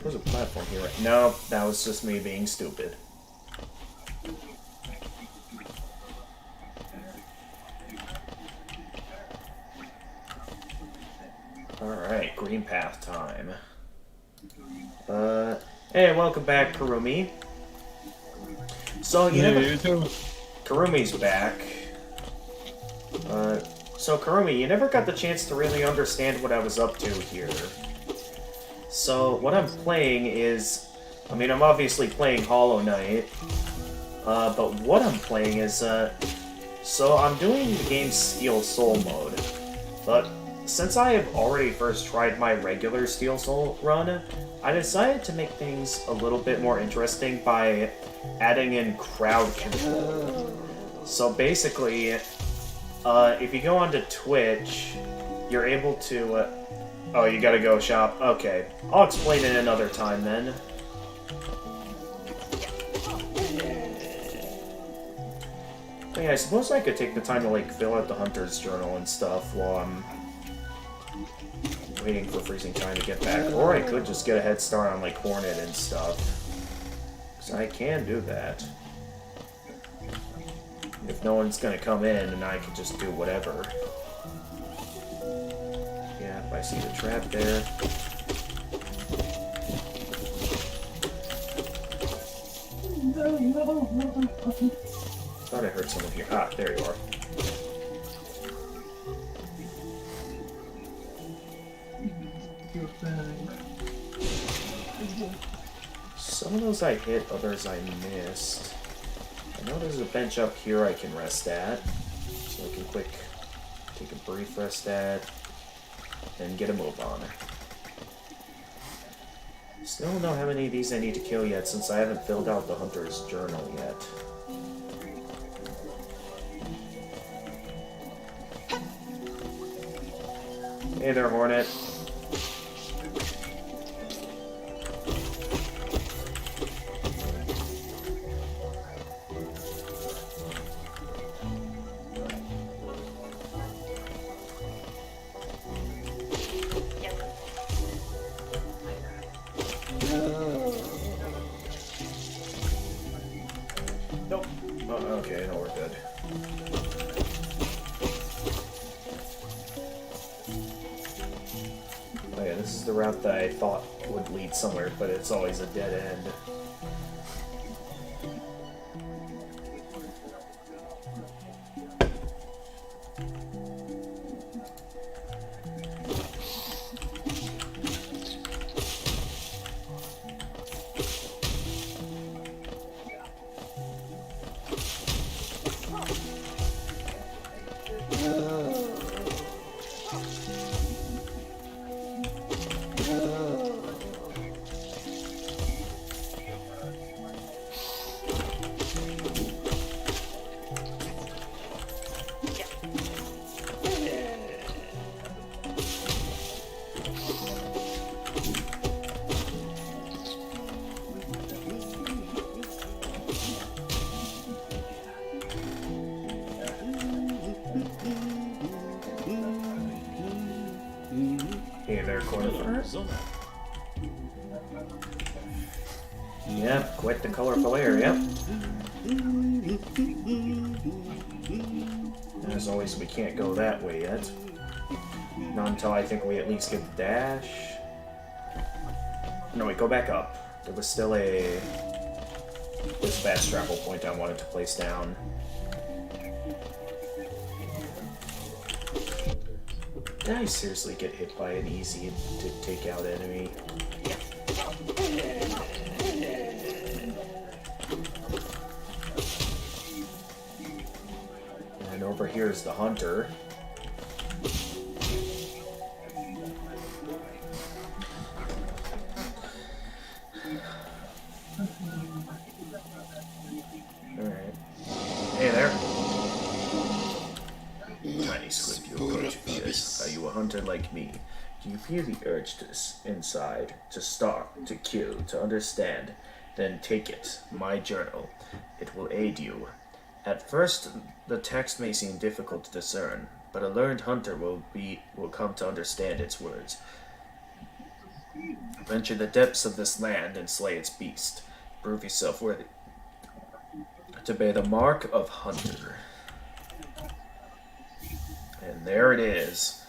There's a platform here. No, that was just me being stupid. Alright, Green Path time. Hey, welcome back, Karumi. So, you never... Karumi's back. So Karumi, you never got the chance to really understand what I was up to here. So, what I'm playing is... I mean, I'm obviously playing Hollow Knight. But what I'm playing is, so I'm doing the game's Steel Soul mode. But since I have already first tried my regular Steel Soul run, I decided to make things a little bit more interesting by adding in crowd control. So basically, if you go onto Twitch, you're able to... oh, you gotta go shop. Okay. I'll explain it another time then. But yeah, I suppose I could take the time to, like, fill out the Hunter's Journal and stuff while I'm waiting for freezing time to get back. Or I could just get a head start on, like, Hornet and stuff. Because I can do that. If no one's gonna come in, and I can just do whatever. Yeah, if I see the trap there. Thought I heard someone here. Ah, there you are. Some of those I hit, others I missed. I know there's a bench up here I can rest at. So I can take a brief rest at, and get a move on. Still don't know how many of these I need to kill yet, since I haven't filled out the Hunter's Journal yet. Hey there, Hornet. This is the route that I thought would lead somewhere, but it's always a dead end. Hey there, corner. Yep, quite the colorful area. As always, we can't go that way yet. Not until I think we at least get the dash. No, wait, go back up. There was still this fast travel point I wanted to place down. Did I seriously get hit by an easy to take out enemy? And over here is the hunter. Alright. Hey there. Tiny squid, you approach Venus. Are you a hunter like me? Do you feel the urge inside to stalk, to kill, to understand? Then take it, my journal. It will aid you. At first, the text may seem difficult to discern, but a learned hunter will come to understand its words. Venture the depths of this land and slay its beast. Prove yourself worthy to bear the mark of hunter. And there it is,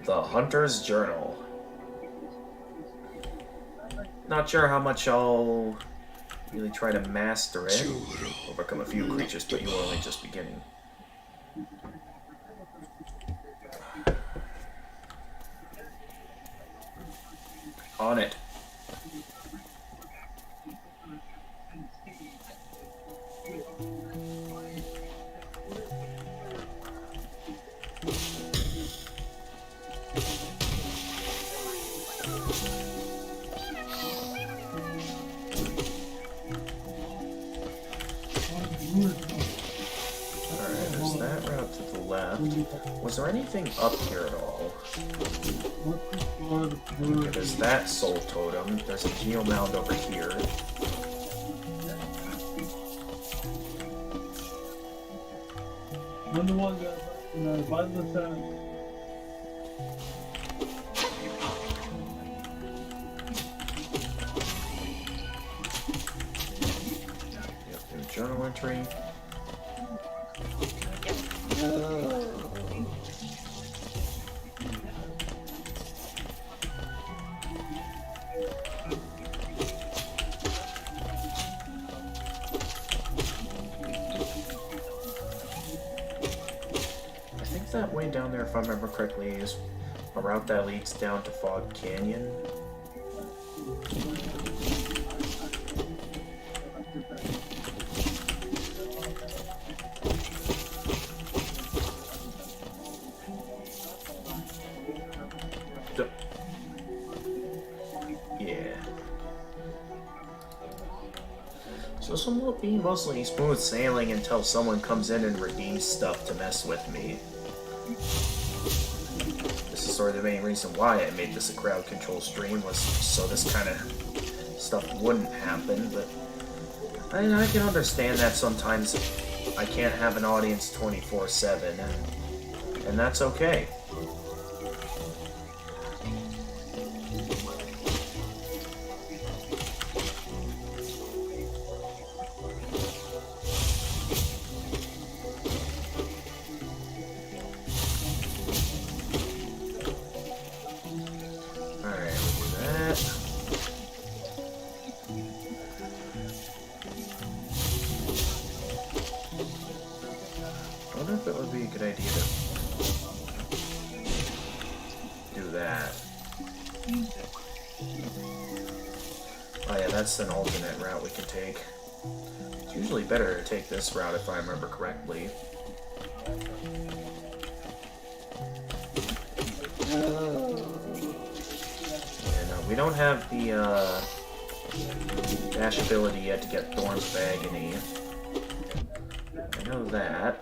the Hunter's Journal. Not sure how much I'll really try to master it. Overcome a few creatures, but you are only just beginning. On it. Alright, there's that route to the left. Was there anything up here at all? Okay, there's that soul totem. There's a geomound over here. Yep, new journal entry. I think that way down there, if I remember correctly, is a route that leads down to Fog Canyon. Yeah. So this one will be mostly smooth sailing until someone comes in and redeems stuff to mess with me. This is sort of the main reason why I made this a crowd control stream, was so this kind of stuff wouldn't happen, but I can understand that sometimes I can't have an audience 24/7, and that's okay. Alright, we that. Oh yeah, that's an alternate route we can take. It's usually better to take this route if I remember correctly. And we don't have the dash ability yet to get Thorns of Agony. I know that.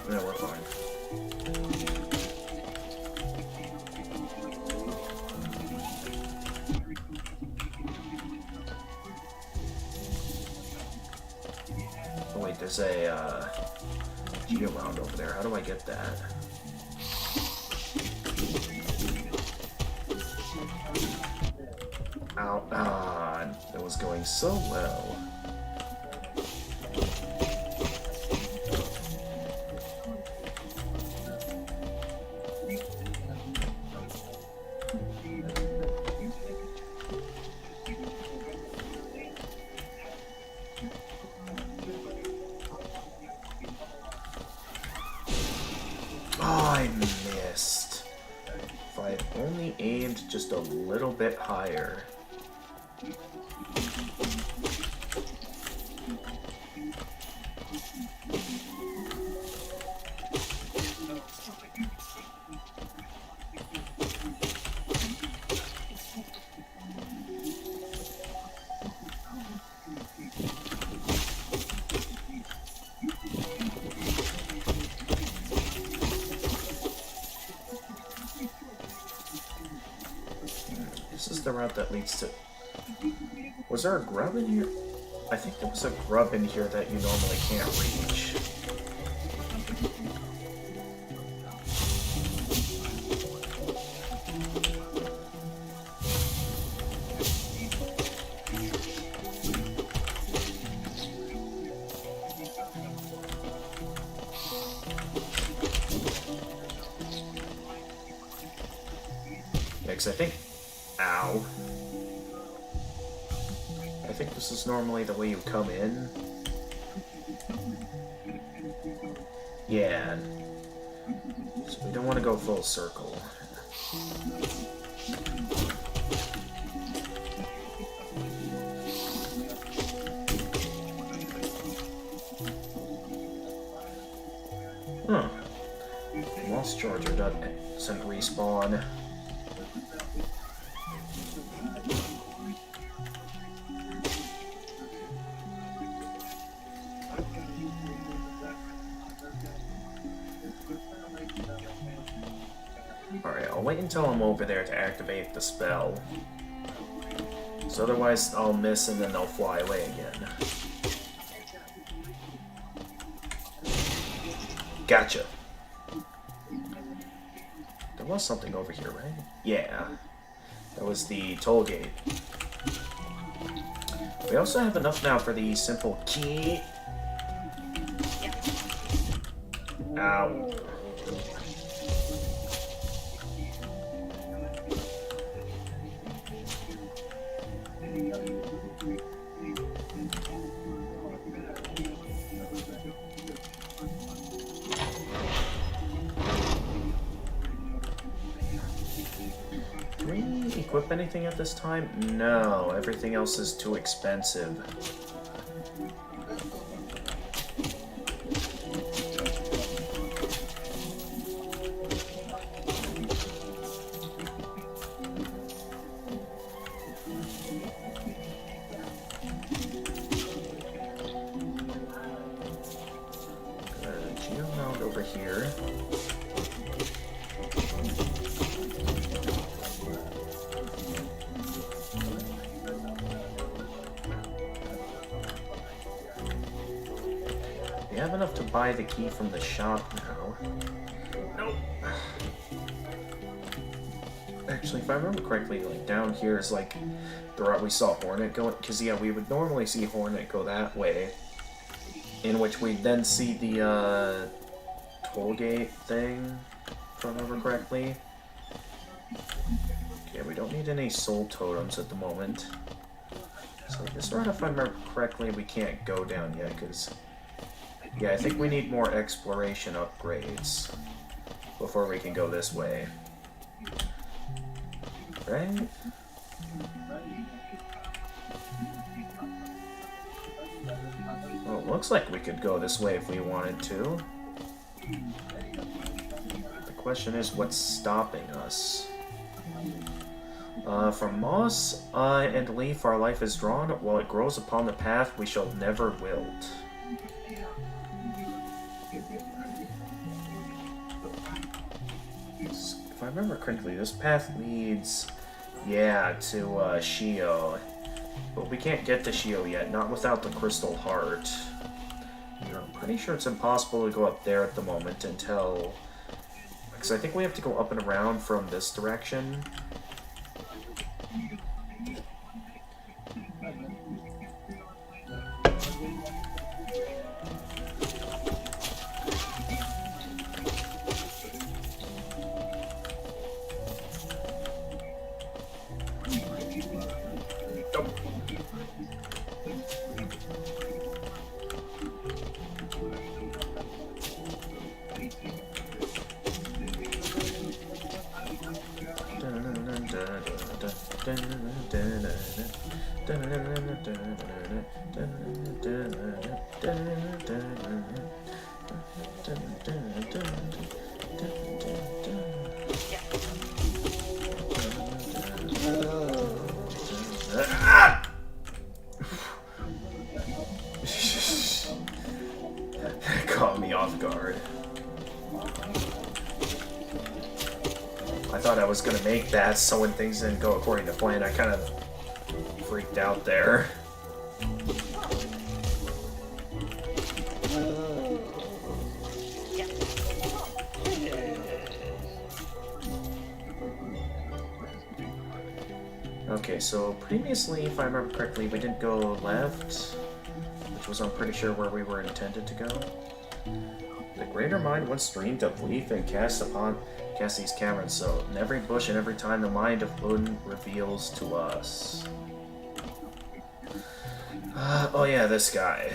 Yeah, we're fine. Oh wait, there's a Geomound over there. How do I get that? Ow, that was going so well. Oh, I missed. If I had only aimed just a little bit higher. This is the route that leads to... Was there a grub in here? I think there was a grub in here that you normally can't reach. Yeah, 'cause I think... Ow. I think this is normally the way you come in. Yeah. So we don't want to go full circle. Huh. Lost Charger doesn't respawn. Alright, I'll wait until I'm over there to activate the spell. So otherwise I'll miss and then they'll fly away again. Gotcha. There was something over here, right? Yeah. That was the toll gate. We also have enough now for the simple key. Ow. Do we equip anything at this time? No, everything else is too expensive. Geomound over here. We have enough to buy the key from the shop now. Nope. Actually, if I remember correctly, like down here is like the route we saw Hornet go, because yeah, we would normally see Hornet go that way, in which we then see the toll gate thing, if I remember correctly. Okay, we don't need any soul totems at the moment. So this route, if I remember correctly, we can't go down yet, because... Yeah, I think we need more exploration upgrades before we can go this way. Right? Well, it looks like we could go this way if we wanted to. The question is, what's stopping us? From moss and leaf our life is drawn, while it grows upon the path we shall never wilt. If I remember correctly, this path leads, yeah, to Shio. But we can't get to Shio yet, not without the Crystal Heart. I'm pretty sure it's impossible to go up there at the moment until... Because I think we have to go up and around from this direction. That caught me off guard. I thought I was gonna make that, so when things didn't go according to plan, I kind of freaked out there. Okay, so previously, if I remember correctly, we didn't go left, which was, I'm pretty sure, where we were intended to go. The greater mind once dreamed of leaf and cast these caverns, so in every bush and every time the mind of Odin reveals to us. Oh yeah, this guy.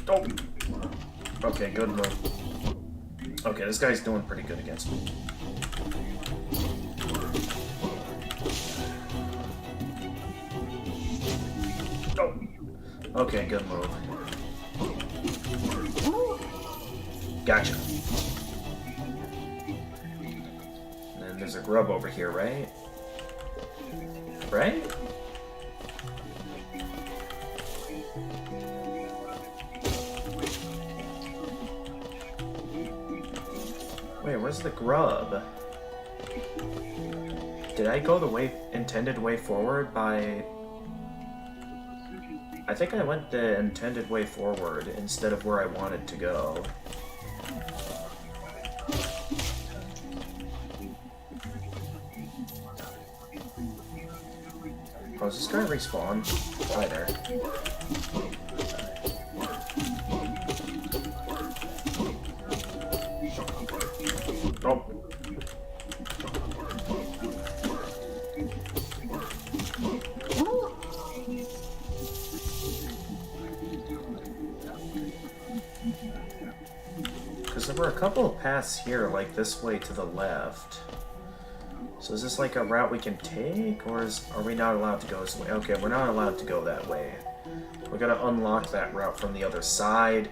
Oh! Okay, good move. Okay, this guy's doing pretty good against me. Oh! Okay, good move. Gotcha. And then there's a grub over here, right? Right? Wait, where's the grub? Did I go the intended way forward by... I think I went the intended way forward instead of where I wanted to go. Oh, is this guy respawn? Hi there. Oh. Because there were a couple of paths here, like this way to the left. So is this like a route we can take, or are we not allowed to go this way? Okay, we're not allowed to go that way. We gotta unlock that route from the other side.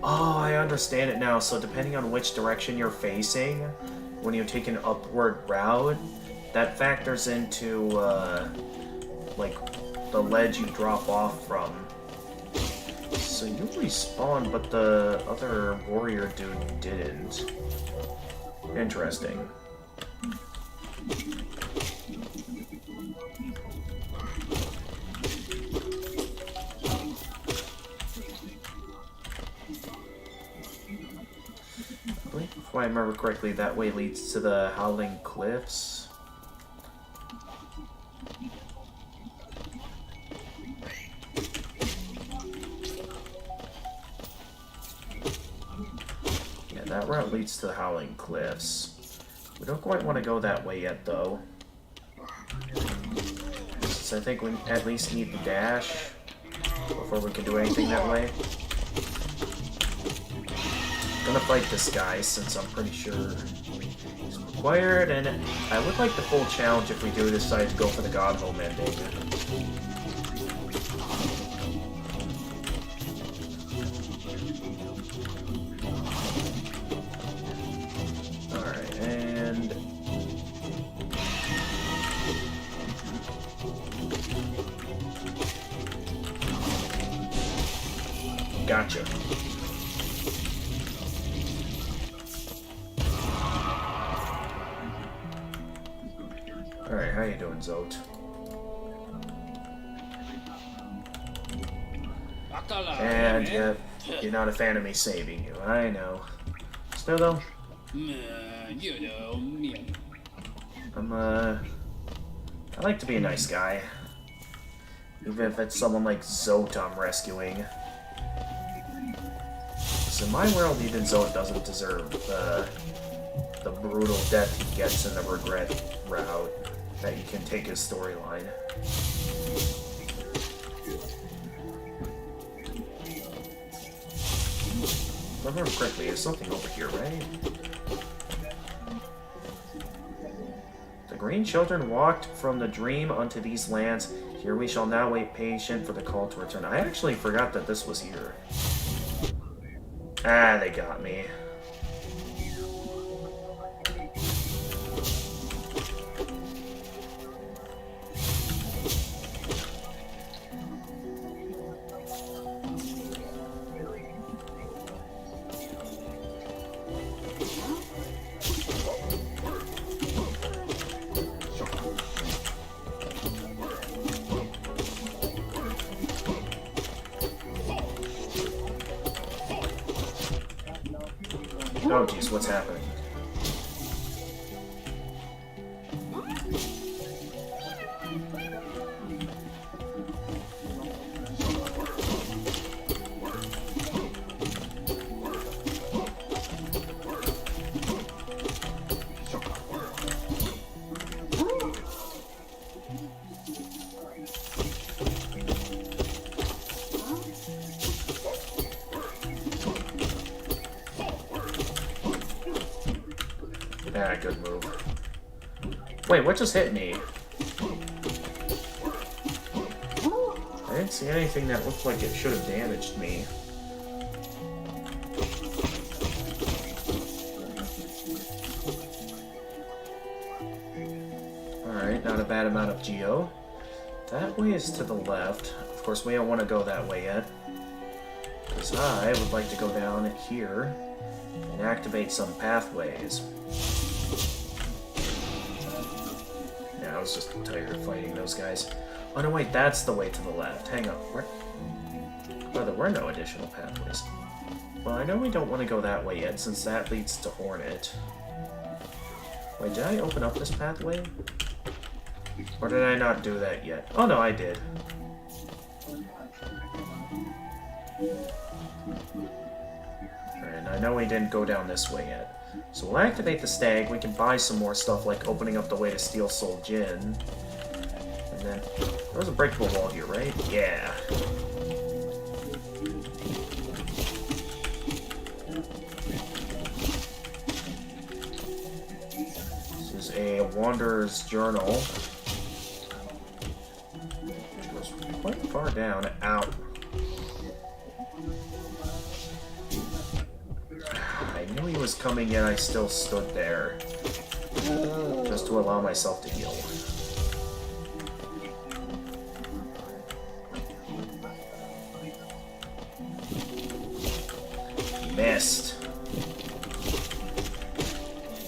Oh, I understand it now. So depending on which direction you're facing, when you take an upward route, that factors into, like, the ledge you drop off from. So you respawned, but the other warrior dude didn't. Interesting. I believe, if I remember correctly, that way leads to the Howling Cliffs. that route leads to the Howling Cliffs. We don't quite want to go that way yet, though. Since I think we at least need the dash before we can do anything that way. I'm gonna fight this guy since I'm pretty sure he's required, and I would like the full challenge if we do decide to go for the God Home ending. Alright, and... Gotcha. Alright, how you doing, Zote? And you're not a fan of me saving you, I know. Still though, I like to be a nice guy. Even if it's someone like Zote I'm rescuing. So in my world, even Zote doesn't deserve the brutal death he gets in the regret route that you can take his storyline. If I remember correctly, there's something over here, right? The Green Children walked from the dream unto these lands. Here we shall now wait patient for the call to return. I actually forgot that this was here. Ah, they got me. Oh jeez, what's happening? Ah, good move. Wait, what just hit me? I didn't see anything that looked like it should have damaged me. Alright, not a bad amount of geo. That way is to the left. Of course, we don't want to go that way yet. Because I would like to go down here and activate some pathways. I was just tired of fighting those guys. Oh no, wait, that's the way to the left. Hang on. Where? Oh, there were no additional pathways. Well, I know we don't want to go that way yet, since that leads to Hornet. Wait, did I open up this pathway? Or did I not do that yet? Oh no, I did. And I know we didn't go down this way yet. So we'll activate the stag, we can buy some more stuff like opening up the way to Steel Soul Jin. And then, there was a breakable wall here, right? Yeah. This is a Wanderer's Journal. Which goes quite far down. Out. I knew he was coming, yet I still stood there. Just to allow myself to heal. Missed.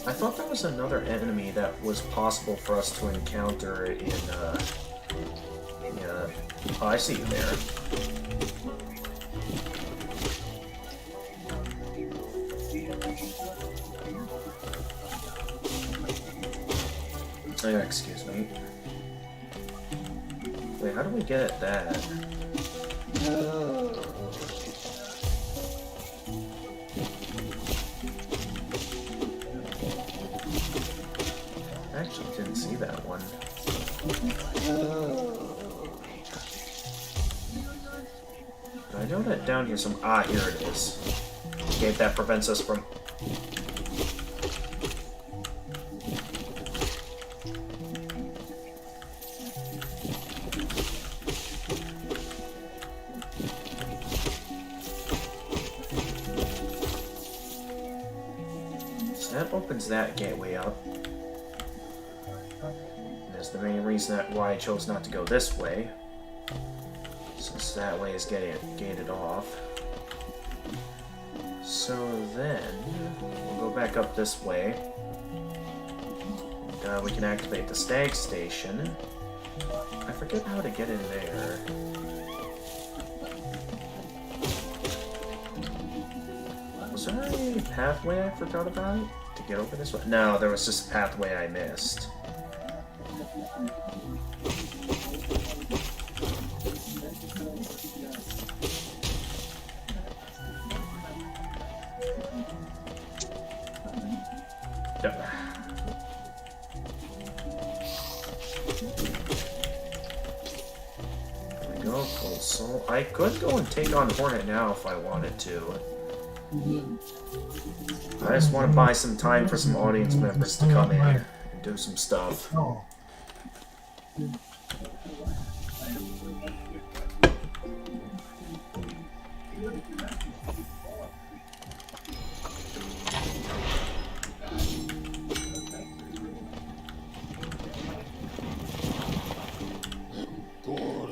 I thought there was another enemy that was possible for us to encounter in, yeah. Oh, I see you there. Oh, excuse me. Wait, how do we get at that? that one. I know that down here some... Ah, here it is. Gate that prevents us from... So that opens that gateway up. And that's the main reason why I chose not to go this way. Since that way is gated off. So then, we'll go back up this way. And, we can activate the stag station. I forget how to get in there. Was there a pathway I forgot about to get over this way? No, there was just a pathway I missed. Yep. There we go, Cold Soul. I could go and take on Hornet now if I wanted to. I just want to buy some time for some audience members to come in and do some stuff.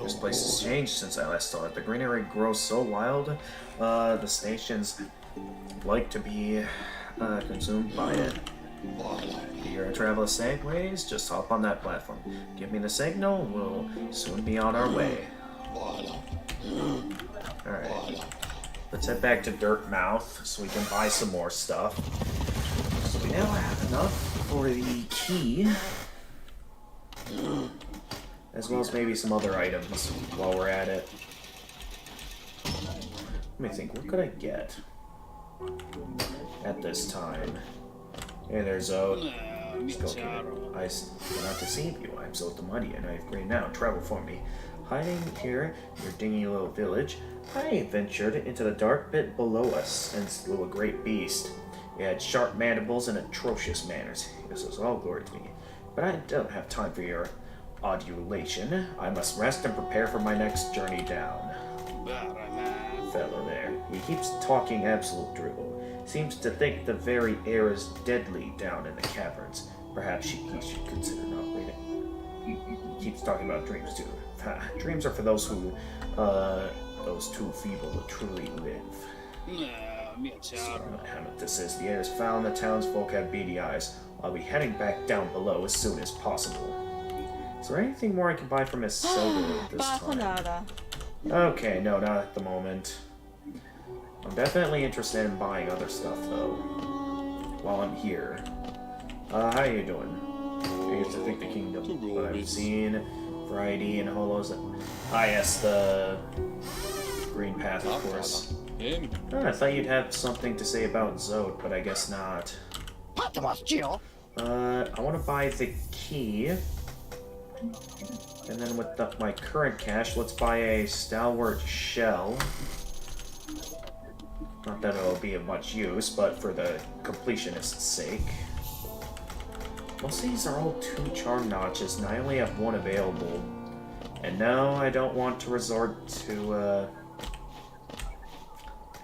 This place has changed since I last saw it. The greenery grows so wild, the stations like to be consumed by it. You're a traveler segways, just hop on that platform. Give me the signal, we'll soon be on our way. Alright. Let's head back to Dirtmouth so we can buy some more stuff. So we now have enough for the key. As well as maybe some other items while we're at it. Let me think, what could I get at this time? Hey there, Zod. I will not deceive you. I am Zod the Muddy, and I have great now. Travel for me. Hiding here in your dingy little village, I ventured into the dark pit below us and slew a great beast. It had sharp mandibles and atrocious manners. This was all glory to me. But I don't have time for your adulation. I must rest and prepare for my next journey down. Fellow there. He keeps talking absolute dribble. Seems to think the very air is deadly down in the caverns. Perhaps he should consider not reading. He keeps talking about dreams too. Dreams are for those who, those too feeble to truly live. This is the air is foul and the townsfolk have beady eyes. I'll be heading back down below as soon as possible. Is there anything more I can buy from Miss Silver this time? Okay, no, not at the moment. I'm definitely interested in buying other stuff, though, while I'm here. How you doing? I used to think the kingdom, but I've seen variety and holos. Ah, yes, the green path, of course. I thought you'd have something to say about Zod, but I guess not. I want to buy the key. And then with my current cash, let's buy a Stalwart Shell. Not that it'll be of much use, but for the completionist's sake. Most of these are all 2 charm notches, and I only have 1 available. And no, I don't want to resort to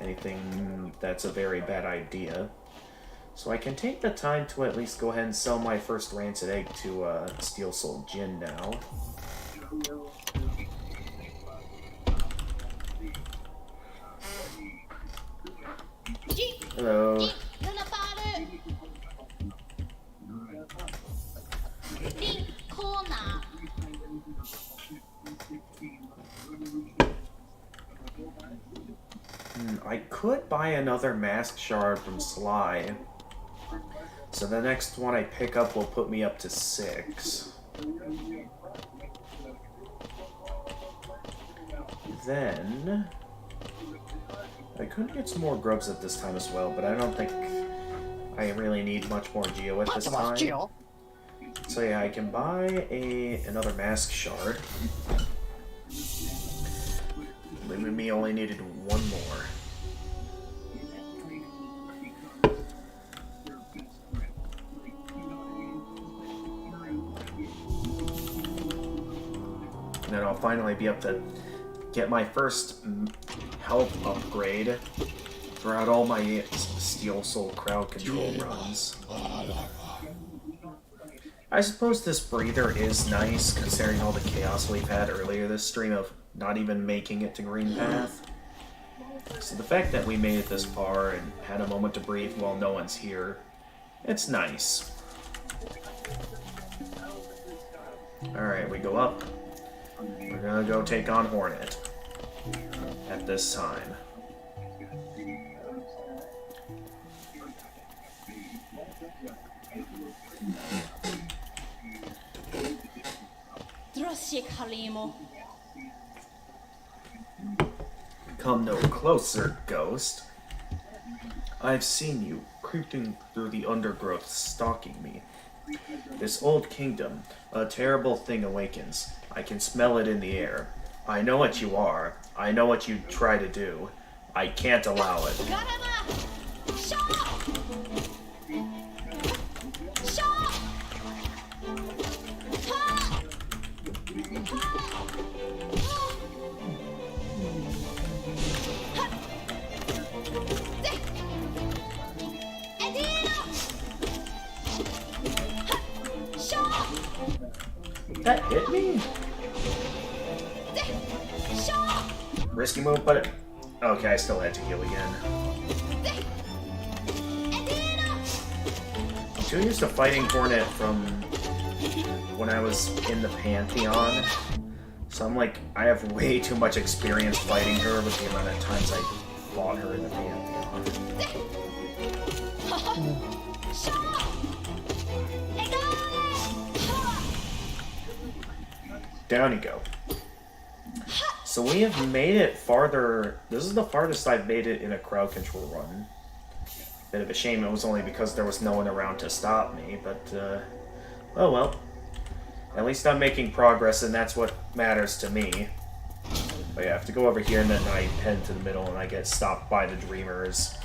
anything that's a very bad idea. So I can take the time to at least go ahead and sell my first rancid egg to Steel Soul Jin now. Hello. I could buy another mask shard from Sly. So the next one I pick up will put me up to 6. Then I could get some more grubs at this time as well, but I don't think I really need much more Geo at this time. So yeah, I can buy another mask shard. Leaving me only needed one more. And then I'll finally be able to get my first health upgrade throughout all my Steel Soul crowd control runs. I suppose this breather is nice, considering all the chaos we've had earlier this stream of not even making it to Green Path. So the fact that we made it this far and had a moment to breathe while no one's here, it's nice. Alright, we go up. We're gonna go take on Hornet at this time. Come no closer, ghost. I've seen you creeping through the undergrowth, stalking me. This old kingdom, a terrible thing awakens. I can smell it in the air. I know what you are. I know what you try to do. I can't allow it. That hit me? Risky move, but okay, I still had to heal again. I'm too used to fighting Hornet from when I was in the Pantheon. So I'm like, I have way too much experience fighting her with the amount of times I fought her in the Pantheon. Down you go. So we have made it farther. This is the farthest I've made it in a crowd control run. Bit of a shame it was only because there was no one around to stop me, but oh well. At least I'm making progress, and that's what matters to me. But yeah, I have to go over here, and then I head to the middle, and I get stopped by the Dreamers.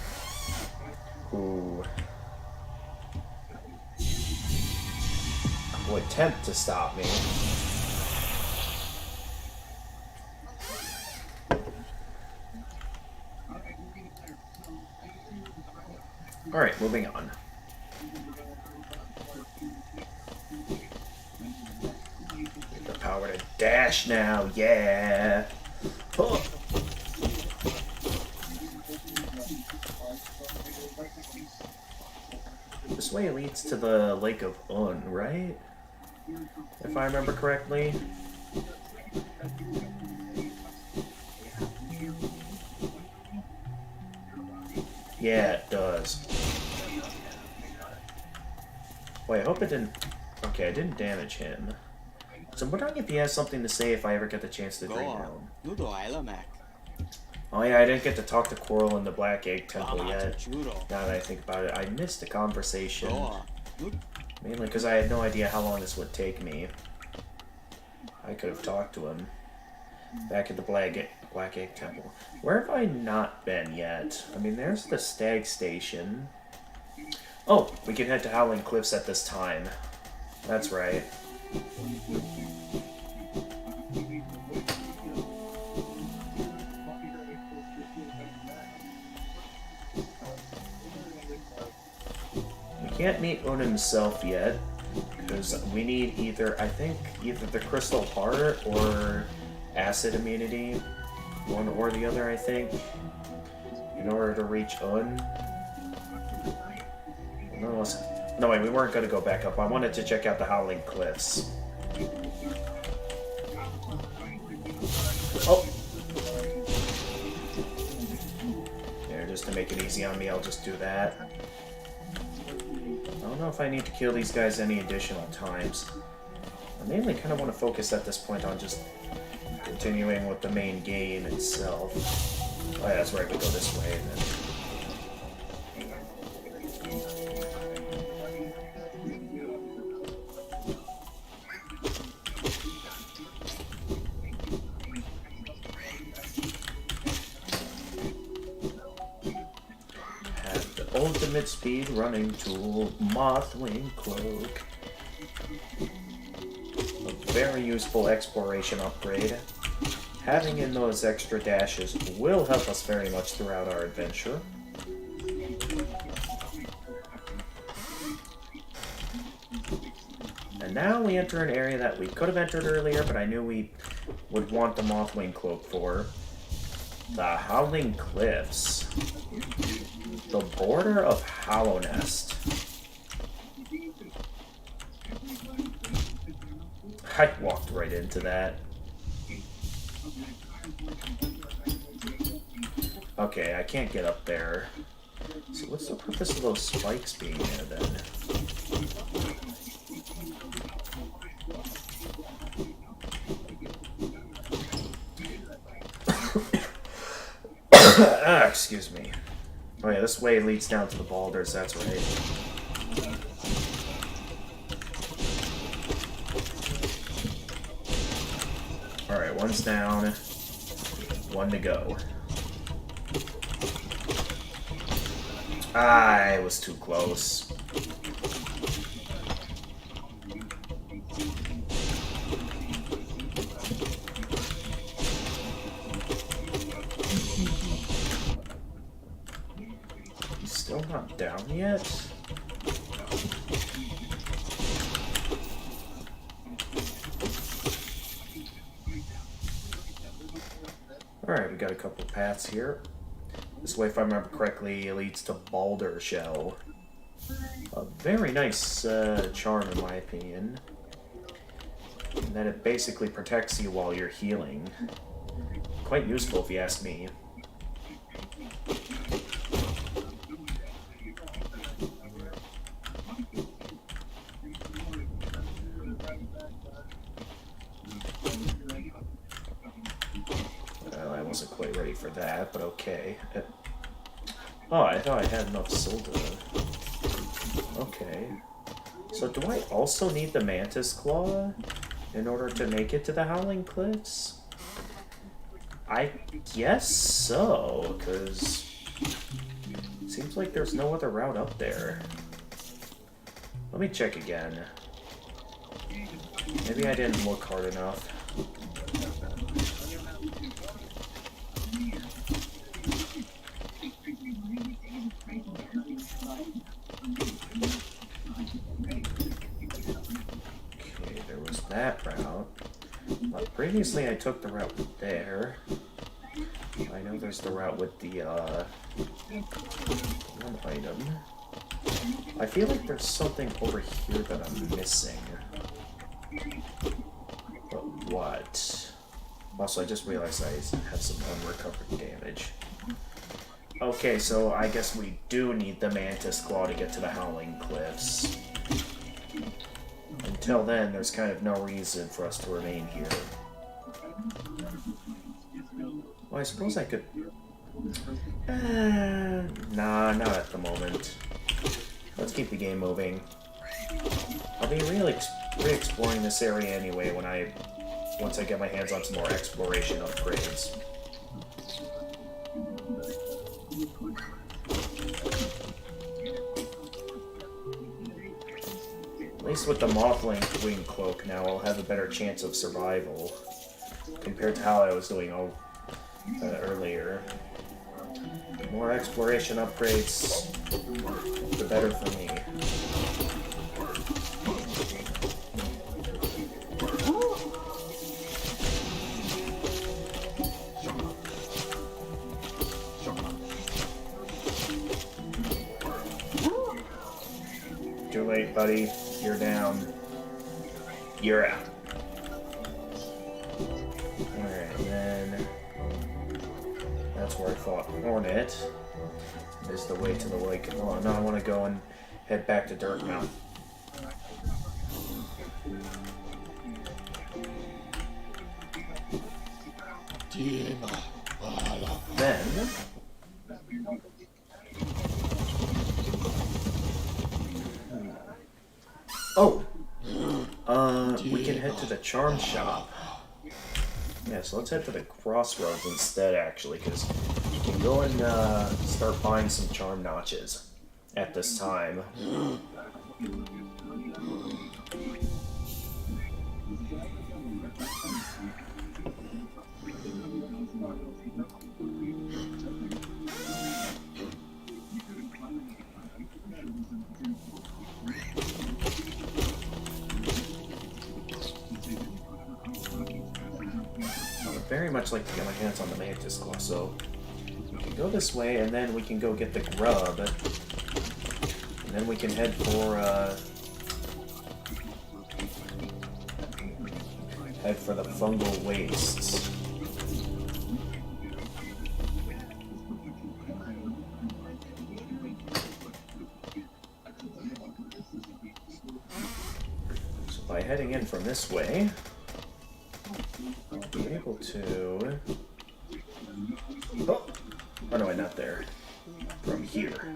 Who will attempt to stop me. Alright, moving on. Get the power to dash now, yeah! Oh. This way leads to the Lake of Un, right? If I remember correctly. Yeah, it does. Wait, I hope it didn't... Okay, I didn't damage him. So I'm wondering if he has something to say if I ever get the chance to train him. Oh yeah, I didn't get to talk to Coral in the Black Egg Temple yet. Now that I think about it, I missed the conversation. Mainly because I had no idea how long this would take me. I could have talked to him. Back at the Black Egg Temple. Where have I not been yet? I mean, there's the Stag Station. Oh, we can head to Howling Cliffs at this time. That's right. We can't meet Un himself yet, because we need either, I think, either the Crystal Heart or Acid Immunity. One or the other, I think, in order to reach Un. No, wait, we weren't going to go back up. I wanted to check out the Howling Cliffs. Oh! There, just to make it easy on me, I'll just do that. I don't know if I need to kill these guys any additional times. I mainly kind of want to focus at this point on just continuing with the main game itself. Oh yeah, that's right, we go this way then. ultimate speed running tool, Mothwing Cloak. A very useful exploration upgrade. Having in those extra dashes will help us very much throughout our adventure. And now we enter an area that we could have entered earlier, but I knew we would want the Mothwing Cloak for. The Howling Cliffs. The border of Hallownest. I walked right into that. Okay, I can't get up there. So what's the purpose of those spikes being there then? Excuse me. Oh yeah, this way leads down to the boulders, that's right. Alright, one's down. One to go. I was too close. He's still not down yet? Alright, we got a couple of paths here. This way, if I remember correctly, leads to Boulder Shell. A very nice charm, in my opinion. And that it basically protects you while you're healing. Quite useful, if you ask me. Well, I wasn't quite ready for that, but okay. Oh, I thought I had enough silver. Okay. So do I also need the Mantis Claw in order to make it to the Howling Cliffs? I guess so, because it seems like there's no other route up there. Let me check again. Maybe I didn't look hard enough. Okay, there was that route. But previously I took the route there. I know there's the route with the, one item. I feel like there's something over here that I'm missing. But what? Also, I just realized I have some unrecovered damage. Okay, so I guess we do need the Mantis Claw to get to the Howling Cliffs. Until then, there's kind of no reason for us to remain here. Well, I suppose I could... nah, not at the moment. Let's keep the game moving. I'll be re-exploring this area anyway once I get my hands on some more exploration upgrades. At least with the Mothwing Cloak now, I'll have a better chance of survival compared to how I was doing earlier. The more exploration upgrades, the better for me. Too late, buddy. You're down. You're out. Alright, then... that's where I fought Hornet. Is the way to the lake. Oh, no, I want to go and head back to Dirtmouth. Then... oh! We can head to the charm shop. Yeah, so let's head to the crossroads instead, actually, because we can go and start buying some charm notches. at this time. I would very much like to get my hands on the Mantis Claw, so we can go this way, and then we can go get the grub, and then we can head for the fungal wastes. So by heading in from this way, I'll be able to... Oh! Oh no, not there. From here.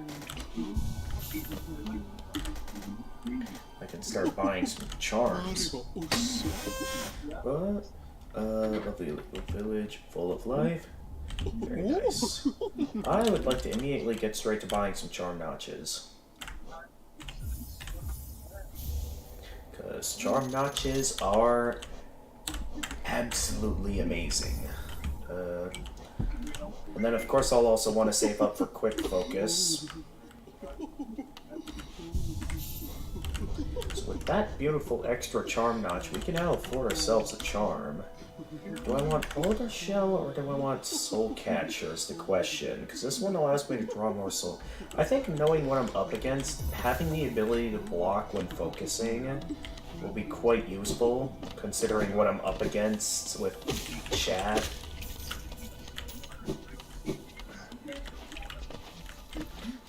I can start buying some charms. But, lovely village full of life. Very nice. I would like to immediately get straight to buying some charm notches. Because charm notches are absolutely amazing. And then of course I'll also want to save up for quick focus. So with that beautiful extra charm notch, we can now afford ourselves a charm. Do I want Boulder Shell or do I want Soul Catcher is the question, because this one allows me to draw more soul. I think knowing what I'm up against, having the ability to block when focusing will be quite useful, considering what I'm up against with chat.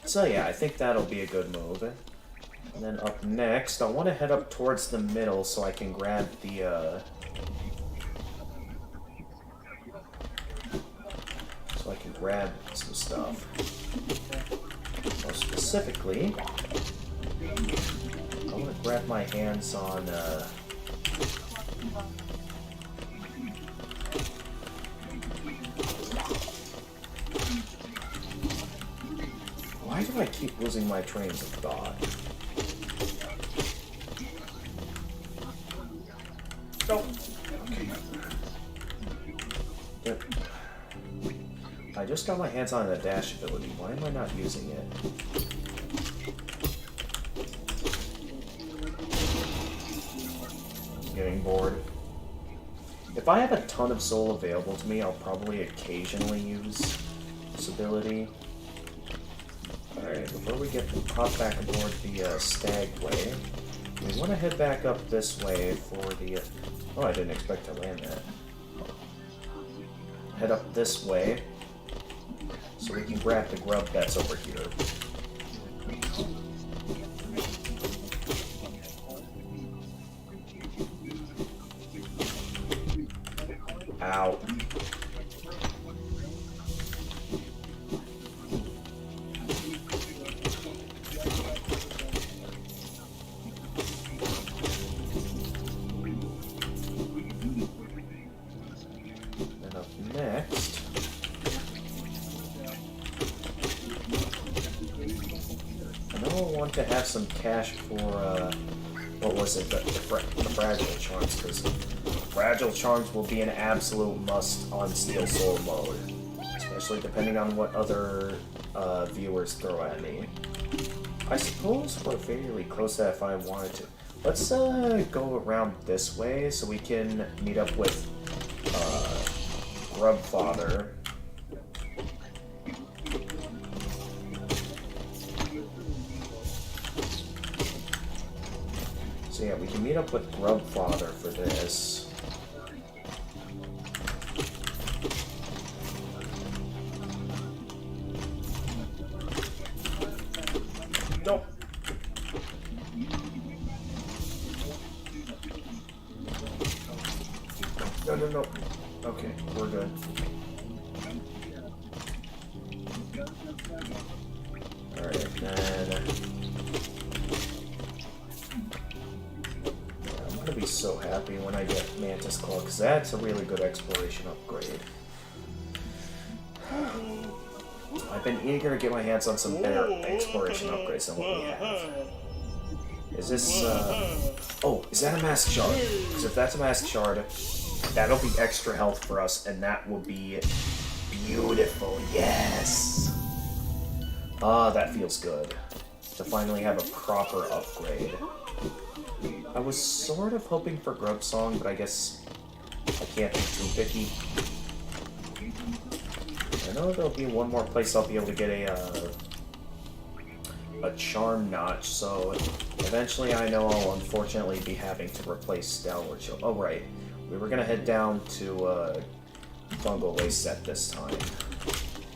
So yeah, I think that'll be a good move. And then up next, I want to head up towards the middle so I can grab the, so I can grab some stuff. More specifically, I want to grab my hands on, why do I keep losing my trains of thought? Oh. Okay. Yep. I just got my hands on the dash ability. Why am I not using it? Getting bored. If I have a ton of soul available to me, I'll probably occasionally use this ability. Alright, before we hop back aboard the Stagway, we want to head back up this way for the... oh, I didn't expect to land that. Head up this way, so we can grab the grub that's over here. Ow. And up next, I know I want to have some cash for, what was it, the Fragile Charms, because Fragile Charms will be an absolute must on Steel Soul mode, especially depending on what other viewers throw at me. I suppose we're fairly close to that if I wanted to. Let's go around this way so we can meet up with Grubfather. So yeah, we can meet up with Grubfather for this. Nope. No. Okay, we're good. Alright, then... I'm gonna be so happy when I get Mantis Claw, because that's a really good exploration upgrade. I I've been eager to get my hands on some better exploration upgrades than what we have. Is this, oh, is that a mask shard? Because if that's a mask shard, that'll be extra health for us, and that will be beautiful. Yes! Ah, that feels good. To finally have a proper upgrade. I was sort of hoping for Grub Song, but I guess I can't be too picky. I know there'll be one more place I'll be able to get a charm notch, so eventually I know I'll unfortunately be having to replace Downward Shield. Oh, right. We were gonna head down to Fungal Waste Set this time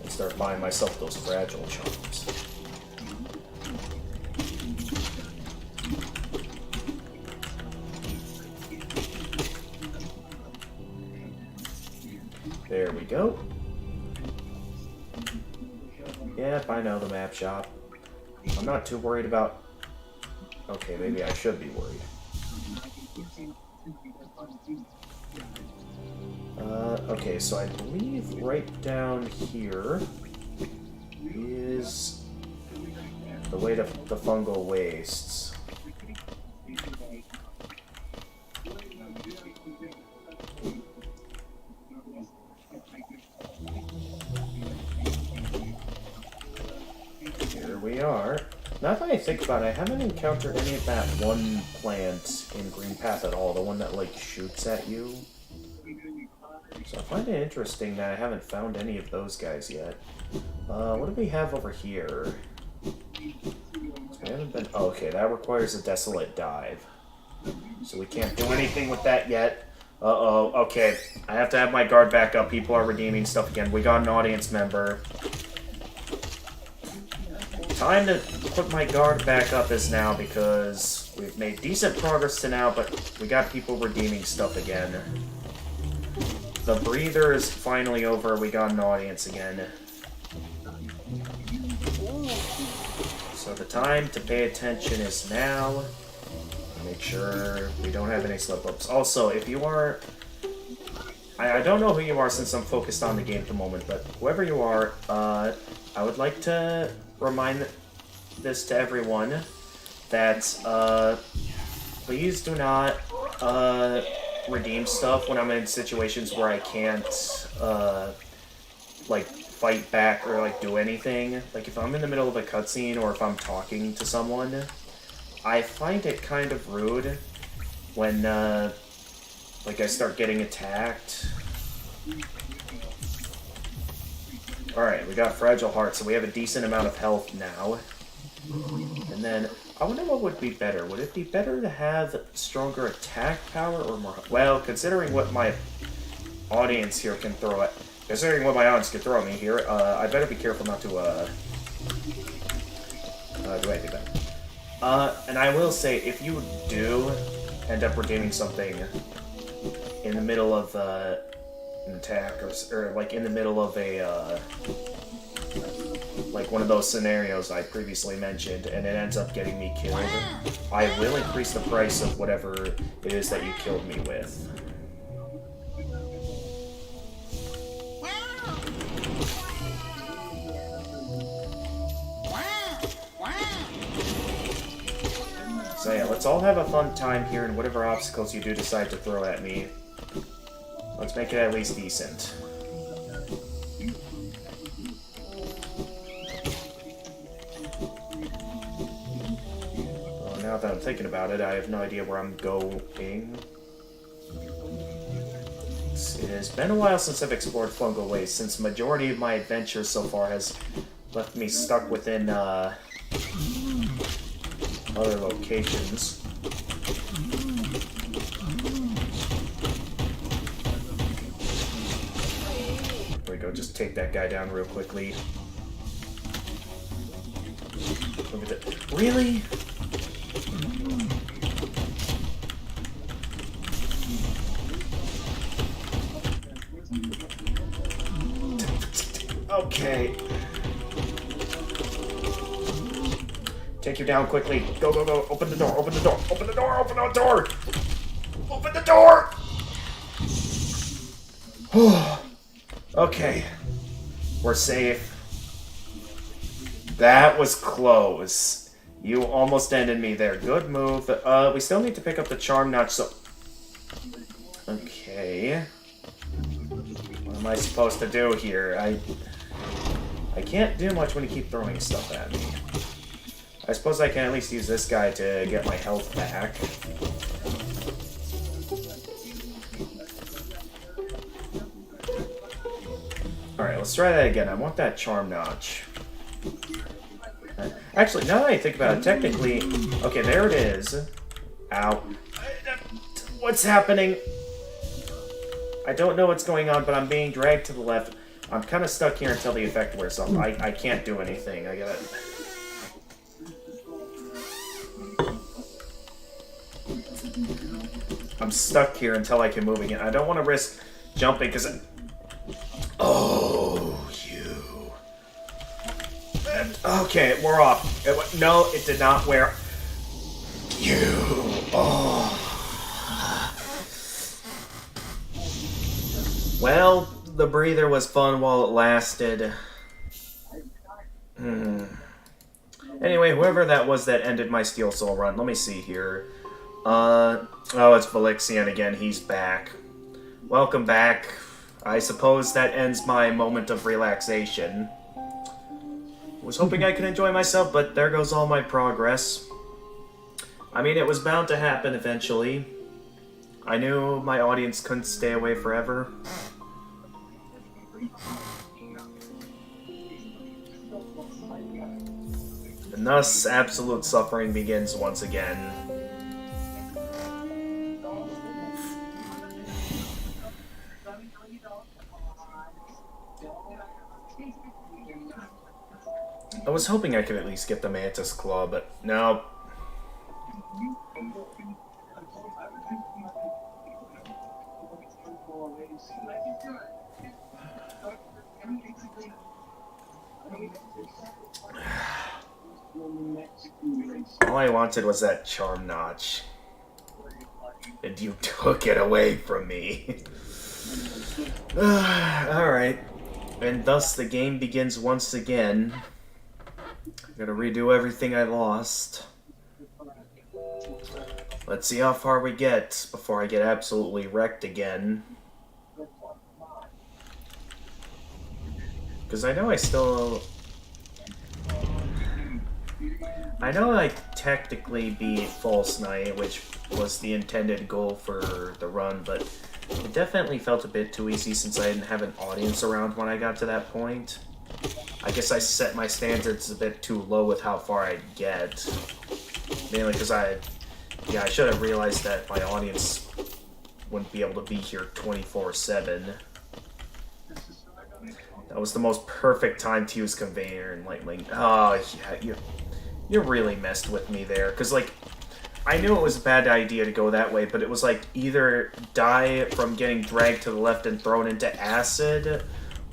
and start buying myself those fragile charms. There we go. Yep, I know the map shop. I'm not too worried about... Okay, maybe I should be worried. Okay, so I believe right down here is the way to the Fungal Wastes. Here we are. Now that I think about it, I haven't encountered any of that one plant in Green Path at all, the one that, like, shoots at you. So I find it interesting that I haven't found any of those guys yet. What do we have over here? So we haven't been... Oh, okay, that requires a Desolate Dive. So we can't do anything with that yet. Uh-oh, okay. I have to have my guard back up. People are redeeming stuff again. We got an audience member. Time to put my guard back up is now because we've made decent progress to now, but we got people redeeming stuff again. The breather is finally over. We got an audience again. So the time to pay attention is now. Make sure we don't have any slip-ups. Also, if you are... I don't know who you are since I'm focused on the game at the moment, but whoever you are, I would like to remind this to everyone that please do not redeem stuff when I'm in situations where I can't like fight back or like do anything. Like if I'm in the middle of a cutscene or if I'm talking to someone, I find it kind of rude when like I start getting attacked. Alright, we got Fragile Heart, so we have a decent amount of health now. And then, I wonder what would be better. Would it be better to have stronger attack power or more... Well, considering what my audience here can throw at... Considering what my audience can throw at me here, I better be careful not to, do anything bad. And I will say, if you do end up redeeming something in the middle of, an attack, or like in the middle of a, like one of those scenarios I previously mentioned, and it ends up getting me killed, I will increase the price of whatever it is that you killed me with. So yeah, let's all have a fun time here, and whatever obstacles you do decide to throw at me, let's make it at least decent. Well, now that I'm thinking about it, I have no idea where I'm going. It has been a while since I've explored Fungal Waste, since the majority of my adventures so far has left me stuck within, other locations. There we go, just take that guy down real quickly. Look at that. Really? Okay. Take you down quickly. Go, go, go. Open the door, open the door, open the door, open the door! Open the door! Okay. We're safe. That was close. You almost ended me there. Good move. We still need to pick up the charm notch, so... Okay. What am I supposed to do here? I can't do much when you keep throwing stuff at me. I suppose I can at least use this guy to get my health back. Alright, let's try that again. I want that charm notch. Actually, now that I think about it, technically... Okay, there it is. Ow. What's happening? I don't know what's going on, but I'm being dragged to the left. I'm kind of stuck here until the effect wears off. I can't do anything. I gotta... I'm stuck here until I can move again. I don't want to risk jumping because... Oh, you... Okay, we're off. No, it did not wear... You... Oh... Well, the breather was fun while it lasted. Anyway, whoever that was that ended my Steel Soul run, let me see here. Oh, it's Velixian again. He's back. Welcome back. I suppose that ends my moment of relaxation. Was hoping I could enjoy myself, but there goes all my progress. I mean, it was bound to happen eventually. I knew my audience couldn't stay away forever. And thus, absolute suffering begins once again. I was hoping I could at least get the Mantis Claw, but no. All I wanted was that charm notch. And you took it away from me. Alright. And thus the game begins once again. Gotta redo everything I lost. Let's see how far we get before I get absolutely wrecked again. Because I know I know I technically beat False Knight, which was the intended goal for the run, but it definitely felt a bit too easy since I didn't have an audience around when I got to that point. I guess I set my standards a bit too low with how far I'd get. Mainly because I should have realized that my audience wouldn't be able to be here 24/7. That was the most perfect time to use Conveyor and Lightning. Oh, yeah, you really messed with me there. Because, like, I knew it was a bad idea to go that way, but it was like either die from getting dragged to the left and thrown into acid,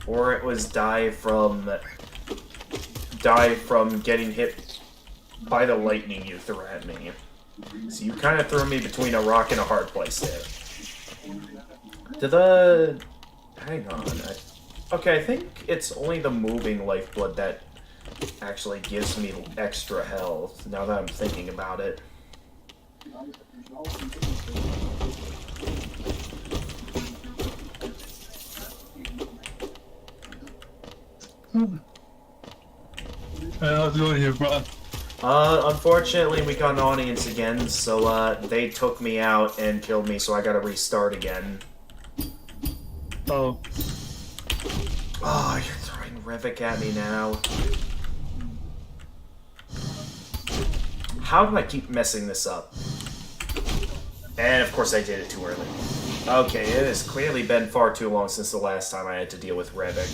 or it was die from getting hit by the lightning you threw at me. So you kind of threw me between a rock and a hard place there. Hang on. Okay, I think it's only the moving lifeblood that actually gives me extra health, now that I'm thinking about it. How's it going here, bro? Unfortunately, we got an audience again, so, they took me out and killed me, so I gotta restart again. Oh. Oh, you're throwing Revok at me now. How do I keep messing this up? And of course I did it too early. Okay, it has clearly been far too long since the last time I had to deal with Revok.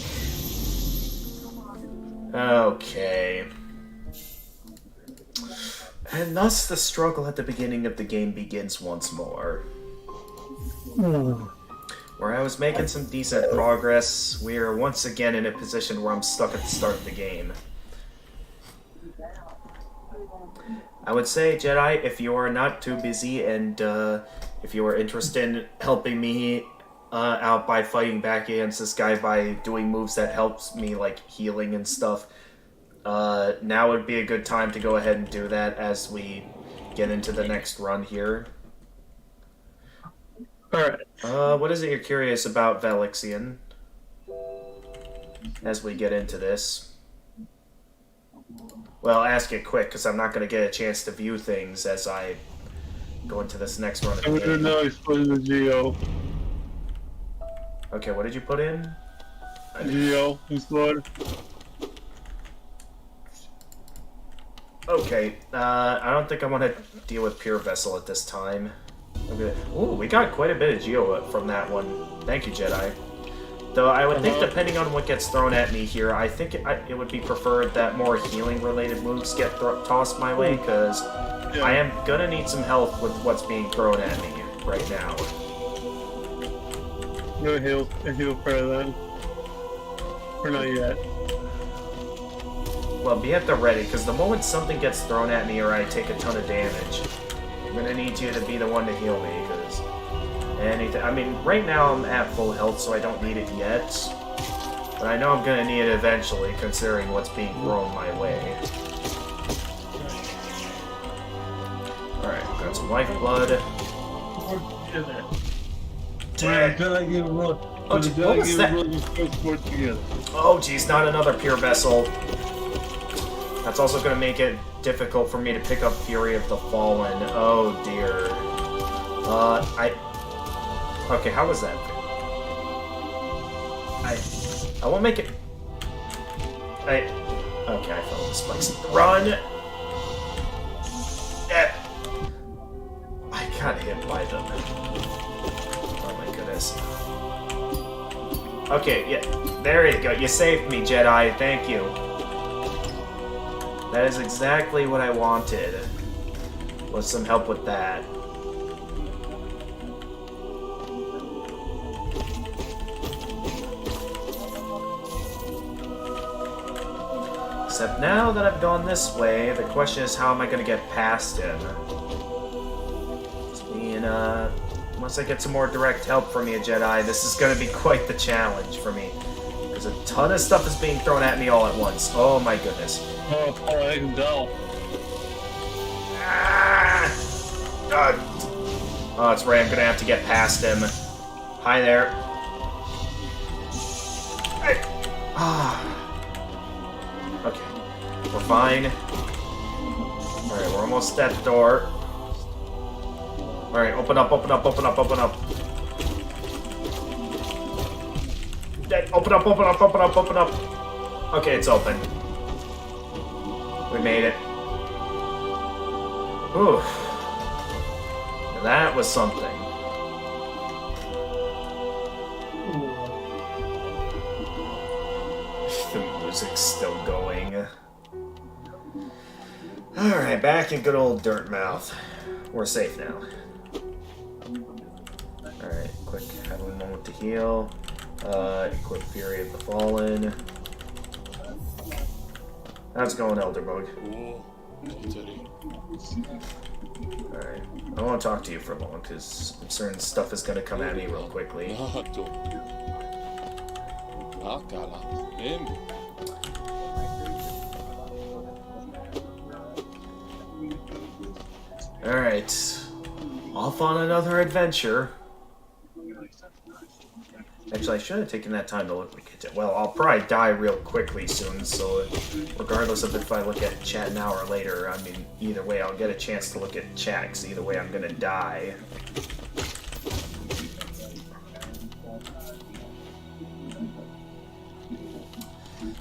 Okay. And thus the struggle at the beginning of the game begins once more. Where I was making some decent progress, we are once again in a position where I'm stuck at the start of the game. I would say, Jedi, if you are not too busy and if you are interested in helping me out by fighting back against this guy by doing moves that helps me, like healing and stuff, Now would be a good time to go ahead and do that as we get into the next run here. Alright. What is it you're curious about, Velixian? As we get into this. Well, ask it quick, because I'm not going to get a chance to view things as I go into this next run of the I'm gonna game. know he's putting the Geo. Okay, what did you put in? Geo, explode. Okay, I don't think I want to deal with Pure Vessel at this time. Ooh, we got quite a bit of Geo from that one. Thank you, Jedi. Though I would think, depending on what gets thrown at me here, I think it would be preferred that more healing-related moves get tossed my way, because I am gonna need some health with what's being thrown at me right now. No heal prayer then. Or not yet. Well, be at the ready, because the moment something gets thrown at me or I take a ton of damage, I'm gonna need you to be the one to heal me, because anything... I mean, right now I'm at full health, so I don't need it yet. But I know I'm gonna need it eventually, considering what's being thrown my way. Alright, got some lifeblood. Dang. What was that? Oh jeez, not another Pure Vessel. That's also going to make it difficult for me to pick up Fury of the Fallen. Oh dear. Okay, how was that? I won't make it... Okay, I fell into spikes. Run! Yeah. I got hit by them. Oh my goodness. Okay, yeah, there you go. You saved me, Jedi. Thank you. That is exactly what I wanted. Was some help with that. Except now that I've gone this way, the question is how am I going to get past him? Once I get some more direct help from you, Jedi, this is going to be quite the challenge for me. Because a ton of stuff is being thrown at me all at once. Oh my goodness. Oh, I can tell. Ah! Oh, that's right, I'm going to have to get past him. Hi there. Okay, we're fine. Alright, we're almost at the door. Alright, open up, open up, open up, open up. Open up, open up, open up, open up. Okay, it's open. We made it. Ooh. That was something. The music's still going. Alright, back in good old Dirtmouth. We're safe now. Alright, quick, have a moment to heal. Equip Fury of the Fallen. How's it going, Elderbug? Alright, I don't want to talk to you for long, because I'm certain stuff is going to come at me real quickly. Alright, off on another adventure. Actually, I should have taken that time to look at it. Well, I'll probably die real quickly soon, so regardless of if I look at chat an hour later, I mean, either way, I'll get a chance to look at chat, because either way, I'm gonna die.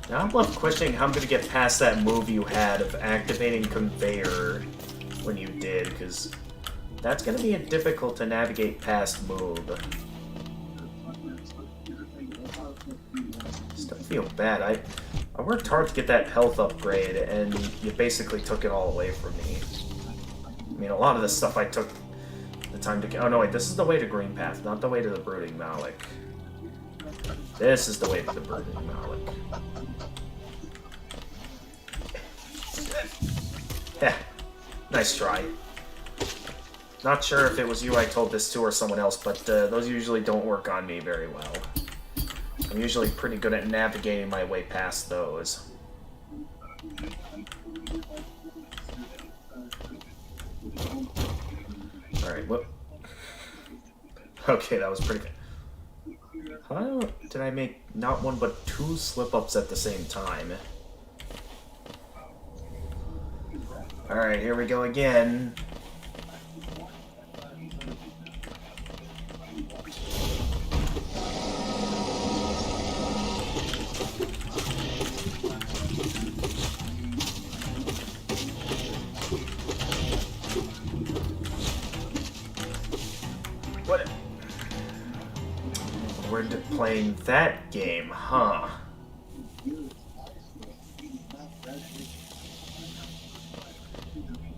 Now I'm left questioning how I'm gonna get past that move you had of activating Conveyor when you did, because that's gonna be a difficult to navigate past move. Still feel bad. I worked hard to get that health upgrade, and you basically took it all away from me. I mean, a lot of the stuff I took the time to get... Oh, no, wait, this is the way to Green Path, not the way to the Brooding Malik. This is the way to the Brooding Malik. Yeah, nice try. Not sure if it was you I told this to or someone else, but those usually don't work on me very well. I'm usually pretty good at navigating my way past those. Alright, what? Okay, that was pretty good. How did I make not one but two slip-ups at the same time? Alright, here we go again. What? We're playing that game, huh?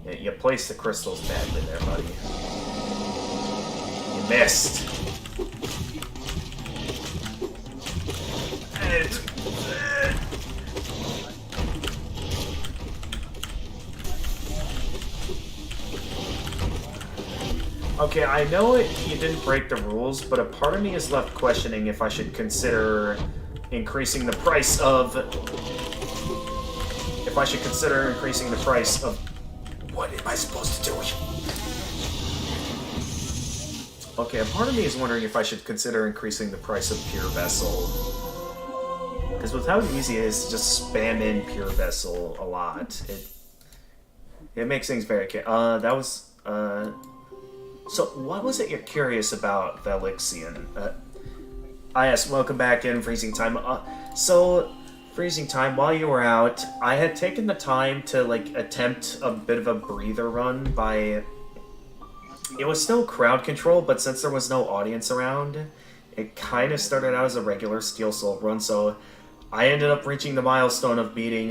Yeah, you placed the crystals badly there, buddy. You missed. Okay, I know you didn't break the rules, but a part of me is left questioning if I should consider increasing the price of... If I should consider increasing the price of... What am I supposed to do? Okay, a part of me is wondering if I should consider increasing the price of Pure Vessel. Because with how easy it is to just spam in Pure Vessel a lot, it makes things very... that was... So, what was it you're curious about, Velixian? Yes, welcome back in, Freezing Time. So, Freezing Time, while you were out, I had taken the time to, like, attempt a bit of a breather run by... It was still crowd control, but since there was no audience around, it kind of started out as a regular Steel Soul run, so I ended up reaching the milestone of beating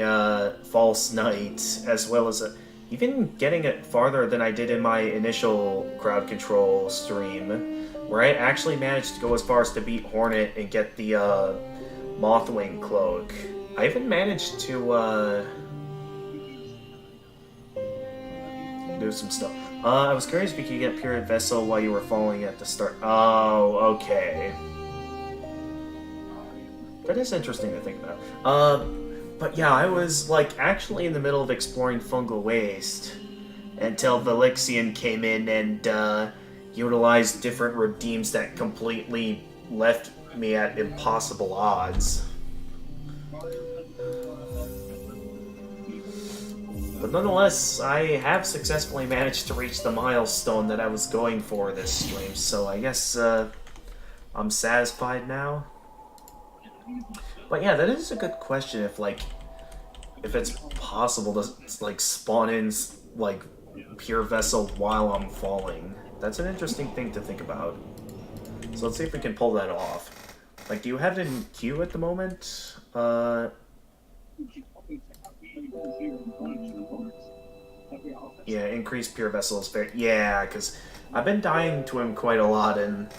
False Knight, as well as even getting it farther than I did in my initial crowd control stream, where I actually managed to go as far as to beat Hornet and get the Mothwing Cloak. I even managed to do some stuff. I was curious if you could get Pure Vessel while you were falling at the start. Oh, okay. That is interesting to think about. But yeah, I was, like, actually in the middle of exploring Fungal Waste until Velixian came in and utilized different redeems that completely left me at impossible odds. But nonetheless, I have successfully managed to reach the milestone that I was going for this stream, so I guess I'm satisfied now. But yeah, that is a good question if it's possible to, like, spawn in, like, Pure Vessel while I'm falling. That's an interesting thing to think about. So let's see if we can pull that off. Like, do you have it in queue at the moment? Yeah, increased Pure Vessel is fair. Yeah, because I've been dying to him quite a lot, and...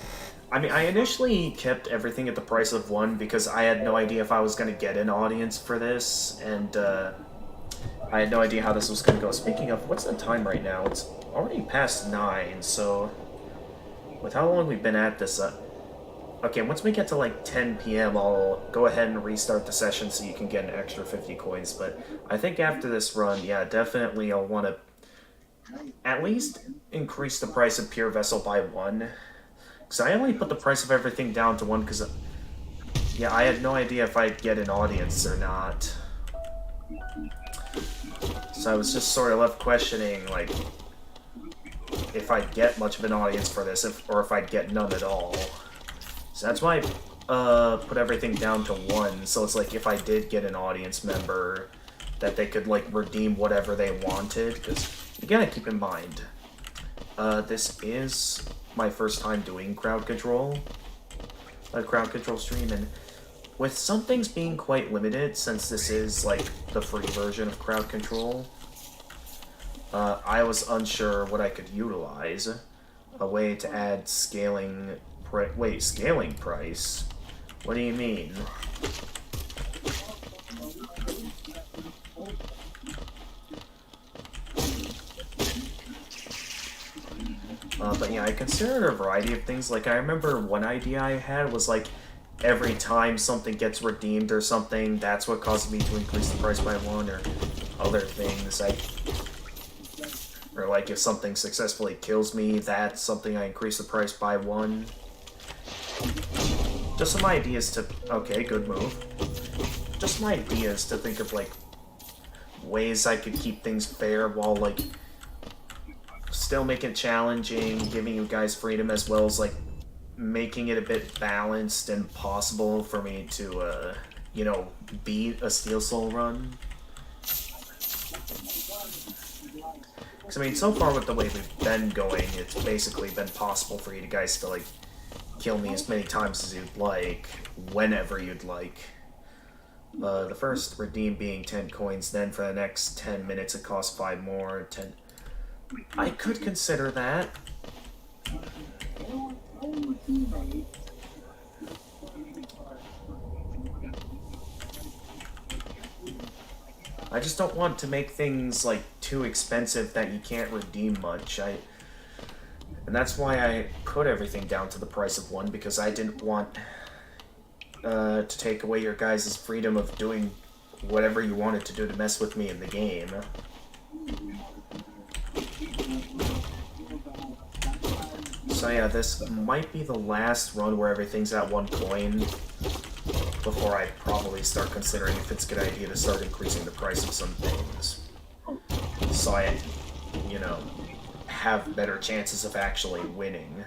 I mean, I initially kept everything at the price of 1 because I had no idea if I was going to get an audience for this, and I had no idea how this was going to go. Speaking of, what's the time right now? It's already past 9, so with how long we've been at this, okay, once we get to like 10 p.m., I'll go ahead and restart the session so you can get an extra 50 coins, but I think after this run, yeah, definitely I'll want to at least increase the price of Pure Vessel by 1. So I only put the price of everything down to 1 because, yeah, I had no idea if I'd get an audience or not. So I was just sort of left questioning, like, if I'd get much of an audience for this, or if I'd get none at all. So that's why I put everything down to 1, so it's like if I did get an audience member, that they could, like, redeem whatever they wanted, because you gotta keep in mind, this is my first time doing crowd control, a crowd control stream, and with some things being quite limited, since this is like the free version of crowd control, I was unsure what I could utilize. A way to add scaling scaling price? What do you mean? But yeah, I considered a variety of things. Like, I remember one idea I had was, like, every time something gets redeemed or something, that's what causes me to increase the price by 1, or other things. Or like if something successfully kills me, that's something I increase the price by 1. Just some ideas to... Okay, good move. Just some ideas to think of, like, ways I could keep things fair while, like, still making it challenging, giving you guys freedom, as well as, like, making it a bit balanced and possible for me to, you know, beat a Steel Soul run. Because, I mean, so far with the way we've been going, it's basically been possible for you guys to, like, kill me as many times as you'd like, whenever you'd like. The first redeem being 10 coins, then for the next 10 minutes it costs 5 more. 10. I could consider that. I just don't want to make things, like, too expensive that you can't redeem much. And that's why I put everything down to the price of 1, because I didn't want to take away your guys' freedom of doing whatever you wanted to do to mess with me in the game. So yeah, this might be the last run where everything's at 1 coin before I probably start considering if it's a good idea to start increasing the price of some things. So I, you know, have better chances of actually winning.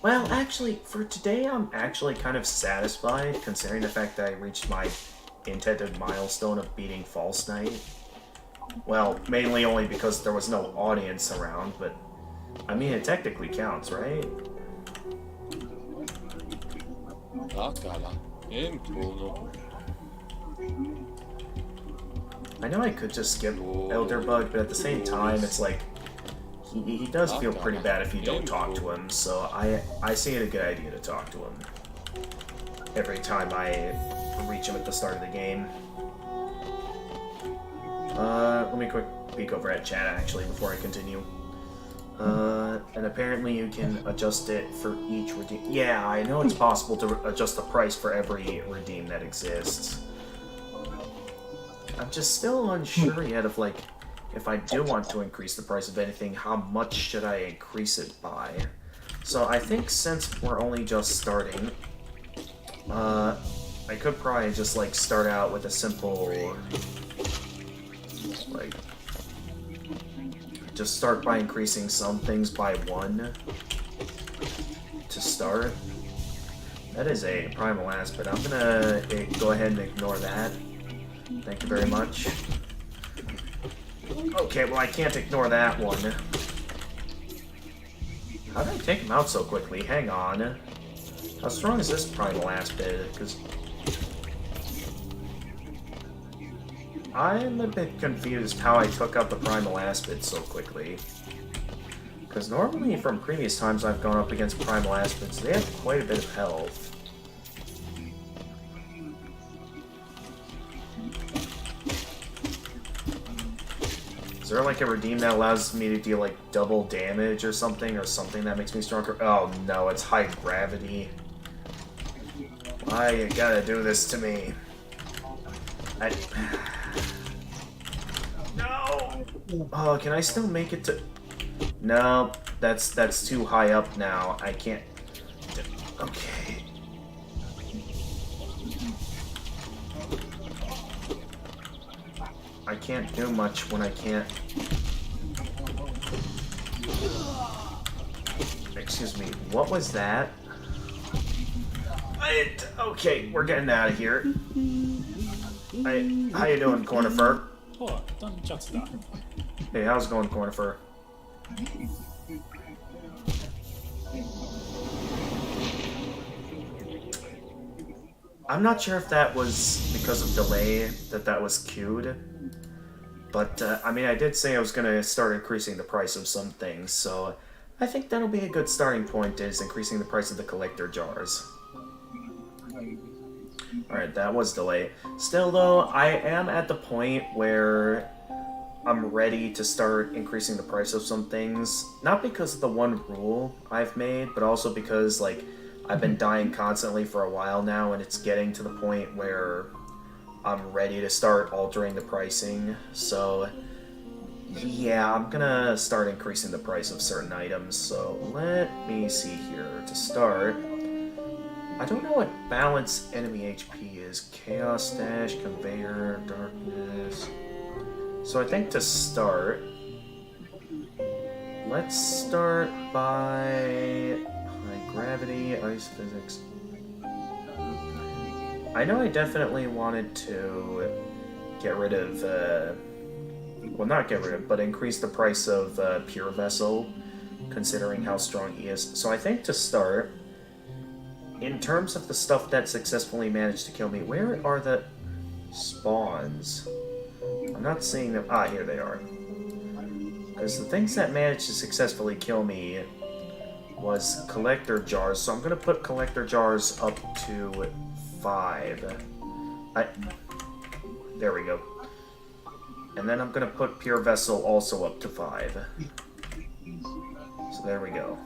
Well, actually, for today, I'm actually kind of satisfied, considering the fact that I reached my intended milestone of beating False Knight. Well, mainly only because there was no audience around, but, I mean, it technically counts, right? I know I could just skip Elderbug, but at the same time, it's like, he does feel pretty bad if you don't talk to him, so I see it a good idea to talk to him every time I reach him at the start of the game. Let me quick peek over at chat, actually, before I continue. And apparently you can adjust it for each redeem. Yeah, I know it's possible to adjust the price for every redeem that exists. I'm just still unsure yet of, like, if I do want to increase the price of anything, how much should I increase it by? So I think since we're only just starting, I could probably just, like, start out with a simple, like, just start by increasing some things by 1 to start. That is a primal aspect. I'm gonna go ahead and ignore that. Thank you very much. Okay, well I can't ignore that one. How did I take him out so quickly? Hang on. How strong is this primal aspect? Because I'm a bit confused how I took out the primal aspect so quickly. Because normally from previous times I've gone up against primal aspects, they have quite a bit of health. Is there like a redeem that allows me to deal like double damage or something that makes me stronger? Oh no, it's high gravity. Why you gotta do this to me? No! Oh, can I still make it to... No, that's too high up now. I can't... Okay. I can't do much when I can't... Excuse me, what was that? Okay, we're getting out of here. How you doing, Cornifer? Hey, how's it going, Cornifer? I'm not sure if that was because of delay that was queued. But, I mean, I did say I was going to start increasing the price of some things, so I think that'll be a good starting point, is increasing the price of the collector jars. Alright, that was delay. Still, though, I am at the point where I'm ready to start increasing the price of some things. Not because of the one rule I've made, but also because, like, I've been dying constantly for a while now, and it's getting to the point where I'm ready to start altering the pricing. So, yeah, I'm gonna start increasing the price of certain items. So, let me see here. To start, I don't know what balance enemy HP is. Chaos Dash, Conveyor, Darkness. So I think to start, let's start by High Gravity, Ice Physics. I know I definitely wanted to get rid of, well, not get rid of, but increase the price of Pure Vessel, considering how strong he is. So I think to start, in terms of the stuff that successfully managed to kill me, where are the spawns? I'm not seeing them. Ah, here they are. Because the things that managed to successfully kill me was collector jars, so I'm going to put collector jars up to 5. There we go. And then I'm going to put Pure Vessel also up to 5. So there we go.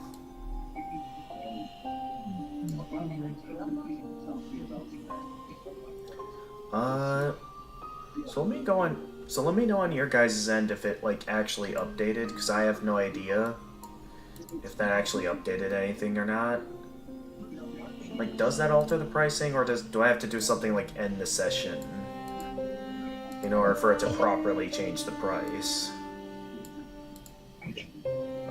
So let me know on your guys' end if it like actually updated, because I have no idea if that actually updated anything or not. Like, does that alter the pricing, or do I have to do something like end the session in order for it to properly change the price?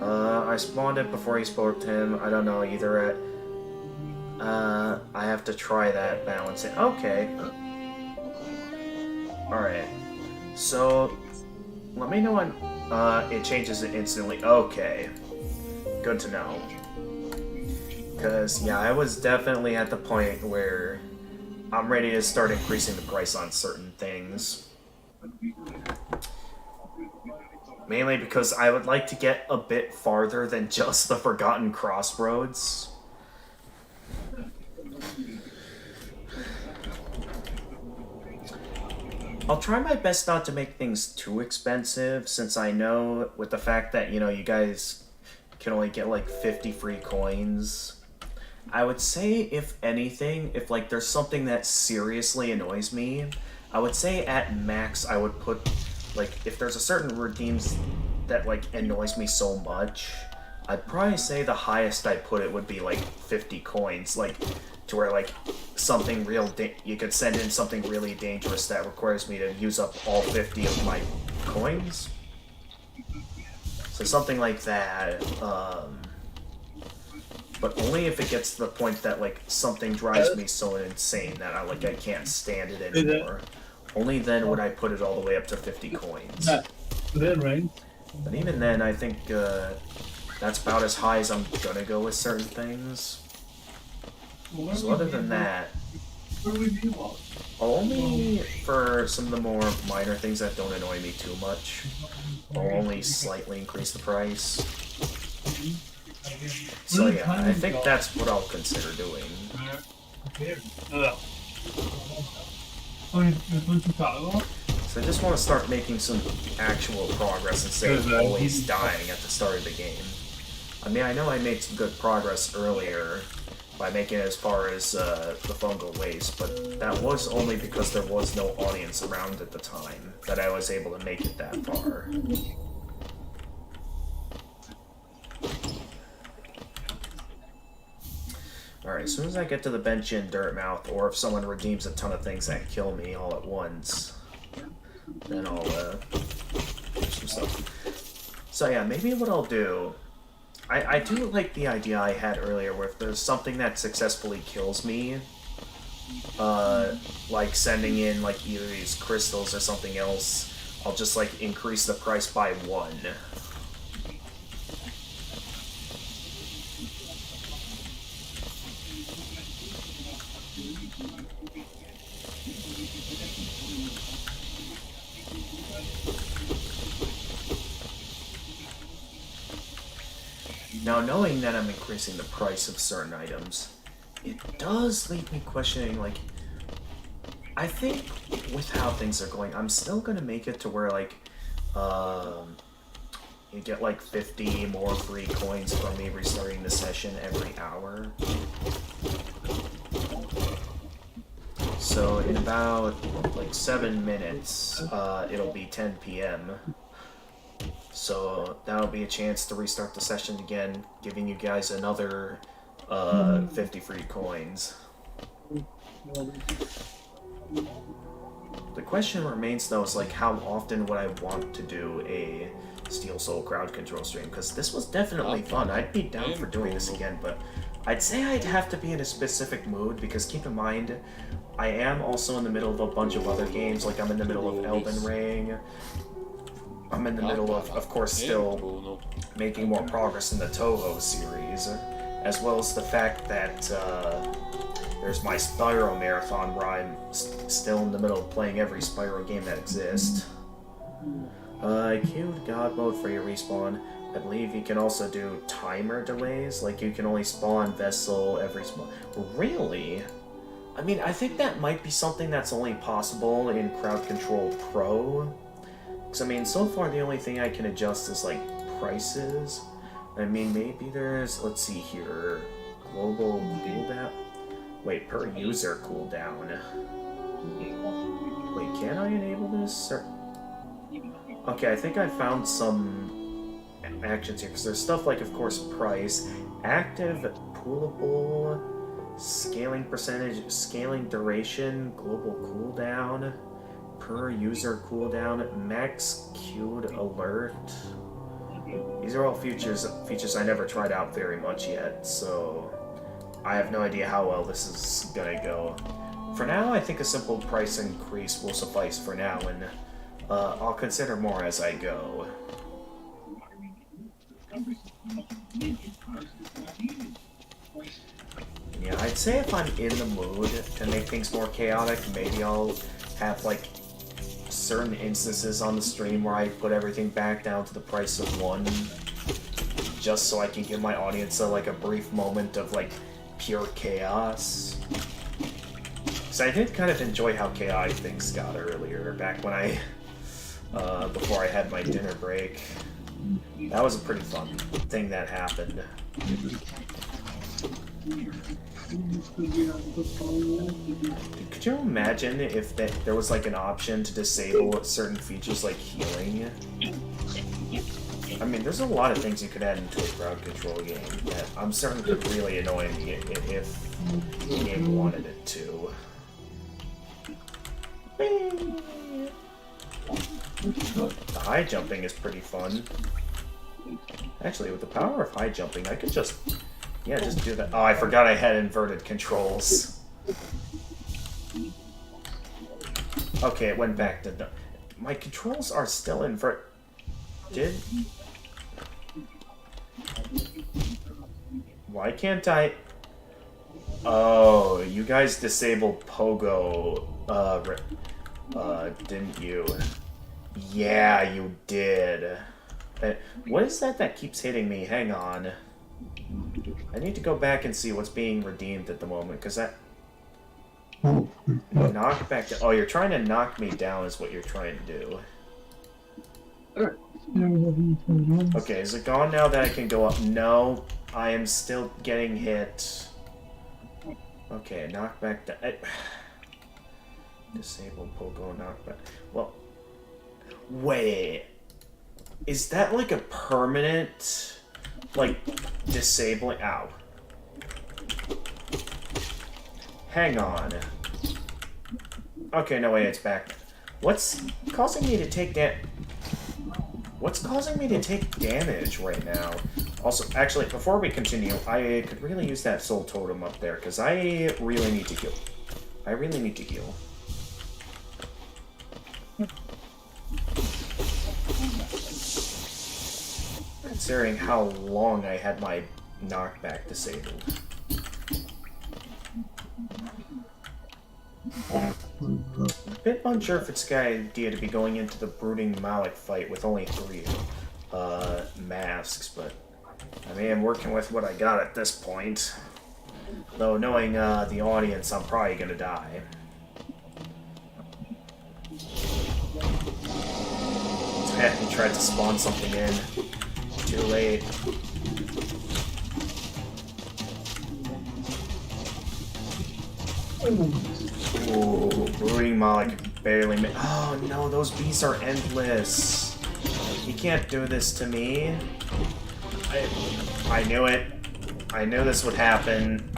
I spawned it before he spoke to him. I don't know either. I have to try that balancing. Okay. Alright. So, let me know when it changes it instantly. Okay. Good to know. Because, yeah, I was definitely at the point where I'm ready to start increasing the price on certain things. Mainly because I would like to get a bit farther than just the Forgotten Crossroads. I'll try my best not to make things too expensive, since I know with the fact that, you know, you guys can only get like 50 free coins. I would say, if anything, if like there's something that seriously annoys me, I would say at max I would put, like, if there's a certain redeems that like annoys me so much, I'd probably say the highest I'd put it would be like 50 coins, like to where like something real you could send in something really dangerous that requires me to use up all 50 of my coins. So something like that, but only if it gets to the point that like something drives me so insane that I can't stand it anymore. Only then would I put it all the way up to 50 coins. But even then, I think that's about as high as I'm gonna go with certain things. So other than that, I'll only, for some of the more minor things that don't annoy me too much, I'll only slightly increase the price. So yeah, I think that's what I'll consider doing. So I just want to start making some actual progress instead of always dying at the start of the game. I mean, I know I made some good progress earlier by making it as far as the fungal waste, but that was only because there was no audience around at the time that I was able to make it that far. Alright, as soon as I get to the bench in Dirtmouth, or if someone redeems a ton of things that kill me all at once, then I'll do some stuff. So yeah, maybe what I'll do, I do like the idea I had earlier where if there's something that successfully kills me, like sending in like either these crystals or something else, I'll just like increase the price by 1. Now, knowing that I'm increasing the price of certain items, it does leave me questioning, like, I think with how things are going, I'm still gonna make it to where, like, You get like 50 more free coins from me restarting the session every hour. So in about like 7 minutes, it'll be 10 p.m. So that'll be a chance to restart the session again, giving you guys another 50 free coins. The question remains though is like how often would I want to do a Steel Soul crowd control stream, because this was definitely fun. I'd be down for doing this again, but I'd say I'd have to be in a specific mood, because keep in mind, I am also in the middle of a bunch of other games, like I'm in the middle of Elden Ring. I'm in the middle of course, still making more progress in the Touhou series, as well as the fact that there's my Spyro Marathon, where I'm still in the middle of playing every Spyro game that exists. I queued God Mode for your respawn. I believe you can also do timer delays, like you can only spawn Vessel every spawn. Really? I mean, I think that might be something that's only possible in Crowd Control Pro. Because, I mean, so far the only thing I can adjust is, like, prices. I mean, maybe there's, let's see here, global cooldown. Wait, per user cooldown. Wait, can I enable this? Or... Okay, I think I found some actions here, because there's stuff like, of course, price, active, poolable, scaling percentage, scaling duration, global cooldown, per user cooldown, max queued alert. These are all features I never tried out very much yet, so I have no idea how well this is gonna go. For now, I think a simple price increase will suffice for now, and I'll consider more as I go. Yeah, I'd say if I'm in the mood to make things more chaotic, maybe I'll have, like, certain instances on the stream where I put everything back down to the price of 1, just so I can give my audience a brief moment of, like, pure chaos. So I did kind of enjoy how chaotic things got earlier, back when I, before I had my dinner break. That was a pretty fun thing that happened. Could you imagine if there was like an option to disable certain features like healing? I mean, there's a lot of things you could add into a crowd control game that I'm certain could really annoy me if the game wanted it to. The high jumping is pretty fun. Actually, with the power of high jumping, I could just do that. Oh, I forgot I had inverted controls. Okay, it went back to the... My controls are still inverted. Why can't I... Oh, you guys disabled Pogo, didn't you? Yeah, you did. What is that keeps hitting me? Hang on. I need to go back and see what's being redeemed at the moment, because that... Knock back to... Oh, you're trying to knock me down is what you're trying to do. Okay, is it gone now that I can go up? No, I am still getting hit. Okay, knock back to... Disable Pogo knockback. Well, wait. Is that like a permanent, like, disabling? Ow. Hang on. Okay, no way, it's back. What's causing me to take damage right now? Also, actually, before we continue, I could really use that soul totem up there, because I really need to heal. I really need to heal. Considering how long I had my knockback disabled. A bit unsure if it's a good idea to be going into the Brooding Malik fight with only 3 masks, but I mean, I'm working with what I got at this point. Though knowing the audience, I'm probably gonna die. I tried to spawn something in. Too late. Ooh, Brooding Moloch barely made. Oh no, those beasts are endless. You can't do this to me. I knew it. I knew this would happen.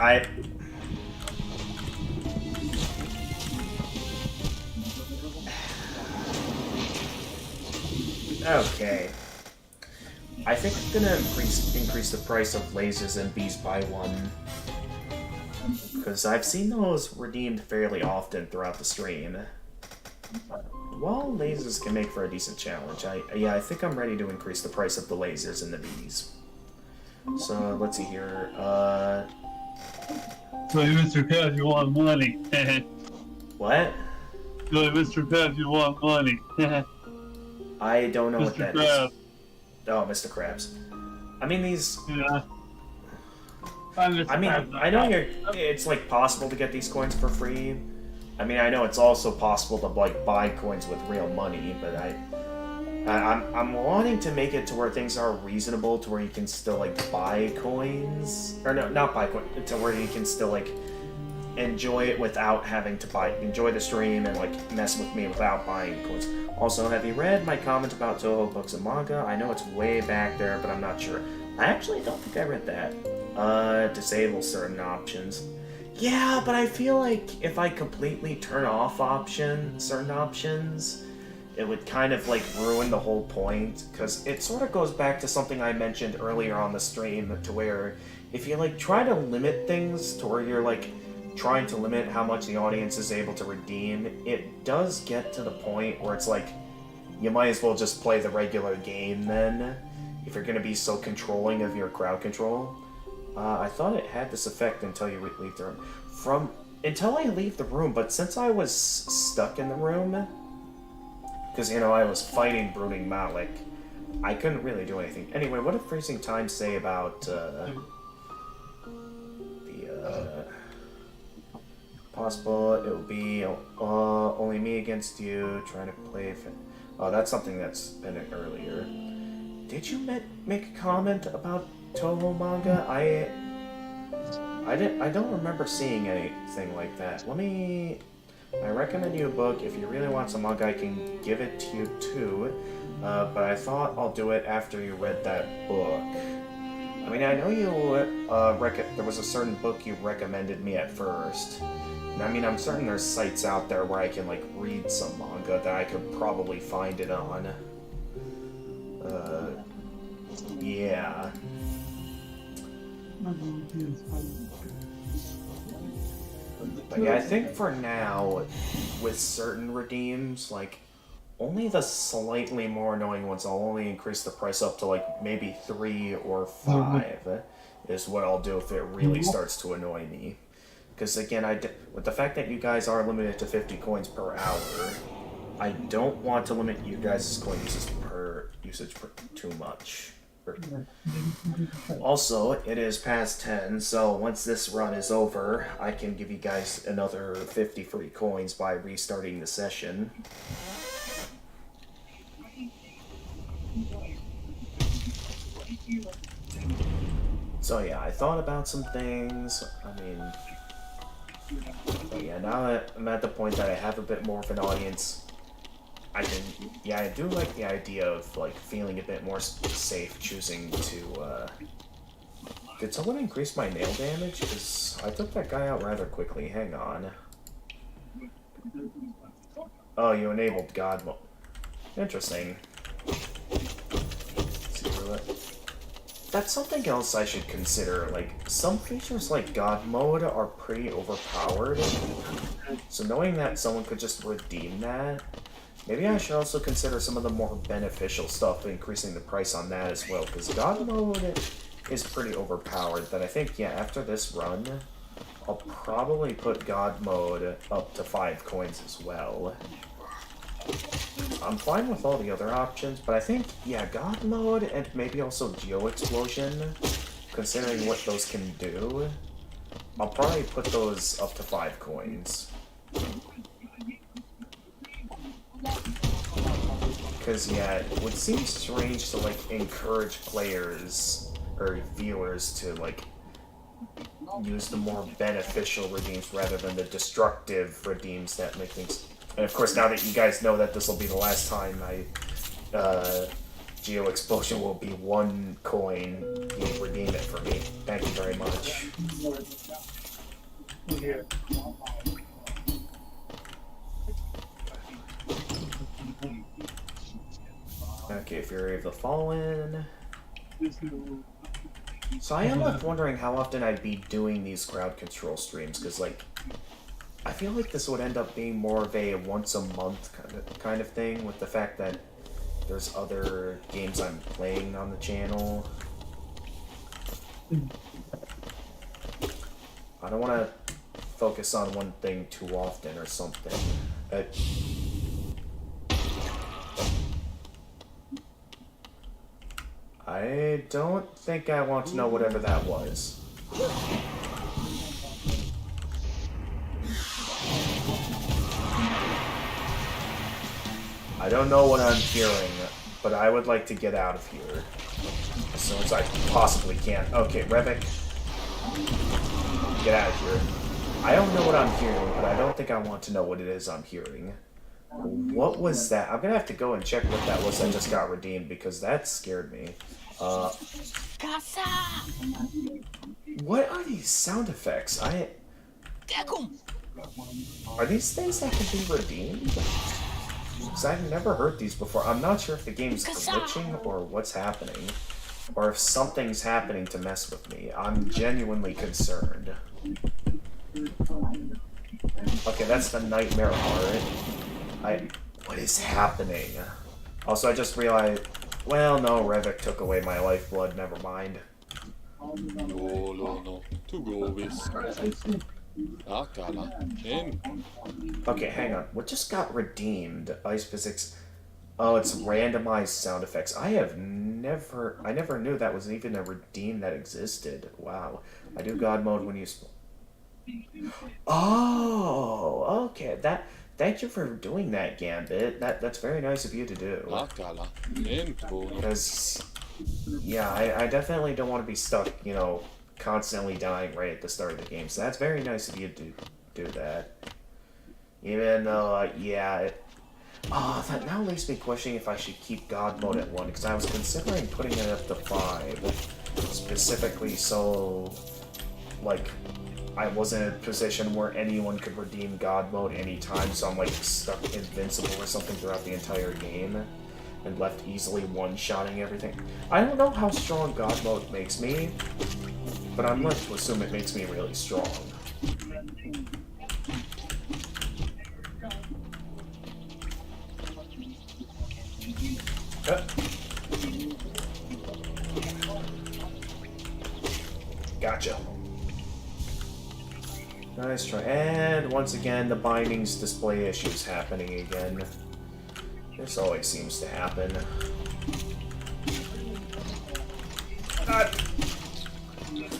Okay. I think I'm gonna increase the price of lasers and bees by 1. Because I've seen those redeemed fairly often throughout the stream. While lasers can make for a decent challenge, I think I'm ready to increase the price of the lasers and the bees. So, let's see here, So, Mr. Krabs, you want money. What? So, Mr. Krabs, you want money. I don't know what that Krabs. is. Oh, Mr. Krabs. I mean, these... Yeah. I mean, I know it's, like, possible to get these coins for free. I mean, I know it's also possible to, like, buy coins with real money, but I'm wanting to make it to where things are reasonable, to where you can still, like, buy coins. Or, no, not buy coins, to where you can still, like, enjoy it without having to enjoy the stream and, like, mess with me without buying coins. Also, have you read my comment about Toho books and manga? I know it's way back there, but I'm not sure. I actually don't think I read that. Disable certain options. Yeah, but I feel like if I completely turn off certain options, it would kind of, like, ruin the whole point, because it sort of goes back to something I mentioned earlier on the stream, to where if you, like, try to limit things to where you're, like, trying to limit how much the audience is able to redeem, it does get to the point where it's like, you might as well just play the regular game then, if you're going to be so controlling of your crowd control. I thought it had this effect until you leave the room. Until I leave the room, but since I was stuck in the room, because, you know, I was fighting Brooding Moloch, I couldn't really do anything. Anyway, what did Freezing Time say about, possible it will be only me against you, trying to play... Oh, that's something that's been earlier. Did you make a comment about Toho manga? I don't remember seeing anything like that. I recommend you a book. If you really want some manga, I can give it to you too. But I thought I'll do it after you read that book. I mean, I know you, there was a certain book you recommended me at first. And I mean, I'm certain there's sites out there where I can, like, read some manga that I could probably find it on. Yeah. But yeah, I think for now, with certain redeems, like, only the slightly more annoying ones, I'll only increase the price up to, like, maybe 3 or 5 is what I'll do if it really starts to annoy me. Because, again, with the fact that you guys are limited to 50 coins per hour, I don't want to limit you guys' coin usage per too much. Also, it is past 10, so once this run is over, I can give you guys another 50 free coins by restarting the session. So yeah, I thought about some things. I mean, but yeah, now that I'm at the point that I have a bit more of an audience, I do like the idea of, like, feeling a bit more safe choosing to, Did someone increase my nail damage? Because I took that guy out rather quickly. Hang on. Oh, you enabled God mode. Interesting. That's something else I should consider. Like, some features like God mode are pretty overpowered. So knowing that someone could just redeem that, maybe I should also consider some of the more beneficial stuff, increasing the price on that as well. Because God mode is pretty overpowered. But I think, yeah, after this run, I'll probably put God mode up to 5 coins as well. I'm fine with all the other options, but I think, yeah, God mode and maybe also Geo Explosion, considering what those can do, I'll probably put those up to 5 coins. because, yeah, it would seem strange to, like, encourage players or viewers to, like, use the more beneficial redeems rather than the destructive redeems that make things... And of course, now that you guys know that this will be the last time Geo Explosion will be 1 coin, you redeem it for me. Thank you very much. Okay, Fury of the Fallen. So I am left wondering how often I'd be doing these crowd control streams, because, like, I feel like this would end up being more of a once-a-month kind of thing, with the fact that there's other games I'm playing on the channel. I don't want to focus on one thing too often or something. I don't think I want to know whatever that was. I don't know what I'm hearing, but I would like to get out of here as soon as I possibly can. Okay, Revik, get out of here. I don't know what I'm hearing, but I don't think I want to know what it is I'm hearing. What was that? I'm gonna have to go and check what that was that just got redeemed, because that scared me. What are these sound effects? Are these things that can be redeemed? Because I've never heard these before. I'm not sure if the game's glitching or what's happening. Or if something's happening to mess with me. I'm genuinely concerned. Okay, that's the nightmare heart. What is happening? Also, I just realized... Well, no, Revik took away my lifeblood. Never mind. Okay, hang on. What just got redeemed? Ice physics. Oh, it's randomized sound effects. I never knew that was even a redeem that existed. Wow. I do God mode when you... Oh, okay. Thank you for doing that, Gambit. That's very nice of you to do. Because, yeah, I definitely don't want to be stuck, you know, constantly dying right at the start of the game. So that's very nice of you to do that. Even though, yeah... that now leaves me questioning if I should keep God mode at 1, because I was considering putting it up to 5. Specifically so, like... I wasn't in a position where anyone could redeem God mode anytime, so I'm like stuck invincible or something throughout the entire game, and left easily one-shotting everything. I don't know how strong God mode makes me, but I'm left to assume it makes me really strong. Gotcha. Nice try. And once again, the bindings display issues happening again. This always seems to happen.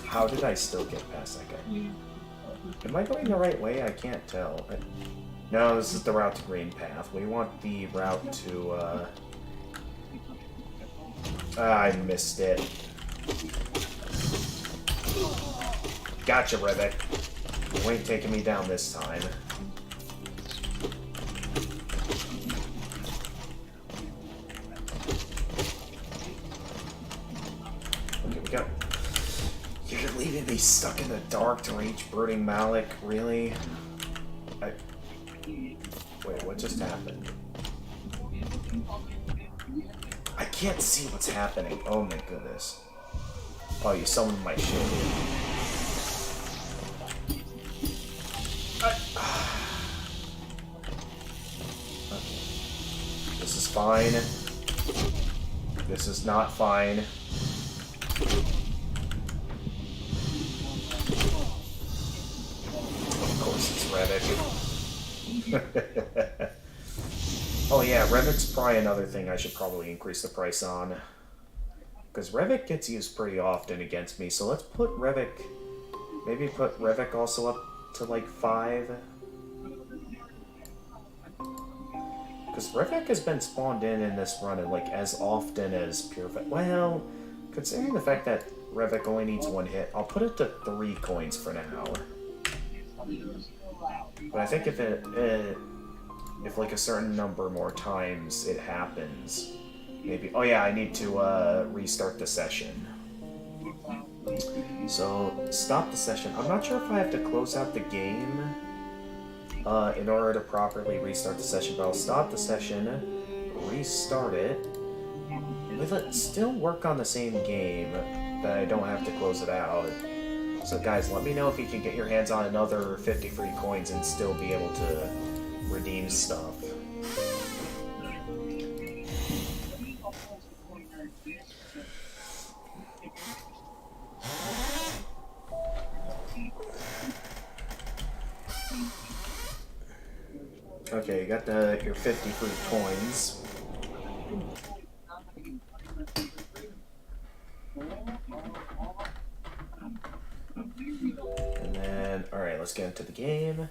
How did I still get past that guy? Am I going the right way? I can't tell. No, this is the route to Green Path. We want the route to, I missed it. Gotcha, Revik. You ain't taking me down this time. Okay, we got... You're leaving me stuck in the dark to reach Brooding Malik? Really? Wait, what just happened? I can't see what's happening. Oh my goodness. Oh, you summoned my shield. This is fine. This is not fine. Of course it's Revik. Oh yeah, Revik's probably another thing I should probably increase the price on. Because Revik gets used pretty often against me, so let's put Revik... Maybe put Revik also up to like 5. Because Rivik has been spawned in this run and like as often as Pure. Well, considering the fact that Rivik only needs 1 hit, I'll put it to 3 coins for now. But I think if like a certain number more times it happens, maybe. Oh yeah, I need to restart the session. So stop the session. I'm not sure if I have to close out the game in order to properly restart the session, but I'll stop the session, restart it. Will it still work on the same game that I don't have to close it out? So guys, let me know if you can get your hands on another 50 free coins and still be able to redeem stuff. Okay, you got your 50 free coins. And then, alright, let's get into the game.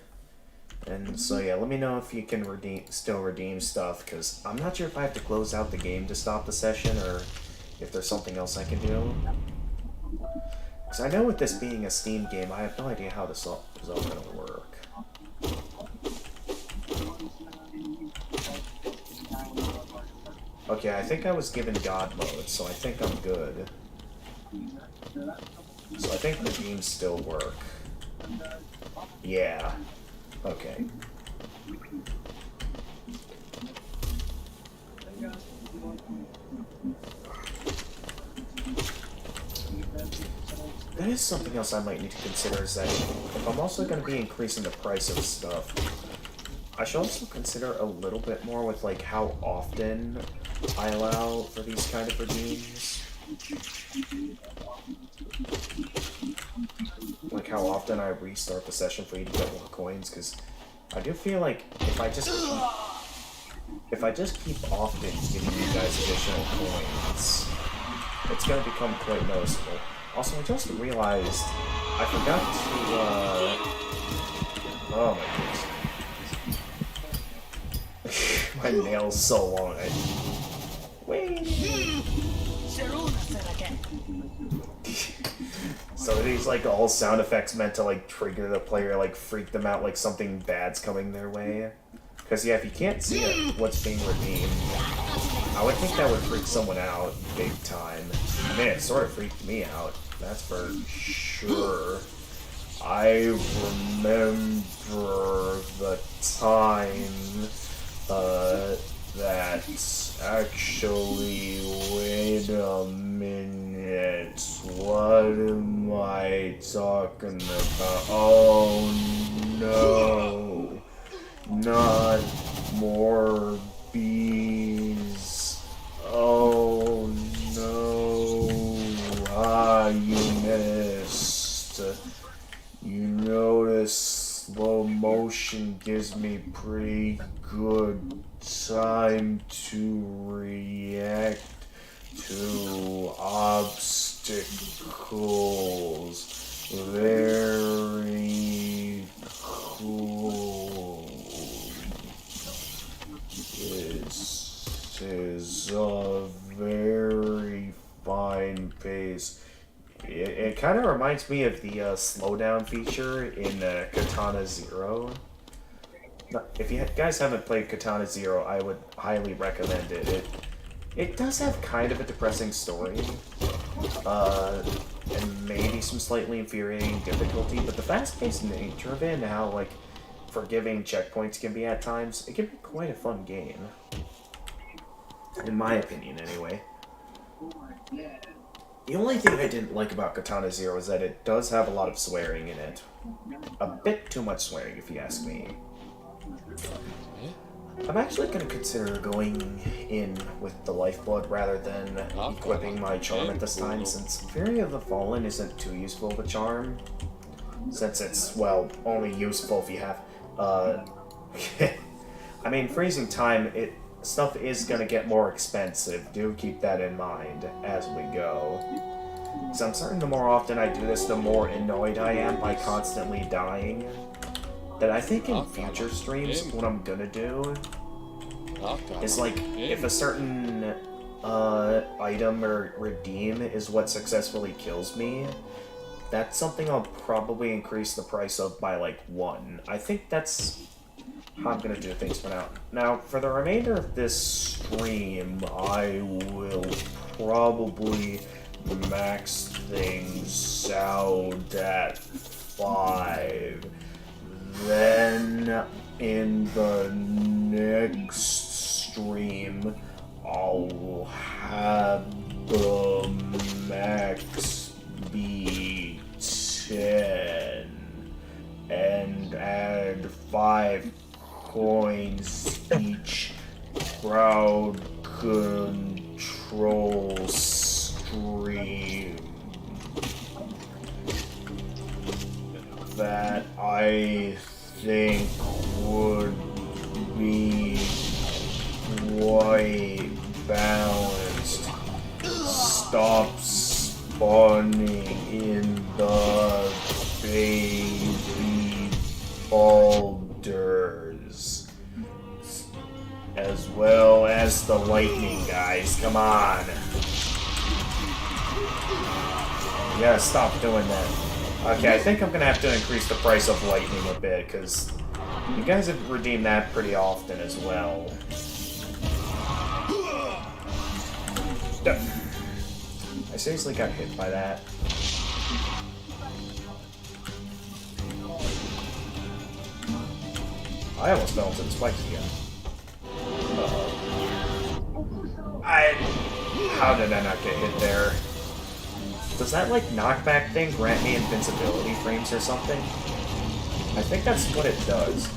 And so yeah, let me know if you can still redeem stuff, because I'm not sure if I have to close out the game to stop the session, or if there's something else I can do. Because I know with this being a Steam game, I have no idea how this is all going to work. Okay, I think I was given God mode, so I think I'm good. So I think the games still work. Yeah. Okay. That is something else I might need to consider, is that if I'm also going to be increasing the price of stuff, I should also consider a little bit more with like how often I allow for these kind of redeems. Like how often I restart the session for you to get more coins, because I do feel like if I just keep often giving you guys additional coins, it's gonna become quite noticeable. Also, I just realized I forgot to oh my goodness. My nail's so long. Wait. So are these like all sound effects meant to like trigger the player, like freak them out, like something bad's coming their way? Because yeah, if you can't see what's being redeemed, I would think that would freak someone out big time. I mean, it sort of freaked me out, that's for sure. I remember the time that's actually, wait a minute, what am I talking about? Oh no, not more bees. Oh no, you missed. You notice slow motion gives me pretty good time to react to obstacles. Very cool. This is a very fine pace. It kind of reminds me of the slowdown feature in Katana Zero. If you guys haven't played Katana Zero, I would highly recommend it. It does have kind of a depressing story, and maybe some slightly infuriating difficulty, but the fast-paced nature of it and how like forgiving checkpoints can be at times, it can be quite a fun game. In my opinion, anyway. The only thing I didn't like about Katana Zero is that it does have a lot of swearing in it. A bit too much swearing, if you ask me. I'm actually going to consider going in with the Lifeblood rather than equipping my charm at this time, since Fury of the Fallen isn't too useful of a charm. Since it's, well, only useful if you have, I mean, freezing time, stuff is going to get more expensive. Do keep that in mind as we go. Because I'm certain the more often I do this, the more annoyed I am by constantly dying. That I think in future streams, what I'm gonna do is like if a certain item or redeem is what successfully kills me, that's something I'll probably increase the price of by like 1. I think that's how I'm gonna do things for now. Now, for the remainder of this stream, I will probably max things out at 5. Then, in the next stream, I'll have the max be 10 and add 5 coins each crowd control stream. That I think would be quite balanced. Stop spawning in the baby boulders. As well as the lightning guys. Come on. Yeah, stop doing that. Okay, I think I'm gonna have to increase the price of lightning a bit, because you guys have redeemed that pretty often as well. I seriously got hit by that. I almost fell into the spikes again. How did I not get hit there? Does that, like, knockback thing grant me invincibility frames or something? I think that's what it does.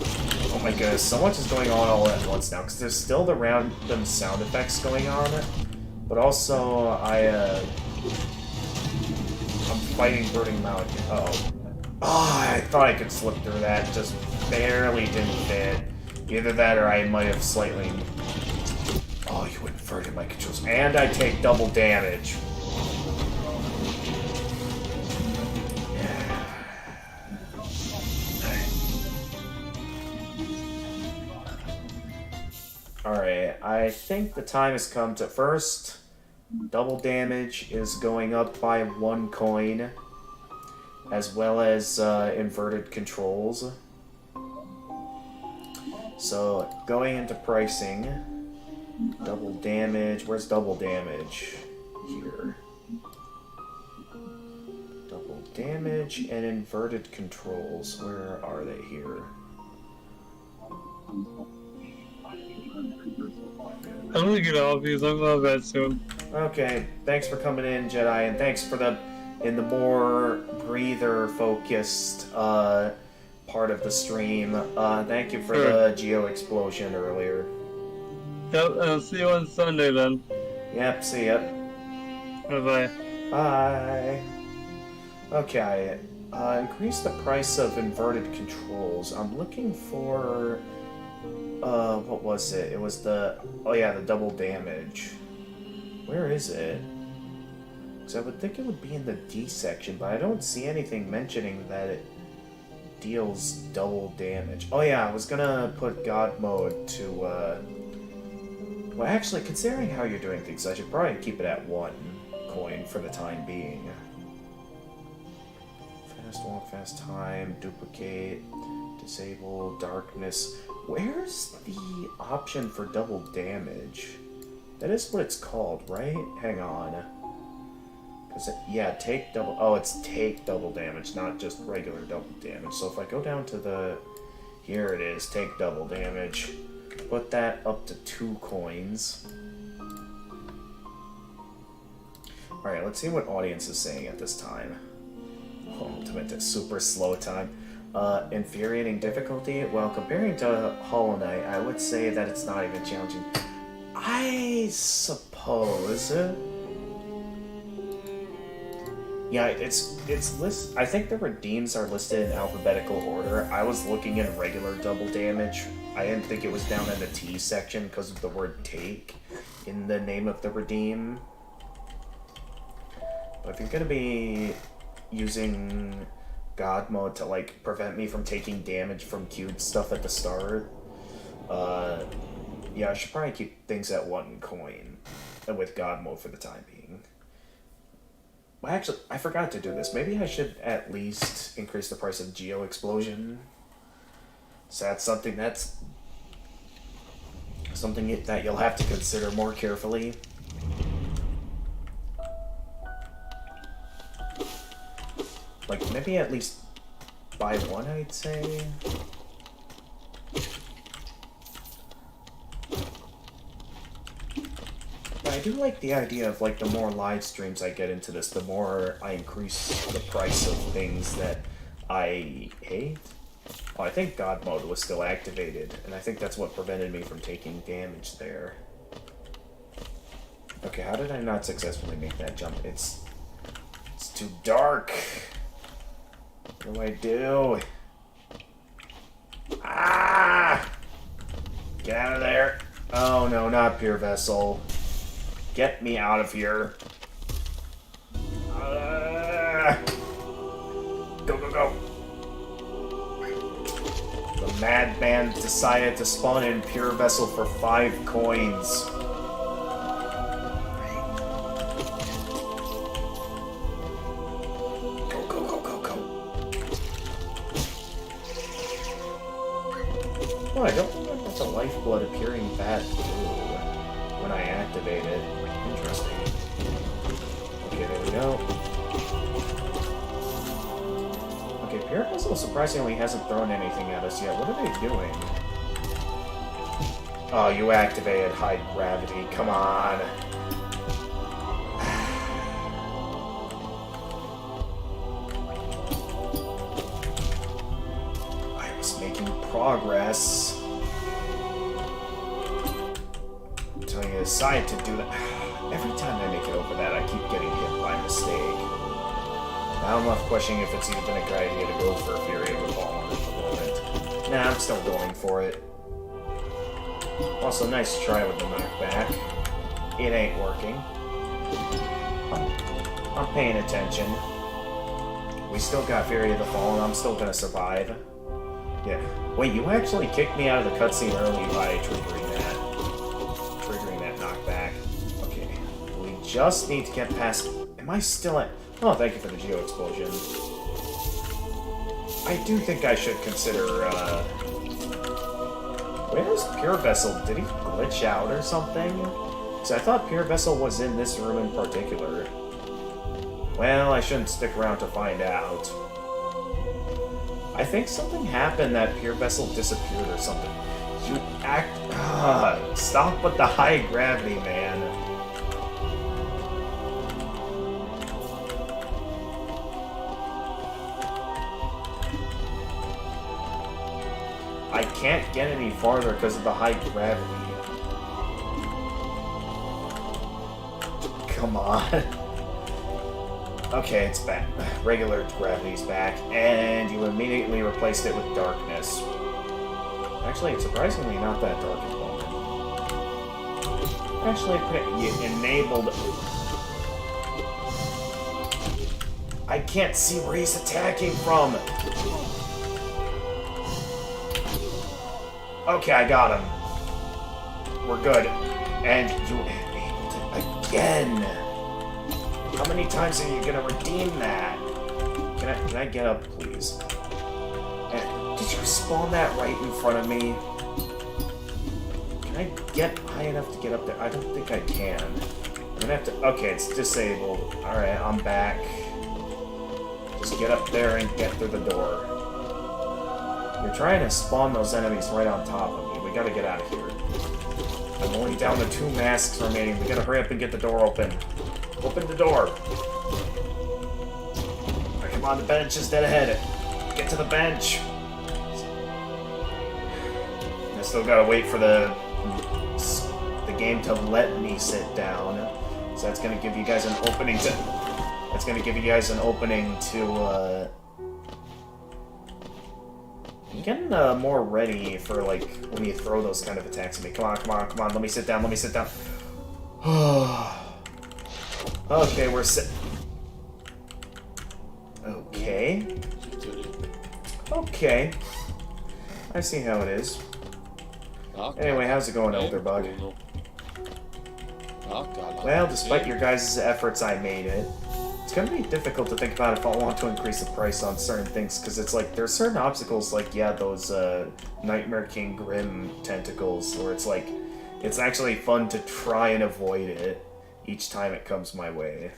Oh my goodness, so much is going on all at once now, because there's still the random sound effects going on, but also I'm fighting Burning Mountain. Uh-oh. Oh, I thought I could slip through that, just barely didn't fit. Either that or I might have slightly... Oh, you inverted my controls. And I take double damage. Alright, I think the time has come to first. Double damage is going up by 1 coin, as well as inverted controls. So, going into pricing, double damage, where's double damage? Here. Double damage and inverted controls, where are they here? I'm gonna get off because I'm going to bed soon. Okay, thanks for coming in, Jedi, and thanks for the more breather-focused part of the stream. Thank you for the geo explosion earlier. Yep, I'll see you on Sunday then. Yep, see ya. Bye-bye. Bye. Okay, increase the price of inverted controls. I'm looking for... what was it? It was the... Oh yeah, the double damage. Where is it? Because I would think it would be in the D section, but I don't see anything mentioning that it deals double damage. Oh yeah, I was gonna put God mode to, Well, actually, considering how you're doing things, I should probably keep it at 1 coin for the time being. Fast walk, fast time, duplicate, disable, darkness... Where's the option for double damage? That is what it's called, right? Hang on. Yeah, take double... Oh, it's take double damage, not just regular double damage. So if I go down to the... Here it is, take double damage. Put that up to 2 coins. Alright, let's see what audience is saying at this time. Ultimate to super slow time. Infuriating difficulty? Well, comparing to Hollow Knight, I would say that it's not even challenging. I suppose. Yeah, it's list. I think the redeems are listed in alphabetical order. I was looking in regular double damage. I didn't think it was down in the T section because of the word take in the name of the redeem. But if you're gonna be using God mode to like prevent me from taking damage from queued stuff at the start, Yeah, I should probably keep things at 1 coin with God mode for the time being. Well, actually, I forgot to do this. Maybe I should at least increase the price of Geo Explosion. So that's something that you'll have to consider more carefully. Like, maybe at least buy 1, I'd say. But I do like the idea of, like, the more live streams I get into this, the more I increase the price of things that I hate. Oh, I think God mode was still activated, and I think that's what prevented me from taking damage there. Okay, how did I not successfully make that jump? It's too dark. What do I do? Ah! Get out of there. Oh no, not Pure Vessel. Get me out of here. Go, go, go. The madman decided to spawn in Pure Vessel for 5 coins. Go, go, go, go, go. Oh, I don't remember the lifeblood appearing that blue when I activate it. Interesting. Okay, there we go. Okay, Pure Vessel surprisingly hasn't thrown anything at us yet. What are they doing? Oh, you activated high gravity. Come on. I was making progress. Until you decide to do that. Every time I make it over that, I keep getting hit by mistake. Now I'm left questioning if it's even a good idea to go for Fury of the Fallen at the moment. Nah, I'm still going for it. Also, nice try with the knockback. It ain't working. I'm paying attention. We still got Fury of the Fallen. I'm still gonna survive. Yeah. Wait, you actually kicked me out of the cutscene early by triggering that knockback. Okay. We just need to get past... Am I still at... Oh, thank you for the Geo Explosion. I do think I should consider, Where's Pure Vessel? Did he glitch out or something? Because I thought Pure Vessel was in this room in particular. Well, I shouldn't stick around to find out. I think something happened that Pure Vessel disappeared or something. You act... stop with the high gravity, man. I can't get any farther because of the high gravity. Come on. Okay, it's back. Regular gravity's back, and you immediately replaced it with darkness. Actually, it's surprisingly not that dark at the moment. Actually, you enabled... I can't see where he's attacking from! Okay, I got him. We're good. And you enabled it again! How many times are you gonna redeem that? Can I get up, please? Did you spawn that right in front of me? Can I get high enough to get up there? I don't think I can. I'm gonna have to... Okay, it's disabled. Alright, I'm back. Just get up there and get through the door. You're trying to spawn those enemies right on top of me. We gotta get out of here. I'm only down to 2 masks remaining. We gotta hurry up and get the door open. Open the door. Right, come on, the bench is dead ahead. Get to the bench. I still gotta wait for the game to let me sit down. So that's gonna give you guys an opening to... That's gonna give you guys an opening to, I'm getting more ready for, like, when you throw those kind of attacks at me. Come on, come on, come on. Let me sit down, let me sit down. Okay, we're sit... Okay. Okay. I see how it is. Anyway, how's it going, Elderbug? Well, despite your guys' efforts, I made it. It's gonna be difficult to think about if I want to increase the price on certain things, because it's like, there's certain obstacles, like, yeah, those Nightmare King Grim tentacles, where it's like, it's actually fun to try and avoid it each time it comes my way.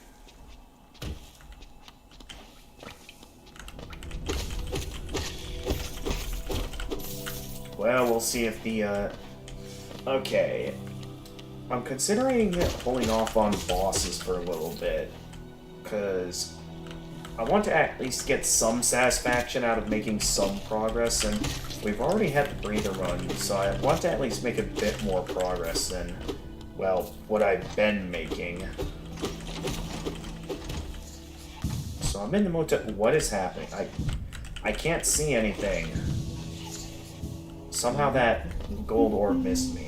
Well, we'll see if the, okay. I'm considering pulling off on bosses for a little bit, because I want to at least get some satisfaction out of making some progress, and we've already had the breather run, so I want to at least make a bit more progress than, well, what I've been making. So I'm in the mood to... What is happening? I can't see anything. Somehow that gold orb missed me.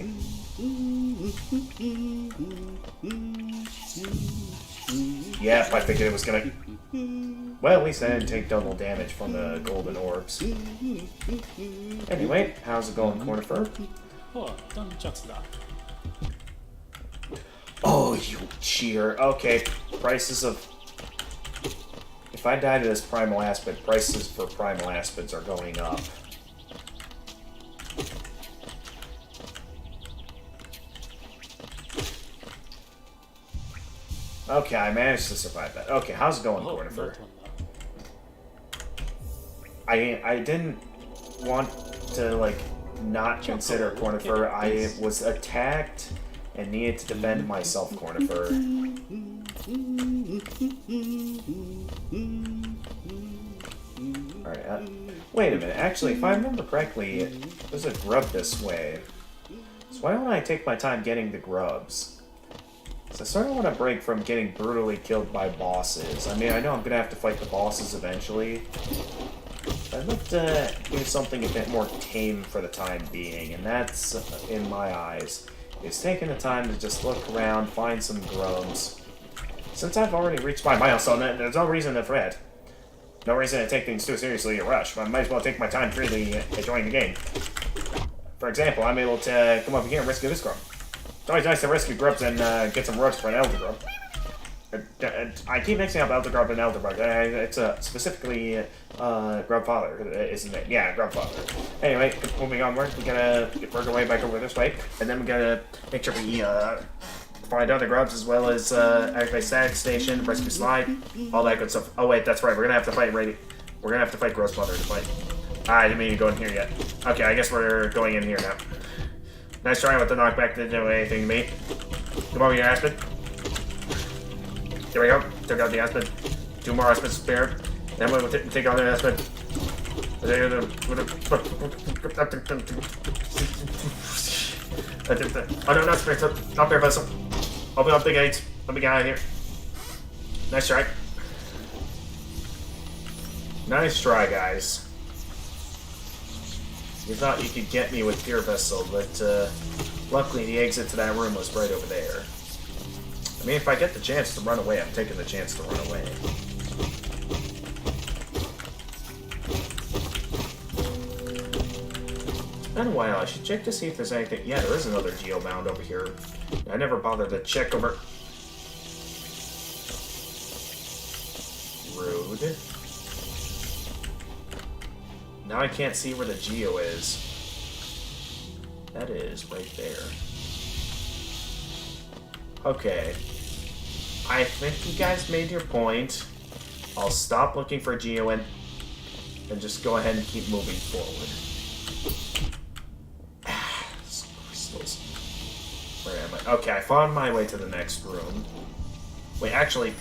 Yep, I figured it was gonna... Well, at least I didn't take double damage from the golden orbs. Anyway, how's it going, Cornifer? Oh, you cheater. Okay, prices of... If I die to this Primal Aspid, prices for Primal Aspids are going up. Okay, I managed to survive that. Okay, how's it going, Cornifer? I didn't want to, like, not consider Cornifer. I was attacked and needed to defend myself, Cornifer. Alright, wait a minute. Actually, if I remember correctly, there's a grub this way. So why don't I take my time getting the grubs? So I sort of want to break from getting brutally killed by bosses. I mean, I know I'm going to have to fight the bosses eventually. But I'd like to do something a bit more tame for the time being, and that's, in my eyes, is taking the time to just look around, find some grubs. Since I've already reached my milestone, there's no reason to fret. No reason to take things too seriously or rush. I might as well take my time freely enjoying the game. For example, I'm able to come over here and rescue this grub. It's always nice to rescue grubs and get some roots for an elder grub. I keep mixing up elder grub and elder bug. It's specifically grub father, isn't it? Yeah, grub father. Anyway, moving onward, we gotta work our way back over this way, and then we gotta make sure we find other grubs as well as activate static station, rescue slide, all that good stuff. Oh wait, that's right. We're gonna have to fight We're gonna have to fight Gross Mother to fight. I didn't mean to go in here yet. Okay, I guess we're going in here now. Nice try with the knockback. Didn't do anything to me. Come over here, Aspid. There we go. Took out the Aspid. 2 more Aspids spare. Then we'll take out the Aspid. Oh no, not Spirit. Not Bear Vessel. Open up the gates. Let me get out of here. Nice try. Nice try, guys. You thought you could get me with Pure Vessel, but luckily the exit to that room was right over there. I mean, if I get the chance to run away, I'm taking the chance to run away. It's been a while. I should check to see if there's anything. Yeah, there is another Geobound over here. I never bothered to check over. Rude. Now I can't see where the Geo is. That is right there. Okay. I think you guys made your point. I'll stop looking for Geo and just go ahead and keep moving forward. Crystals. Where am I? Okay, I found my way to the next room. Wait, actually,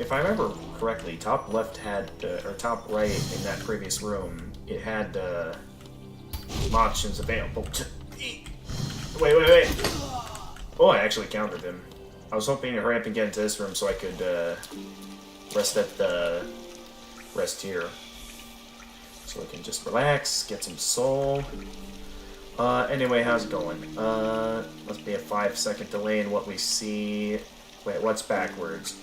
if I remember correctly, top left had, or top right in that previous room, it had options available to me. Wait. Oh, I actually countered him. I was hoping to hurry up and get into this room so I could rest at the rest here. So I can just relax, get some soul. Anyway, how's it going? Must be a 5-second delay in what we see. Wait, what's backwards?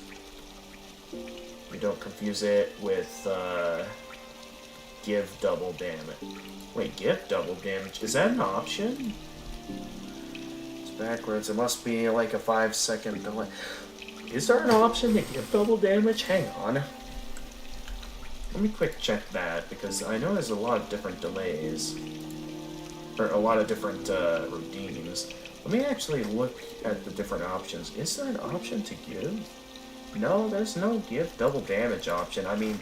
We don't confuse it with give double damage. Wait, give double damage? Is that an option? It's backwards. It must be like a 5-second delay. Is there an option to give double damage? Hang on. Let me quick check that, because I know there's a lot of different delays. Or a lot of different redeems. Let me actually look at the different options. Is there an option to give? No, there's no give double damage option. I mean,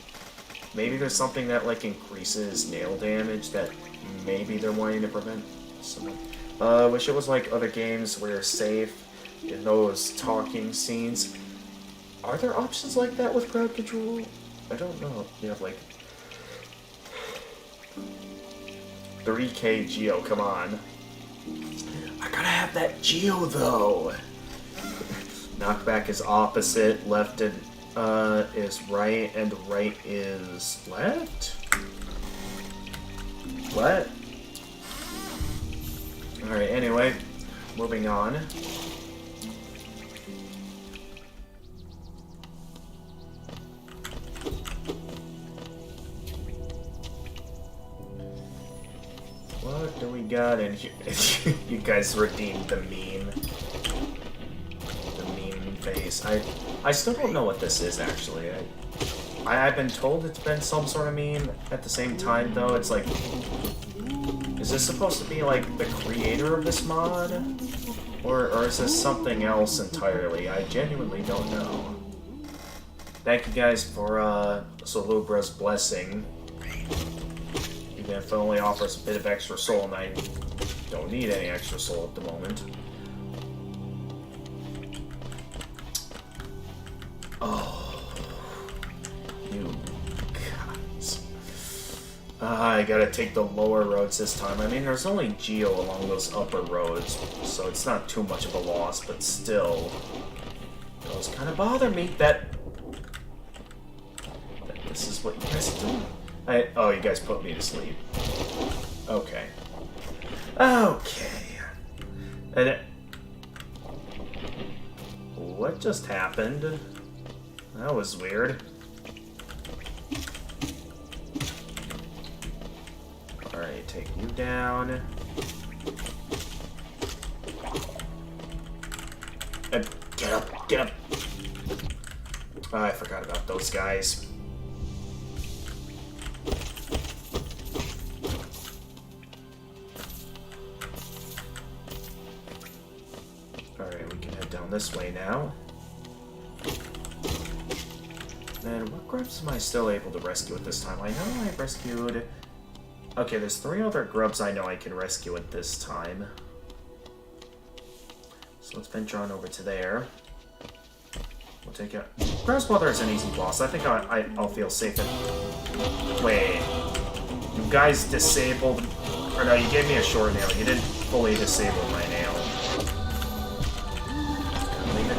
maybe there's something that like increases nail damage that maybe they're wanting to prevent. Wish it was like other games where you're safe in those talking scenes. Are there options like that with crowd control? I don't know. You have like 3K Geo, come on. I gotta have that Geo though. Knockback is opposite, left is right, and right is left? What? Alright, anyway, moving on. What do we got in here? You guys redeemed the meme. The meme face. I still don't know what this is, actually. I've been told it's been some sort of meme. At the same time, though, it's like... Is this supposed to be, like, the creator of this mod? Or is this something else entirely? I genuinely don't know. Thank you guys for, Solubra's blessing. Even if it only offers a bit of extra soul, and I don't need any extra soul at the moment. Oh, you guys. I gotta take the lower roads this time. I mean, there's only Geo along those upper roads, so it's not too much of a loss, but still. It does kind of bother me that this is what you guys do. Oh, you guys put me to sleep. Okay. Okay. And what just happened? That was weird. Alright, take you down. Get up, get up. Oh, I forgot about those guys. This way now. And what grubs am I still able to rescue at this time? I know I rescued... Okay, there's 3 other grubs I know I can rescue at this time. So let's venture on over to there. We'll take out... Grub's Mother is an easy boss. I think I'll feel safe in... Wait. You guys disabled... Or no, you gave me a short nail. You didn't fully disable my nail.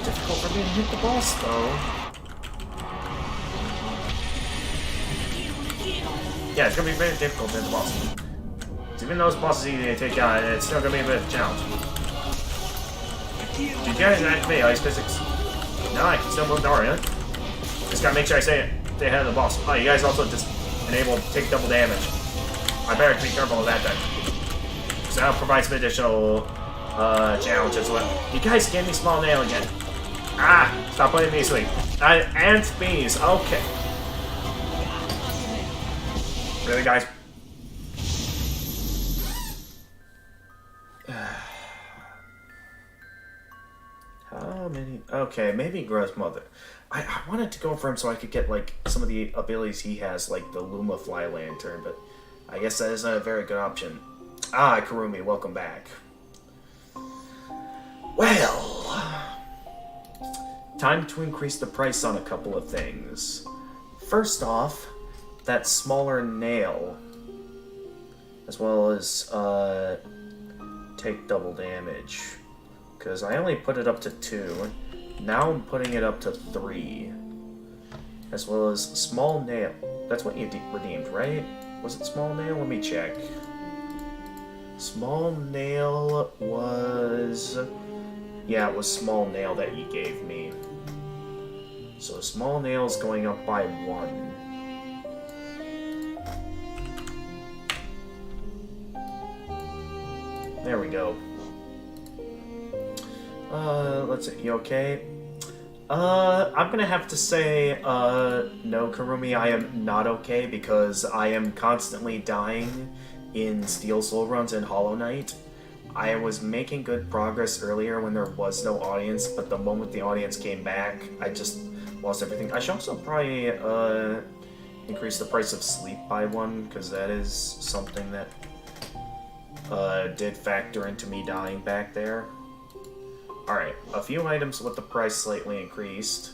Difficult for me to hit the boss, though. Yeah, it's gonna be very difficult to hit the boss. Even though this boss is easy to take out, it's still gonna be a bit of a challenge. Did you guys activate ice physics? No, I can still move Daria. Just gotta make sure I stay ahead of the boss. Oh, you guys also just enable take double damage. I better be careful of that then. So that'll provide some additional challenge as well. You guys gave me small nail again. Ah! Stop putting me to sleep. And bees. Okay. Really, guys? How many? Okay, maybe Grub's Mother. I wanted to go for him so I could get, like, some of the abilities he has, like the Luma Fly Lantern, but I guess that isn't a very good option. Ah, Kurumi, welcome back. Well... Time to increase the price on a couple of things. First off, that smaller nail. As well as, take double damage. Because I only put it up to 2. Now I'm putting it up to 3. As well as small nail. That's what you redeemed, right? Was it small nail? Let me check. Small nail was... Yeah, it was small nail that you gave me. So small nail's going up by 1. There we go. Let's see. You okay? I'm gonna have to say, no, Karumi, I am not okay because I am constantly dying in Steel Soul runs and Hollow Knight. I was making good progress earlier when there was no audience, but the moment the audience came back, I just lost everything. I should also probably, increase the price of sleep by one, because that is something that, did factor into me dying back there. Alright, a few items with the price slightly increased.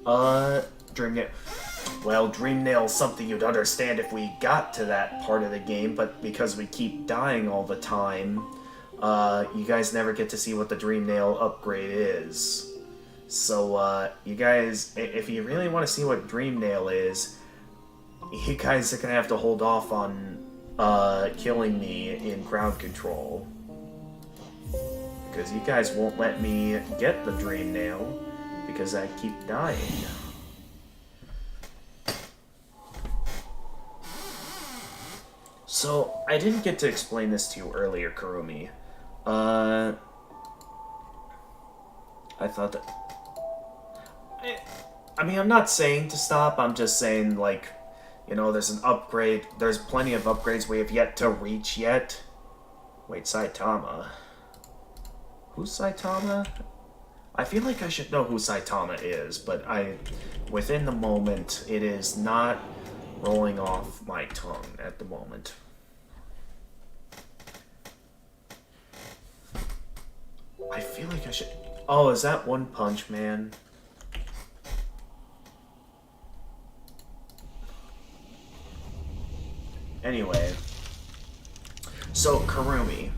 Dreamnail. Well, Dreamnail's something you'd understand if we got to that part of the game, but because we keep dying all the time, you guys never get to see what the Dreamnail upgrade is. So, you guys, if you really want to see what Dreamnail is, you guys are gonna have to hold off on, killing me in crowd control. Because you guys won't let me get the Dreamnail, because I keep dying. So, I didn't get to explain this to you earlier, Karumi. I thought that... I mean, I'm not saying to stop, I'm just saying, like, you know, there's an upgrade, there's plenty of upgrades we have yet to reach yet. Wait, Saitama... Who's Saitama? I feel like I should know who Saitama is, but within the moment, it is not rolling off my tongue at the moment. I feel like I should... Oh, is that One Punch Man? Anyway. So, Karumi.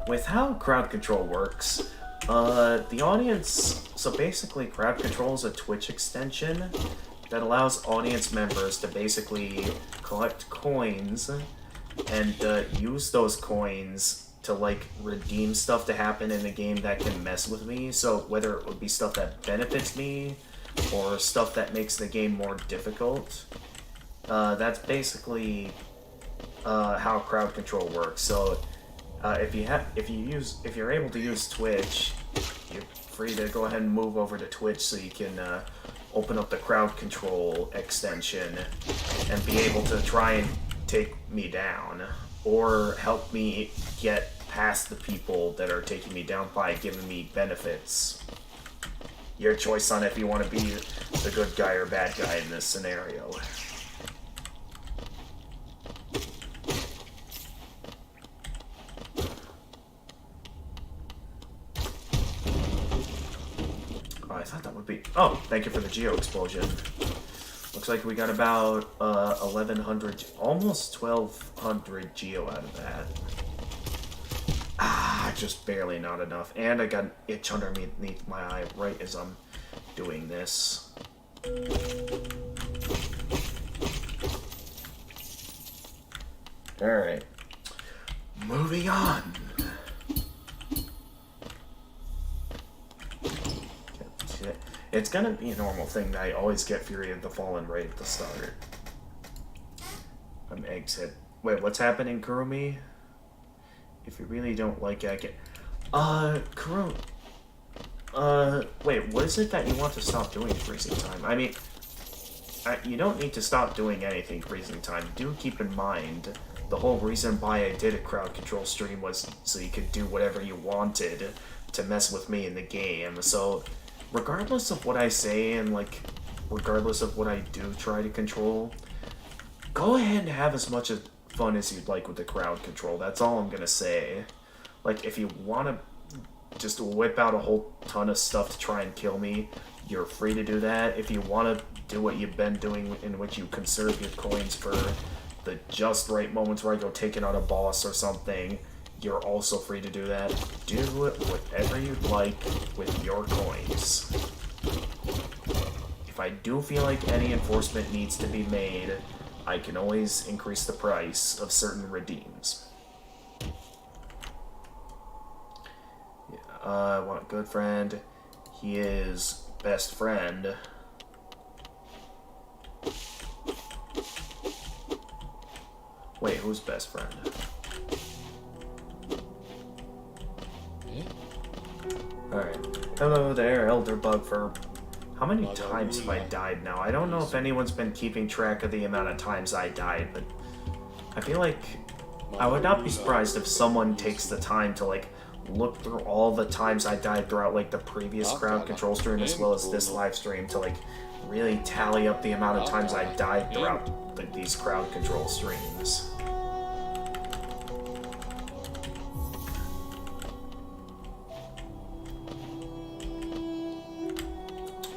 With how crowd control works, the audience... So basically, crowd control is a Twitch extension that allows audience members to basically collect coins and use those coins to, like, redeem stuff to happen in the game that can mess with me. So whether it would be stuff that benefits me or stuff that makes the game more difficult, that's basically how crowd control works. So if you're able to use Twitch, you're free to go ahead and move over to Twitch so you can open up the crowd control extension and be able to try and take me down, or help me get past the people that are taking me down by giving me benefits. Your choice on if you want to be the good guy or bad guy in this scenario. I thought that would be... Oh, thank you for the Geo Explosion. Looks like we got about 1,100, almost 1,200 Geo out of that. Just barely not enough. And I got an itch underneath my eye right as I'm doing this. Alright. Moving on. It's gonna be a normal thing that I always get Fury of the Fallen right at the start. I'm exit. Wait, what's happening, Kurumi? If you really don't like it, I get... Kurumi... wait, what is it that you want to stop doing freezing time? I mean, you don't need to stop doing anything freezing time. Do keep in mind, the whole reason why I did a crowd control stream was so you could do whatever you wanted to mess with me in the game, so... Regardless of what I say and, like, regardless of what I do try to control, go ahead and have as much fun as you'd like with the crowd control. That's all I'm gonna say. Like, if you want to just whip out a whole ton of stuff to try and kill me, you're free to do that. If you want to do what you've been doing, in which you conserve your coins for the just right moments where I go taking out a boss or something, you're also free to do that. Do whatever you'd like with your coins. If I do feel like any enforcement needs to be made, I can always increase the price of certain redeems. I want a good friend. He is best friend. Wait, who's best friend? Alright. Hello there, Elder Bugfur. How many times have I died now? I don't know if anyone's been keeping track of the amount of times I died, but I feel like I would not be surprised if someone takes the time to, like, look through all the times I died throughout, like, the previous crowd control stream as well as this live stream to, like, really tally up the amount of times I died throughout these crowd control streams.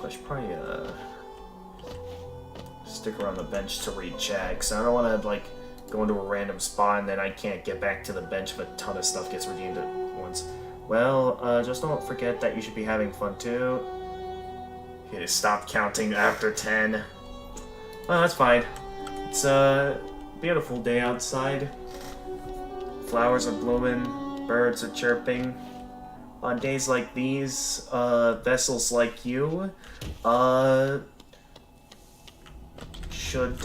I should probably stick around the bench to read chat, because I don't want to like go into a random spot and then I can't get back to the bench if a ton of stuff gets redeemed at once. Well, just don't forget that you should be having fun too. You just stop counting after 10. Well, that's fine. It's a beautiful day outside. Flowers are blooming, birds are chirping. On days like these, vessels like you, should,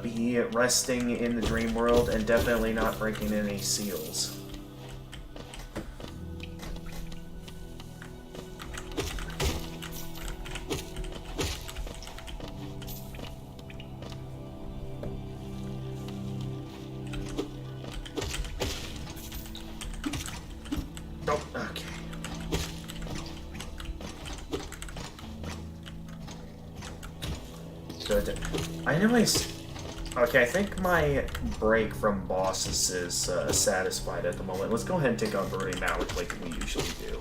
be resting in the dream world and definitely not breaking any seals. Oh, okay. Good. Okay, I think my break from bosses is satisfied at the moment. Let's go ahead and take on Broody Malik like we usually do.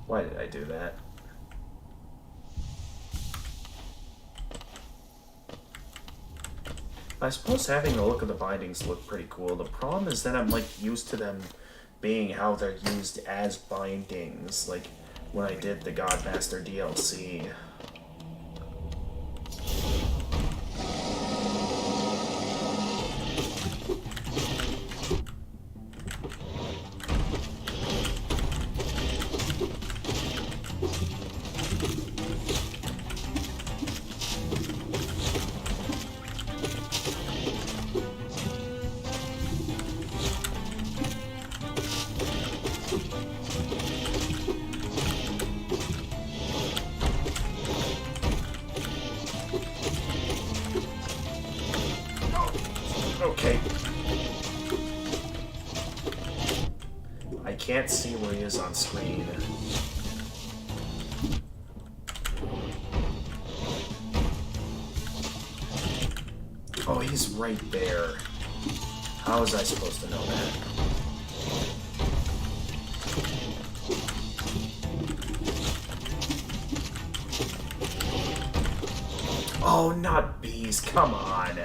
Why did I do that? I suppose having a look at the bindings look pretty cool. The problem is that I'm like used to them being how they're used as bindings, like when I did the Godmaster DLC. Okay. I can't see where he is on screen. Oh, he's right there. How was I supposed to know that? Oh, not bees, come on.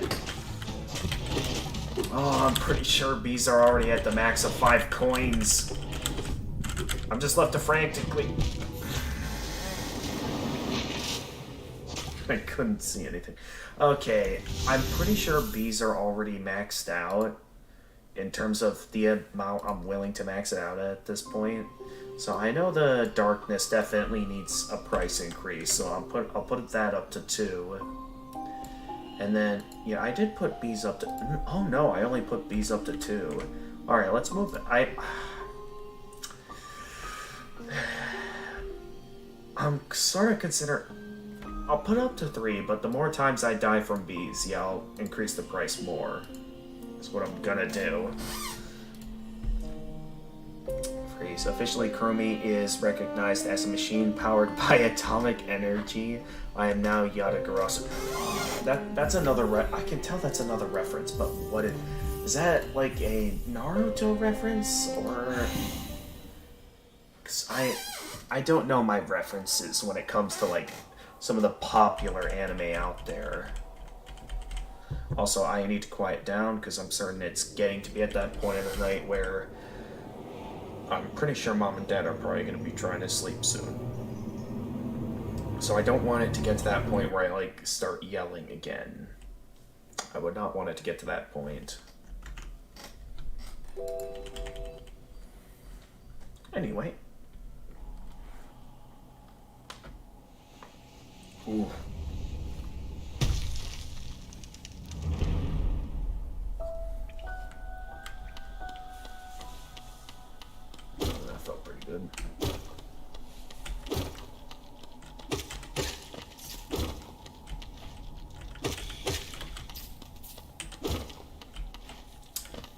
Oh, I'm pretty sure bees are already at the max of 5 coins. I'm just left to frantically... I couldn't see anything. Okay, I'm pretty sure bees are already maxed out in terms of the amount I'm willing to max it out at this point. So I know the darkness definitely needs a price increase, so I'll put that up to 2. And then, yeah, I did put bees up to... Oh no, I only put bees up to 2. Alright, let's move it. I'm sort of consider... I'll put up to 3, but the more times I die from bees, yeah, I'll increase the price more. That's what I'm gonna do. Freeze. Officially, Chromie is recognized as a machine powered by atomic energy. I am now Yatagarasu. That's another I can tell that's another reference, but what is that like a Naruto reference or? 'Cause I don't know my references when it comes to like some of the popular anime out there. Also, I need to quiet down because I'm certain it's getting to be at that point of the night where I'm pretty sure Mom and Dad are probably going to be trying to sleep soon. So I don't want it to get to that point where I like start yelling again. I would not want it to get to that point. Anyway. Ooh. That felt pretty good.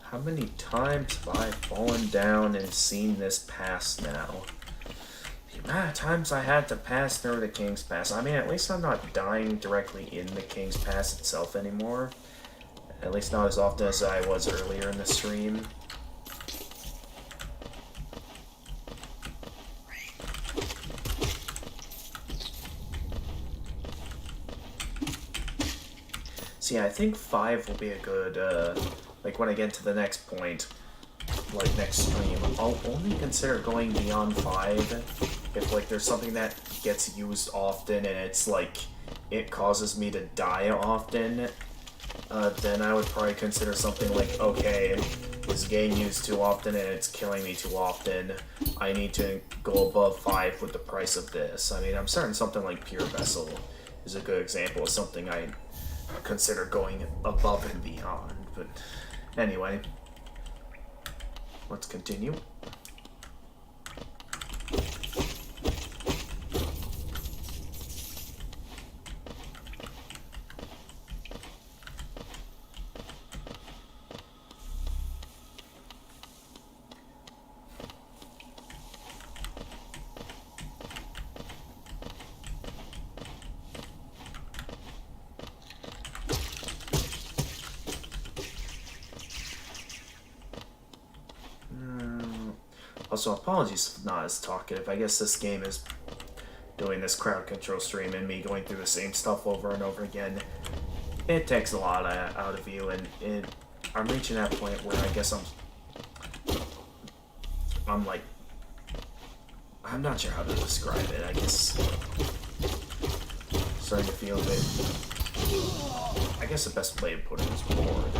How many times have I fallen down and seen this pass now? The amount of times I had to pass through the King's Pass. I mean, at least I'm not dying directly in the King's Pass itself anymore. At least not as often as I was earlier in the stream. So yeah, I think 5 will be a good, like when I get to the next point, like next stream, I'll only consider going beyond 5 if like there's something that gets used often and it's like, it causes me to die often, then I would probably consider something like, okay, this game used too often and it's killing me too often, I need to go above 5 with the price of this. I mean, I'm certain something like Pure Vessel is a good example of something I consider going above and beyond, but anyway, let's continue. Also, apologies if not as talkative. I guess this game is doing this crowd control stream and me going through the same stuff over and over again. It takes a lot out of you, and I'm reaching that point where I guess I'm like, I'm not sure how to describe it. I guess starting to feel a bit. I guess the best way to put it is bored.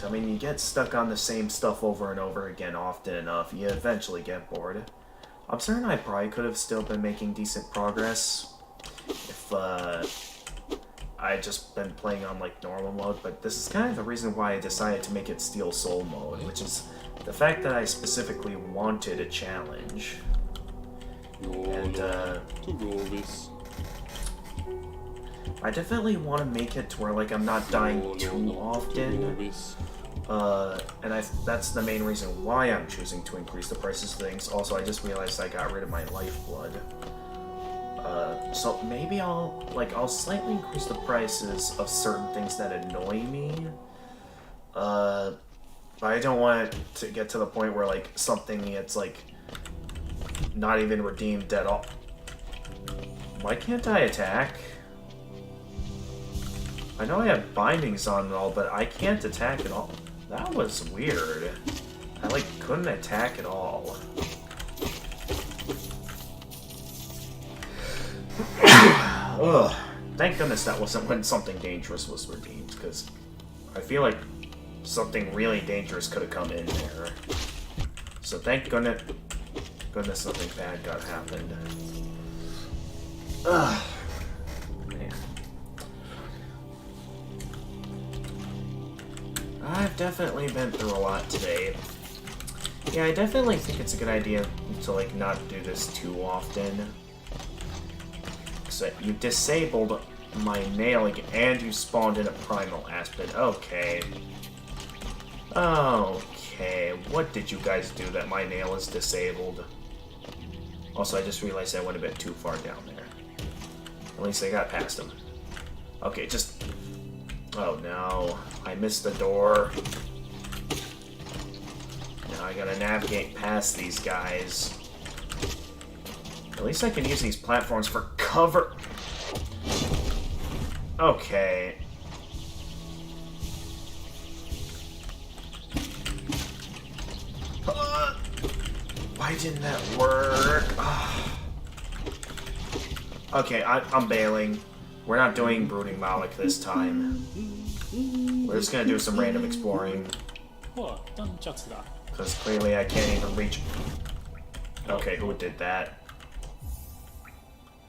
I mean, you get stuck on the same stuff over and over again often enough, you eventually get bored. I'm certain I probably could have still been making decent progress if I had just been playing on like normal mode, but this is kind of the reason why I decided to make it Steel Soul mode, which is the fact that I specifically wanted a challenge. And I definitely want to make it to where like I'm not dying too often. And that's the main reason why I'm choosing to increase the prices of things. Also, I just realized I got rid of my lifeblood. So maybe I'll slightly increase the prices of certain things that annoy me. But I don't want it to get to the point where like something it's like not even redeemed at all. Why can't I attack? I know I have bindings on and all, but I can't attack at all. That was weird. I like couldn't attack at all. Ugh. Thank goodness that wasn't when something dangerous was redeemed, because I feel like something really dangerous could have come in there. So thank goodness nothing bad got happened. Ugh. Man. I've definitely been through a lot today. Yeah, I definitely think it's a good idea to like not do this too often. So you disabled my nailing and you spawned in a primal aspect. Okay. Okay, what did you guys do that my nail is disabled? Also, I just realized I went a bit too far down there. At least I got past him. Okay, just... Oh no, I missed the door. Now I gotta navigate past these guys. At least I can use these platforms for cover. Okay. Why didn't that work? Okay, I'm bailing. We're not doing Brooding Malik this time. We're just gonna do some random exploring. 어떤 짝수다. Because clearly I can't even reach... Okay, who did that?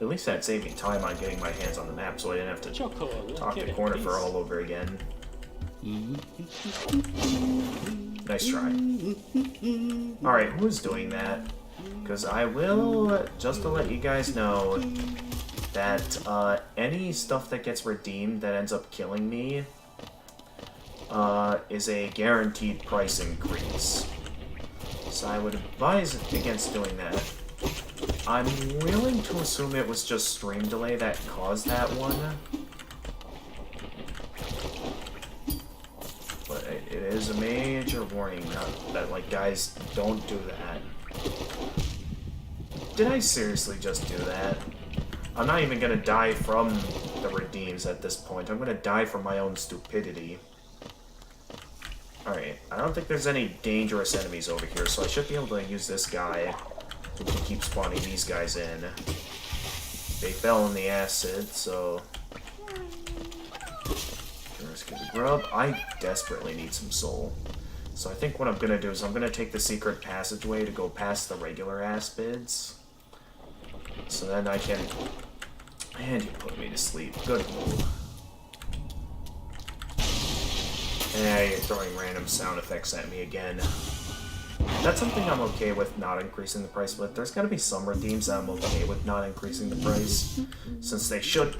At least that saved me time on getting my hands on the map, so I didn't have to talk to Cornifer all over again. Nice try. Alright, who's doing that? Because I will, just to let you guys know, that any stuff that gets redeemed that ends up killing me is a guaranteed price increase. So I would advise against doing that. I'm willing to assume it was just stream delay that caused that one. But it is a major warning that, like, guys, don't do that. Did I seriously just do that? I'm not even gonna die from the redeems at this point. I'm gonna die from my own stupidity. Alright, I don't think there's any dangerous enemies over here, so I should be able to use this guy who can keep spawning these guys in. They fell in the acid, so... Let's get the grub. I desperately need some soul. So I think what I'm gonna do is I'm gonna take the secret passageway to go past the regular aspids. So then I can... And you put me to sleep. Good move. Yeah, you're throwing random sound effects at me again. That's something I'm okay with not increasing the price, but there's gotta be some redeems that I'm okay with not increasing the price. Since they should...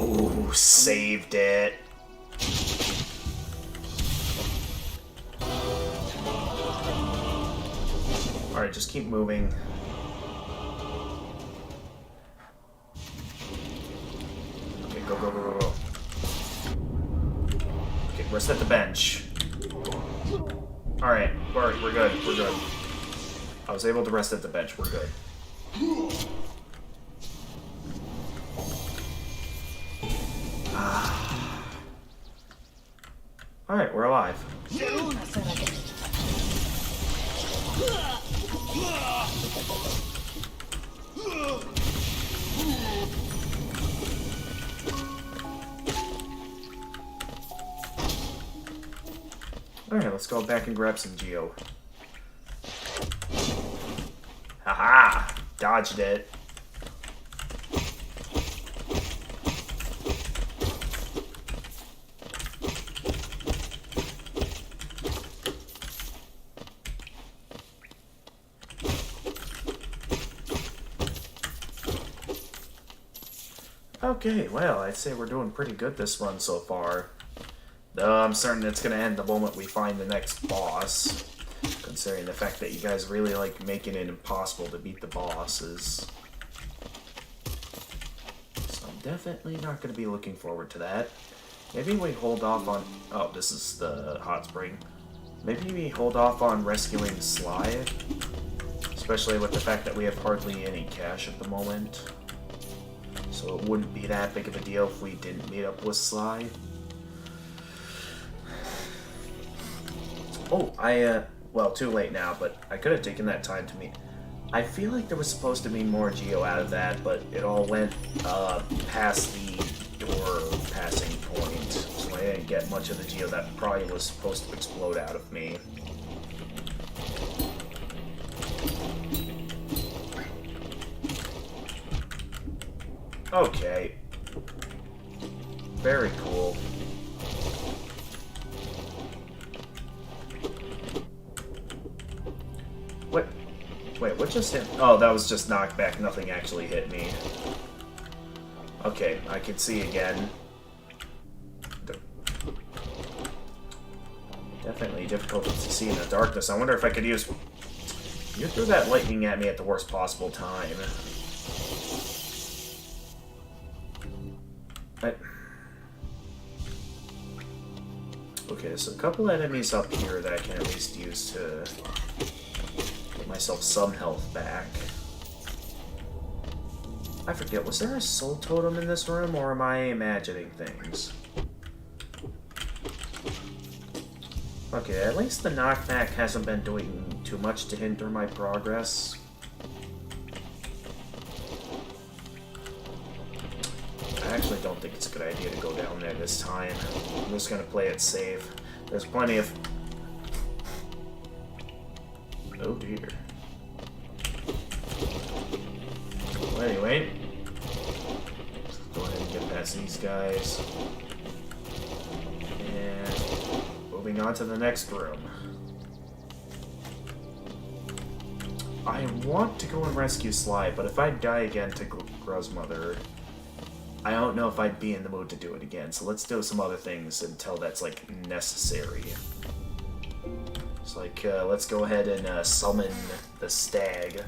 Ooh, saved it. Alright, just keep moving. Okay, go, go, go, go, go. Okay, rest at the bench. Alright, we're good, we're good. I was able to rest at the bench, we're good. Alright, we're alive. Alright, let's go back and grab some Geo. Haha! Dodged it. Okay, well, I'd say we're doing pretty good this run so far. Though I'm certain it's going to end the moment we find the next boss, considering the fact that you guys really like making it impossible to beat the bosses. So I'm definitely not going to be looking forward to that. Maybe we hold off on... Oh, this is the hot spring. Maybe we hold off on rescuing Sly, especially with the fact that we have hardly any cash at the moment. So it wouldn't be that big of a deal if we didn't meet up with Sly. Oh, well, too late now, but I could have taken that time to meet. I feel like there was supposed to be more Geo out of that, but it all went, past the door passing point. So I didn't get much of the Geo that probably was supposed to explode out of me. Okay. Very cool. What? Wait, what just hit? Oh, that was just knockback. Nothing actually hit me. Okay, I can see again. Definitely difficult to see in the darkness. I wonder if I could use... You threw that lightning at me at the worst possible time. Okay, so a couple enemies up here that I can at least use to get myself some health back. I forget, was there a soul totem in this room, or am I imagining things? Okay, at least the knockback hasn't been doing too much to hinder my progress. I actually don't think it's a good idea to go down there this time. I'm just gonna play it safe. There's plenty of here? Well, anyway, let's go ahead and get past these guys. And moving on to the next room. I want to go and rescue Sly, but if I die again to Grozmother, I don't know if I'd be in the mood to do it again. So let's do some other things until that's, like, necessary. It's like, let's go ahead and summon the stag.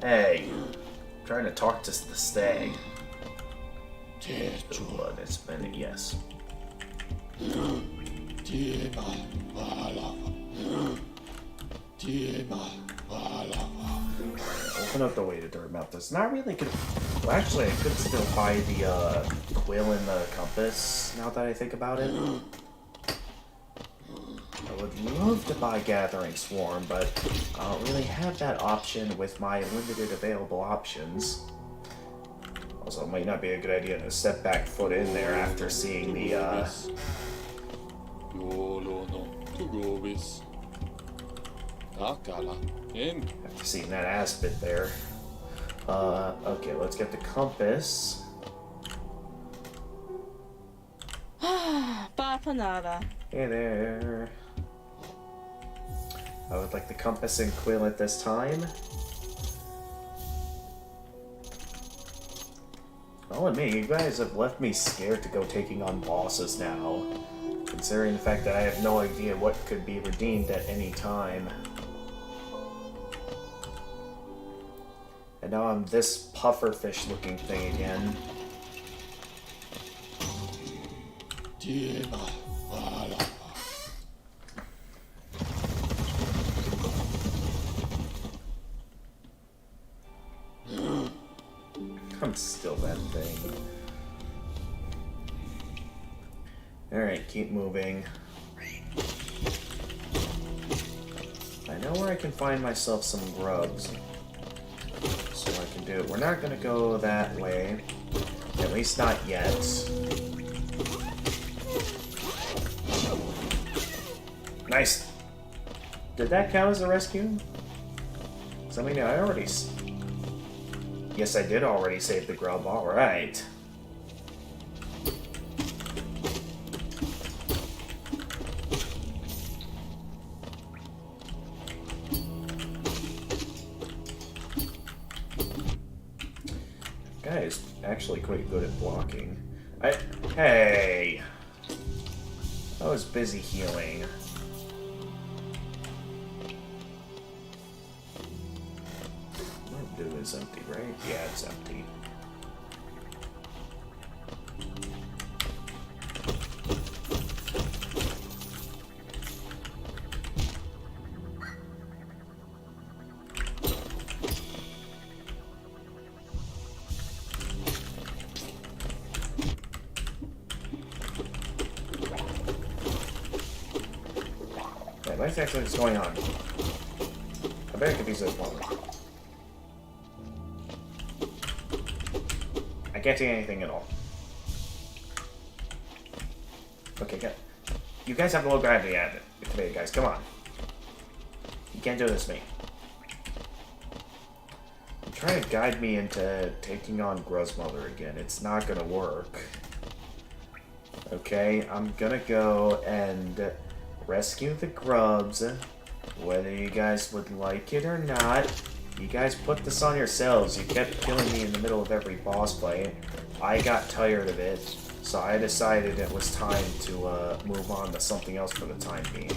Hey, I'm trying to talk to the stag. The blood has been, yes. Open up the way to their mouth. It's not really good. Well, actually, I could still buy the quill and the compass now that I think about it. I would love to buy Gathering Swarm, but I don't really have that option with my limited available options. Also, it might not be a good idea to step back foot in there after seeing the, after seeing that ass bit there. Okay, let's get the compass. Bapanada. Hey there. I would like the compass and quill at this time. Well, and me, you guys have left me scared to go taking on bosses now, considering the fact that I have no idea what could be redeemed at any time. And now I'm this pufferfish looking thing again. I'm still that thing. Alright, keep moving. I know where I can find myself some grubs. So I can do it. We're not gonna go that way. At least not yet. Nice! Did that count as a rescue? I mean, I already... Yes, I did already save the grub. Alright. Guy is actually quite good at blocking. Hey! I was busy healing. Is empty, right? Yeah, it's empty. Okay, what's actually going on? I bet it could be so fun. I can't see anything at all. Okay, good. You guys have low gravity at it today, guys. Come on. You can't do this to me. You're trying to guide me into taking on Grozmother again. It's not gonna work. Okay, I'm gonna go and rescue the grubs. Whether you guys would like it or not. You guys put this on yourselves. You kept killing me in the middle of every boss fight. I got tired of it, so I decided it was time to move on to something else for the time being.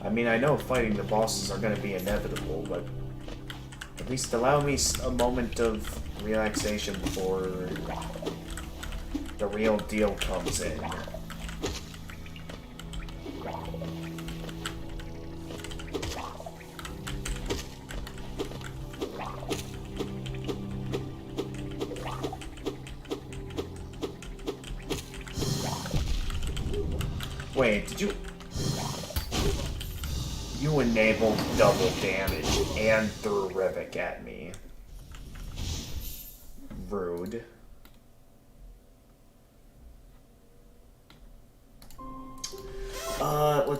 I mean, I know fighting the bosses are going to be inevitable, but at least allow me a moment of relaxation before the real deal comes in. Wait, did you... You enabled double damage and threw Rivik at me. Rude.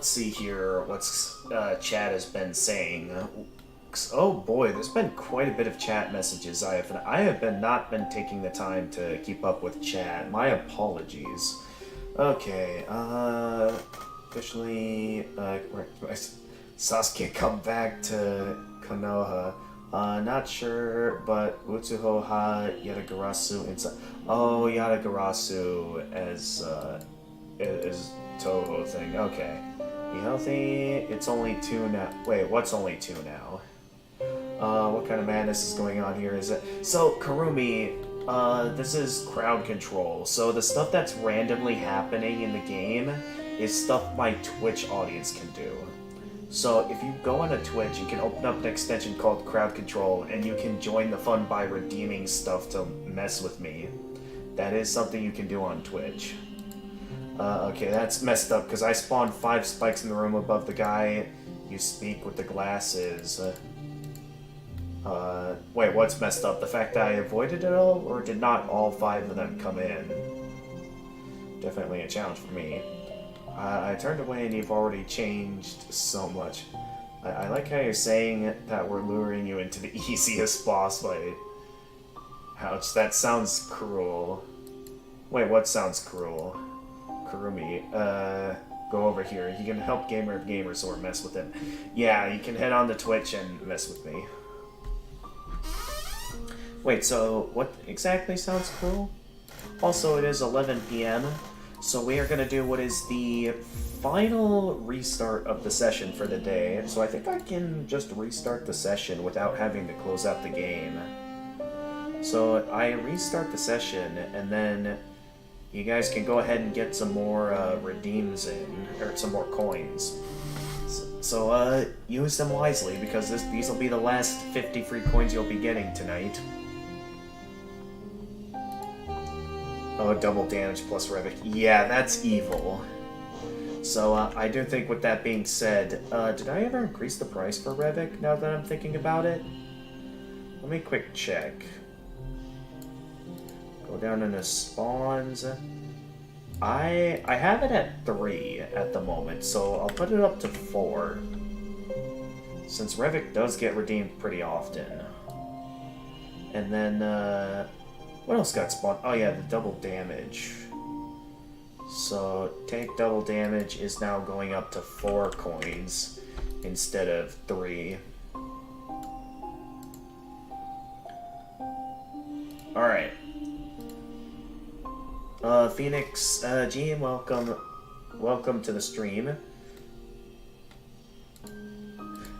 let's see here what's chat has been saying. Oh boy, there's been quite a bit of chat messages. I have not been taking the time to keep up with chat. My apologies. Okay, officially, Sasuke come back to Konoha. Not sure, but Utsuho ha Yatagarasu inside. Oh, Yatagarasu as Toho thing. Okay. Be healthy. It's only 2 now. Wait, what's only 2 now? What kind of madness is going on here? Is it so, Karumi? This is crowd control. So the stuff that's randomly happening in the game is stuff my Twitch audience can do. So if you go on a Twitch, you can open up an extension called Crowd Control, and you can join the fun by redeeming stuff to mess with me. That is something you can do on Twitch. Okay, that's messed up, because I spawned 5 spikes in the room above the guy you speak with the glasses. Wait, what's messed up? The fact that I avoided it all, or did not all 5 of them come in? Definitely a challenge for me. I turned away and you've already changed so much. I like how you're saying that we're luring you into the easiest boss fight. Ouch, that sounds cruel. Wait, what sounds cruel? Kurumi, go over here. You can help Gamer of Gamers or mess with him. Yeah, you can head on to Twitch and mess with me. Wait, so what exactly sounds cruel? Also, it is 11 p.m., so we are going to do what is the final restart of the session for the day. So I think I can just restart the session without having to close out the game. So I restart the session, and then you guys can go ahead and get some more redeems in, or some more coins. So use them wisely, because these will be the last 50 free coins you'll be getting tonight. Oh, double damage plus Revik. Yeah, that's evil. So, I do think with that being said, did I ever increase the price for Revik, now that I'm thinking about it? Let me quick check. Go down into spawns. I have it at 3 at the moment, so I'll put it up to 4. Since Revik does get redeemed pretty often. And then, what else got spawned? Oh yeah, the double damage. So, take double damage is now going up to 4 coins instead of 3. Alright. Phoenix, Gene, welcome to the stream.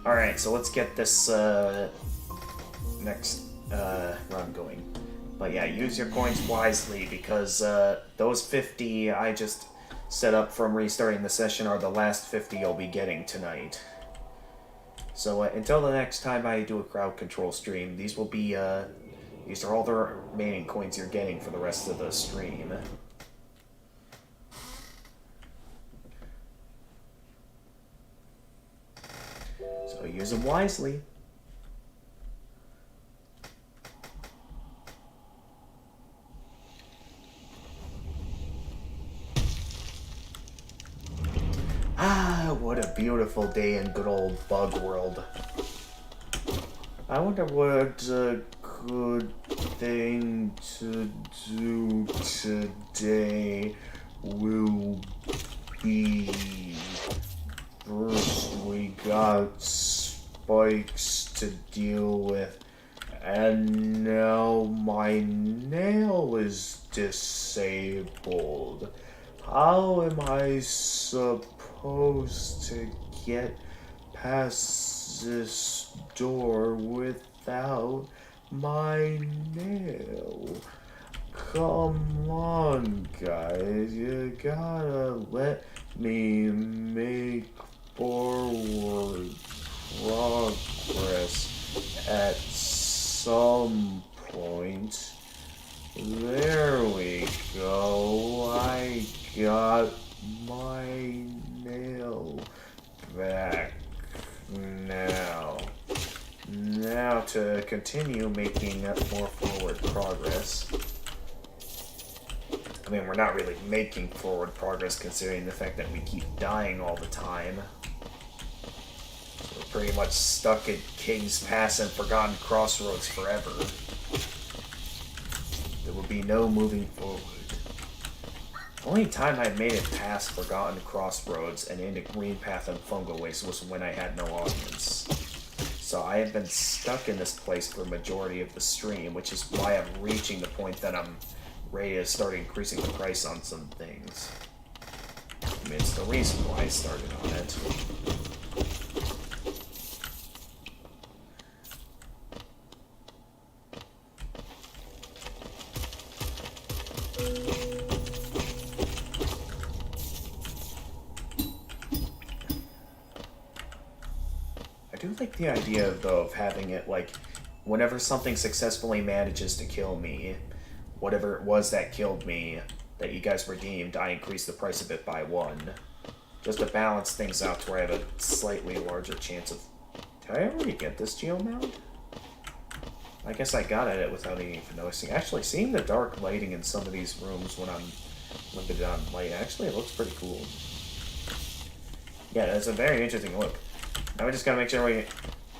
Alright, so let's get this, next, run going. But yeah, use your coins wisely, because those 50 I just set up from restarting the session are the last 50 you'll be getting tonight. So until the next time I do a crowd control stream, these will be, these are all the remaining coins you're getting for the rest of the stream. So use them wisely. Ah, what a beautiful day in good old Bug World. I wonder what a good thing to do today will be. First, we got spikes to deal with, and now my nail is disabled. How am I supposed to get past this door without my nail? Come on, guys, you gotta let me make forward progress at some point. There we go. I got my nail back now. Now to continue making more forward progress, mean, we're not really making forward progress considering the fact that we keep dying all the time. So we're pretty much stuck at King's Pass and Forgotten Crossroads forever. There will be no moving forward. The only time I made it past Forgotten Crossroads and into Green Path and Fungo Waste was when I had no audience. So I have been stuck in this place for the majority of the stream, which is why I'm reaching the point that I'm ready to start increasing the price on some things. I mean, it's the reason why I started on it. I do like the idea, though, of having it, like, whenever something successfully manages to kill me, whatever it was that killed me, that you guys redeemed, I increase the price of it by 1. Just to balance things out to where I have a slightly larger chance of... Did I already get this Geomount? I guess I got at it without even noticing. Actually, seeing the dark lighting in some of these rooms when I'm limited on light, actually it looks pretty cool. Yeah, it's a very interesting look. Now we just gotta make sure we...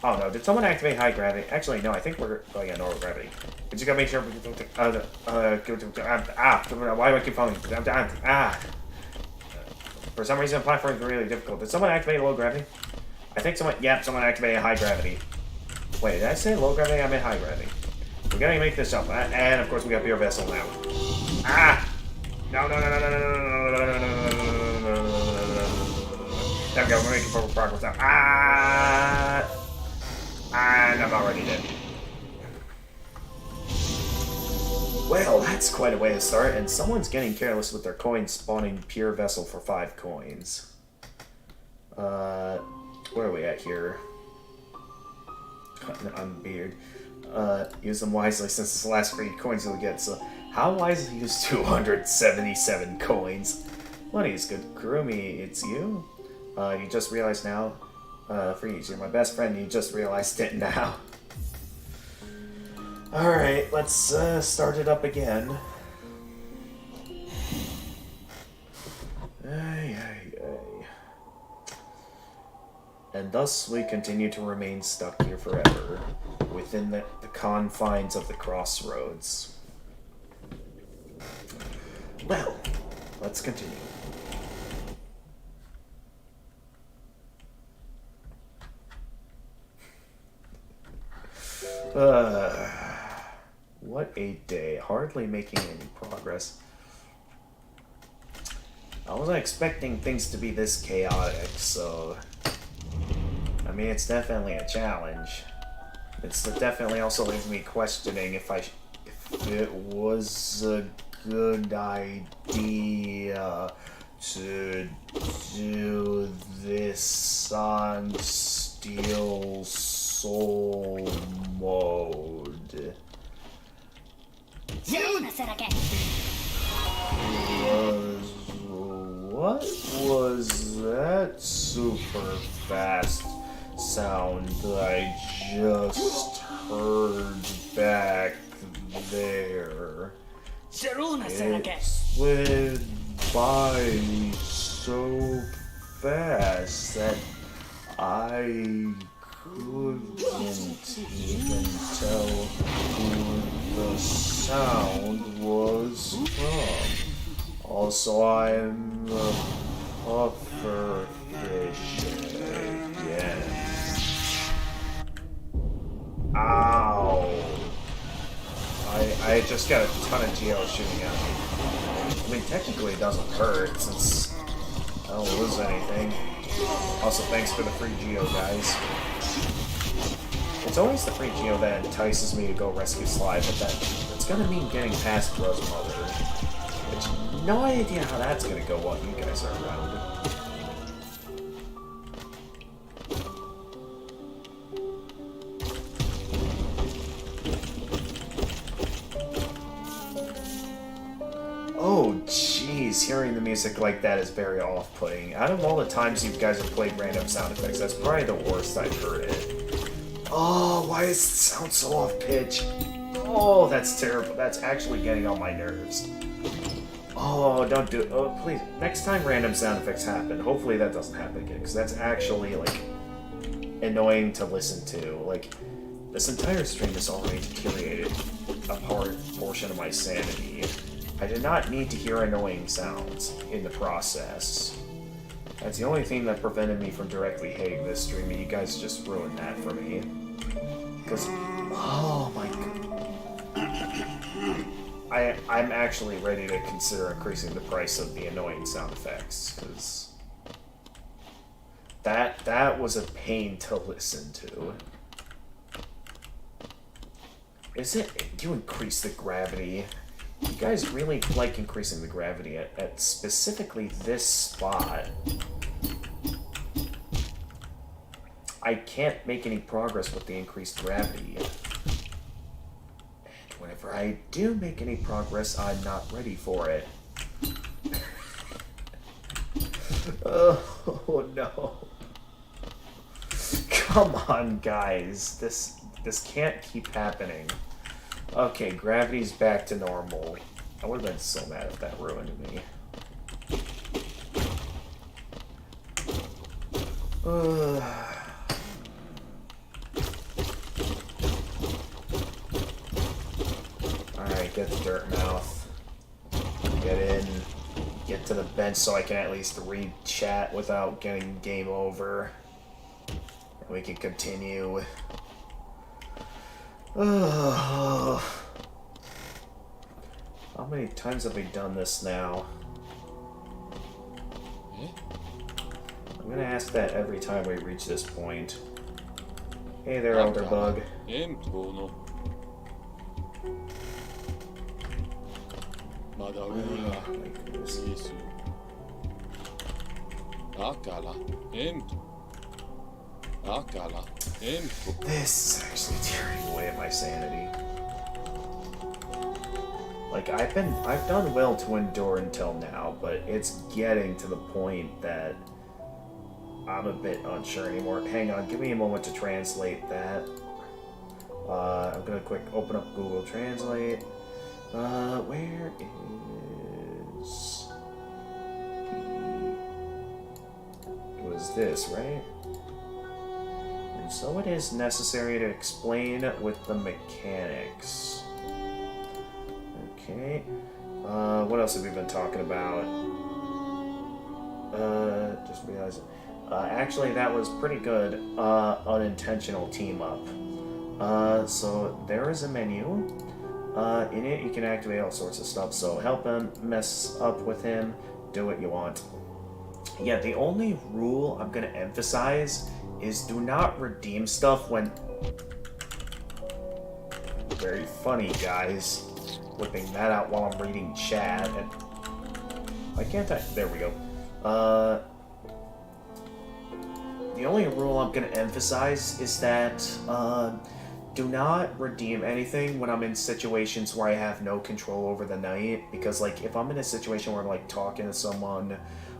Oh no, did someone activate high gravity? Actually, no, I think we're going at normal gravity. We just gotta make sure we why do I keep falling? For some reason, the platform is really difficult. Did someone activate low gravity? I think someone... Yep, someone activated high gravity. Wait, did I say low gravity? I meant high gravity. We gotta make this up. And, of course, we got Pure Vessel now. Ah! No, no, no, no, no, no, no, no, no, no, no, no. There we go, we're making forward progress now. And I'm already dead. Well, that's quite a way to start, and someone's getting careless with their coins spawning Pure Vessel for 5 coins. Where are we at here? I'm weird. Use them wisely since it's the last free coins you'll get, so how wisely use 277 coins? Money is good. Kurumi, it's you? You just realized now? Freeze, you're my best friend, you just realized it now. Alright, let's start it up again. And thus we continue to remain stuck here forever, within the confines of the crossroads. Well, let's continue. What a day. Hardly making any progress. I wasn't expecting things to be this chaotic, so... I mean, it's definitely a challenge. It's definitely also leaves me questioning if it was a good idea to do this on Steel Soul mode. What was that super fast sound I just heard back there? It slid by so fast that I couldn't even tell who the sound was from. Also, I'm a puffer fish again. Ow! I just got a ton of Geo shooting at me. I mean, technically it doesn't hurt since I don't lose anything. Also, thanks for the free Geo, guys. It's always the free Geo that entices me to go rescue Sly, but that's gonna mean getting past Rose Mother. Which, no idea how that's gonna go while you guys are around. Oh, jeez, hearing the music like that is very off-putting. Out of all the times you guys have played random sound effects, that's probably the worst I've heard it. Oh, why does it sound so off-pitch? Oh, that's terrible. That's actually getting on my nerves. Oh, don't do it. Oh, please. Next time random sound effects happen, hopefully that doesn't happen again, because that's actually, like, annoying to listen to. Like, this entire stream has already deteriorated a portion of my sanity. I did not need to hear annoying sounds in the process. That's the only thing that prevented me from directly hating this stream, and you guys just ruined that for me. Because, oh my god. I'm actually ready to consider increasing the price of the annoying sound effects, because that was a pain to listen to. Is it? You increase the gravity. You guys really like increasing the gravity at specifically this spot. I can't make any progress with the increased gravity. And whenever I do make any progress, I'm not ready for it. Oh no. Come on, guys. This can't keep happening. Okay, gravity's back to normal. I would have been so mad if that ruined me. Alright, get the dirt mouth. Get in. Get to the bench so I can at least read chat without getting game over. And we can continue. How many times have we done this now? I'm gonna ask that every time we reach this point. Hey there, Elder Bug. This is actually tearing away at my sanity. Like, I've done well to endure until now, but it's getting to the point that I'm a bit unsure anymore. Hang on, give me a moment to translate that. I'm gonna quick open up Google Translate. Where is it was this, right? And so it is necessary to explain with the mechanics. Okay. What else have we been talking about? Just realized. Actually, that was pretty good. Unintentional team up. So there is a menu. In it, you can activate all sorts of stuff. So help him, mess up with him, do what you want. Yeah, the only rule I'm gonna emphasize is do not redeem stuff when. Very funny, guys. Whipping that out while I'm reading chat. And why can't I? There we go. The only rule I'm going to emphasize is that do not redeem anything when I'm in situations where I have no control over the night. Because, like, if I'm in a situation where I'm, like, talking to someone,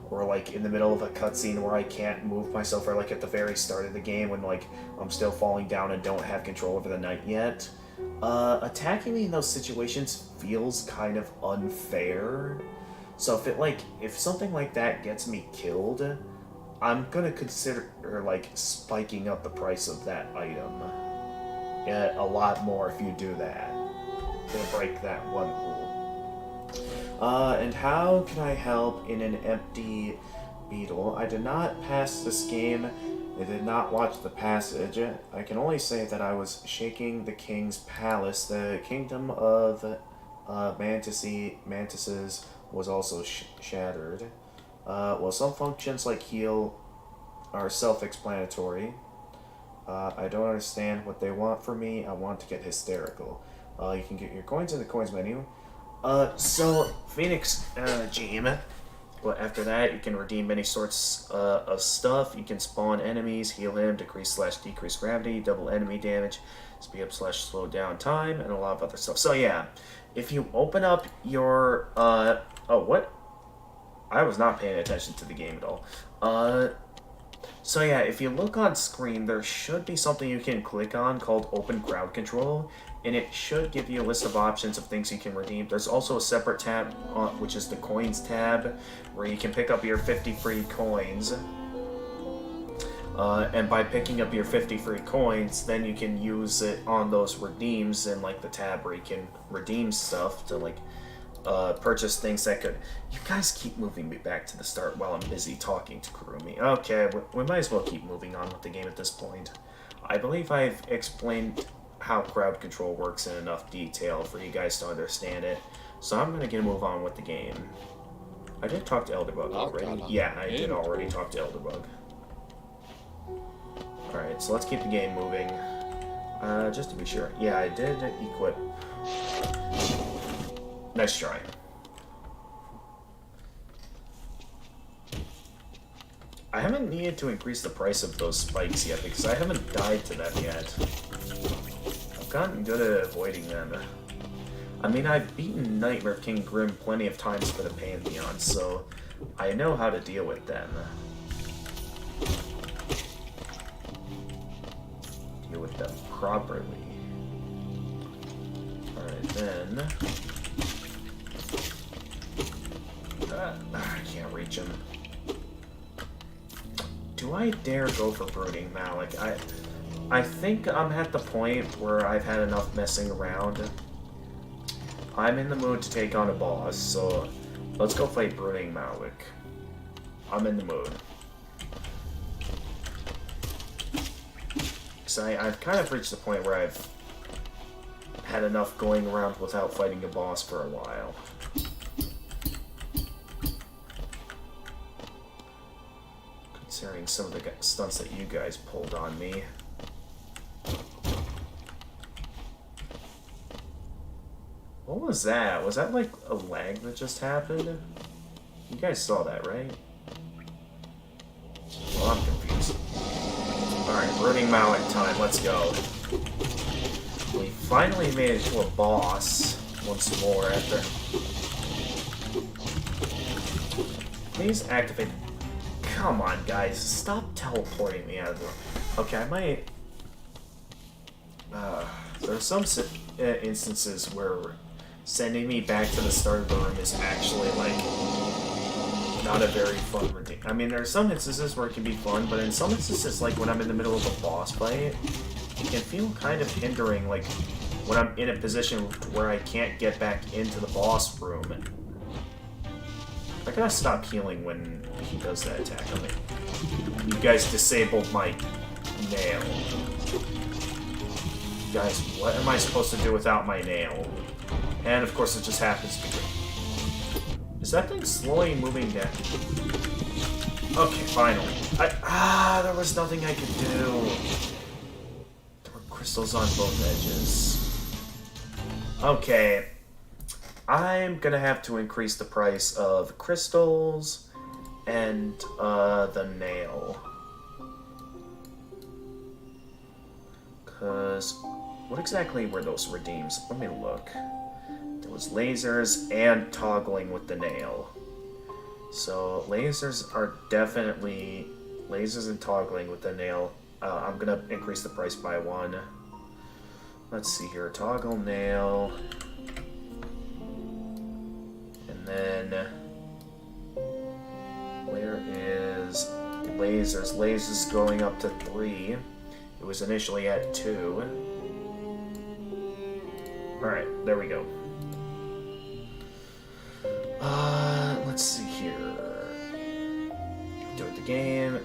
or, like, in the middle of a cutscene where I can't move myself, or, like, at the very start of the game when, like, I'm still falling down and don't have control over the night yet, attacking me in those situations feels kind of unfair. So if something like that gets me killed, I'm gonna consider, like, spiking up the price of that item a lot more if you do that. Gonna break that one rule. And how can I help in an empty beetle? I did not pass this game. I did not watch the passage. I can only say that I was shaking the king's palace. The kingdom of mantises was also shattered. Well, some functions like heal are self-explanatory. I don't understand what they want from me. I want to get hysterical. You can get your coins in the coins menu. So, Phoenix Gem. Well, after that, you can redeem many sorts of stuff. You can spawn enemies, heal him, decrease/decrease gravity, double enemy damage, speed up/slow down time, and a lot of other stuff. So yeah, if you open up your oh, what? I was not paying attention to the game at all. So yeah, if you look on screen, there should be something you can click on called Open Crowd Control. and it should give you a list of options of things you can redeem. There's also a separate tab, which is the coins tab, where you can pick up your 50 free coins. And by picking up your 50 free coins, then you can use it on those redeems in like the tab where you can redeem stuff to like purchase things that could. You guys keep moving me back to the start while I'm busy talking to Kurumi. Okay, we might as well keep moving on with the game at this point. I believe I've explained how crowd control works in enough detail for you guys to understand it, so I'm gonna move on with the game. I did talk to Elderbug already. Yeah, I did already talk to Elderbug. Alright, so let's keep the game moving. Just to be sure. Yeah, I did equip. Nice try. I haven't needed to increase the price of those spikes yet because I haven't died to them yet. I've gotten good at avoiding them. I mean, I've beaten Nightmare King Grim plenty of times for the Pantheon, so I know how to deal with them. Deal with them properly. Alright, then... I can't reach him. Do I dare go for Brooding Malik? I think I'm at the point where I've had enough messing around. I'm in the mood to take on a boss, so let's go fight Brooding Malik. I'm in the mood. So I've kind of reached the point where I've had enough going around without fighting a boss for a while. Considering some of the stunts that you guys pulled on me. What was that? Was that like a lag that just happened? You guys saw that, right? Well, I'm confused. Alright, Brooding Malik time, let's go. We finally made it to a boss once more after. Please activate. Come on, guys, stop teleporting me out of the... Okay, I might... there are some instances where sending me back to the start of the room is actually, like, not a very fun routine. I mean, there are some instances where it can be fun, but in some instances, like when I'm in the middle of a boss fight, it can feel kind of hindering, like, when I'm in a position where I can't get back into the boss room. I gotta stop healing when he does that attack on me. You guys disabled my nail. Guys, what am I supposed to do without my nail? And of course it just happens to be. Is that thing slowly moving down? Okay, finally. There was nothing I could do. There were crystals on both edges. Okay. I'm gonna have to increase the price of crystals and the nail. Cause what exactly were those redeems? Let me look. There was lasers and toggling with the nail. So lasers are definitely lasers and toggling with the nail. I'm gonna increase the price by 1. Let's see here. Toggle nail. And then where is lasers? Lasers going up to 3. It was initially at 2. Alright, there we go. Let's see here. Do it the game.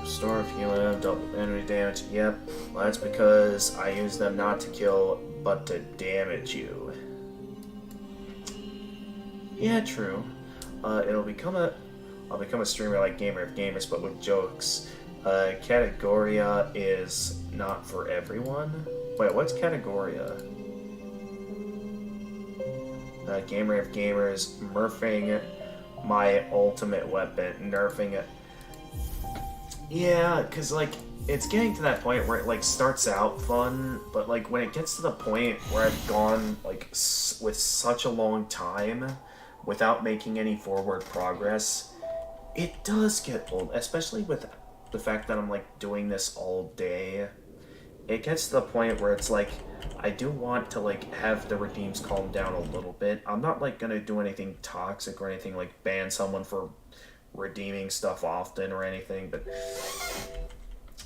Restore if you have double enemy damage. Yep. Well, that's because I use them not to kill, but to damage you. Yeah, true. I'll become a streamer like Gamer of Gamers, but with jokes. Categoria is not for everyone. Wait, what's Categoria? Gamer of Gamers, nerfing my ultimate weapon, nerfing it. Yeah, because, like, it's getting to that point where it, like, starts out fun, but, like, when it gets to the point where I've gone, like, with such a long time without making any forward progress, it does get old, especially with the fact that I'm, like, doing this all day. it gets to the point where it's like, I do want to like have the redeems calm down a little bit. I'm not like gonna do anything toxic or anything like ban someone for redeeming stuff often or anything, but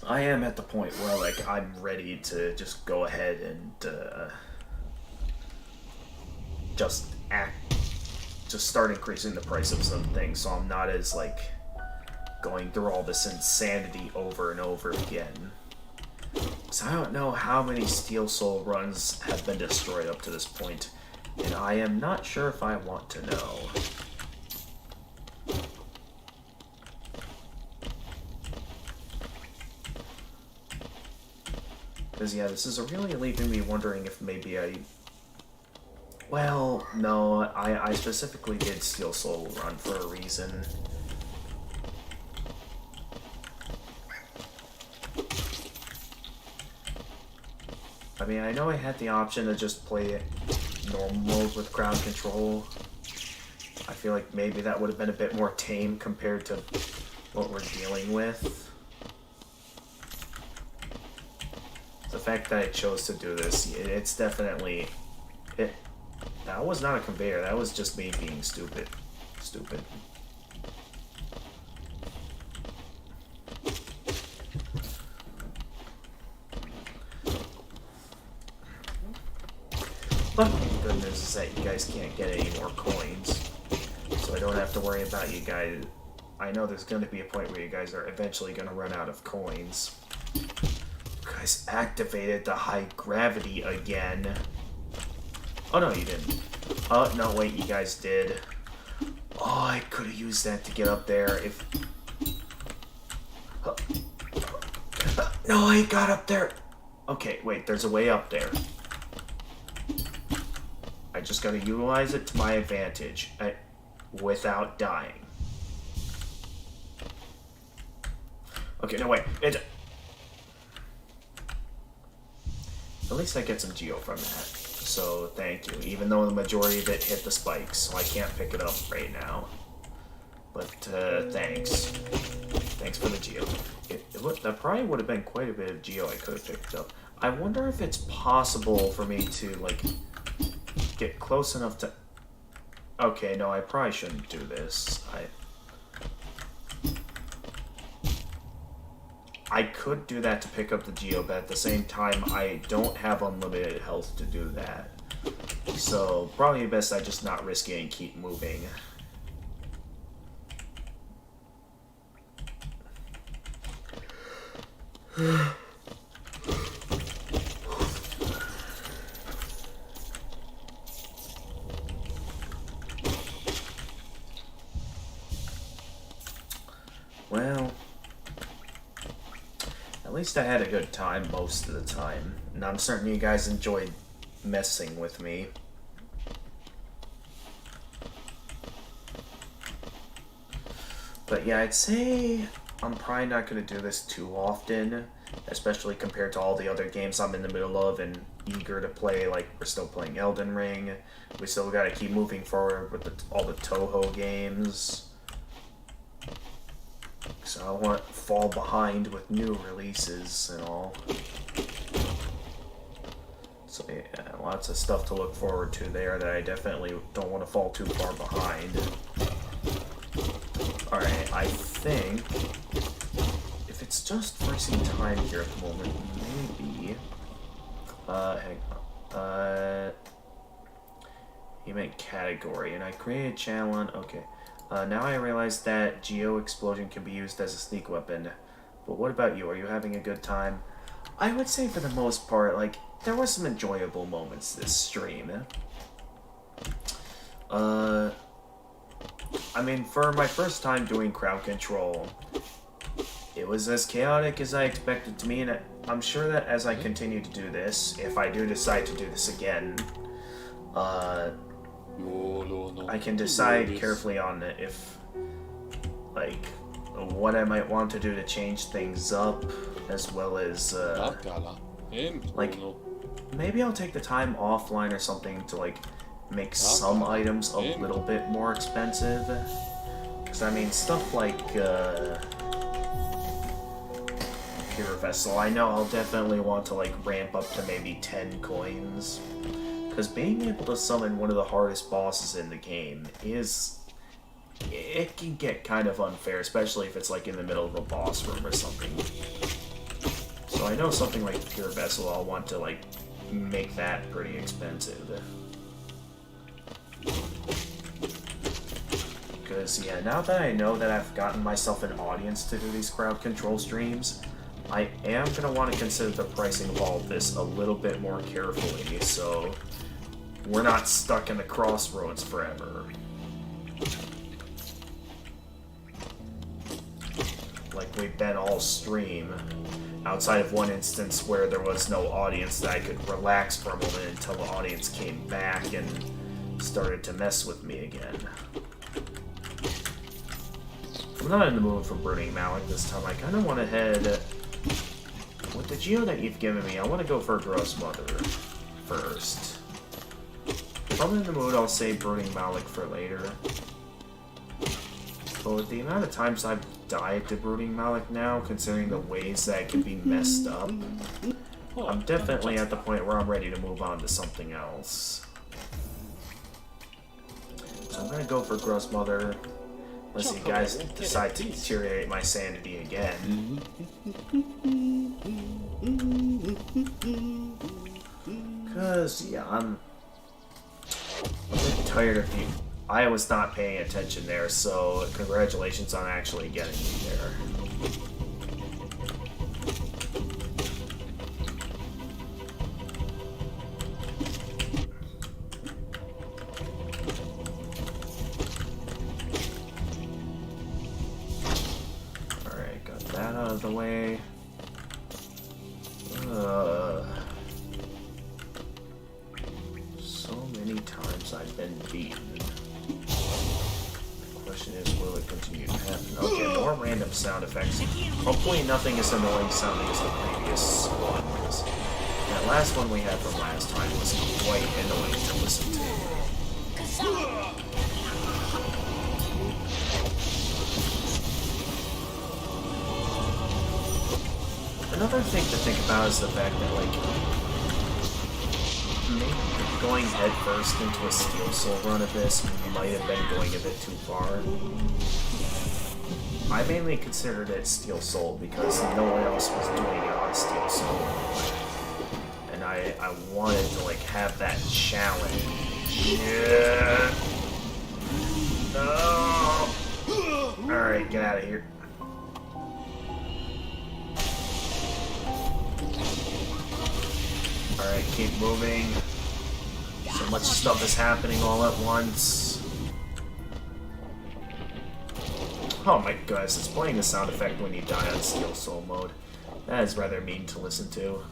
I am at the point where like I'm ready to just go ahead and just start increasing the price of some things, so I'm not as like going through all this insanity over and over again. So I don't know how many Steel Soul runs have been destroyed up to this point, and I am not sure if I want to know. Because yeah, this is really leaving me wondering if maybe well, no, I specifically did Steel Soul run for a reason. I mean, I know I had the option to just play it normal mode with crowd control. I feel like maybe that would have been a bit more tame compared to what we're dealing with. The fact that I chose to do this, it's definitely... That was not a conveyor, that was just me being stupid. Stupid. But the good news is that you guys can't get any more coins, so I don't have to worry about you guys. I know there's going to be a point where you guys are eventually going to run out of coins. You guys activated the high gravity again. Oh no, you didn't. Oh, no, wait, you guys did. Oh, I could have used that to get up there if... No, I got up there. Okay, wait, there's a way up there. I just gotta utilize it to my advantage without dying. Okay, no, wait. At least I get some geo from that. So, thank you. Even though the majority of it hit the spikes, so I can't pick it up right now. But, thanks. Thanks for the geo. That probably would have been quite a bit of geo I could have picked up. I wonder if it's possible for me to, like, get close enough to... Okay, no, I probably shouldn't do this. I could do that to pick up the geo, but at the same time, I don't have unlimited health to do that. So, probably best I just not risk it and keep moving. Well, at least I had a good time most of the time, and I'm certain you guys enjoyed messing with me. But yeah, I'd say I'm probably not going to do this too often, especially compared to all the other games I'm in the middle of and eager to play. Like, we're still playing Elden Ring, we still got to keep moving forward with all the Toho games. So I don't want to fall behind with new releases and all. So yeah, lots of stuff to look forward to there that I definitely don't want to fall too far behind. Alright, I think if it's just forcing time here at the moment, maybe... hang on. You meant category, and I created challenge. Okay. Now I realize that Geo Explosion can be used as a sneak weapon. But what about you? Are you having a good time? I would say for the most part, like, there were some enjoyable moments this stream. I mean, for my first time doing crowd control, it was as chaotic as I expected to be, and I'm sure that as I continue to do this, if I do decide to do this again, I can decide carefully on if, like, what I might want to do to change things up, as well as, like, maybe I'll take the time offline or something to, like, make some items a little bit more expensive. Because, I mean, stuff like, okay, Pure Vessel, I know I'll definitely want to like ramp up to maybe 10 coins. Because being able to summon one of the hardest bosses in the game is... It can get kind of unfair, especially if it's like in the middle of a boss room or something. So I know something like Pure Vessel, I'll want to like make that pretty expensive. Because, yeah, now that I know that I've gotten myself an audience to do these crowd control streams, I am going to want to consider the pricing of all of this a little bit more carefully, so we're not stuck in the crossroads forever. Like we've been all stream, outside of one instance where there was no audience that I could relax for a moment until the audience came back and started to mess with me again. I'm not in the mood for Brooding Malik this time. I kind of want to head... With the Geo that you've given me, I want to go for Gross Mother first. If I'm in the mood, I'll save Brooding Malik for later. But with the amount of times I've died to Brooding Malik now, considering the ways that it can be messed up, I'm definitely at the point where I'm ready to move on to something else. So I'm going to go for Gross Mother. Unless you guys decide to deteriorate my sanity again. Cause, yeah, I'm a bit tired of you. I was not paying attention there, so congratulations on actually getting me there. Out of the way. So many times I've been beaten. The question is, will it continue to happen? Okay, more random sound effects. Hopefully nothing as annoying sounding as the previous ones. That last one we had from last time was quite annoying to listen to. Another thing to think about is the fact that, like, maybe going headfirst into a Steel Soul run of this might have been going a bit too far. I mainly considered it Steel Soul because no one else was doing it on Steel Soul. And I wanted to, like, have that challenge. Yeah. No! Alright, get out of here. Alright, keep moving. So much stuff is happening all at once. Oh my goodness, it's playing a sound effect when you die on Steel Soul mode. That is rather mean to listen to.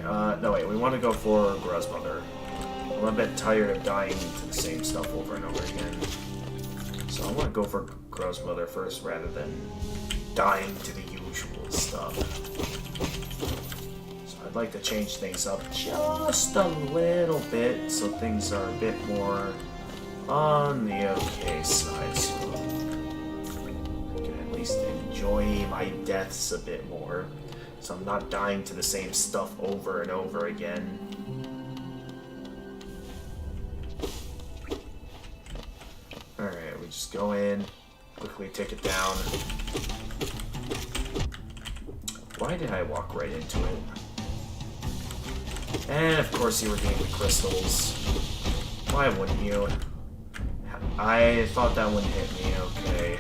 Alright, no wait, we want to go for Gross Mother. I'm a bit tired of dying to the same stuff over and over again. So I want to go for Gross Mother first rather than dying to the usual stuff. I'd like to change things up just a little bit so things are a bit more on the okay side, so I can at least enjoy my deaths a bit more, so I'm not dying to the same stuff over and over again. Alright, we just go in, quickly take it down. Why did I walk right into it? And of course you redeem the crystals. Why wouldn't you? I thought that wouldn't hit me, okay.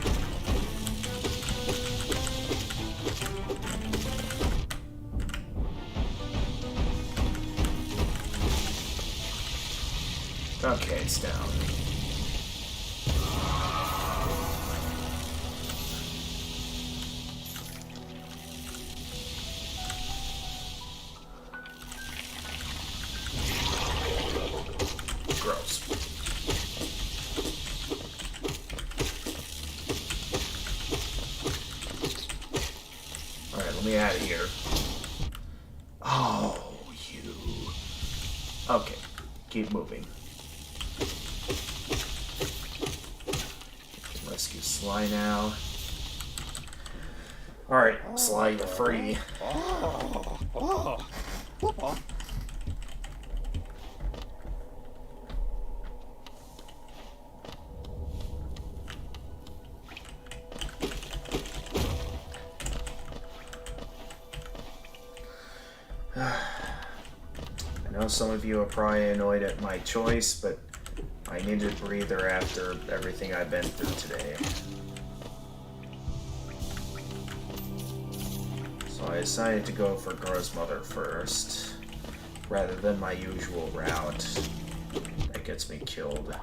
Okay, it's down. Gross. Alright, let me out of here. Oh, you. Okay, keep moving. Rescue Sly now. Alright, Sly, you're free. I know some of you are probably annoyed at my choice, but I needed a breather after everything I've been through today. So I decided to go for Girl's Mother first, rather than my usual route that gets me killed.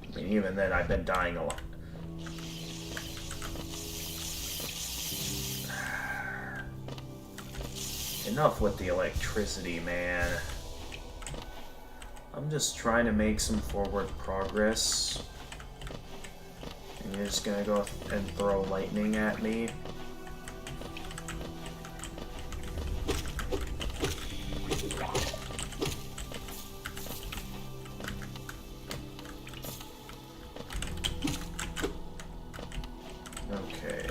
I mean, even then, I've been dying a lot. Enough with the electricity, man. I'm just trying to make some forward progress. And you're just gonna go and throw lightning at me? Okay.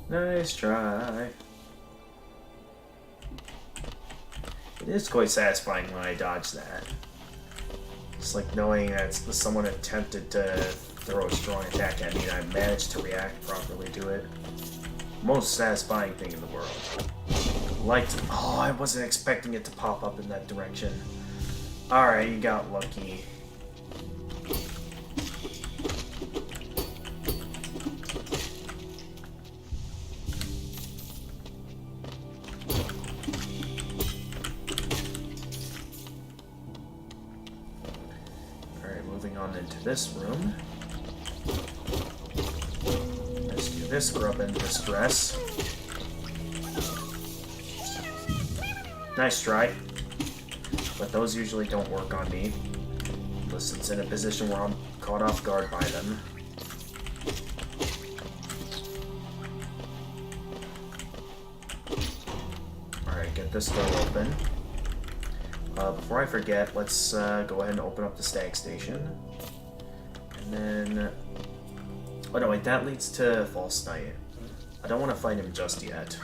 Nice try. It is quite satisfying when I dodge that. It's like knowing that someone attempted to throw a strong attack at me and I managed to react properly to it. Most satisfying thing in the world. Oh, I wasn't expecting it to pop up in that direction. Alright, you got lucky. Into this room. Let's do this grub in distress. Nice try. But those usually don't work on me, unless it's in a position where I'm caught off guard by them. Alright, get this door open. Before I forget, let's go ahead and open up the stag station. And then... Oh no, wait, that leads to False Knight. I don't want to fight him just yet.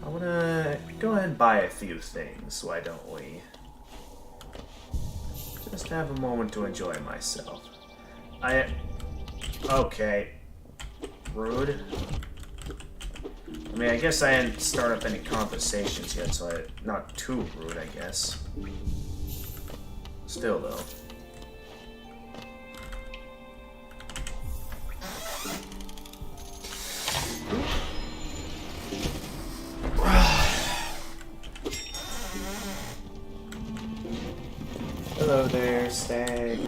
I want to go ahead and buy a few things, why don't we? Just have a moment to enjoy myself. Okay. Rude. I mean, I guess I didn't start up any conversations yet, so not too rude, I guess. Still, though. Hello there, Stag.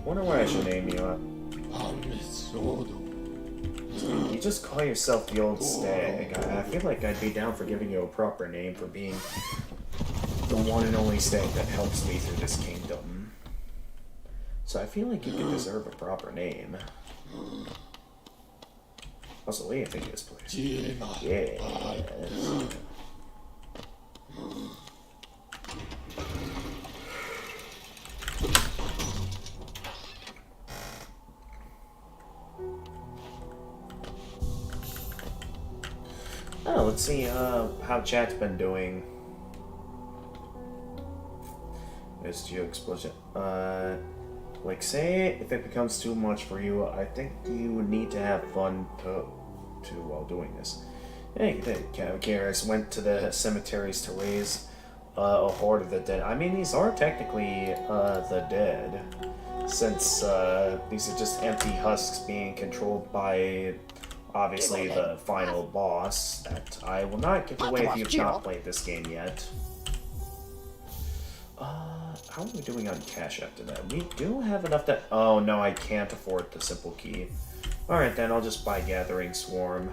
Wonder why I should name you up. You just call yourself the old Stag. I feel like I'd be down for giving you a proper name for being the one and only Stag that helps me through this kingdom. So I feel like you could deserve a proper name. Also, what do you think of this place? Yeah. Oh, let's see how chat's been doing. There's Geo Explosion. Like, say if it becomes too much for you, I think you would need to have fun while doing this. Hey, Karis went to the cemeteries to raise a horde of the dead. I mean, these are technically the dead, since these are just empty husks being controlled by, obviously, the final boss that I will not give away if you've not played this game yet. How are we doing on cash after that? We do have enough to... Oh, no, I can't afford the simple key. Alright, then I'll just buy Gathering Swarm.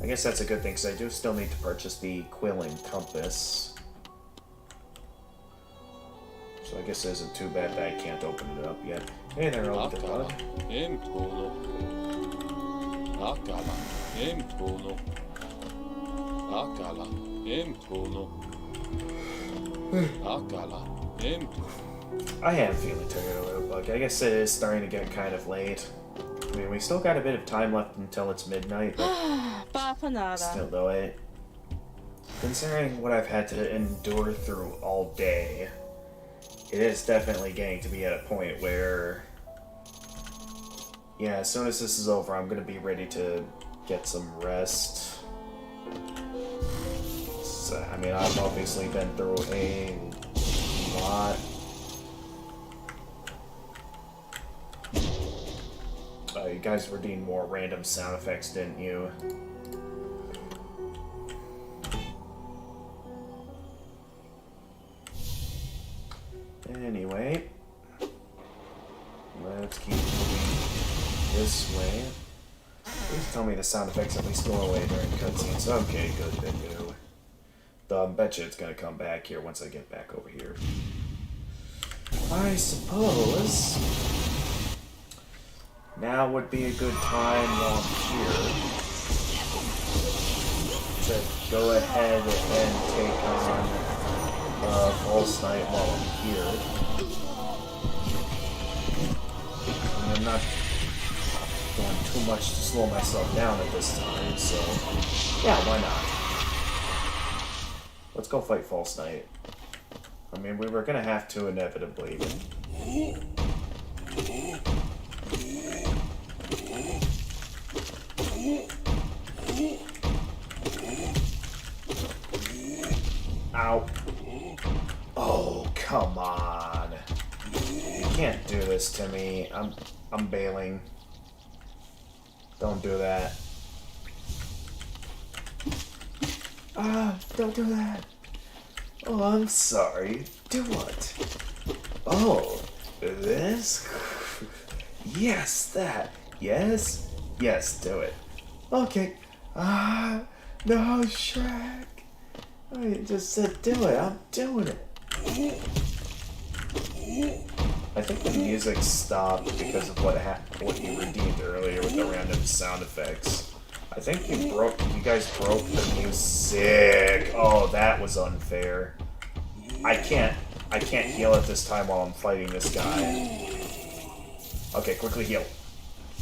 I guess that's a good thing, because I do still need to purchase the Quilling Compass. So I guess it isn't too bad that I can't open it up yet. Hey there, old bud. Intuno. Akala. Intuno. Akala. Intuno. Akala. Intuno. I am feeling tired a little bit. I guess it is starting to get kind of late. I mean, we still got a bit of time left until it's midnight, but still though, considering what I've had to endure through all day, it is definitely getting to be at a point where, yeah, as soon as this is over, I'm going to be ready to get some rest. So, I mean, I've obviously been through a lot. You guys were needing more random sound effects, didn't you? Anyway, let's keep moving this way. Please tell me the sound effects at least go away during cutscenes. Okay, good, they do. Though I bet you it's gonna come back here once I get back over here. I suppose now would be a good time while I'm here to go ahead and take on False Night while I'm here. I mean, I'm not doing too much to slow myself down at this time, so yeah, why not? Let's go fight False Night. I mean, we were gonna have to inevitably. Ow. Oh, come on. You can't do this to me. I'm bailing. Don't do that. Don't do that. Oh, I'm sorry. Do what? Oh, this? Yes, that. Yes? Yes, do it. Okay. No, Shrek. I just said do it. I'm doing it. I think the music stopped because of what you redeemed earlier with the random sound effects. I think you guys broke the music. Oh, that was unfair. I can't heal at this time while I'm fighting this guy. Okay, quickly heal.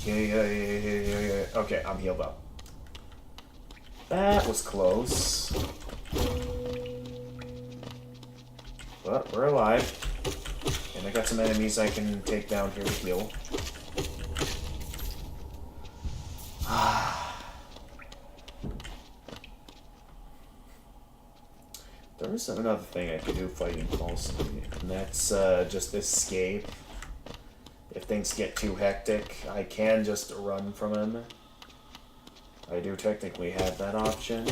Yeah. Okay, I'm healed up. That was close. But we're alive. And I got some enemies I can take down here to heal. There is another thing I can do fighting falsely, and that's just escape. If things get too hectic, I can just run from him. I do technically have that option.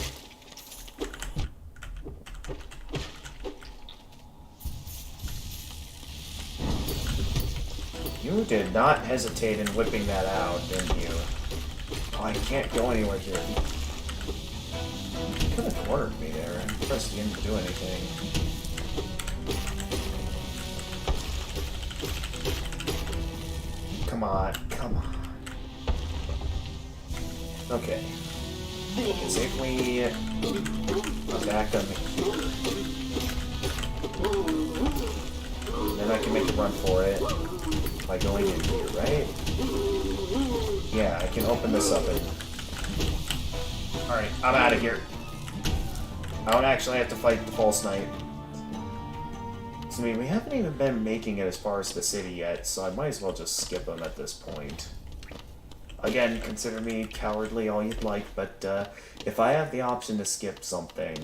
You did not hesitate in whipping that out, didn't you? Oh, I can't go anywhere here. You could have cornered me there and pressed you didn't do anything. Come on. Okay. Safely back on me. Then I can make a run for it by going in here, right? Yeah, I can open this up and... Alright, I'm out of here. I don't actually have to fight the False Knight. So, I mean, we haven't even been making it as far as the city yet, so I might as well just skip them at this point. Again, consider me cowardly all you'd like, but if I have the option to skip something,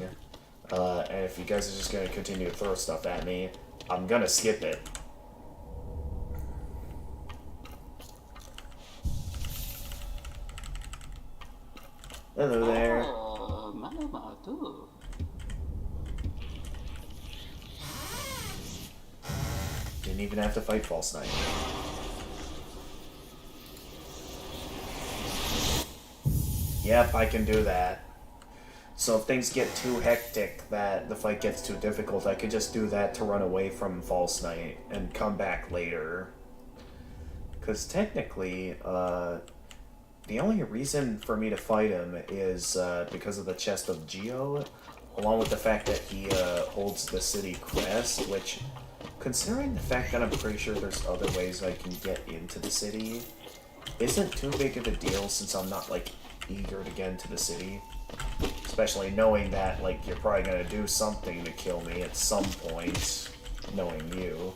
and if you guys are just going to continue to throw stuff at me, I'm going to skip it. Hello there. Didn't even have to fight False Knight. Yep, I can do that. So if things get too hectic that the fight gets too difficult, I could just do that to run away from False Knight and come back later. Because technically, the only reason for me to fight him is because of the Chest of Geo, along with the fact that he holds the city crest, which, considering the fact that I'm pretty sure there's other ways I can get into the city, isn't too big of a deal since I'm not, like, eager to get into the city. Especially knowing that, like, you're probably gonna do something to kill me at some point, knowing you.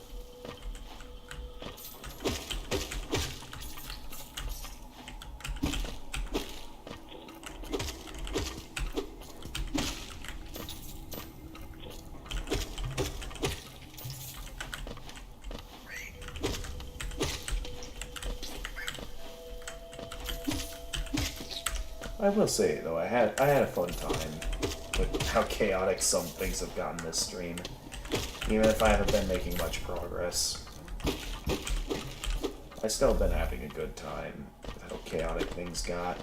I will say though, I had a fun time with how chaotic some things have gotten this stream, even if I haven't been making much progress. I still been having a good time with how chaotic things got.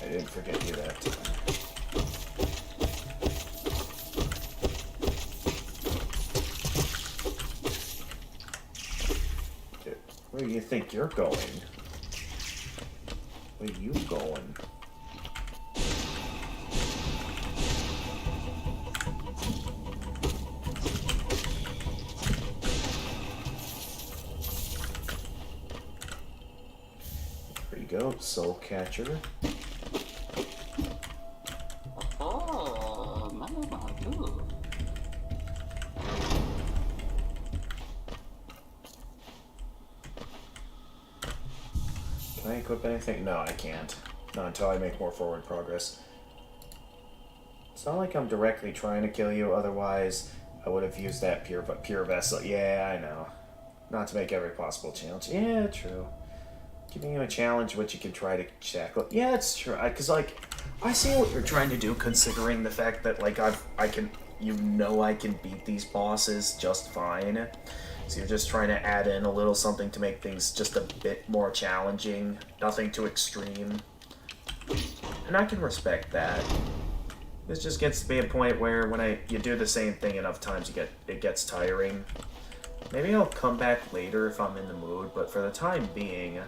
I didn't forget you that time. Where do you think you're going? Where you going? There you go, Soul Catcher. Oh, good. Can I equip anything? No, I can't. Not until I make more forward progress. It's not like I'm directly trying to kill you, otherwise I would have used that pure vessel. Yeah, I know. Not to make every possible challenge. Yeah, true. Giving you a challenge which you can try to check. Yeah, it's true. Cause like, I see what you're trying to do, considering the fact that like I can beat these bosses just fine. So you're just trying to add in a little something to make things just a bit more challenging, nothing too extreme. And I can respect that. This just gets to be a point where when you do the same thing enough times, it gets tiring. Maybe I'll come back later if I'm in the mood, but for the time being,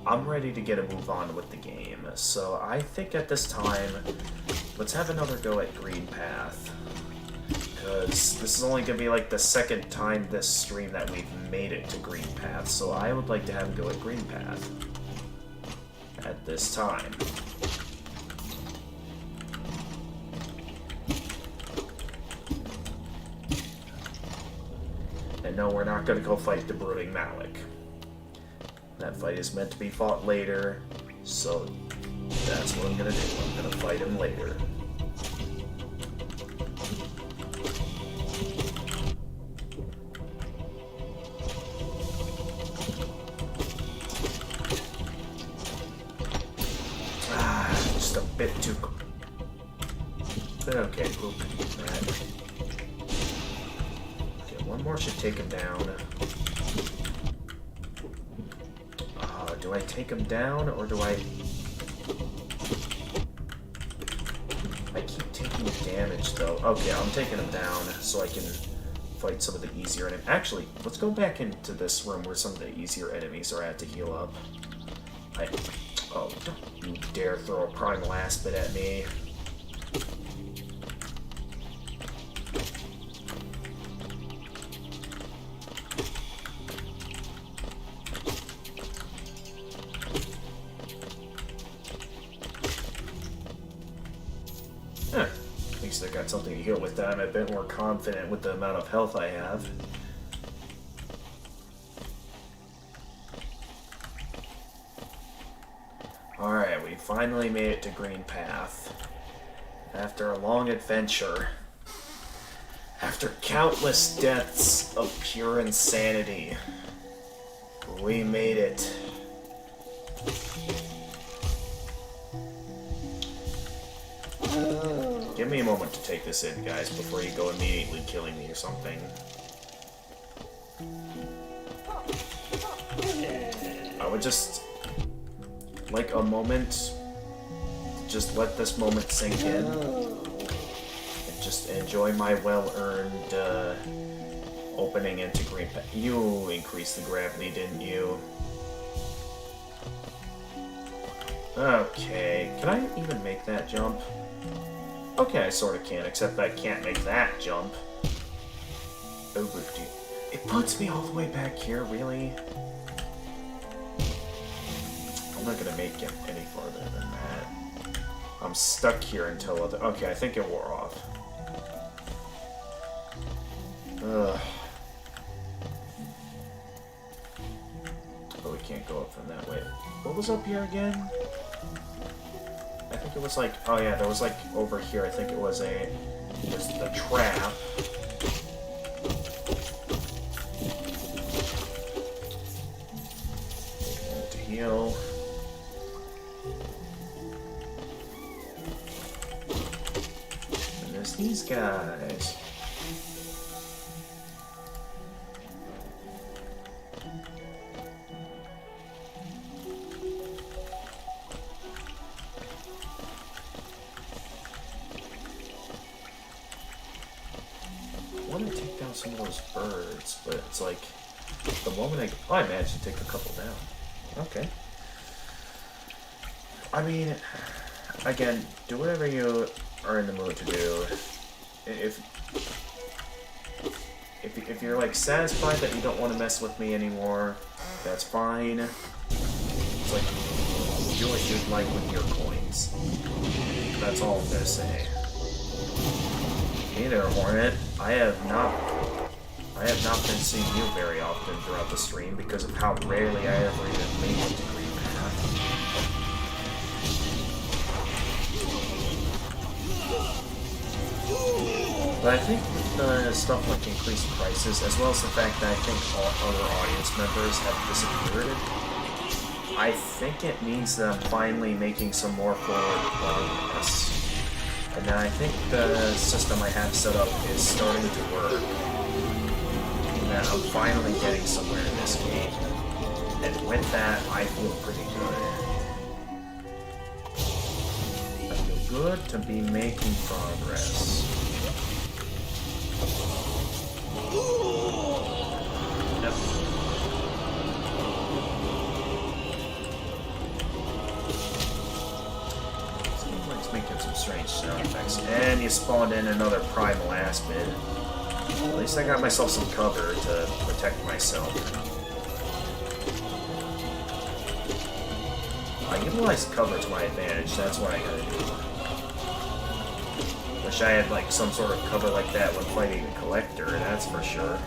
I'm ready to get a move on with the game. So I think at this time, let's have another go at Green Path. Because this is only going to be like the second time this stream that we've made it to Green Path, so I would like to have a go at Green Path at this time. And no, we're not going to go fight the Brooding Malik. That fight is meant to be fought later, so that's what I'm going to do. I'm going to fight him later. Just a bit too... But okay, we'll do that. Okay, one more should take him down. Do I take him down, or do I keep taking damage, though. Okay, I'm taking him down so I can fight some of the easier enemies. Actually, let's go back into this room where some of the easier enemies are at to heal up. Oh, don't you dare throw a Primal Aspid at me. At least I got something to heal with that. I'm a bit more confident with the amount of health I have. Alright, we finally made it to Green Path. After a long adventure. After countless deaths of pure insanity. We made it. Give give me a moment to take this in, guys, before you go immediately killing me or something. I would just like a moment. Just let this moment sink in. And just enjoy my well-earned opening into green path. You increased the gravity, didn't you? Okay, can I even make that jump? Okay, I sort of can, except I can't make that jump. Oh, dude. It puts me all the way back here, really? I'm not gonna make it any farther than that. I'm stuck here until other... Okay, I think it wore off. Ugh. Oh, we can't go up from that way. What was up here again? I think it was like... Oh yeah, there was like over here, I think it was a... It was the trap. To heal. And there's these guys. I want to take down some of those birds, but it's like the moment I managed to take a couple down. Okay. I mean, again, do whatever you are in the mood to do. If you're like satisfied that you don't want to mess with me anymore, that's fine. It's like do what you'd like with your coins. That's all I'm gonna say. Hey there, Hornet. I have not been seeing you very often throughout the stream because of how rarely I ever even make it to Green Path. But I think with the stuff like increased prices, as well as the fact that I think all other audience members have disappeared, I think it means that I'm finally making some more forward progress. And then I think the system I have set up is starting to work. And that I'm finally getting somewhere in this game. And with that, I feel pretty good. I feel good to be making progress. Yep. Making some strange sound effects. And you spawned in another primal aspid. At least I got myself some cover to protect myself. I utilized cover to my advantage, that's what I gotta do. Wish I had like some sort of cover like that when fighting the Collector, that's for sure.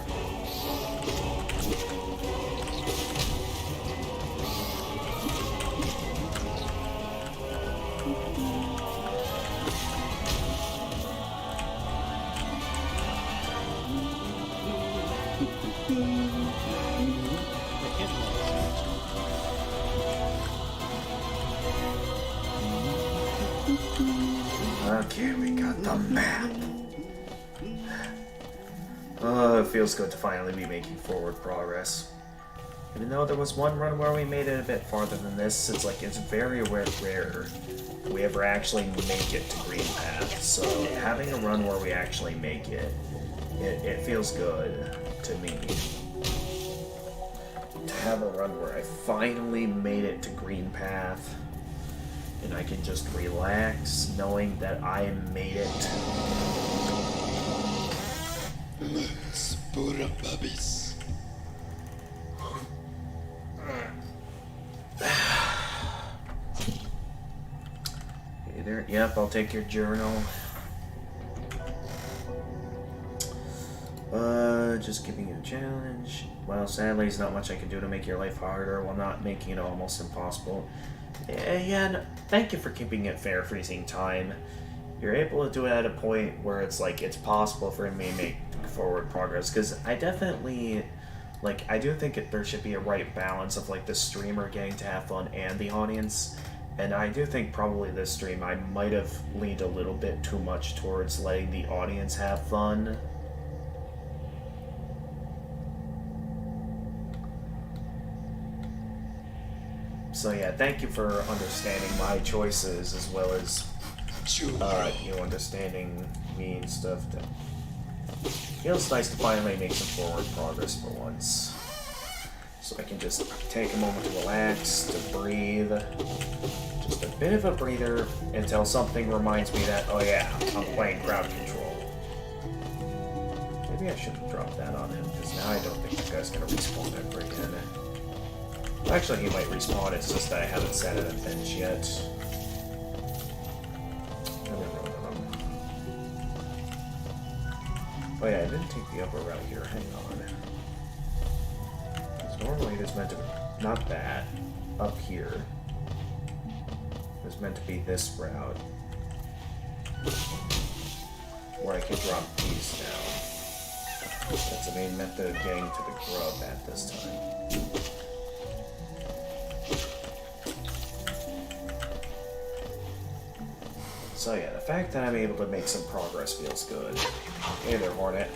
Okay, we got the map. It feels good to finally be making forward progress. Even though there was one run where we made it a bit farther than this, it's very rare we ever actually make it to Green Path. So having a run where we actually make it, it feels good to me. To have a run where I finally made it to Green Path. And I can just relax knowing that I made it. Spura puppies. Hey there. Yep, I'll take your journal. Just giving you a challenge. Well, sadly, there's not much I can do to make your life harder while not making it almost impossible. Yeah, thank you for keeping it fair, freezing time. You're able to do it at a point where it's like it's possible for me to make forward progress, because I definitely, like, I do think there should be a right balance of like the streamer getting to have fun and the audience, And I do think probably this stream I might have leaned a little bit too much towards letting the audience have fun. So yeah, thank you for understanding my choices as well as you understanding me and stuff. Feels nice to finally make some forward progress for once. So I can just take a moment to relax, to breathe. Just a bit of a breather until something reminds me that, oh yeah, I'm playing crowd control. Maybe I shouldn't drop that on him, because now I don't think that guy's gonna respawn ever again. Actually, he might respawn, it's just that I haven't sat at a bench yet. Oh yeah, I didn't take the upper route here, hang on. Normally there's meant to be, not that, up here. There's meant to be this route. Where I can drop these down. That's the main method of getting to the grub at this time. So yeah, the fact that I'm able to make some progress feels good. Hey there, Hornet.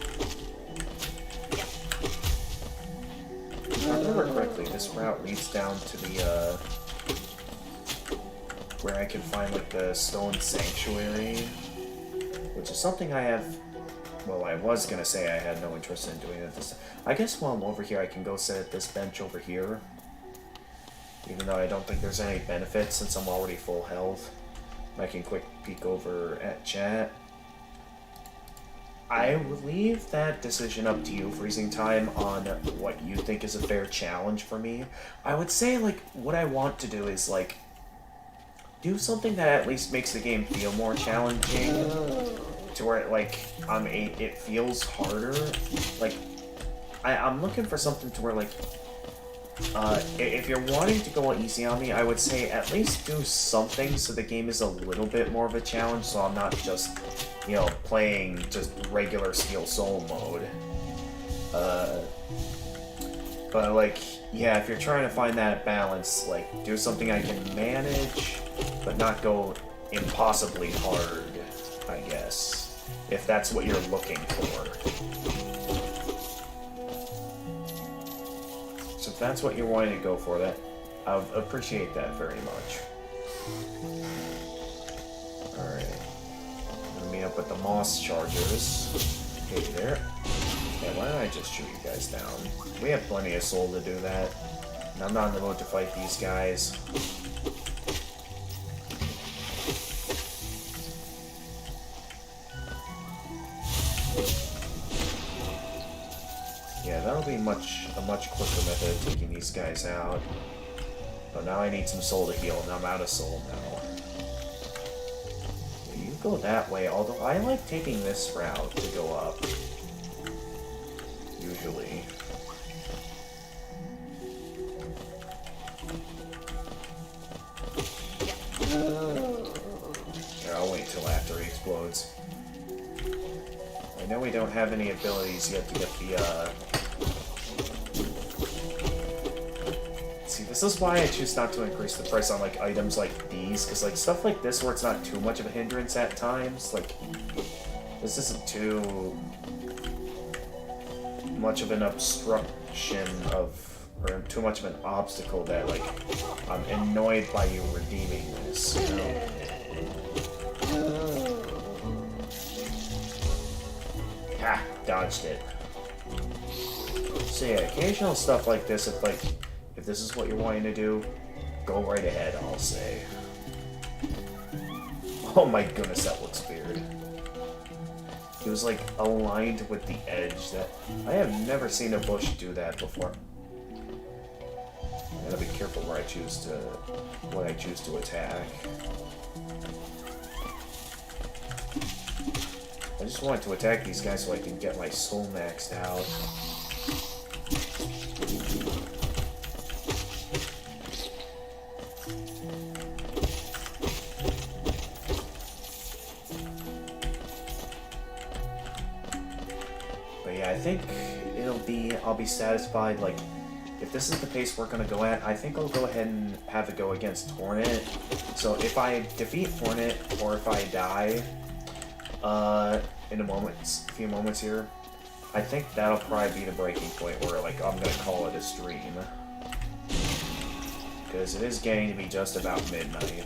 If I remember correctly, this route leads down to the, where I can find, like, the Stone Sanctuary, which is something I have, well, I was gonna say I had no interest in doing it this time. I guess while I'm over here, I can go sit at this bench over here, even though I don't think there's any benefit since I'm already full health. I can quick peek over at chat. I will leave that decision up to you, Freezing Time, on what you think is a fair challenge for me. I would say, like, what I want to do is, like, do something that at least makes the game feel more challenging, to where, like, it feels harder. Like, I'm looking for something to where, like, if you're wanting to go easy on me, I would say at least do something so the game is a little bit more of a challenge, so I'm not just, you know, playing just regular Steel Soul mode. But, like, yeah, if you're trying to find that balance, like, do something I can manage, but not go impossibly hard, I guess, if that's what you're looking for. So if that's what you're wanting to go for, that I would appreciate that very much. Alright. I'm gonna meet up with the Moss Chargers. Hey there. Yeah, why don't I just shoot you guys down? We have plenty of soul to do that. And I'm not in the mood to fight these guys. Yeah, that'll be a much quicker method of taking these guys out. But now I need some soul to heal, and I'm out of soul now. Yeah, you go that way, although I like taking this route to go up. Usually. Here, I'll wait till after he explodes. I know we don't have any abilities yet to get the, See, this is why I choose not to increase the price on, like, items like these, because, like, stuff like this where it's not too much of a hindrance at times, like, this isn't too much of an obstruction of, or too much of an obstacle that, like, I'm annoyed by you redeeming this, you know? Ha! Dodged it. So yeah, occasional stuff like this, if this is what you're wanting to do, go right ahead, I'll say. Oh my goodness, that looks weird. It was like aligned with the edge. That I have never seen a bush do that before. I gotta be careful where I choose to, what I choose to attack. I just wanted to attack these guys so I can get my soul maxed out. But yeah, I think I'll be satisfied, like, if this is the pace we're gonna go at, I think I'll go ahead and have it go against Hornet. So if I defeat Hornet, or if I die, in a few moments here, I think that'll probably be the breaking point where, like, I'm gonna call it a stream. Because it is getting to be just about midnight.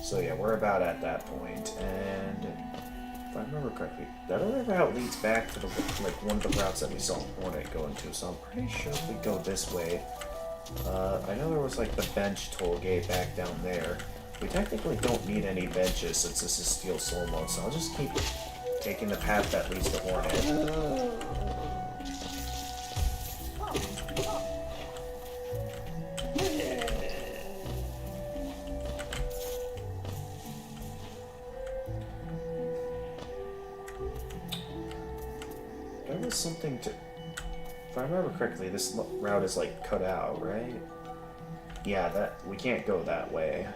So yeah, we're about at that point, and if I remember correctly, that other route leads back to the, like, one of the routes that we saw Hornet go into, so I'm pretty sure if we go this way, I know there was, like, the bench toll gate back down there. We technically don't need any benches since this is Steel Soul mode, so I'll just keep taking the path that leads to Hornet. There was something to... If I remember correctly, this route is, like, cut out, right? Yeah, that... we can't go that way.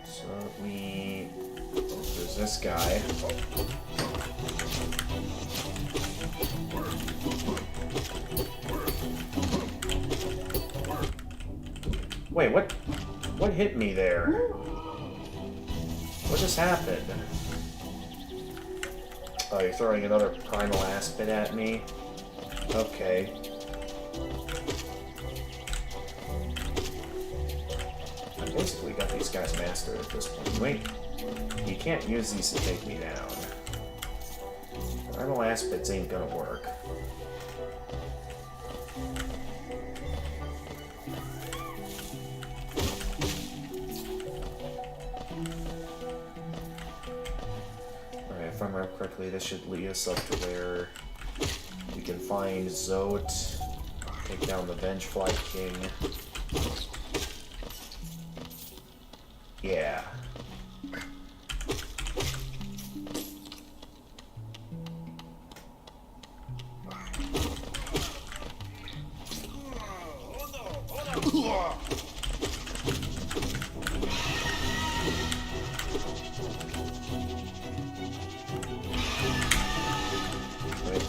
So we... there's this guy. Wait, what? What hit me there? What just happened? Oh, you're throwing another Primal Aspid at me? Okay. I basically got these guys mastered at this point. Wait, you can't use these to take me down. Primal Aspids ain't gonna work. If I remember correctly, this should lead us up to where we can find Zote, take down the Vengefly King. Yeah.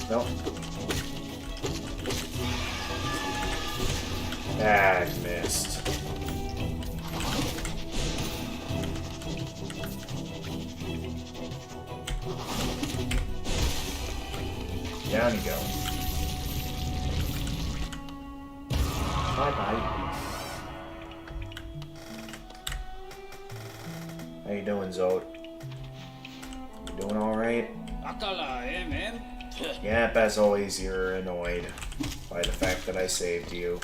Nope. Ah, I missed. Down you go. Bye-bye. How you doing, Zote? You doing alright? Akala, man. Yep, as always, you're annoyed by the fact that I saved you.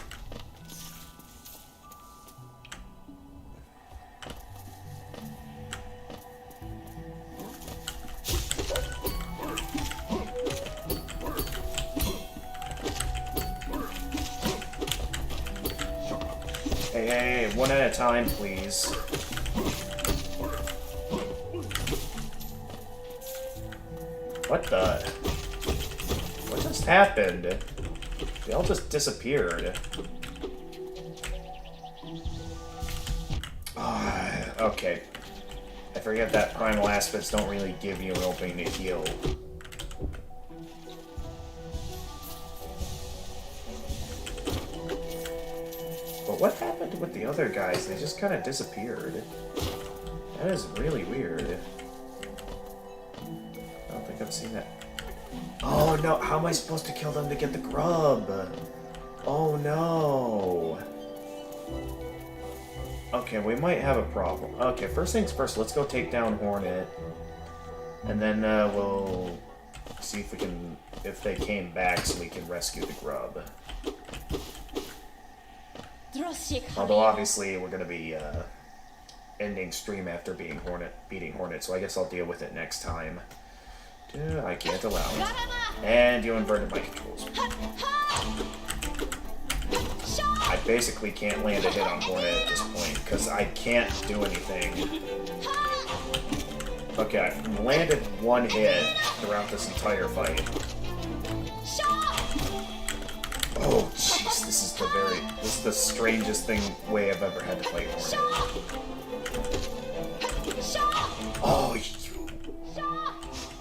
Hey, one at a time, please. What the? What just happened? They all just disappeared. Okay. I forget that Primal Aspids don't really give you an opening to heal. But what happened with the other guys? They just kind of disappeared. That is really weird. I don't think I've seen that. Oh no, how am I supposed to kill them to get the grub? Oh no. Okay, we might have a problem. Okay, first things first, let's go take down Hornet. And then we'll see if we can, if they came back so we can rescue the grub. Although obviously we're gonna be ending stream after beating Hornet, so I guess I'll deal with it next time. I can't allow it. And you inverted my controls. I basically can't land a hit on Hornet at this point, because I can't do anything. Okay, I've landed one hit throughout this entire fight. Oh, jeez, this is the strangest way I've ever had to fight Hornet. Oh,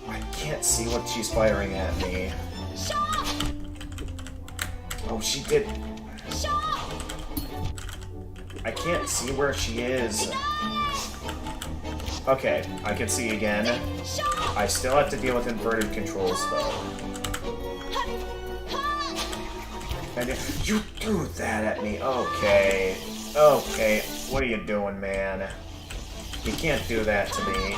I can't can't see what she's firing at me. Oh, she did. I can't see where she is. Okay, I can see again. I still have to deal with inverted controls, though. And if you threw that at me, okay. Okay, what are you doing, man? You can't do that to me.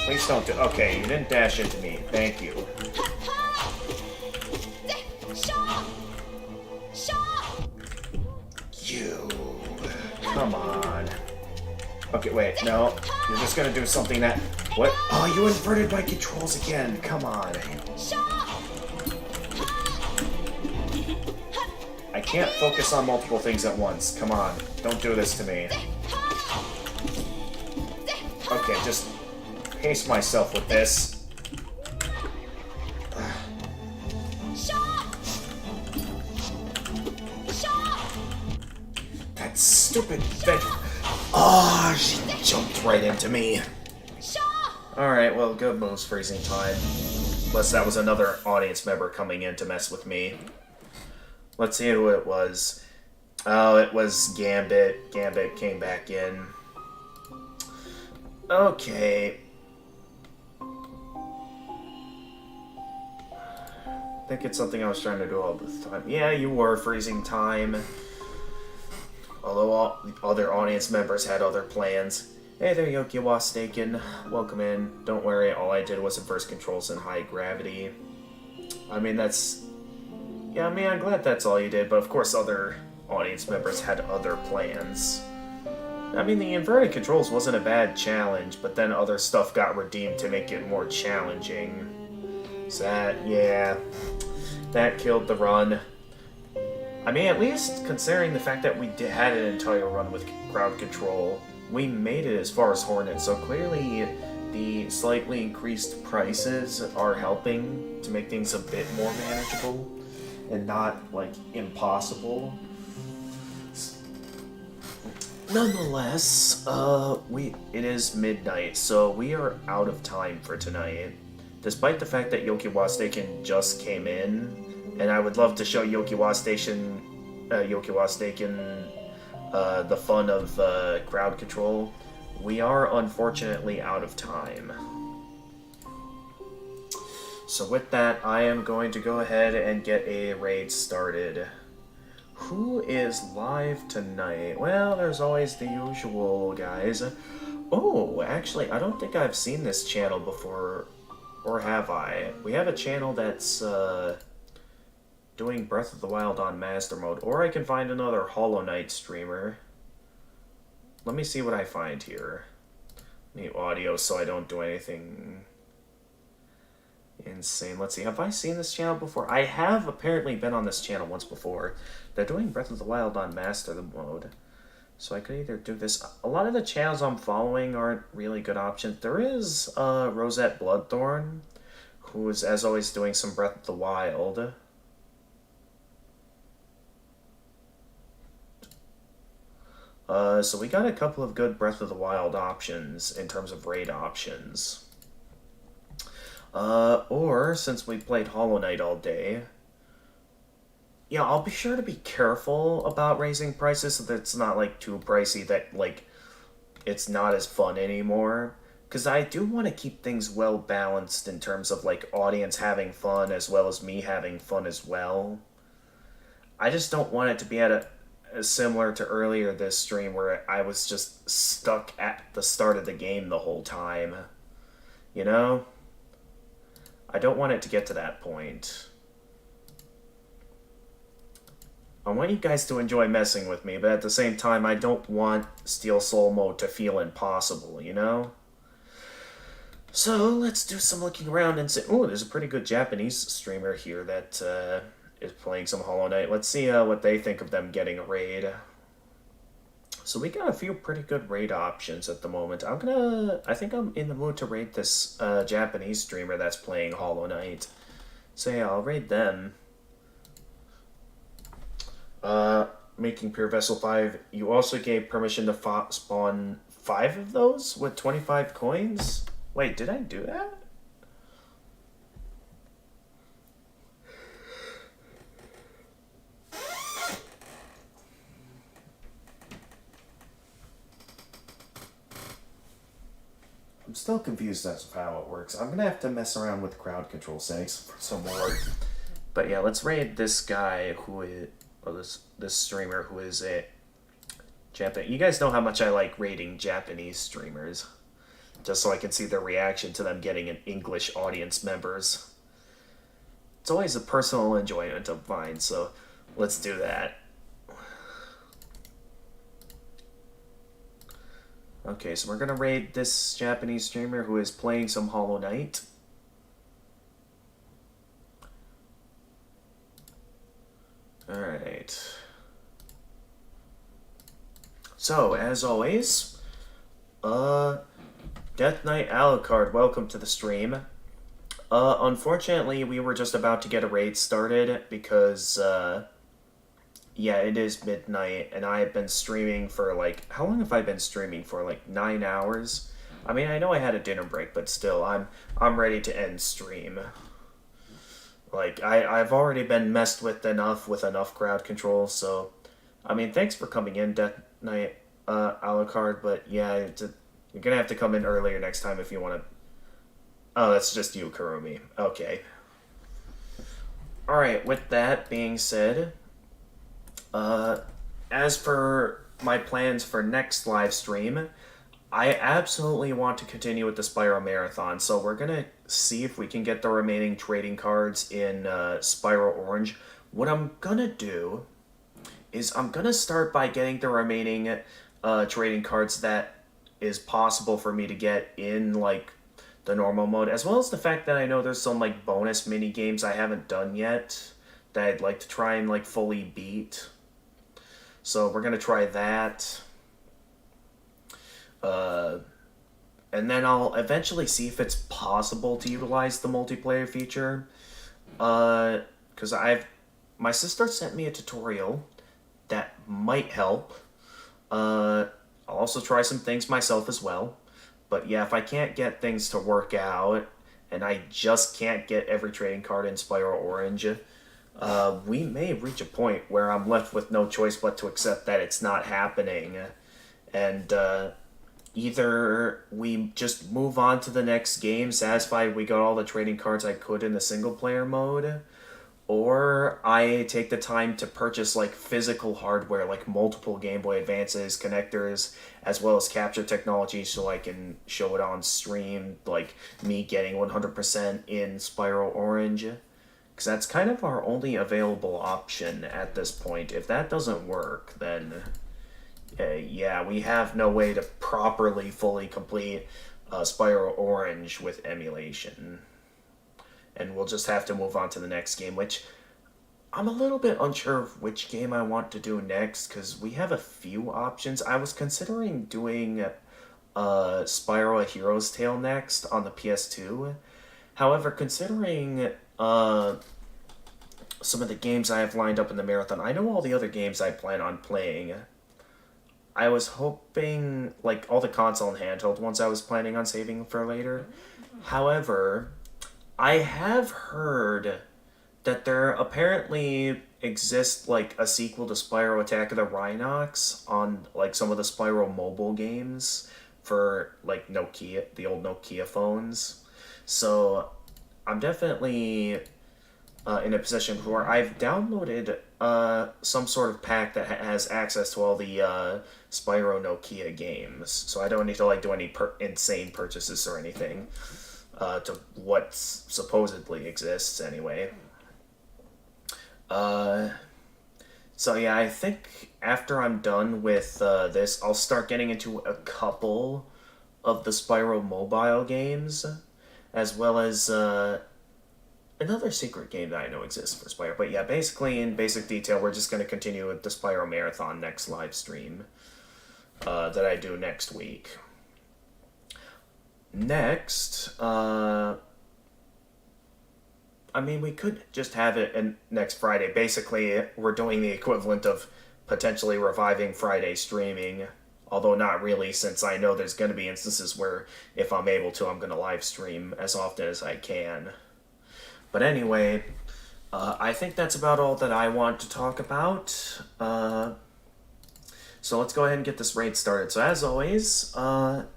Please don't do. Okay, you didn't dash into me. Thank you. You. Come on. Okay, wait, no. You're just gonna do something that. What? Oh, you inverted my controls again. Come on. I can't focus on multiple things at once. Come on. Don't do this to me. Okay, just pace myself with this. That stupid veg. Oh, she jumped right into me. Alright, well, good moves, freezing time. Unless that was another audience member coming in to mess with me. Let's see who it was. Oh, it was Gambit. Gambit came back in. Okay. I think it's something I was trying to do all the time. Yeah, you were freezing time. Although all the other audience members had other plans. Hey there, Yokiwa Staken. Welcome in. Don't worry, all I did was inverse controls in high gravity. I mean, that's... Yeah, I mean, I'm glad that's all you did, but of course other audience members had other plans. I mean, the inverted controls wasn't a bad challenge, but then other stuff got redeemed to make it more challenging. So that, yeah, that killed the run. I mean, at least considering the fact that we had an entire run with crowd control, we made it as far as Hornet, so clearly the slightly increased prices are helping to make things a bit more manageable and not, like, impossible. Nonetheless, it is midnight, so we are out of time for tonight. Despite the fact that Yokiwa Station just came in, and I would love to show Yokiwa Station, the fun of crowd control, we are unfortunately out of time. So with that, I am going to go ahead and get a raid started. Who is live tonight? Well, there's always the usual guys. Oh, actually, I don't think I've seen this channel before, or have I? We have a channel that's doing Breath of the Wild on Master Mode, or I can find another Hollow Knight streamer. Let me see what I find here. Mute audio so I don't do anything insane. Let's see, have I seen this channel before? I have apparently been on this channel once before. They're doing Breath of the Wild on Master Mode. So I could either do this. A lot of the channels I'm following aren't really good options. There is Rosette Bloodthorn, who is, as always, doing some Breath of the Wild. So we got a couple of good Breath of the Wild options in terms of raid options. Or, since we played Hollow Knight all day, yeah, I'll be sure to be careful about raising prices so that it's not, like, too pricey that, like, it's not as fun anymore. Because I do want to keep things well balanced in terms of, like, audience having fun as well as me having fun as well. I just don't want it to be at a similar to earlier this stream where I was just stuck at the start of the game the whole time. You know? I don't want it to get to that point. I want you guys to enjoy messing with me, but at the same time, I don't want Steel Soul mode to feel impossible, you know? So, let's do some looking around and say, oh, there's a pretty good Japanese streamer here that is playing some Hollow Knight. Let's see what they think of them getting a raid. So we got a few pretty good raid options at the moment. I think I'm in the mood to raid this Japanese streamer that's playing Hollow Knight. So yeah, I'll raid them. Making Pure Vessel 5, you also gave permission to spawn 5 of those with 25 coins? Wait, did I do that? I'm still confused as to how it works. I'm gonna have to mess around with crowd control settings for some more. But yeah, let's raid this guy who is, or this streamer who is a Japan. You guys know how much I like raiding Japanese streamers, just so I can see their reaction to them getting an English audience members. It's always a personal enjoyment of mine, so let's do that. Okay, so we're gonna raid this Japanese streamer who is playing some Hollow Knight. Alright. So, as always, Death Knight Alucard, welcome to the stream. Unfortunately, we were just about to get a raid started because, yeah, it is midnight, and I have been streaming for, like, how long have I been streaming for? Like, 9 hours? I mean, I know I had a dinner break, but still, I'm ready to end stream. Like, I've already been messed with enough crowd control, so, I mean, thanks for coming in, Death Knight, Alucard, but yeah, you're gonna have to come in earlier next time if you want to. Oh, that's just you, Kurumi. Okay. Alright, with that being said, as for my plans for next live stream, I absolutely want to continue with the Spyro Marathon, so we're gonna see if we can get the remaining trading cards in Spyro Orange. What I'm gonna do is I'm gonna start by getting the remaining trading cards that is possible for me to get in, like, the normal mode, as well as the fact that I know there's some, like, bonus mini games I haven't done yet that I'd like to try and, like, fully beat. So we're gonna try that. And then I'll eventually see if it's possible to utilize the multiplayer feature. Because my sister sent me a tutorial that might help. I'll also try some things myself as well. But yeah, if I can't get things to work out, and I just can't get every trading card in Spyro Orange, we may reach a point where I'm left with no choice but to accept that it's not happening. And either we just move on to the next game, satisfied we got all the trading cards I could in the single player mode, or I take the time to purchase, like, physical hardware, like multiple Game Boy Advances, connectors, as well as capture technology so I can show it on stream, like me getting 100% in Spyro Orange. Because that's kind of our only available option at this point. If that doesn't work, then yeah, we have no way to properly, fully complete Spyro Orange with emulation. And we'll just have to move on to the next game, which I'm a little bit unsure of which game I want to do next, because we have a few options. I was considering doing Spyro A Hero's Tale next on the PS2. However, considering some of the games I have lined up in the marathon, I know all the other games I plan on playing. I was hoping, like, all the console and handheld ones I was planning on saving for later. However, I have heard that there apparently exists, like, a sequel to Spyro Attack of the Rhinox on, like, some of the Spyro mobile games for, like, Nokia, the old Nokia phones. So I'm definitely in a position where I've downloaded some sort of pack that has access to all the Spyro Nokia games, so I don't need to, like, do any insane purchases or anything to what supposedly exists anyway. So yeah, I think after I'm done with this, I'll start getting into a couple of the Spyro mobile games, as well as another secret game that I know exists for Spyro. But yeah, basically, in basic detail, we're just going to continue with the Spyro Marathon next live stream that I do next week. Next, I mean, we could just have it next Friday. Basically, we're doing the equivalent of potentially reviving Friday streaming Although not really, since I know there's going to be instances where, if I'm able to, I'm going to live stream as often as I can. But anyway, I think that's about all that I want to talk about. So let's go ahead and get this raid started. So as always,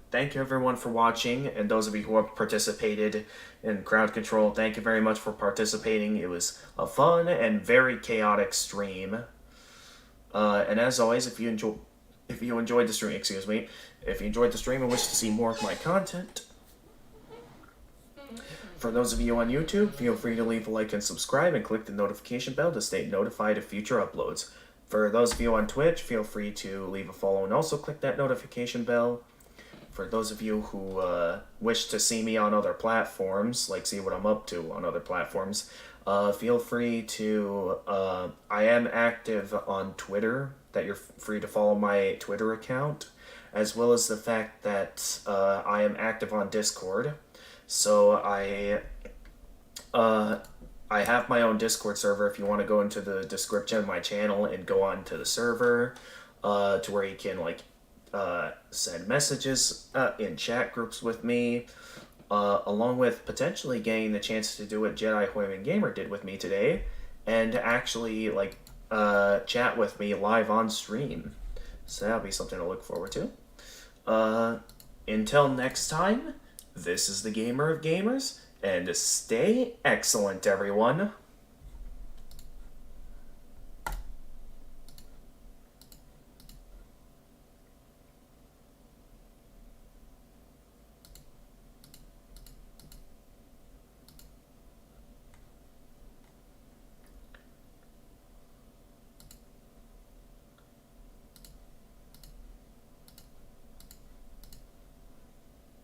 thank you everyone for watching, and those of you who have participated in crowd control, thank you very much for participating. It was a fun and very chaotic stream. And as always, if you enjoyed the stream, if you enjoyed the stream and wish to see more of my content, for those of you on YouTube, feel free to leave a like and subscribe and click the notification bell to stay notified of future uploads. For those of you on Twitch, feel free to leave a follow and also click that notification bell. For those of you who wish to see me on other platforms, like see what I'm up to on other platforms, feel free to, I am active on Twitter, that you're free to follow my Twitter account, as well as the fact that I am active on Discord. So I have my own Discord server if you want to go into the description of my channel and go on to the server, to where you can, like, send messages in chat groups with me, along with potentially getting the chance to do what Jedi Hoyman Gamer did with me today, and actually, like, chat with me live on stream. So that'll be something to look forward to. Until next time, this is the Gamer of Gamers, and stay excellent, everyone.